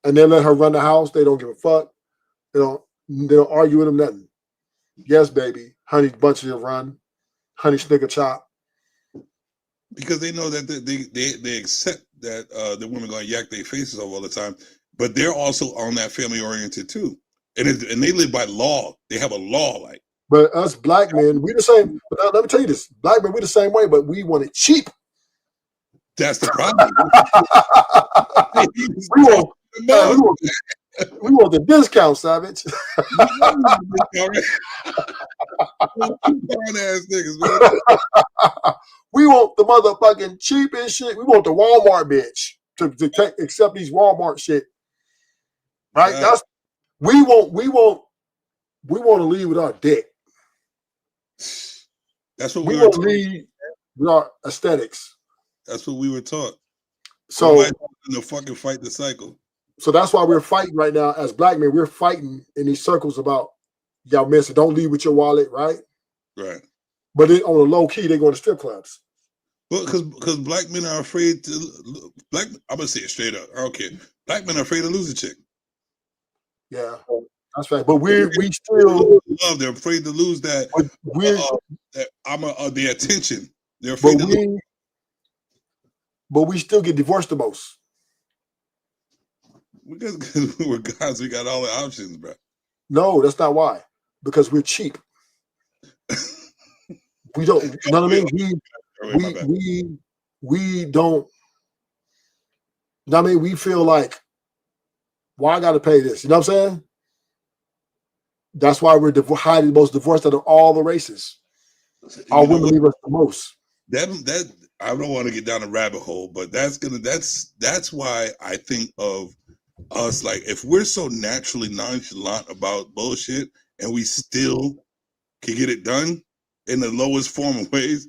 And they let her run the house. They don't give a fuck. They don't argue with them, nothing. Yes, baby. Honey bunches of run. Honey snicker chop. Because they know that they accept that the women going to yak their faces off all the time, but they're also on that family oriented too. And they live by law. They have a law like. But us black men, we the same. But let me tell you this: black men, we the same way, but we want it cheap. That's the problem. we want the discount, savage. We want the motherfucking cheapest shit. We want the Walmart bitch to accept these Walmart shit. Right? Yeah. That's we want to lead with our dick. That's what we we want were to lead with our aesthetics. That's what we were taught. So to fucking fight the cycle. So that's why we're fighting right now as black men. We're fighting in these circles about y'all men. So don't leave with your wallet, right? Right. But then on the low key, they go to strip clubs. Well, because black men are afraid to I'm gonna say it straight up. I don't care. Black men are afraid to lose a chick. Yeah, that's right. But we still love. They're afraid to lose that. The attention. They're afraid to lose. But we still get divorced the most. Because we're guys, we got all the options, bro. No, that's not why. Because we're cheap. We don't. You know what I mean? We don't. You know what I mean? We feel like, why I got to pay this? You know what I'm saying? That's why we're highly most divorced out of all the races. Our women leave us the most. That I don't want to get down a rabbit hole, but that's why I think of us, like, if we're so naturally nonchalant about bullshit and we still can get it done in the lowest form of ways,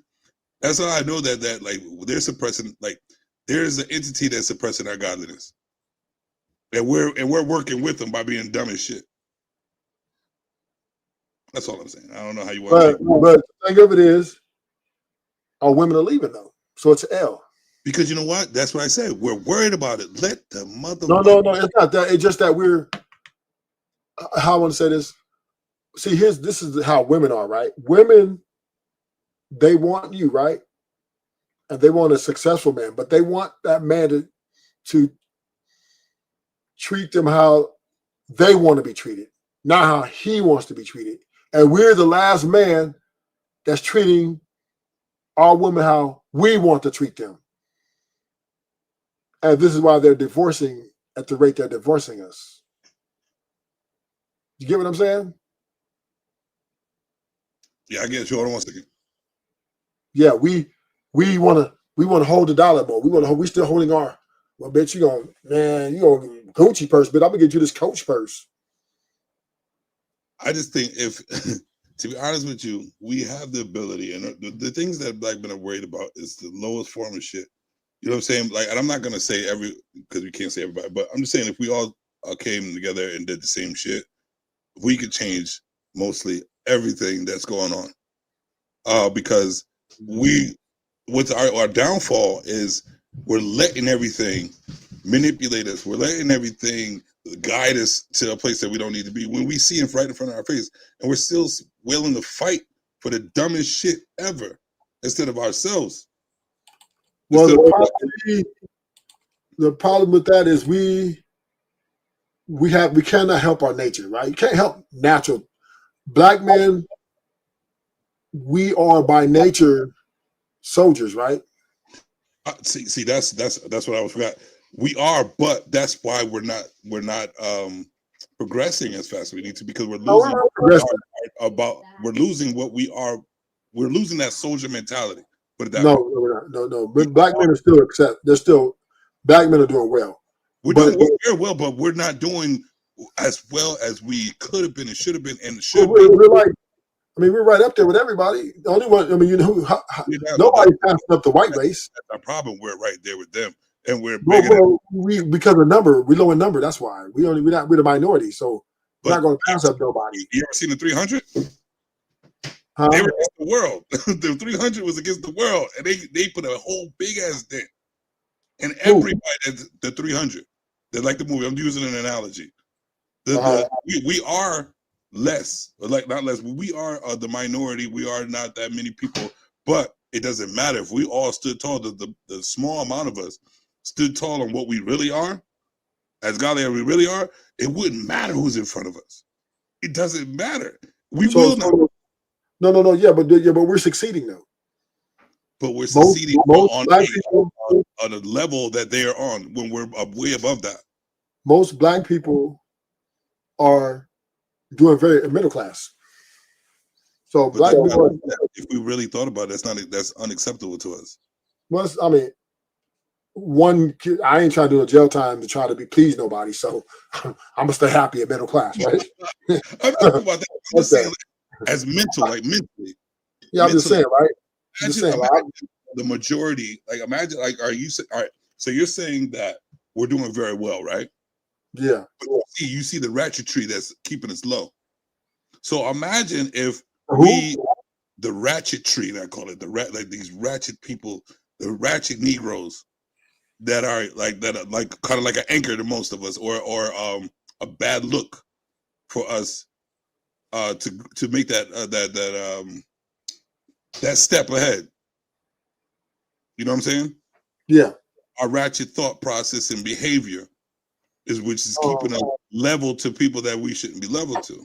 that's how I know that like they're suppressing, like there's an entity that's suppressing our godliness, and we're working with them by being dumb as shit. That's all I'm saying. I don't know how you want to. But the thing of it is, our women are leaving though, so it's L. Because you know what? That's what I said. We're worried about it. Let the mother. No, it's not that. It's just that we're. How I want to say this. See, this is how women are, right? Women, they want you, right? And they want a successful man, but they want that man to treat them how they want to be treated, not how he wants to be treated. And we're the last man that's treating our women how we want to treat them. And this is why they're divorcing at the rate they're divorcing us. You get what I'm saying? Yeah, I get you. Hold on 1 second. Yeah, we want to hold the dollar more. We still holding our. Well, bitch, you gonna Gucci purse, but I'm gonna get you this Coach purse. I just think if, to be honest with you, we have the ability, and the things that black men are worried about is the lowest form of shit. You know what I'm saying? Like, and I'm not gonna say because we can't say everybody, but I'm just saying if we all came together and did the same shit, we could change mostly everything that's going on. Because with our downfall is we're letting everything manipulate us. We're letting everything guide us to a place that we don't need to be. When we see it right in front of our face, and we're still willing to fight for the dumbest shit ever instead of ourselves. Well, the problem with that is we cannot help our nature, right? You can't help natural. Black men, we are by nature soldiers, right? See, that's what I was forgot. We are, but that's why we're not progressing as fast as we need to, because we're No, losing we're not progressing. we're losing what we are. We're losing that soldier mentality. Put it that No, way. no, we're not. No. But black men are still black men are doing well. We're doing very well, but we're not doing as well as we could have been and should have been and should be. We're like, I mean, we're right up there with everybody. The only one, I mean, you know, nobody's passing up the white race. That's our problem. We're right there with them, and we're Well, bigger. we because of number, we're low in number. That's why we're the minority. So we're not going to pass up nobody. You ever seen the 300? Huh? They were against the world. The 300 was against the world, and they put a whole big ass dent. And everybody, the 300, they like the movie. I'm using an analogy. We are less, like not less. We are the minority. We are not that many people, but it doesn't matter if we all stood tall. The small amount of us stood tall on what we really are, as godly as we really are. It wouldn't matter who's in front of us. It doesn't matter. We will not. No. Yeah, but we're succeeding though. But we're succeeding on a level that they are on when we're way above that. Most black people are doing very middle class. So but black people, if we really thought about it, that's unacceptable to us. Well, I mean, I ain't trying to do a jail time to try to please nobody. So I'm gonna stay happy at middle class, right? I'm talking about that. I'm just saying, as mentally. Yeah, I'm just saying, right? Imagine the majority, like imagine, like, all right, so you're saying that we're doing very well, right? Yeah. But you see the ratchetry that's keeping us low. So imagine if the ratchetry, I call it, like these ratchet people, the ratchet Negroes that are like kind of like an anchor to most of us, or a bad look for us to make that step ahead. You know what I'm saying? Yeah. Our ratchet thought process and behavior which is keeping us level to people that we shouldn't be level to.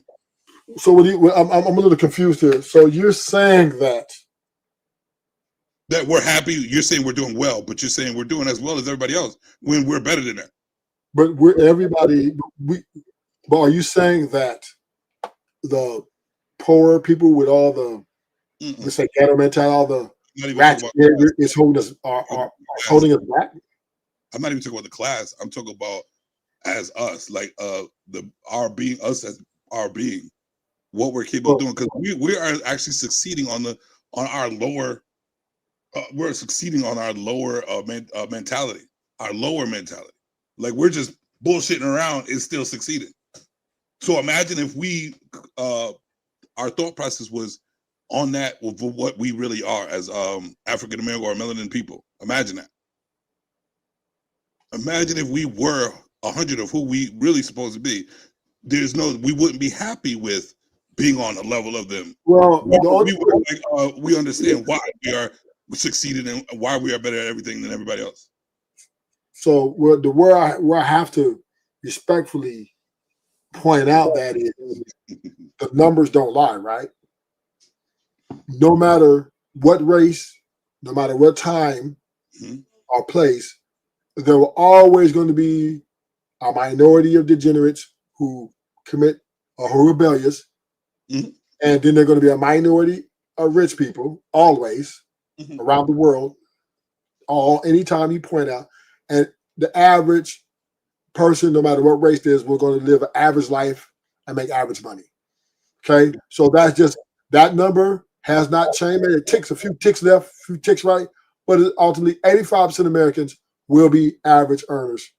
So I'm a little confused here. So you're saying that we're happy. You're saying we're doing well, but you're saying we're doing as well as everybody else when we're better than that. But but are you saying that the poor people with all the let's say ghetto mentality, all the ratchet is holding us are holding us back? I'm not even talking about the class. I'm talking about as us, like our being, us as our being, what we're capable of doing, because we are actually succeeding on our lower. We're succeeding on our lower mentality, our lower mentality. Like we're just bullshitting around is still succeeding. So imagine if our thought process was on that with what we really are as African American or melanin people. Imagine that. Imagine if we were 100 of who we really supposed to be. We wouldn't be happy with being on a level of them. Well, we understand why we are succeeding and why we are better at everything than everybody else. So where I have to respectfully point out that is the numbers don't lie, right? No matter what race, no matter what time or place, there were always going to be a minority of degenerates who commit or who are rebellious, and then they're going to be a minority of rich people always around the world. Anytime you point out, and the average person, no matter what race it is, we're going to live an average life and make average money. Okay, so that's just that number has not changed. Maybe it ticks a few ticks left, a few ticks right, but ultimately 85% of Americans will be average earners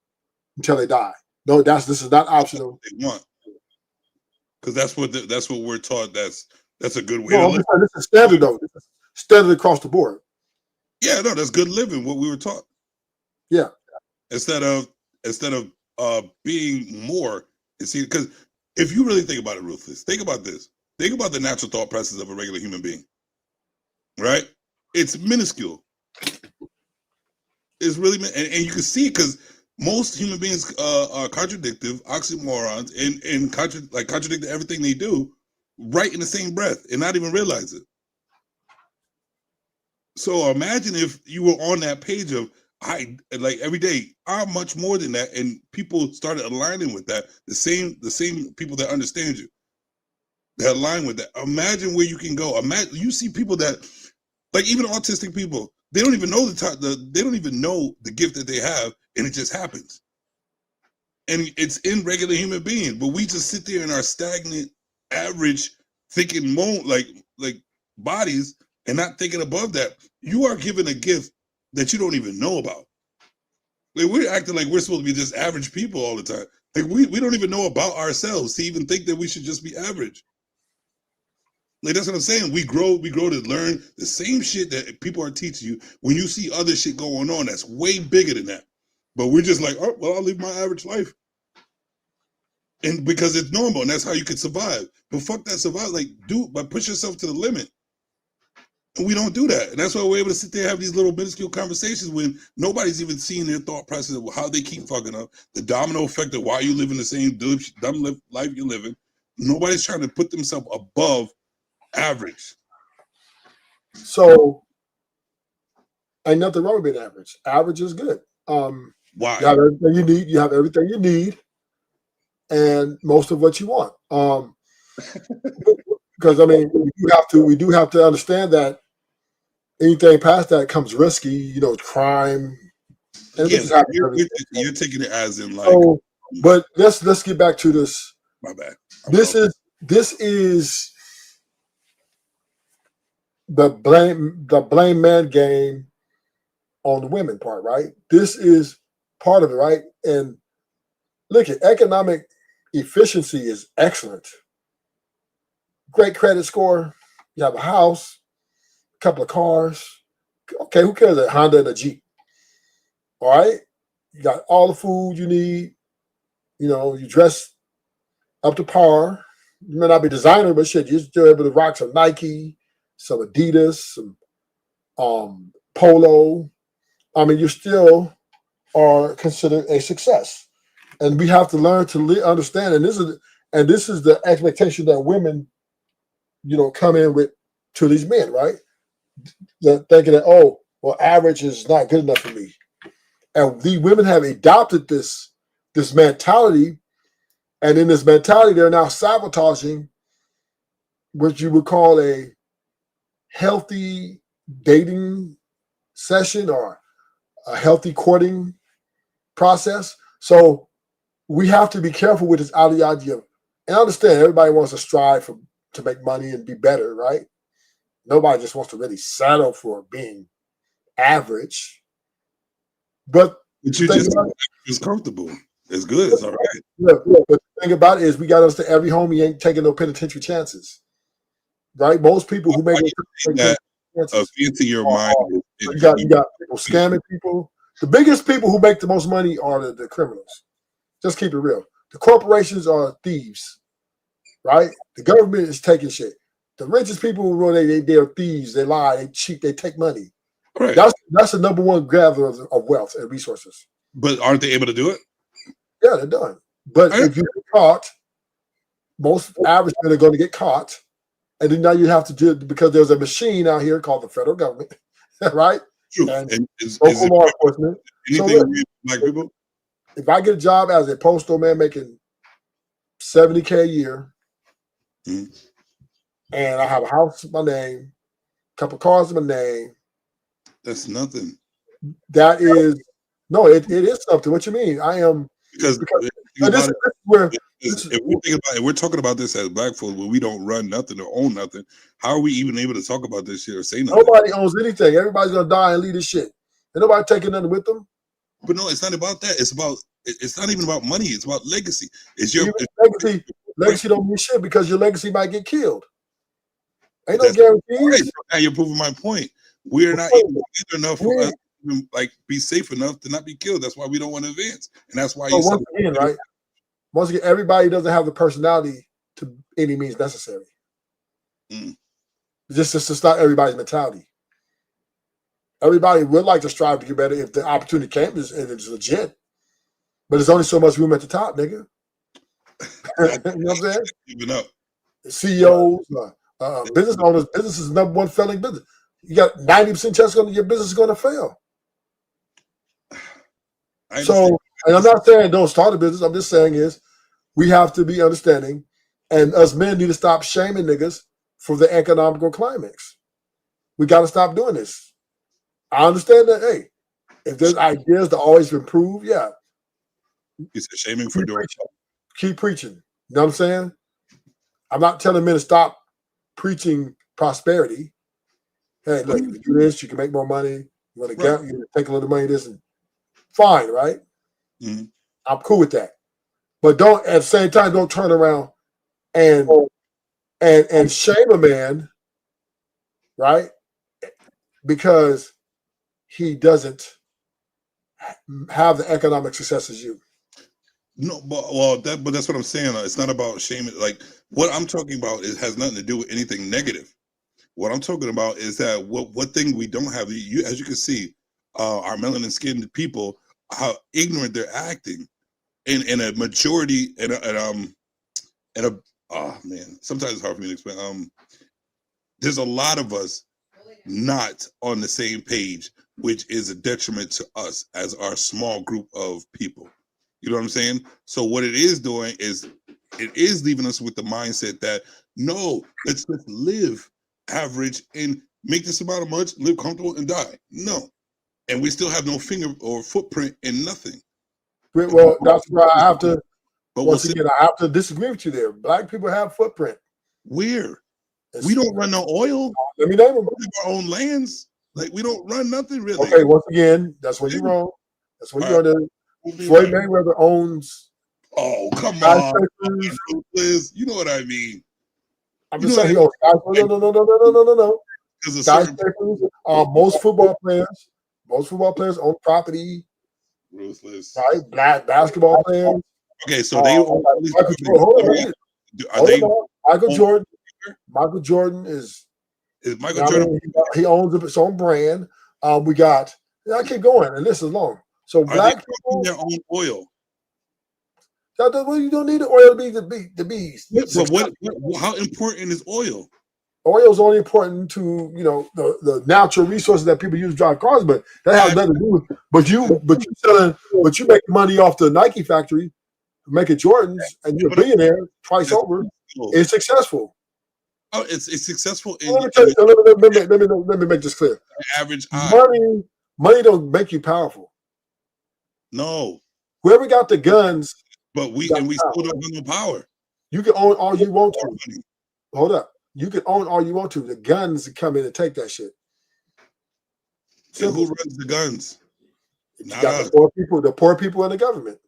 until they die. No, this is not optional. They want, because that's what we're taught. That's a good way to live. This is standard though. This is standard across the board. Yeah, no, that's good living. What we were taught. Yeah. Instead of being more, because if you really think about it, Ruthless, think about this. Think about the natural thought process of a regular human being. Right? It's minuscule. It's really, and you can see because most human beings are contradictive, oxymorons, and contradict everything they do right in the same breath and not even realize it. So imagine if you were on that page of I like every day. I'm much more than that, and people started aligning with that. The same people that understand you, that align with that. Imagine where you can go. Imagine you see people that, like even autistic people, they don't even know they don't even know the gift that they have, and it just happens. And it's in regular human beings, but we just sit there in our stagnant, average, thinking like bodies, and not thinking above that. You are given a gift that you don't even know about. Like we're acting like we're supposed to be just average people all the time. Like we don't even know about ourselves to even think that we should just be average. Like that's what I'm saying. We grow to learn the same shit that people are teaching you. When you see other shit going on, that's way bigger than that. But we're just like, oh well, I'll live my average life. And because it's normal and that's how you can survive. But fuck that survive. Like but push yourself to the limit. And we don't do that. And that's why we're able to sit there and have these little minuscule conversations when nobody's even seeing their thought process of how they keep fucking up, the domino effect of why you live in the same dumb life you're living. Nobody's trying to put themselves above average. So ain't nothing wrong with being average. Average is good. Why? You have everything you need. You have everything you need, and most of what you want. Because I mean, we do have to understand that anything past that comes risky. Crime. And yeah, you're taking it as in like. So, but let's get back to this. My bad. This is the blame man game on the women part, right? This is part of it, right? And look at economic efficiency is excellent. Great credit score. You have a house, a couple of cars. Okay, who cares? A Honda and a Jeep. All right, you got all the food you need. You dress up to par. You may not be designer, but shit, you're still able to rock some Nike, some Adidas, some Polo. I mean, you still are considered a success, and we have to learn to understand. And this is the expectation that women, come in with to these men, right? They're thinking that, oh, well, average is not good enough for me, and the women have adopted this mentality, and in this mentality, they're now sabotaging what you would call a healthy dating session or a healthy courting process. So we have to be careful with this ideology of, and I understand everybody wants to strive to make money and be better, right? Nobody just wants to really settle for being average. But you just is comfortable. It's good. It's all right. Yeah, but the thing about it is we got to understand every homie ain't taking no penitentiary chances. Right? Most people who make that into your mind. You got people scamming people. The biggest people who make the most money are the criminals. Just keep it real. The corporations are thieves, right? The government is taking shit. The richest people, they're thieves. They lie. They cheat. They take money. Right. That's the number one gatherer of wealth and resources. But aren't they able to do it? Yeah, they're done. But if you get caught, most average men are going to get caught. And then now you have to do it because there's a machine out here called the federal government, right? True. And local law enforcement. Anything black people? If I get a job as a postal man making $70K a year, and I have a house in my name, a couple cars in my name, that's nothing. That is it is something. What you mean? I am because this is where if we're talking about this as black folks, where we don't run nothing or own nothing, how are we even able to talk about this shit or say nothing? Nobody owns anything. Everybody's gonna die and leave this shit. Ain't nobody taking nothing with them. But no, it's not about that. It's not even about money. It's about legacy. It's your legacy. Legacy don't mean shit because your legacy might get killed. Ain't no guarantees. Right. Now you're proving my point. We're not even good enough for us to be safe enough to not be killed. That's why we don't want to advance, and that's why once again, everybody doesn't have the personality to any means necessary. Just not everybody's mentality. Everybody would like to strive to get better if the opportunity came and it's legit. But there's only so much room at the top, nigga. You know what I'm saying? Even up. CEOs, business owners, business is number one failing business. You got 90% chance your business is going to fail. So, and I'm not saying don't start a business. I'm just saying is we have to be understanding, and us men need to stop shaming niggas for the economical climax. We got to stop doing this. I understand that. Hey, if there's ideas to always improve, yeah. You said shaming for doing. Keep preaching. You know what I'm saying? I'm not telling men to stop preaching prosperity. Hey, look, if you do this, you can make more money. You want to get, you take a little money. This and fine, right? Mm-hmm. I'm cool with that. But don't at the same time don't turn around and shame a man, right? Because he doesn't have the economic success as you. No, but that's what I'm saying. It's not about shaming. Like what I'm talking about has nothing to do with anything negative. What I'm talking about is that what thing we don't have. You, as you can see, our melanin skinned people, how ignorant they're acting, in a majority, oh man, sometimes it's hard for me to explain. There's a lot of us not on the same page, which is a detriment to us as our small group of people. You know what I'm saying? So what it is doing is it is leaving us with the mindset that no, let's live average and make this amount of money, live comfortable and die. No. And we still have no finger or footprint in nothing. Well, that's why I have to, once again, I have to disagree with you there. Black people have footprint. Where? We don't run no oil. Let me name them. We have our own lands. Like we don't run nothing really. Okay, once again, that's when you're wrong. That's when you're wrong. Floyd Mayweather owns. Oh, come on. You know what I mean. I'm just saying he owns no. Most football players own property. Ruthless. Right? Black basketball players. Okay, so they own Michael Jordan is Michael Jordan. He owns his own brand. We got. I keep going, and this is long. So black people their own oil. You don't need the oil to be. But how important is oil? Oil is only important to the natural resources that people use to drive cars, but that has nothing to do with. But you make money off the Nike factory, making Jordans, and you're a billionaire twice over. It's successful. Oh, it's successful. Let me make this clear. Average money don't make you powerful. No. Whoever got the guns, but we still don't have no power. You can own all you want to. Hold up. You can own all you want to. The guns come in and take that shit. Who runs the guns? You got the poor people in the government.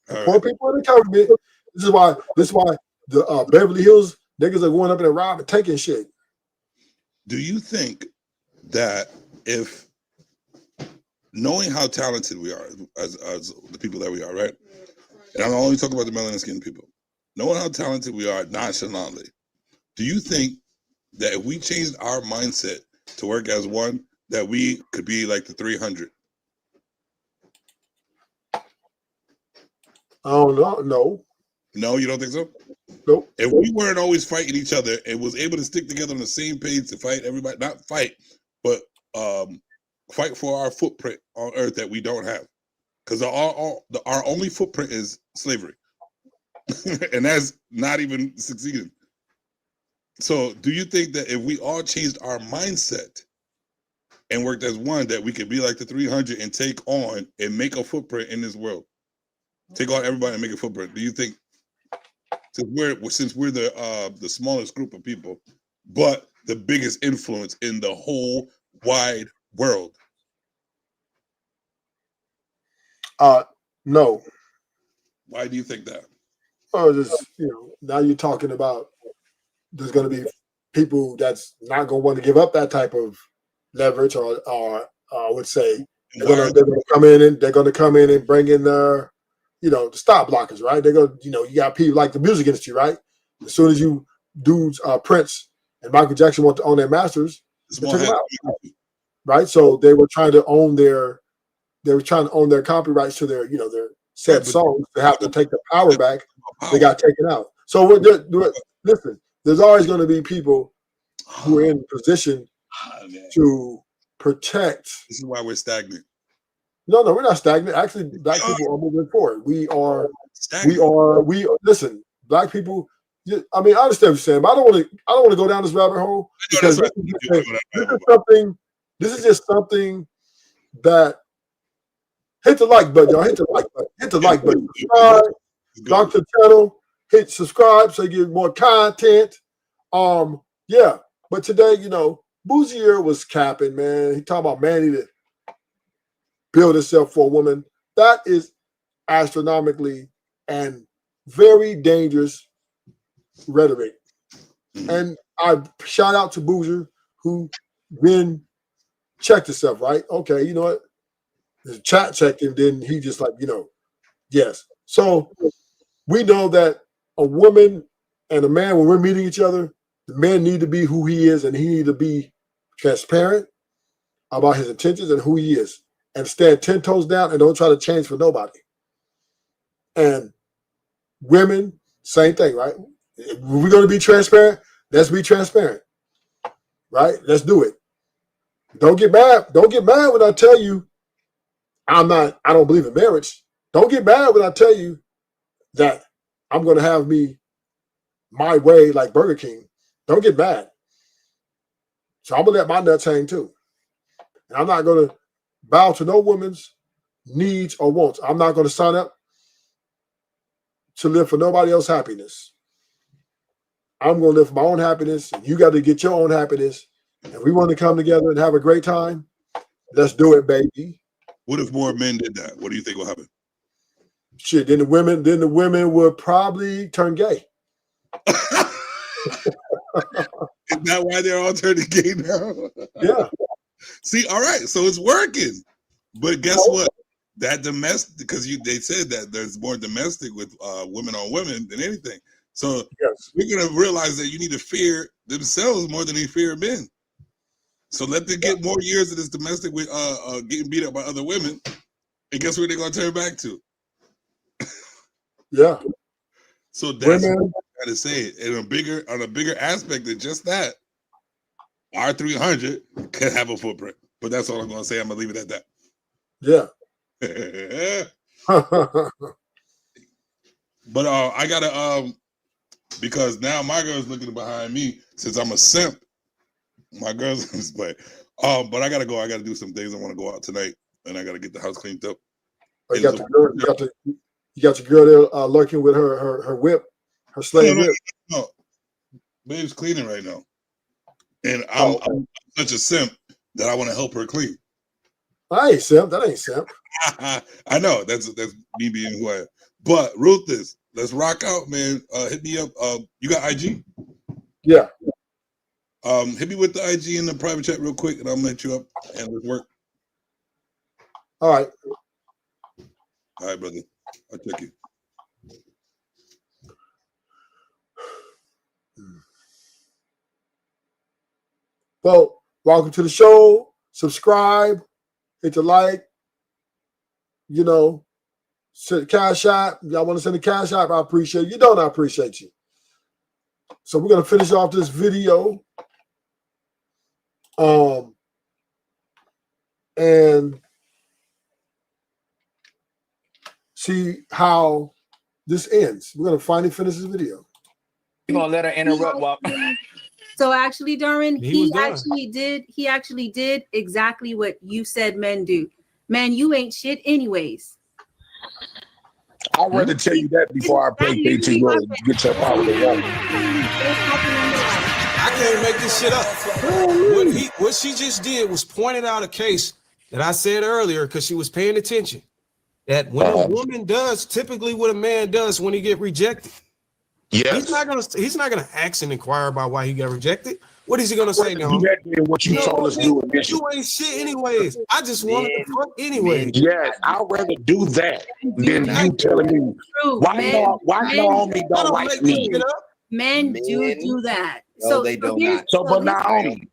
Poor people in the government. This is why the Beverly Hills niggas are going up in a rob and taking shit. Do you think that if knowing how talented we are as the people that we are, right? And I'm only talking about the melanin skinned people. Knowing how talented we are nonchalantly, do you think that if we changed our mindset to work as one, that we could be like the 300? Oh, no. No, you don't think so? Nope. If we weren't always fighting each other and was able to stick together on the same page to fight everybody, not fight, but fight for our footprint on earth that we don't have. Because our only footprint is slavery. And that's not even succeeding. So do you think that if we all changed our mindset and worked as one, that we could be like the 300 and take on and make a footprint in this world? Take on everybody and make a footprint. Do you think, since we're the smallest group of people, but the biggest influence in the whole wide world? No. Why do you think that? Oh, now you're talking about there's going to be people that's not going to want to give up that type of leverage, or I would say they're going to come in and bring in their, the stop blockers, right? They're going to, you got people like the music industry, right? As soon as you dudes, Prince and Michael Jackson want to own their masters, they took them out, right? So they were trying to own their copyrights to their, their said songs. They have to take the power back. They got taken out. So listen, there's always going to be people who are in position to protect. This is why we're stagnant. No, we're not stagnant. Actually, black people are moving forward. We listen, black people. I mean, I understand what you're saying, but I don't want to go down this rabbit hole because this is just something that hit the like button, y'all. Hit the like button. Hit the like button. Subscribe. Like the channel. Hit subscribe so you get more content. Yeah. But today, Buzzier was capping, man. He talking about man need to build himself for a woman. That is astronomically and very dangerous rhetoric. And I shout out to Buzzier, who then checked himself, right? Okay, you know what? The chat checked him, then he just like, yes. So we know that a woman and a man, when we're meeting each other, the man need to be who he is, and he need to be transparent about his intentions and who he is, and stand 10 toes down and don't try to change for nobody. And women, same thing, right? If we're going to be transparent, let's be transparent, right? Let's do it. Don't get mad. Don't get mad when I tell you I don't believe in marriage. Don't get mad when I tell you that I'm going to have me my way like Burger King. Don't get mad. So I'm going to let my nuts hang too. And I'm not going to bow to no woman's needs or wants. I'm not going to sign up to live for nobody else's happiness. I'm going to live for my own happiness. You got to get your own happiness. And we want to come together and have a great time. Let's do it, baby. What if more men did that? What do you think will happen? Shit, then the women would probably turn gay. Is that why they're all turning gay now? Yeah. See, all right, so it's working. But guess what? That domestic, because they said that there's more domestic with women on women than anything. So we're gonna realize that you need to fear themselves more than they fear men. So let them get more years of this domestic with getting beat up by other women, and guess where they're gonna turn back to? Yeah. So that's what I'm trying to say. And on a bigger aspect than just that, R300 can have a footprint. But that's all I'm gonna say. I'm gonna leave it at that. Yeah. But I gotta because now my girl's looking behind me since I'm a simp. My girl's but I gotta go. I gotta do some things. I want to go out tonight, and I gotta get the house cleaned up. You got your girl there lurking with her whip, her slave whip. No, babe's cleaning right now, and I'm such a simp that I want to help her clean. I ain't simp. That ain't simp. I know that's me being who I am. But Ruthless, let's rock out, man. Hit me up. You got IG? Yeah. Hit me with the IG in the private chat real quick, and I'll let you up and let's work. All right. All right, brother. I'll check you. Well, welcome to the show. Subscribe, hit the like. Send cash app. Y'all want to send a cash app? I appreciate you. Don't I appreciate you? So we're gonna finish off this video. And see how this ends. We're gonna finally finish this video. You're gonna let her interrupt while So actually, Darwyn, He actually did exactly what you said men do. Man, you ain't shit anyways. I'd rather tell you that before I placate to you and get your power to work. I can't make this shit up. What she just did was pointed out a case that I said earlier because she was paying attention. That when a woman does typically what a man does when he get rejected. Yes. He's not gonna ask and inquire about why he got rejected. What is he gonna say now? What you told us to do initially. You ain't shit anyways. I just wanted to fuck anyway. Yeah, I'd rather do that than you telling me why Naomi don't like me. Men do that. No, they don't not. So, but Naomi,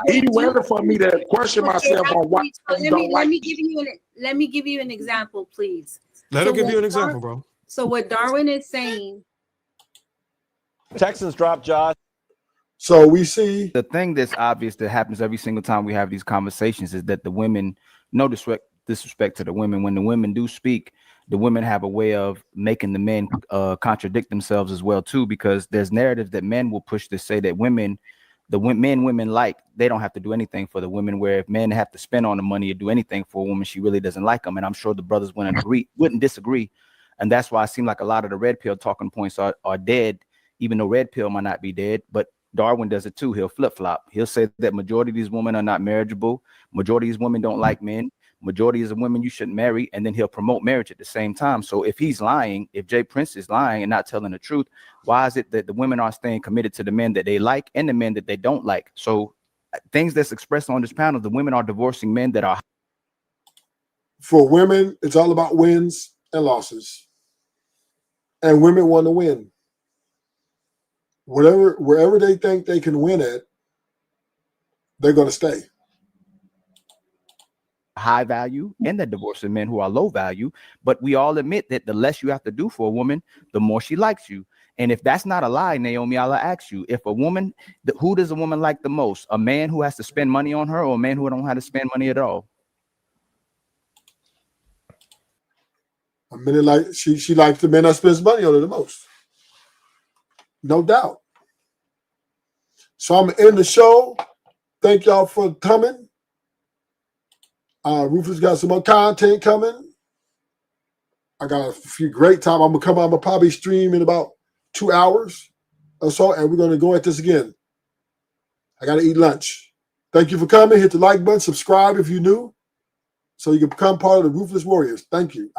he rather for me to question myself on why he don't like me. Let me give you an example, please. Let her give you an example, bro. So what Darwyn is saying. Texans dropped Josh. So we see the thing that's obvious that happens every single time we have these conversations is that the women, no disrespect to the women. When the women do speak, the women have a way of making the men contradict themselves as well too, because there's narratives that men will push to say that women like, they don't have to do anything for the women, where if men have to spend on the money or do anything for a woman, she really doesn't like them. And I'm sure the brothers wouldn't disagree. And that's why it seems like a lot of the red pill talking points are dead, even though red pill might not be dead. But Darwin does it too. He'll flip-flop. He'll say that majority of these women are not marriageable. Majority of these women don't like men. Majority of the women you shouldn't marry. And then he'll promote marriage at the same time. So if he's lying, if Jay Prince is lying and not telling the truth, why is it that the women are staying committed to the men that they like and the men that they don't like? So things that's expressed on this panel, the women are divorcing men that are. For women, it's all about wins and losses. And women want to win. Wherever they think they can win at, they're going to stay. High value and the divorcing men who are low value, but we all admit that the less you have to do for a woman, the more she likes you. And if that's not a lie, Naomi, I'll ask you, if a woman, who does a woman like the most? A man who has to spend money on her, or a man who don't have to spend money at all? A minute, like she likes the man that spends money on her the most. No doubt. So I'm going to end the show. Thank y'all for coming. Rufus got some more content coming. I got a few great time. I'm gonna probably stream in about 2 hours or so, and we're gonna go at this again. I gotta eat lunch. Thank you for coming. Hit the like button, subscribe if you're new, so you can become part of the Ruthless Warriors. Thank you.